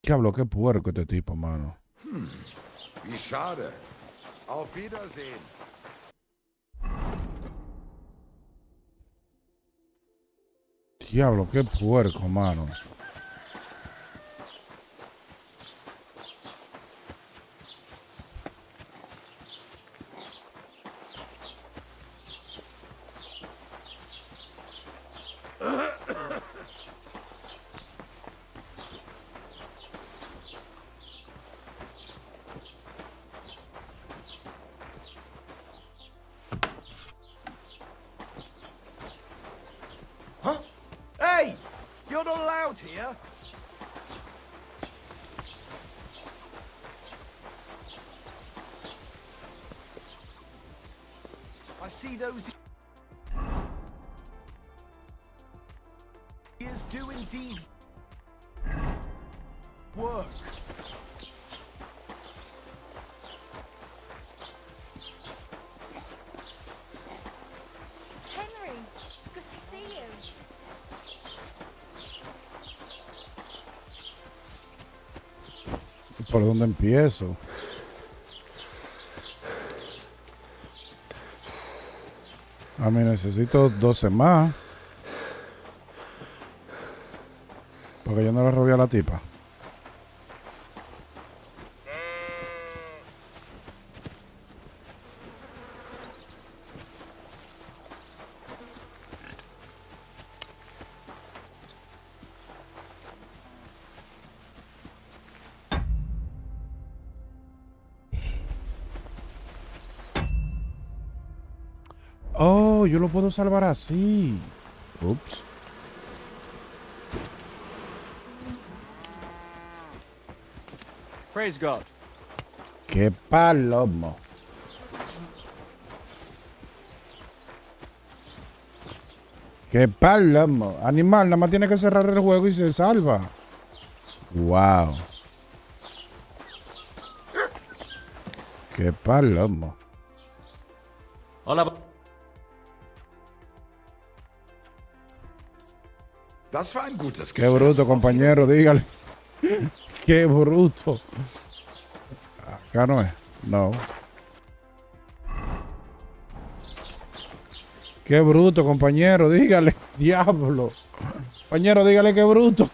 Diablo, qué puerco este tipo, mano. Wie schade. Auf Wiedersehen. Diablo, qué puerco, mano. Hey! You're not allowed here. I see those ears do indeed work. Henry, good to see you. ¿Por dónde empiezo? A mí necesito 12 más. Porque yo no le robé a la tipa. Oh, yo lo puedo salvar así. Ups. Praise God. ¡Qué palomo! ¡Qué palomo! Animal, nada más tiene que cerrar el juego y se salva. ¡Wow! ¡Qué palomo! Hola. Das war ein gutes ¡Qué bruto, compañero! Dígale. ¡Qué bruto! Acá no es. No. ¡Qué bruto, compañero! Dígale. ¡Diablo! Compañero, dígale qué bruto.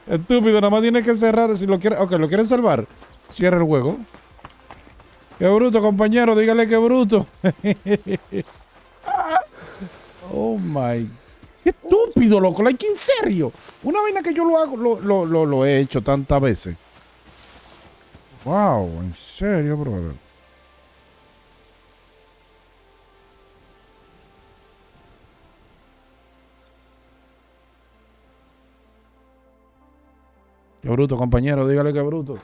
Estúpido, nada más tiene que cerrar. Si lo quiere, ok, lo quieren salvar. Cierra el juego. ¡Qué bruto, compañero! Dígale qué bruto. Oh my. ¡Qué estúpido, loco! Like, en serio. Una vaina que yo lo hago, lo he hecho tantas veces. Wow, en serio, brother. Qué bruto, compañero. Dígale qué bruto.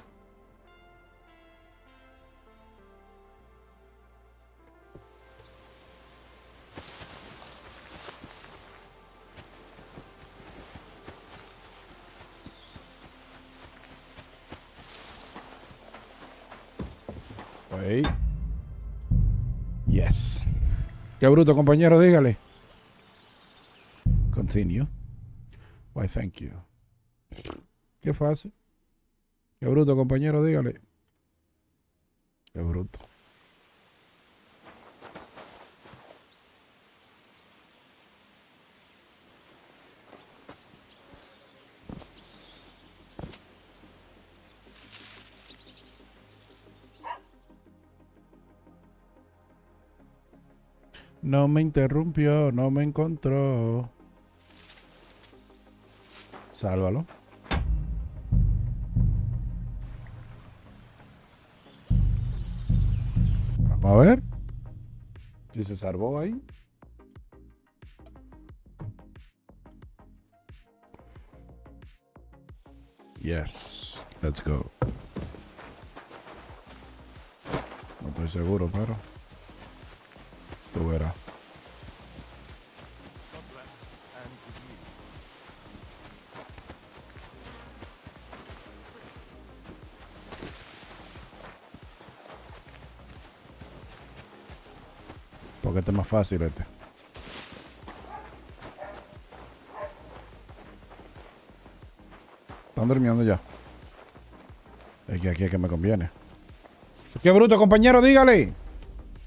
Wait. Yes. Qué bruto, compañero, dígale. Continue. Why, thank you. Qué fácil. Qué bruto, compañero, dígale. Qué bruto. No me interrumpió, no me encontró. Sálvalo. Vamos a ver si se salvó ahí. Yes, let's go. No estoy seguro, pero tú verás. Porque este es más fácil este. Están durmiendo ya. Es que aquí es que me conviene. ¡Qué bruto, compañero! Dígale.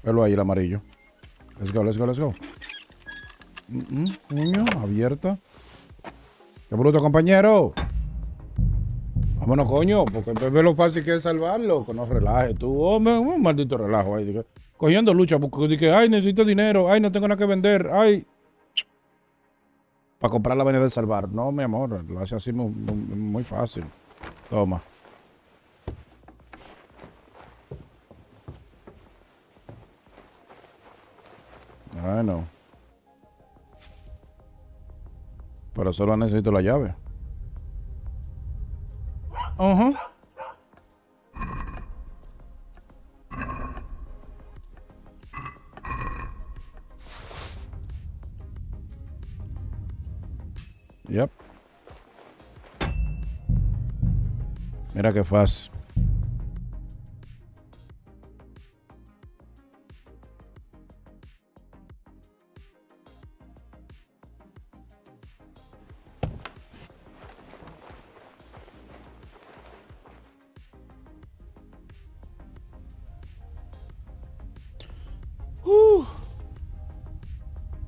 Velo ahí, el amarillo. Let's go, let's go, let's go. Niño, abierta. ¡Qué bruto, compañero! Vámonos, coño, porque ve lo fácil que es salvarlo. Que no relaje tú. Oh, un maldito relajo ahí. Cogiendo lucha porque dije, ay, necesito dinero. Ay, no tengo nada que vender. Ay. Para comprar la vaina de salvar. No, mi amor, lo hace así muy fácil. Toma. Bueno. Pero solo necesito la llave. Ajá. Yep. Mira qué fácil.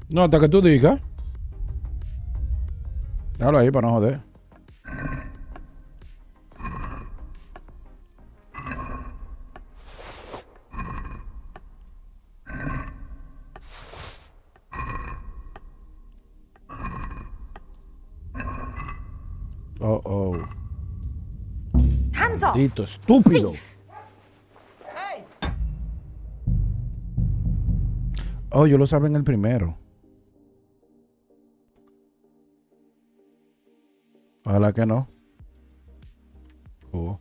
No, hasta que tú digas. Déjalo ahí para no joder. Oh. Hands off! Maldito estúpido. Oh, yo lo sabía en el primero. Ojalá que no. Oh.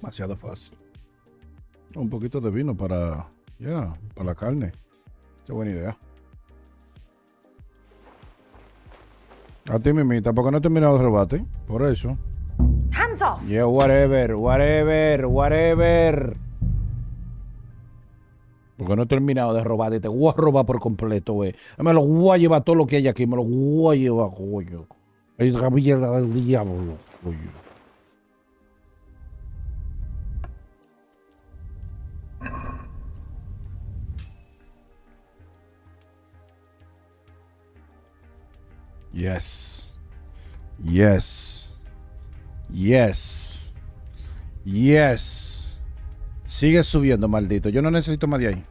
Demasiado fácil. Un poquito de vino para la carne. Qué buena idea. A ti, mimita, ¿por qué no he terminado el rebate? Por eso. Hands off! Yeah, whatever. Porque no he terminado de robar y te voy a robar por completo, güey. Me lo voy a llevar todo lo que hay aquí, me lo voy a llevar, coño. Es la mierda del diablo, coño. Yes. Sigue subiendo, maldito. Yo no necesito más de ahí.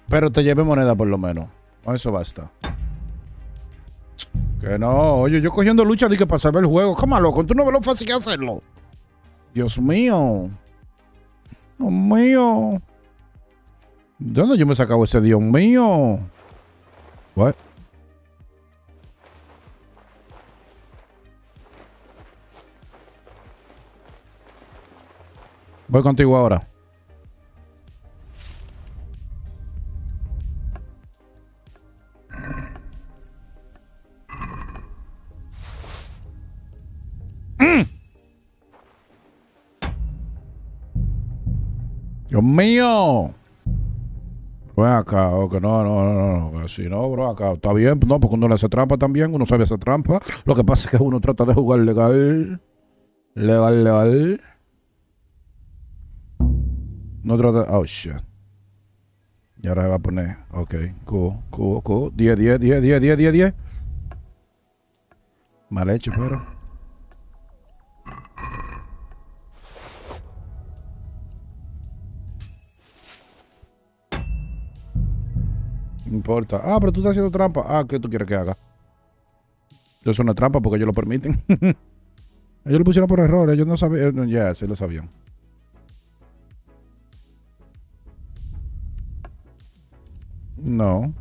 Pero te lleve moneda por lo menos. Con eso basta. Que no, oye, yo cogiendo lucha de que para saber el juego. ¿Cómo loco? ¿Tú no ves lo fácil que hacerlo? Dios mío. Dios mío. ¿De dónde yo me he sacado ese Dios mío? What? Voy contigo ahora. Dios mío. Ven acá, ok, no, así no, bro, acá está bien, no, porque uno le hace trampa también, uno sabe hacer trampa. Lo que pasa es que uno trata de jugar legal. No trata, oh shit. Y ahora se va a poner, ok, cool. 10. Mal hecho, pero. No importa. Ah, pero tú estás haciendo trampa. Ah, ¿qué tú quieres que haga? Eso es una trampa porque ellos lo permiten. Ellos lo pusieron por error. Ellos no sabían. Ya, sí lo sabían. No.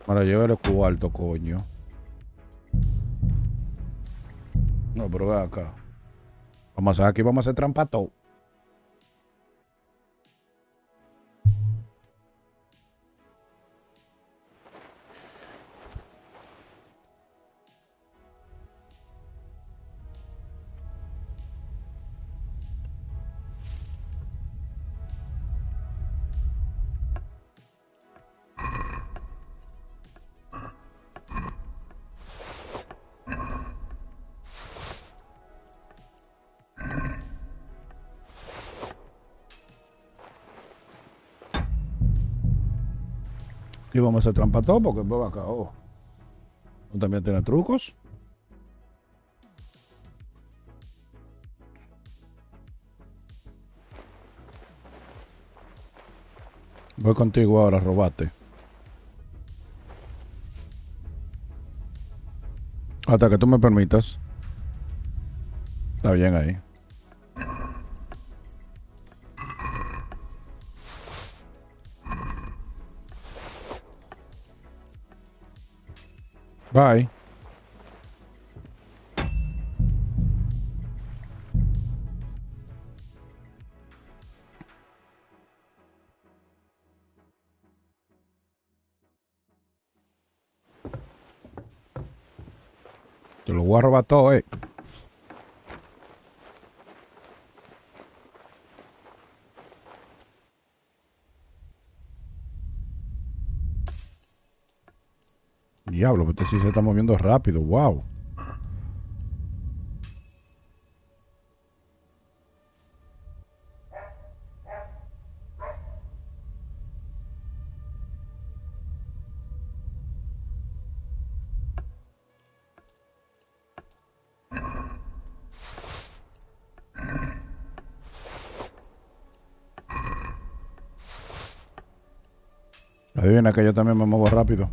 Me la llevo el cuarto, coño. No, pero ve acá. Vamos a hacer aquí, vamos a hacer trampa todo. Y vamos a hacer trampa todo porque veo acá. Oh. ¿No también tiene trucos? Voy contigo ahora, robate. Hasta que tú me permitas. Está bien ahí. Bye. Te lo voy a robar todo, Diablo, pero este sí se está moviendo rápido, wow. Adivina que yo también me muevo rápido.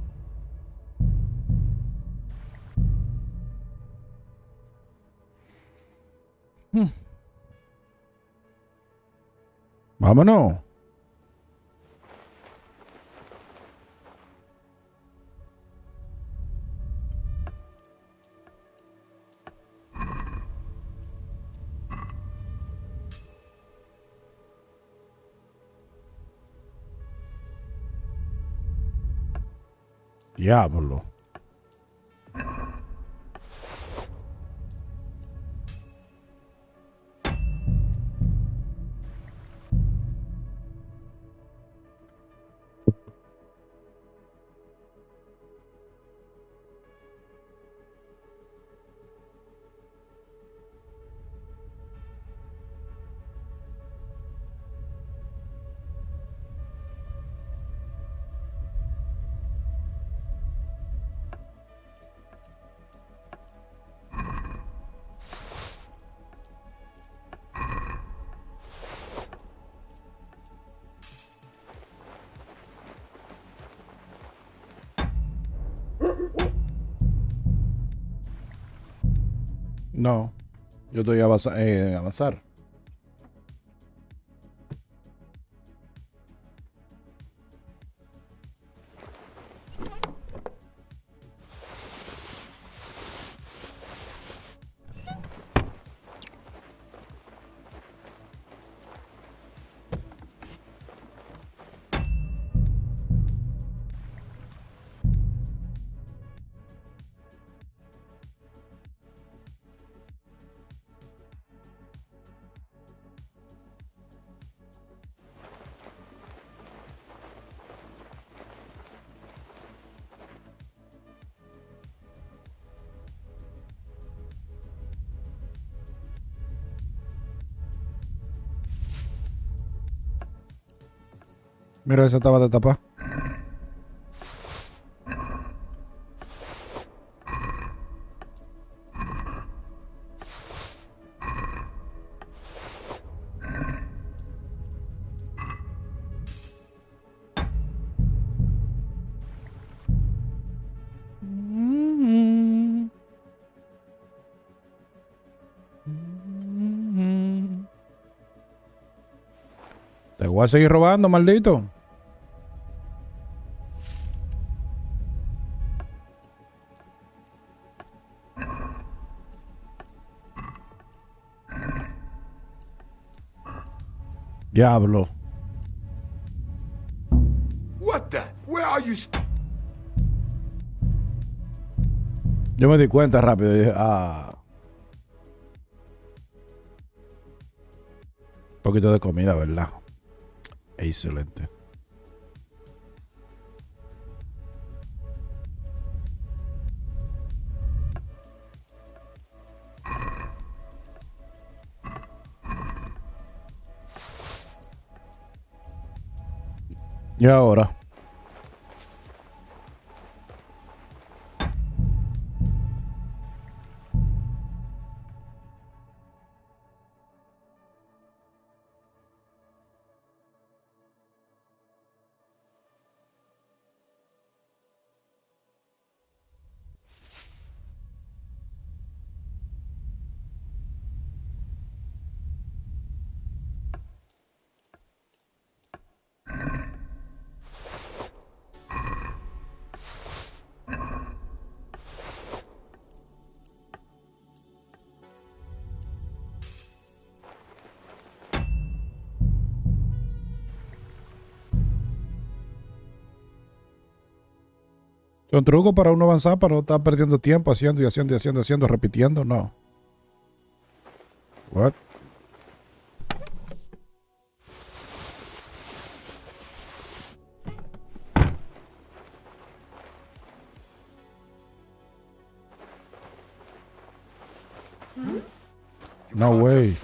Vámonos. Diablo. No, yo estoy en avanzar. Mira, esa estaba de tapa. Te voy a seguir robando, maldito. Diablo. What the? Where are you? Yo me di cuenta rápido y dije, ah. Un poquito de comida, ¿verdad? Excelente. Y ahora. Son trucos para uno avanzar, para no estar perdiendo tiempo haciendo y haciendo y haciendo, haciendo, repitiendo, no. What? No way.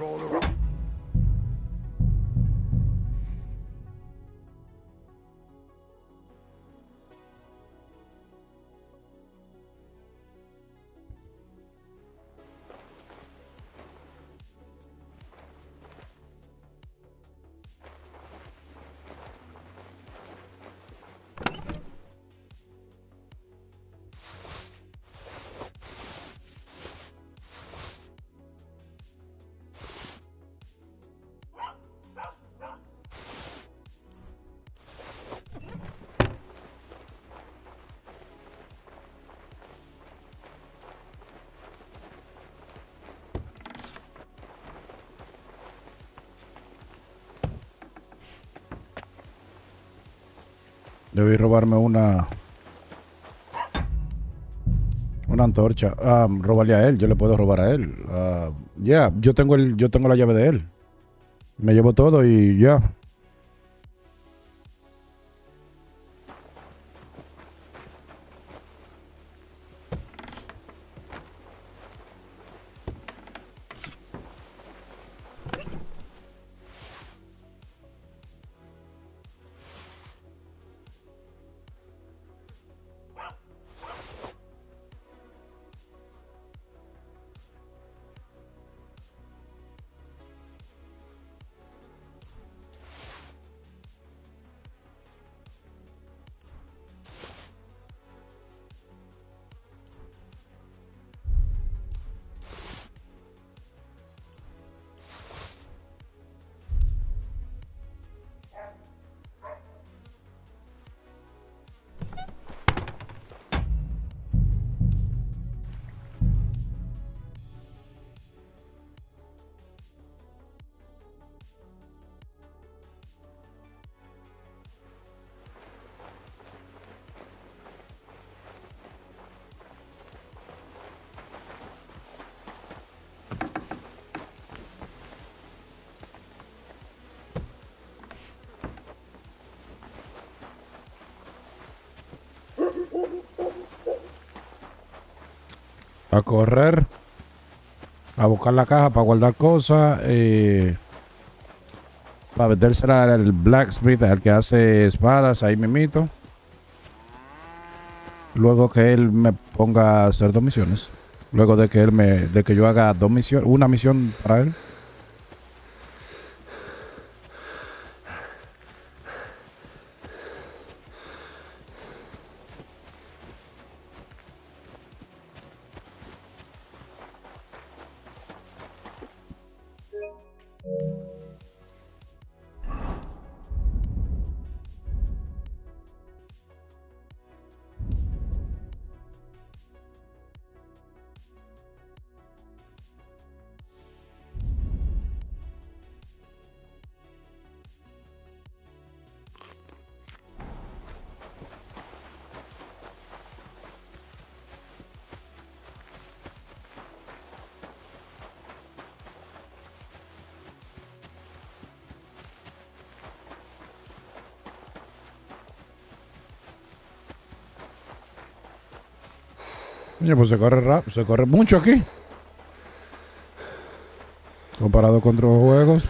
Debí robarme una antorcha. Robarle a él, yo le puedo robar a él. Ya, yo tengo la llave de él. Me llevo todo y ya. A correr, a buscar la caja para guardar cosas, para vendérsela al blacksmith, al que hace espadas, ahí mimito. Luego que él me ponga a hacer 2 misiones. Luego de que yo haga 2 misiones, una misión para él. Oye, pues se corre rápido, se corre mucho aquí. Comparado con otros juegos.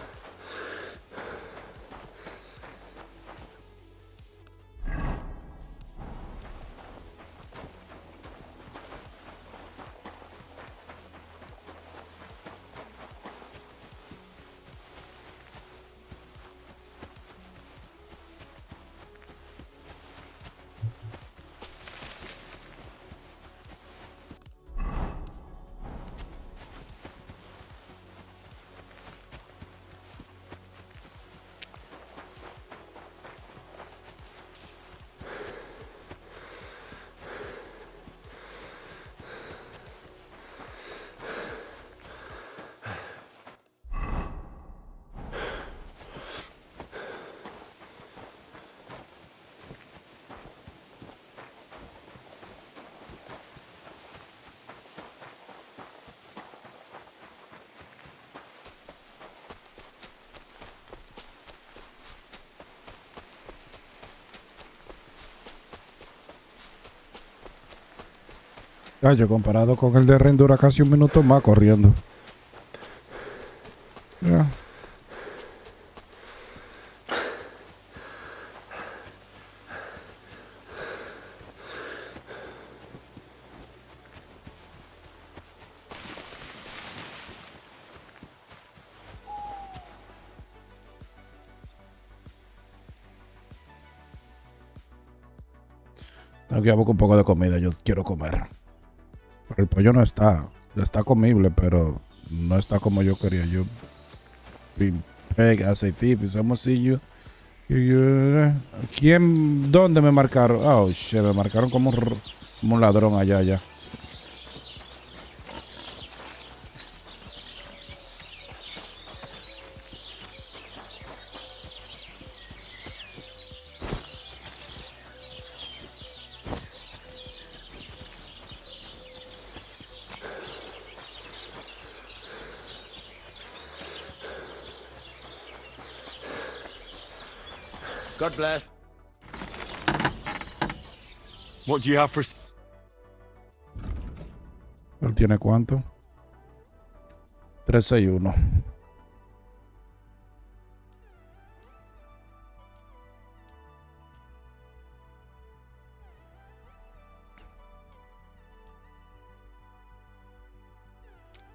Yo comparado con el de Ren dura casi un minuto más corriendo. Ya. Aquí hago un poco de comida, yo quiero comer. Pero el pollo no está. Está comible, pero no está como yo quería. Yo aceite, pisamocillo. ¿Quién? ¿Dónde me marcaron? Oh, shit, me marcaron como un ladrón allá. God bless. What do you have for... ¿Él tiene cuánto? 361.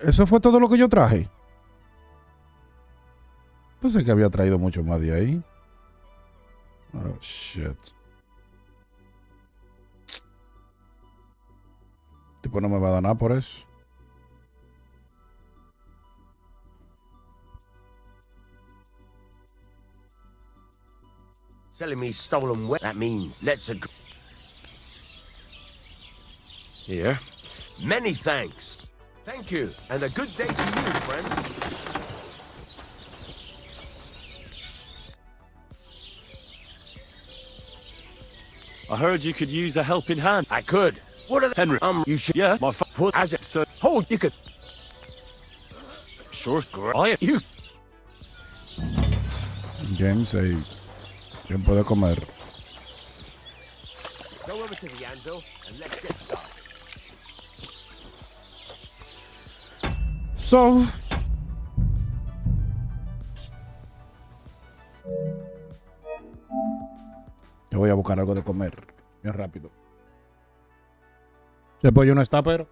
¿Eso fue todo lo que yo traje? Pensé que había traído mucho más de ahí. Oh, shit. Tipo no me va a dar nada por eso. Selling me stolen wet. That means let's agree. Here. Many thanks. Thank you, and a good day to you, friend. I heard you could use a helping hand. I could. What are they? Henry. You should. Yeah, my foot as it. so Hold. You could. sure. I You. James, ¿quién puede comer? Go over to the anvil and let's get started. So. Yo voy a buscar algo de comer. Bien rápido. El pollo no está, pero.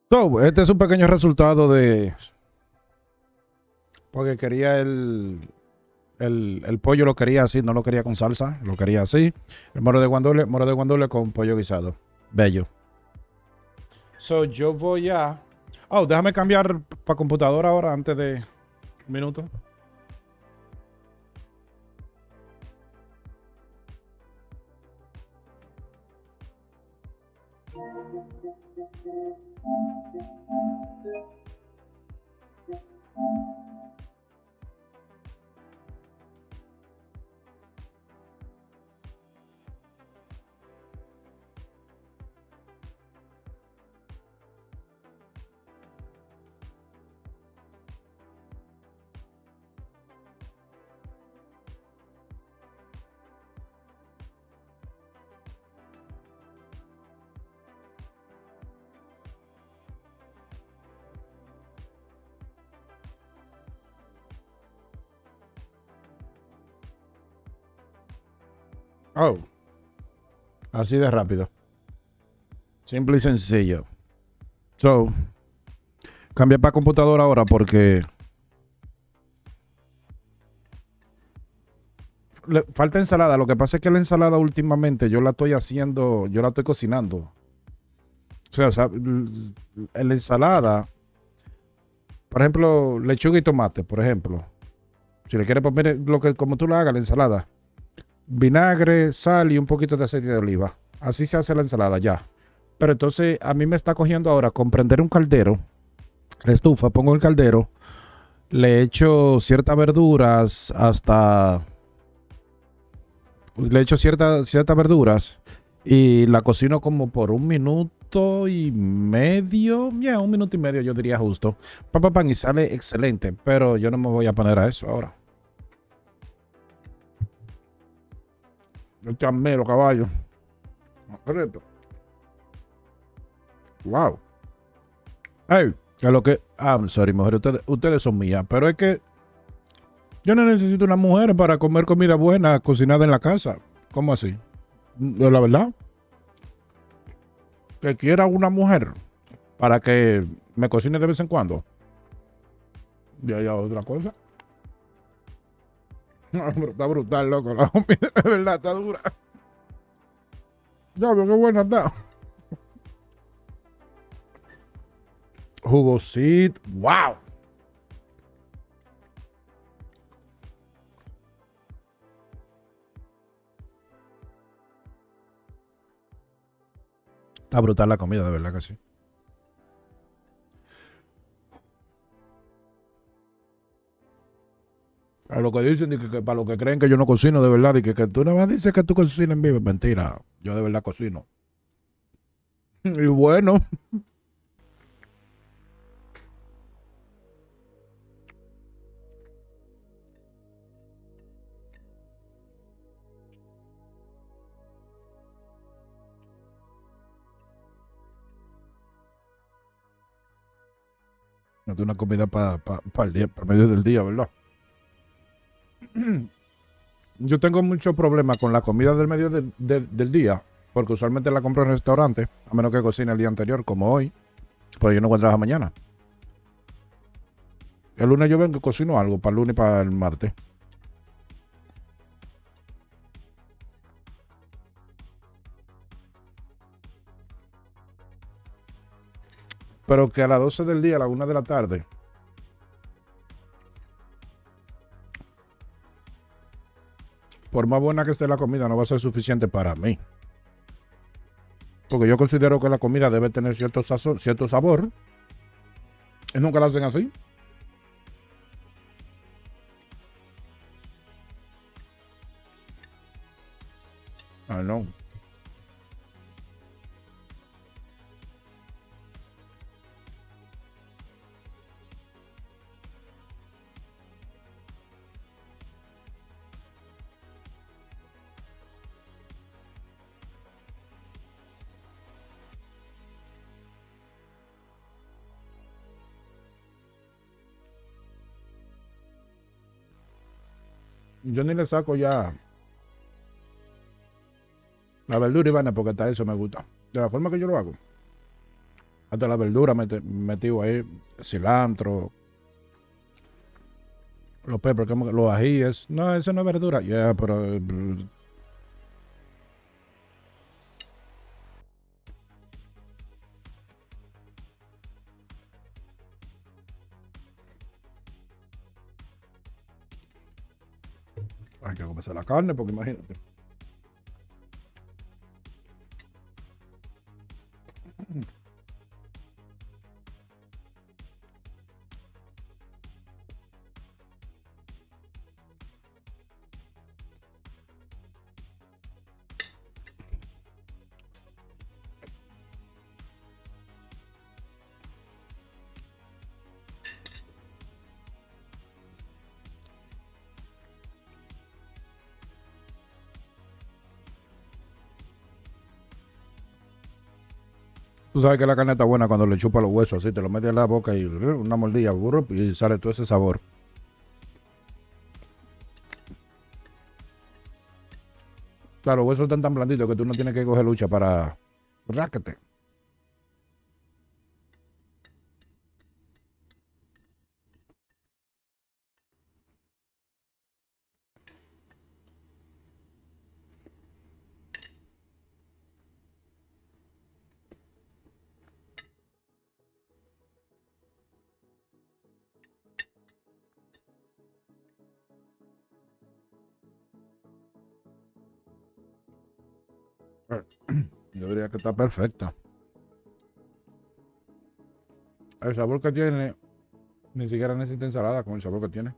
So, este es un pequeño resultado de... Porque quería el pollo lo quería así, no lo quería con salsa, lo quería así. El moro de guandule con pollo guisado. Bello. So, yo voy a... Oh, déjame cambiar para computadora ahora antes de... Un minuto. Oh. Así de rápido. Simple y sencillo. So, cambié para computadora ahora porque falta ensalada. Lo que pasa es que la ensalada últimamente yo la estoy haciendo, yo la estoy cocinando. O sea, la ensalada, por ejemplo, lechuga y tomate, por ejemplo. Si le quieres poner lo que como tú la hagas, la ensalada. Vinagre, sal y un poquito de aceite de oliva. Así se hace la ensalada ya. Pero entonces a mí me está cogiendo ahora con prender un caldero, la estufa, pongo el caldero, le echo ciertas verduras le echo ciertas verduras y la cocino como por 1 minuto y medio, ya 1 minuto y medio yo diría justo. Y sale excelente, pero yo no me voy a poner a eso ahora. El chamero, caballo. Wow. Hey, que lo que... I'm sorry, mujer. Ustedes son mías. Pero es que yo no necesito una mujer para comer comida buena cocinada en la casa. ¿Cómo así? La verdad. Que quiera una mujer para que me cocine de vez en cuando. Y hay otra cosa. Está brutal, loco. La comida, de verdad, está dura. Ya, pero qué buena está. Jugosito. Wow. Está brutal la comida, de verdad que sí. A lo que dicen, que para lo que creen que yo no cocino de verdad, y que tú nada más dices que tú cocinas en vivo, mentira. Yo de verdad cocino. Y bueno. No tengo una comida para el día, para medio del día, ¿verdad? Yo tengo mucho problema con la comida del medio del día, porque usualmente la compro en restaurantes, a menos que cocine el día anterior, como hoy, pero yo no voy a trabajar mañana. El lunes yo vengo y cocino algo para el lunes y para el martes. Pero que a las 12 del día, a la 1 de la tarde, por más buena que esté la comida, no va a ser suficiente para mí. Porque yo considero que la comida debe tener cierto sabor. ¿Y nunca la hacen así? Ah, no. Yo ni le saco ya la verdura y vaina porque hasta eso me gusta. De la forma que yo lo hago. Hasta la verdura metido ahí, cilantro, los peppers, los ajíes. No, eso no es verdura. Ya, pero hay que comerse la carne, porque imagínate. Tú sabes que la carne está buena cuando le chupa los huesos, así te lo metes en la boca y una mordida, burro, y sale todo ese sabor. Claro, los huesos están tan blanditos que tú no tienes que coger lucha para... Ráquete. Yo diría que está perfecta. El sabor que tiene, ni siquiera necesita ensalada con el sabor que tiene.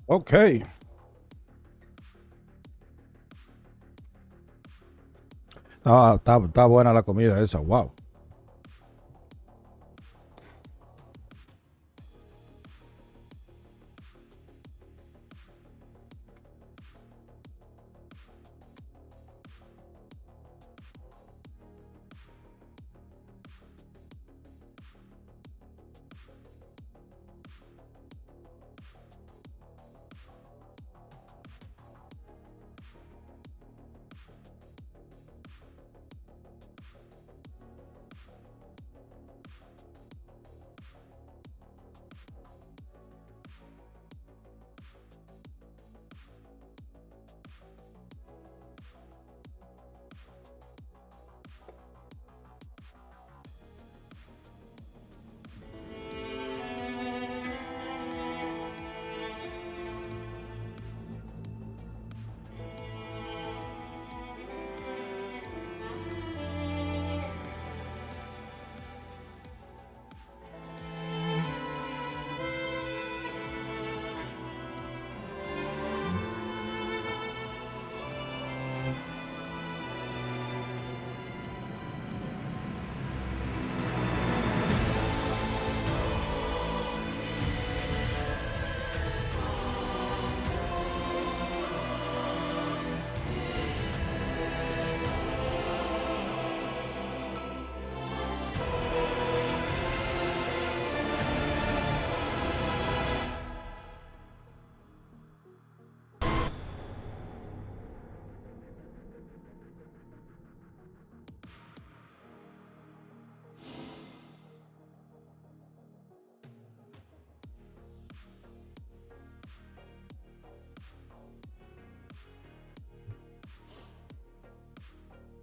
Ok. Está buena la comida esa, wow.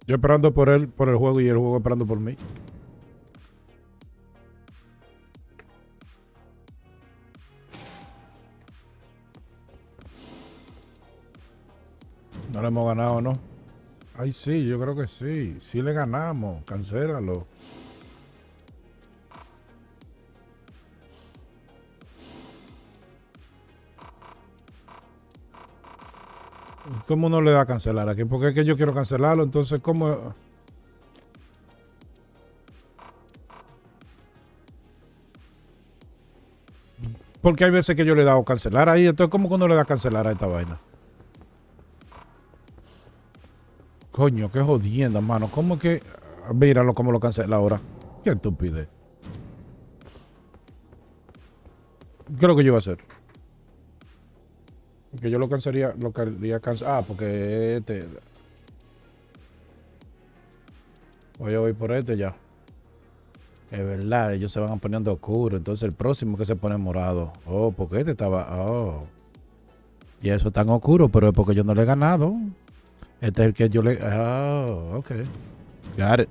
Yo esperando por él, por el juego y el juego esperando por mí. No le hemos ganado, ¿no? Ay, sí, yo creo que sí. Sí le ganamos. Cancélalo. ¿Cómo no le da a cancelar aquí? Porque es que yo quiero cancelarlo, entonces, ¿cómo? Porque hay veces que yo le he dado cancelar ahí, entonces, ¿cómo que uno le da a cancelar a esta vaina? Coño, qué jodienda, mano. ¿Cómo que? Míralo cómo lo cancela ahora. Qué estupidez. ¿Qué es lo que yo iba a hacer? Que yo lo quería cancelar. Ah, porque este. Voy por este ya. Es verdad, ellos se van poniendo oscuro. Entonces el próximo que se pone morado. Oh, porque este estaba. Oh. Y eso tan oscuro, pero es porque yo no le he ganado. Este es el que yo le. Oh, ok. Got it.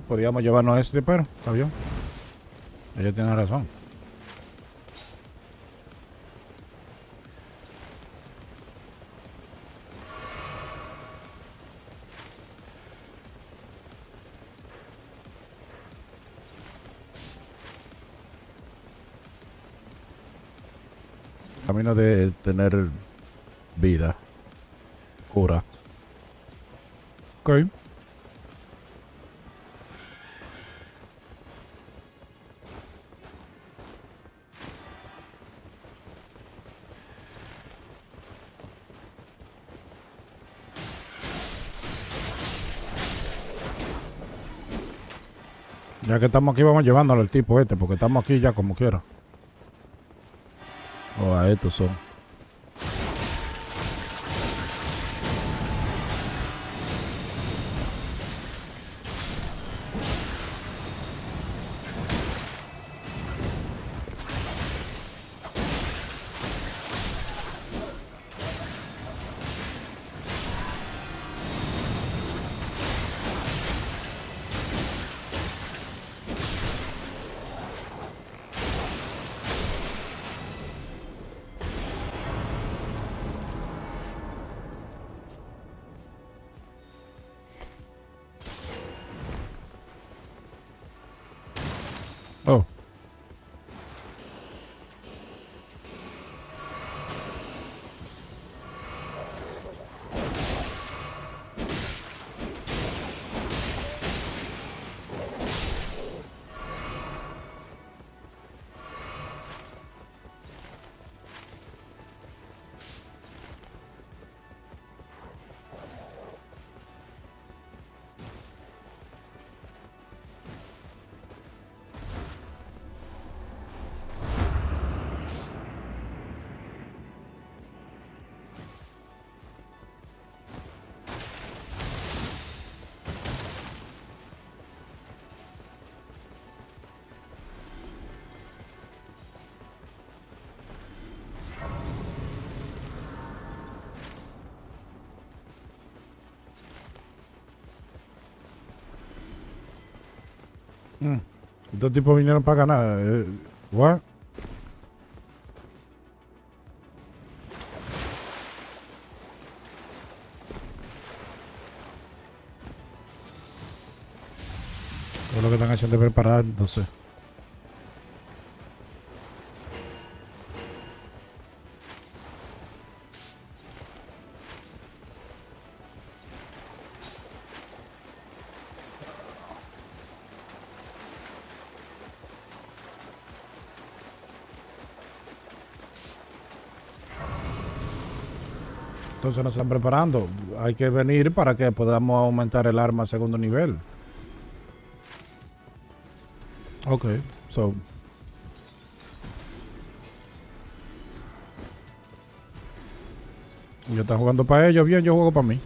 Podríamos llevarnos a este, pero está bien. Ella tiene razón. Camino de tener vida. Cura. Ok. Ya que estamos aquí, vamos llevándolo al tipo este, porque estamos aquí ya como quiera. O a estos son. Oh. Estos tipos vinieron para ganar. What? Todo lo que están haciendo es preparar, entonces. Entonces nos están preparando. Hay que venir para que podamos aumentar el arma a segundo nivel. Ok, so. Ellos están jugando para ellos, bien, yo juego para mí.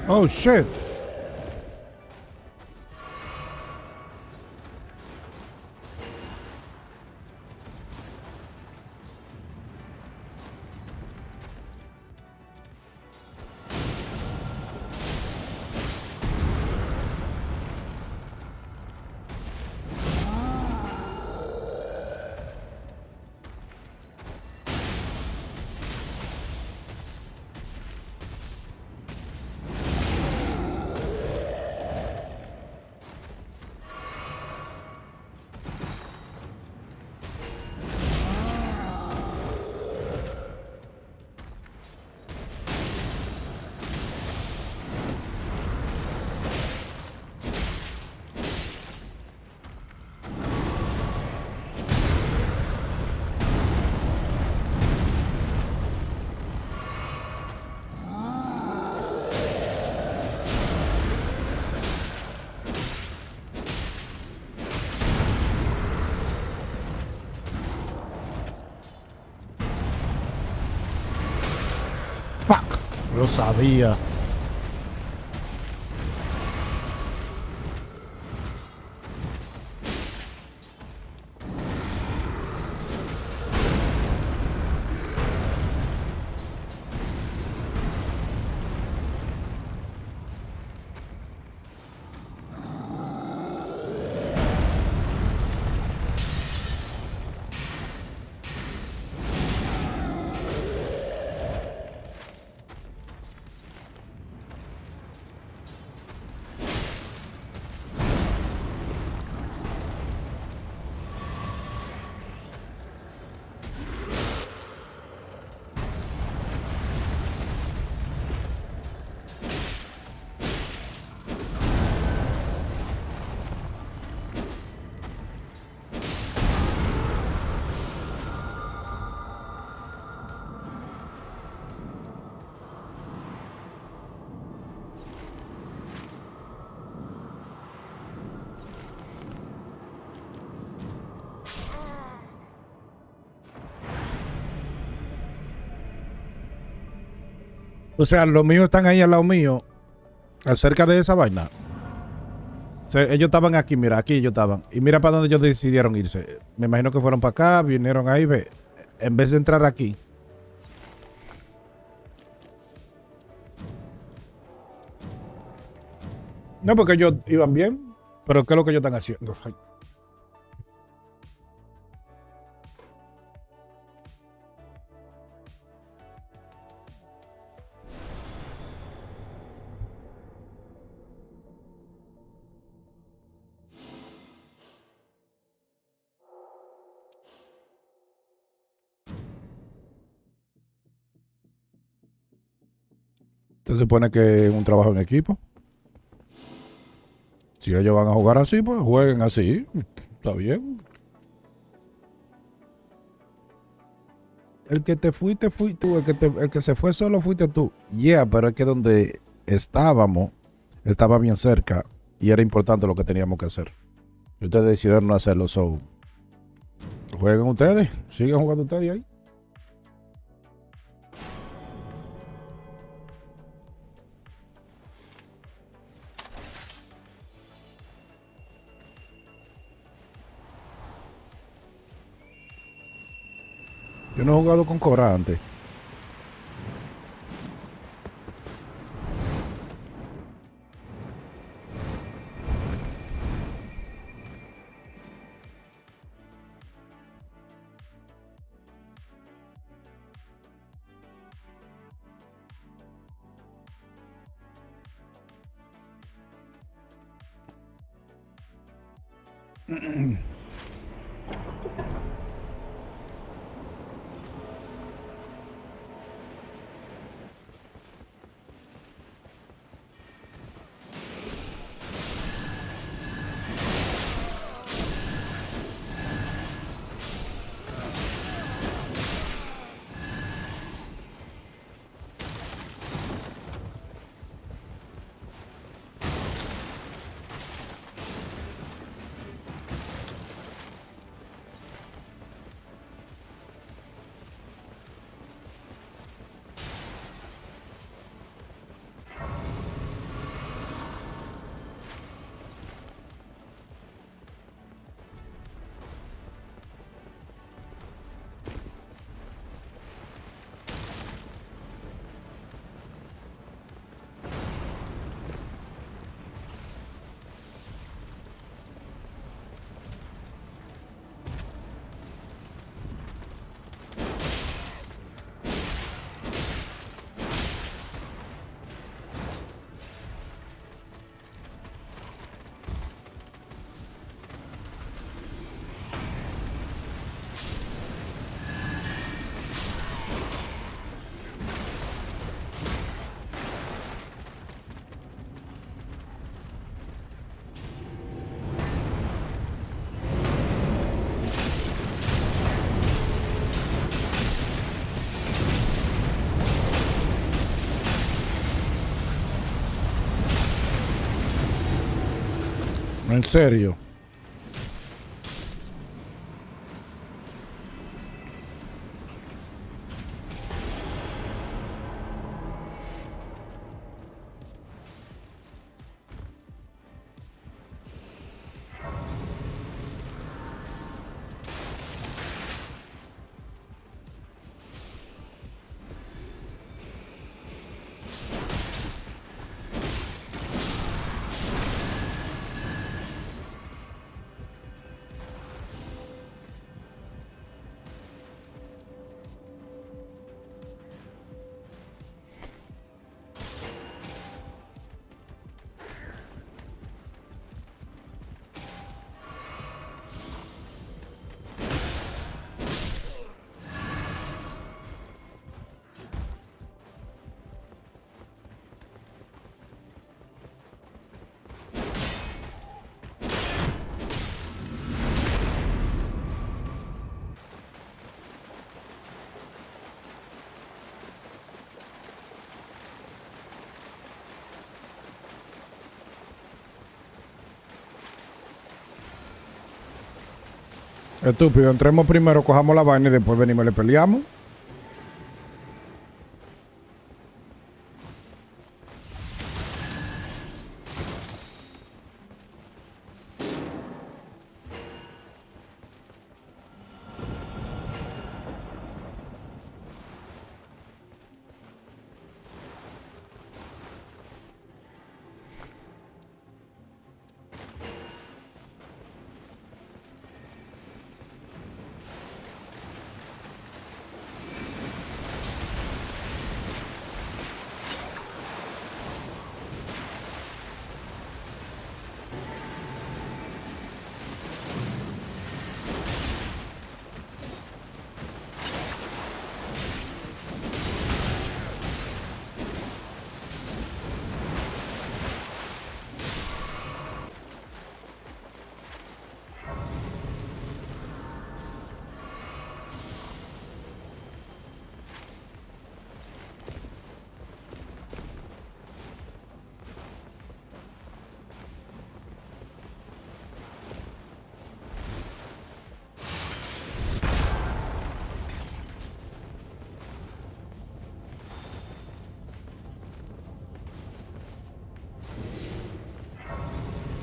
Oh shit. Fuck. Lo sabía. O sea, los míos están ahí al lado mío, acerca de esa vaina. O sea, ellos estaban aquí, mira, aquí ellos estaban. Y mira para dónde ellos decidieron irse. Me imagino que fueron para acá, vinieron ahí, ve. En vez de entrar aquí. No, porque ellos iban bien. Pero ¿qué es lo que ellos están haciendo? Ay. Se supone que es un trabajo en equipo. Si ellos van a jugar así, pues jueguen así. Está bien. El que te fuiste, fuiste tú. El que se fue solo, fuiste tú. Yeah, pero es que donde estábamos, estaba bien cerca. Y era importante lo que teníamos que hacer. Y ustedes decidieron no hacerlo. So, jueguen ustedes. Sigan jugando ustedes ahí. Yo no he jugado con Cora antes. En serio. Estúpido, entremos primero, cojamos la vaina y después venimos y le peleamos.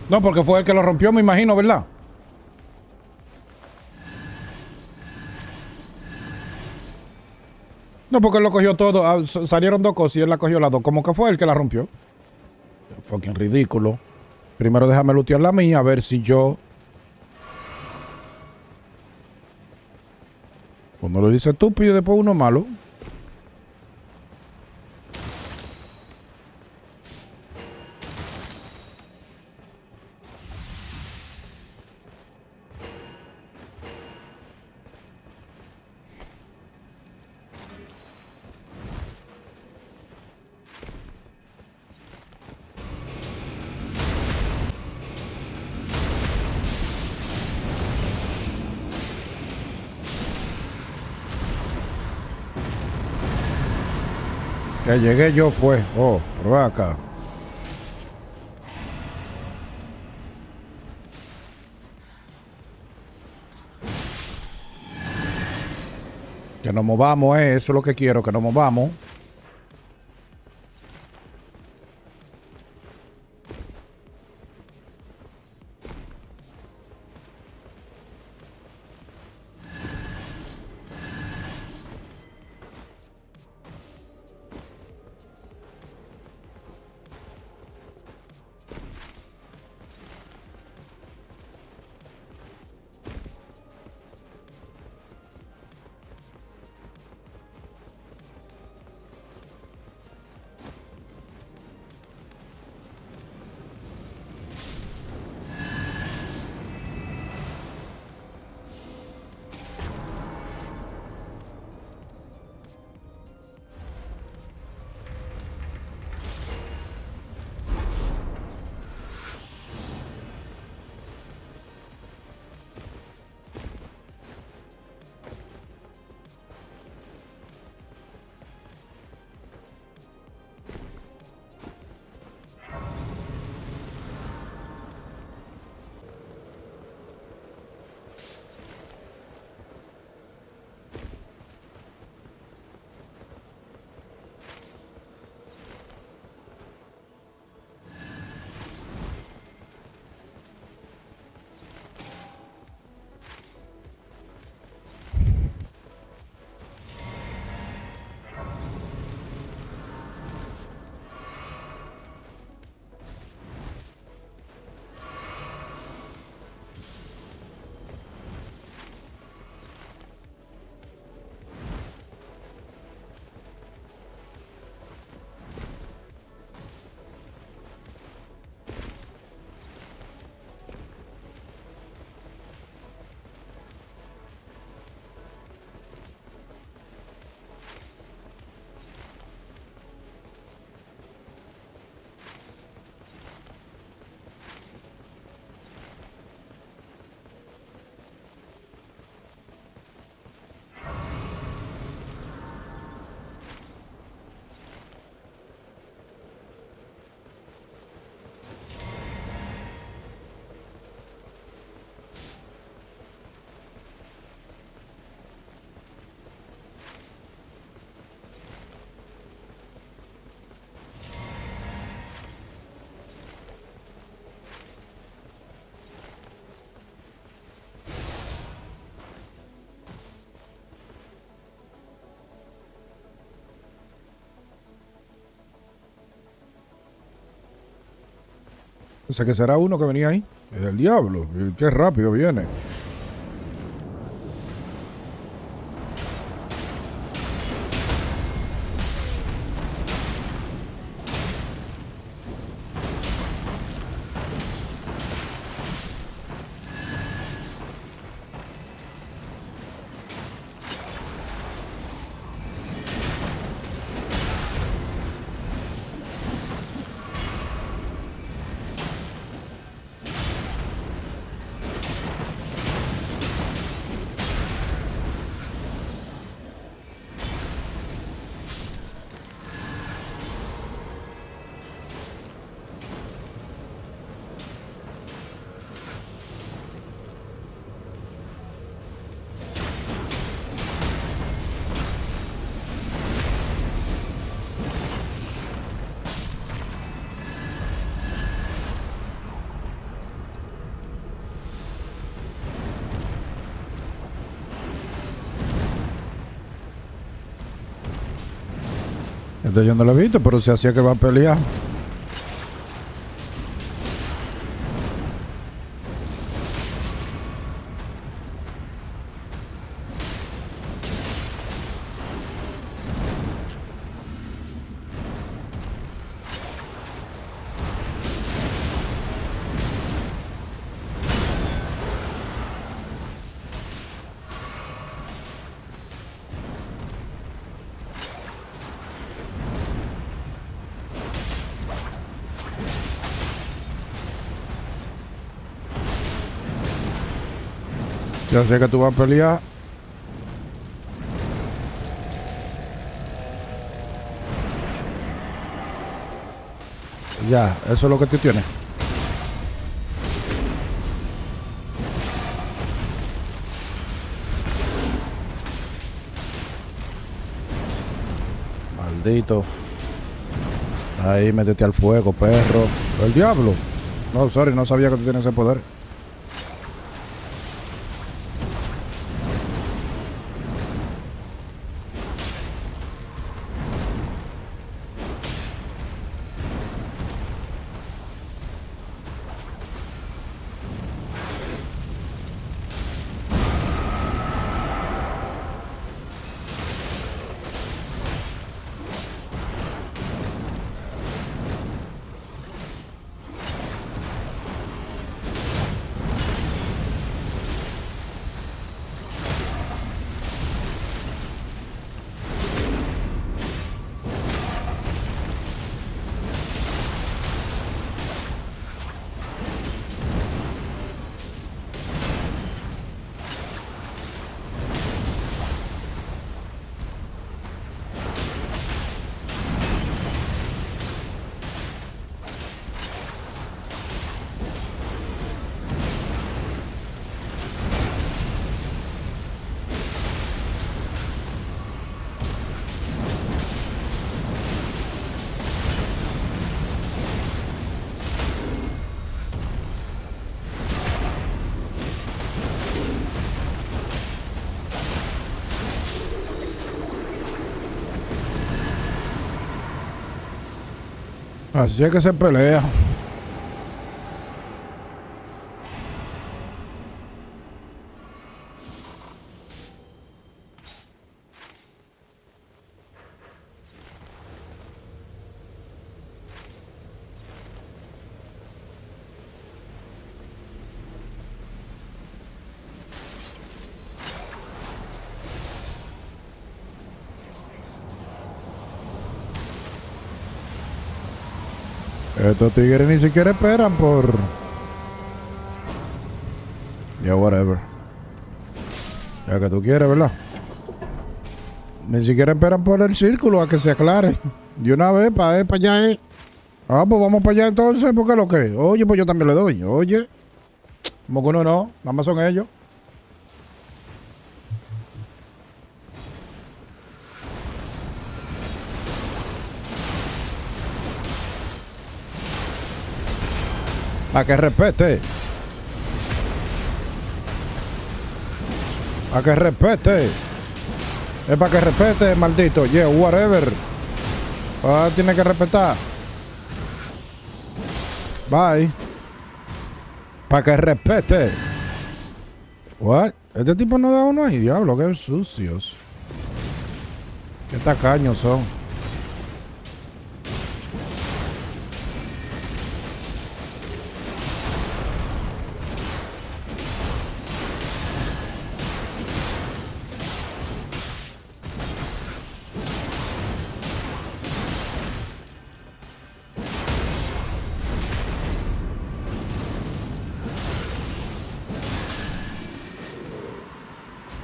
No, porque fue el que lo rompió, me imagino, ¿verdad? No, porque él lo cogió todo. Salieron dos cosas y él la cogió las dos. Como que fue el que la rompió. Fucking ridículo. Primero déjame lootear la mía, a ver si yo... Uno lo dice estúpido y después uno malo. Que llegué yo fue. Oh, por acá. Que nos movamos, eso es lo que quiero, que nos movamos. O sea que será uno que venía ahí. Es el diablo. Qué rápido viene. Este yo no lo he visto, pero se hacía que va a pelear. Ya sé que tú vas a pelear. Ya, eso es lo que tú tienes. Maldito. Ahí, métete al fuego, perro. El diablo. No, sorry, no sabía que tú tienes ese poder. Así es que se pelea. Estos tigres ni siquiera esperan por... Ya, whatever. Ya que tú quieres, ¿verdad? Ni siquiera esperan por el círculo a que se aclare. De una vez, para allá. Ah, pues vamos para allá entonces, ¿por qué lo que? Oye, pues yo también le doy. Oye. Como que uno no, nada más son ellos. Para que respete. Para que respete. Es para que respete, maldito. Yeah, whatever. Ah, tiene que respetar. Bye. Para que respete. What? Este tipo no da uno ahí, diablo. Qué sucios. Qué tacaños son.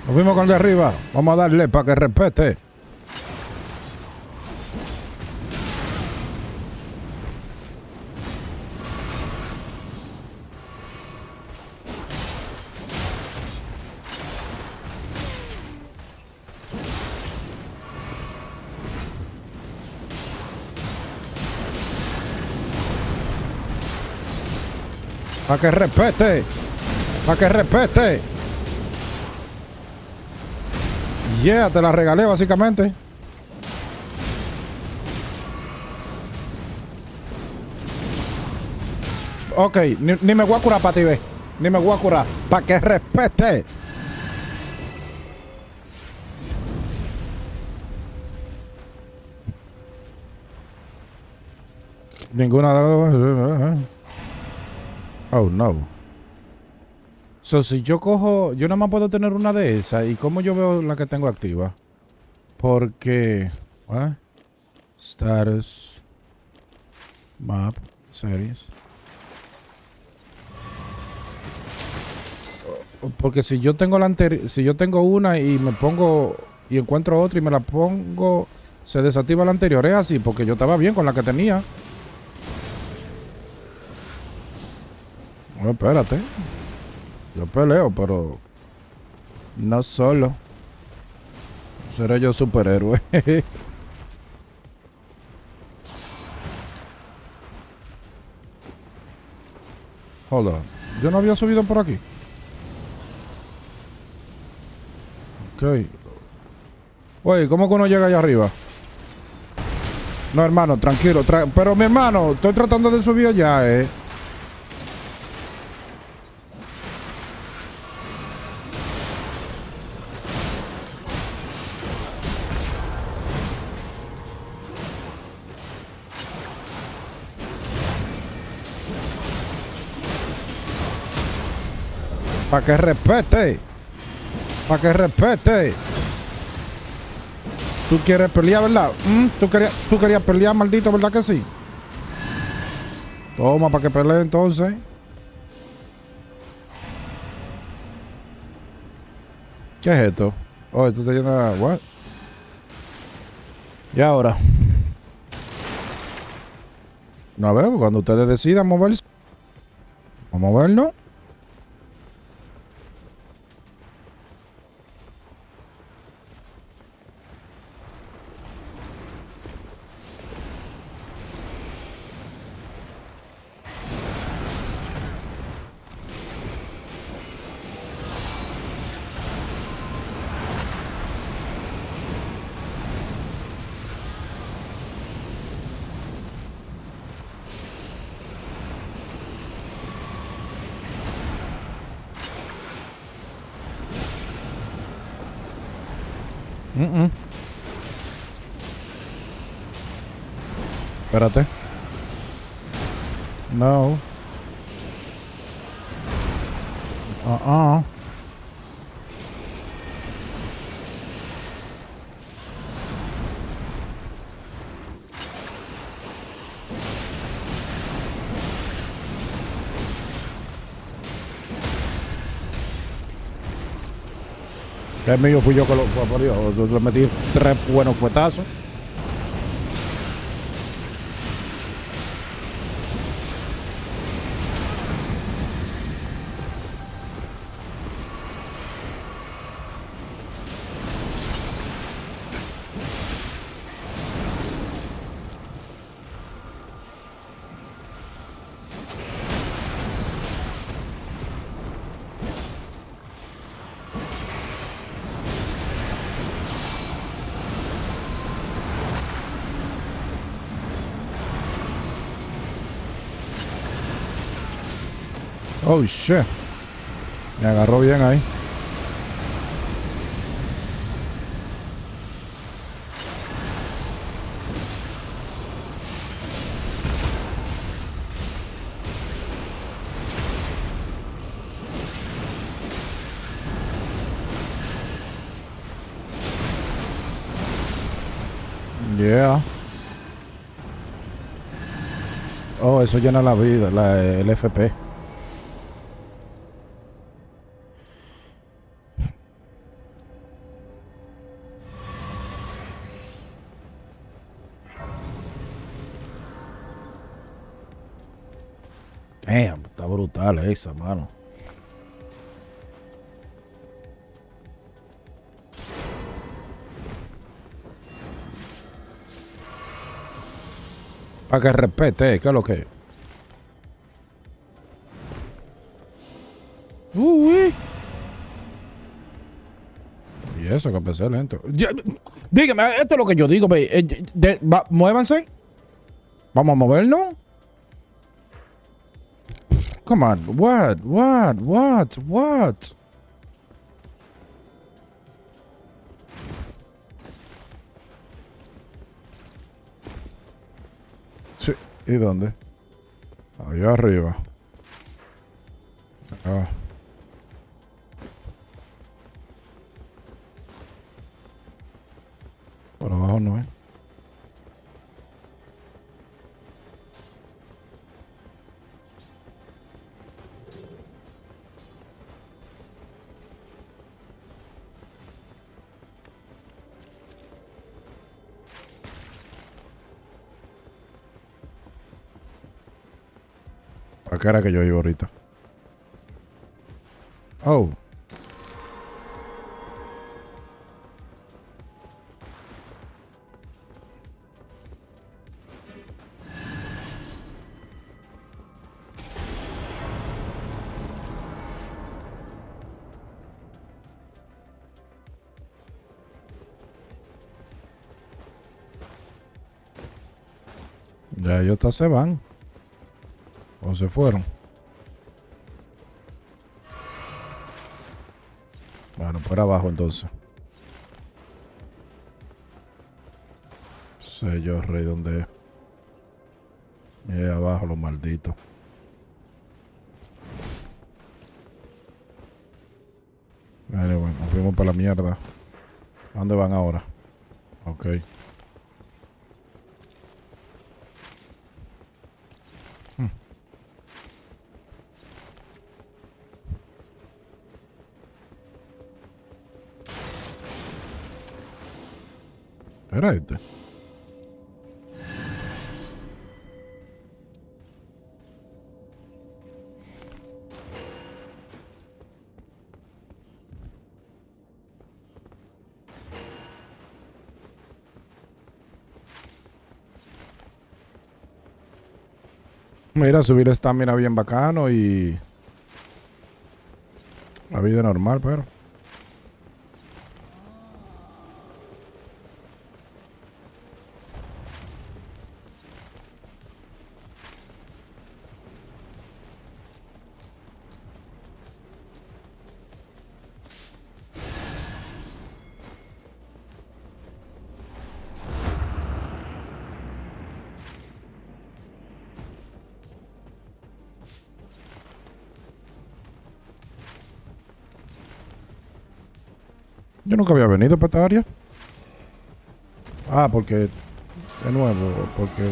Nos fuimos con el de arriba. Vamos a darle para que respete. Para que respete. Para que respete. Yeah, te la regalé básicamente. Ok, ni me voy a curar para ti, ve. Ni me voy a curar. Para que respete. Ninguna de las... Oh, no. So, si yo cojo... Yo nada más puedo tener una de esas. ¿Y cómo yo veo la que tengo activa? Porque... ¿what? Status. Map. Series. Porque si yo tengo la anterior... Si yo tengo una y me pongo... Y encuentro otra y me la pongo... Se desactiva la anterior. Es así. Porque yo estaba bien con la que tenía. No, espérate. Yo peleo, pero no solo. Seré yo superhéroe. Hold on. Yo no había subido por aquí. Ok. Oye, ¿cómo que uno llega allá arriba? No, hermano, tranquilo. Pero mi hermano, estoy tratando de subir allá, Para que respete. Para que respete. Tú quieres pelear, ¿verdad? ¿Tú querías pelear, maldito, ¿verdad que sí? Toma, para que pelee entonces. ¿Qué es esto? Oh, esto está lleno de... ¿What? ¿Y ahora? No, a ver, cuando ustedes decidan moverse. Vamos a movernos. Espérate. No. El mío fui yo que lo por Dios, yo le metí 3 buenos fuetazos. Oh shit. Me agarró bien ahí. Yeah. Oh, eso llena la vida, el FP. Damn, está brutal esa, mano. Para que respete, ¿qué es lo que es? Y eso, que empecé lento. Dígame, esto es lo que yo digo, muévanse. Vamos a movernos. Come on. What? Sí. ¿Y dónde? Allá arriba. Ah. Por abajo no es. Acá era que yo iba ahorita. Oh. Ya ellos se van. O se fueron. Bueno, por abajo entonces. Sé yo, rey, dónde es. Y ahí abajo, los malditos. Vale, bueno, nos fuimos para la mierda. ¿A dónde van ahora? Ok. Era este. Mira, subir estamina bien bacano y la vida normal, pero yo nunca había venido para esta área. Ah, porque de nuevo, porque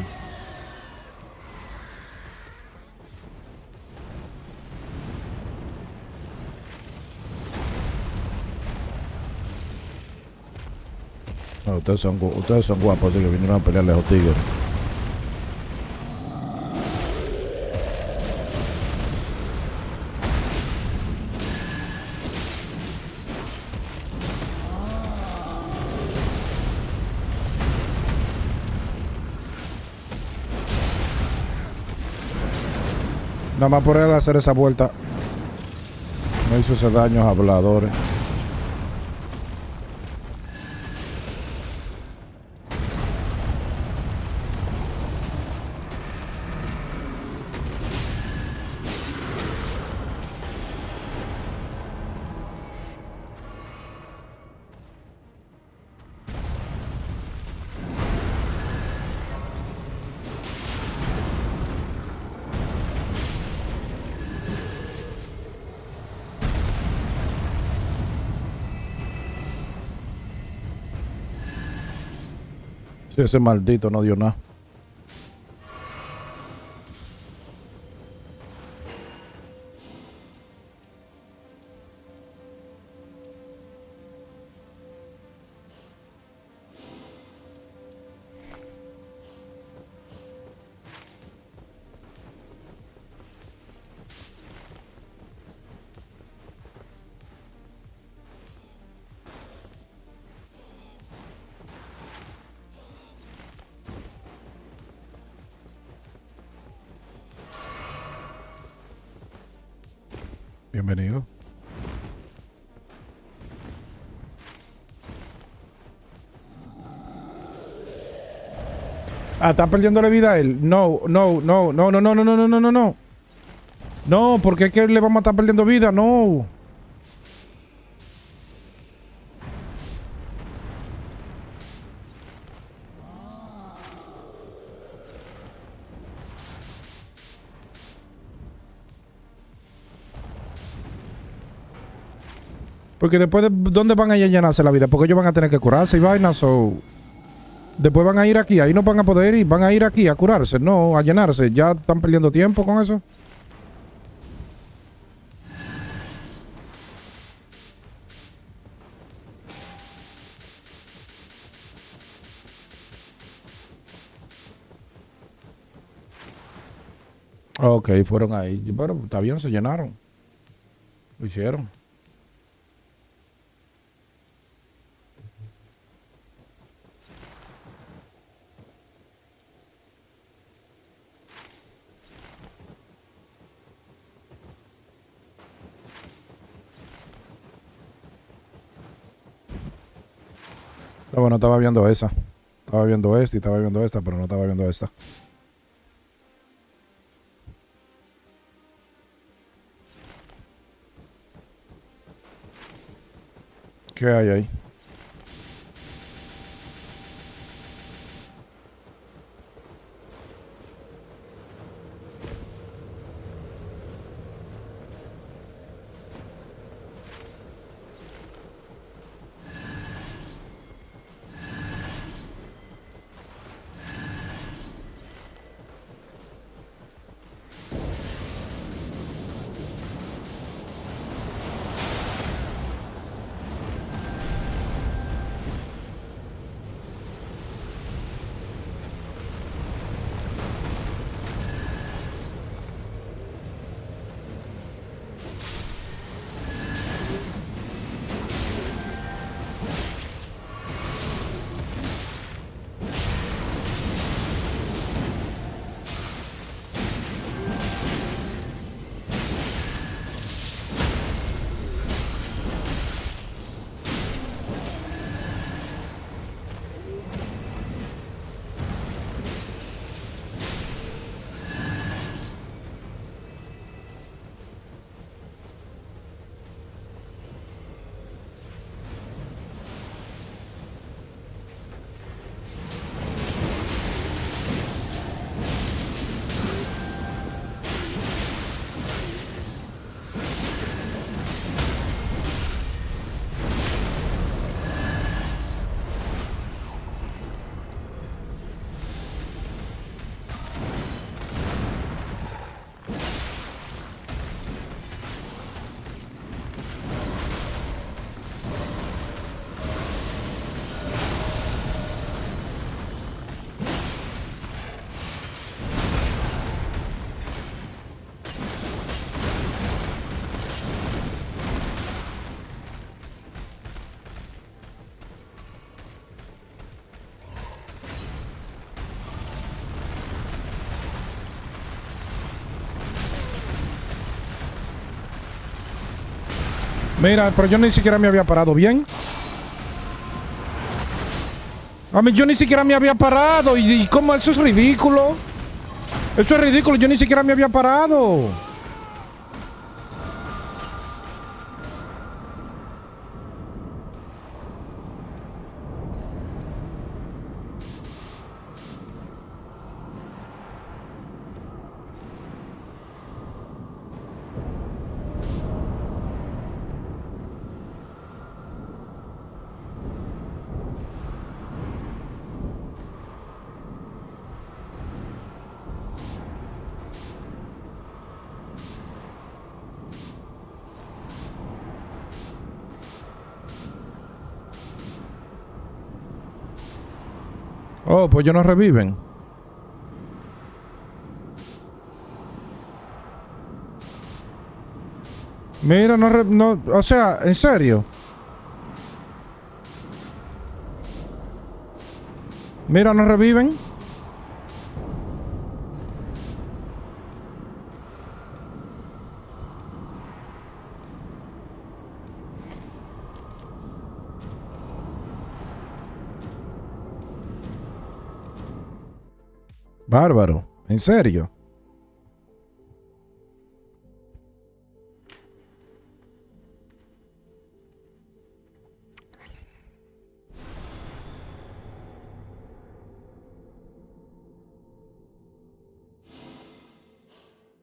no, ustedes son guapos, así que vinieron a pelearle a los tigres. Nada más por él hacer esa vuelta me hizo ese daño a habladores. Sí, ese maldito no dio nada. Bienvenido. Ah, está perdiendo la vida él. No. No, porque es que le vamos a estar perdiendo vida, no. Porque después, ¿dónde van a ir a llenarse la vida? Porque ellos van a tener que curarse y vainas, o... Después van a ir aquí, ahí no van a poder ir, van a ir aquí a curarse, no, a llenarse. Ya están perdiendo tiempo con eso. Ok, fueron ahí. Pero está bien, se llenaron. Lo hicieron. Pero bueno, estaba viendo esa. Estaba viendo esta y estaba viendo esta, pero no estaba viendo esta. ¿Qué hay ahí? Mira, pero yo ni siquiera me había parado bien. A mí yo ni siquiera me había parado. ¿Y cómo? Eso es ridículo. Eso es ridículo. Yo ni siquiera me había parado. Oh, pues ellos no reviven. Mira, no, o sea, en serio. Mira, no reviven. Bárbaro, en serio.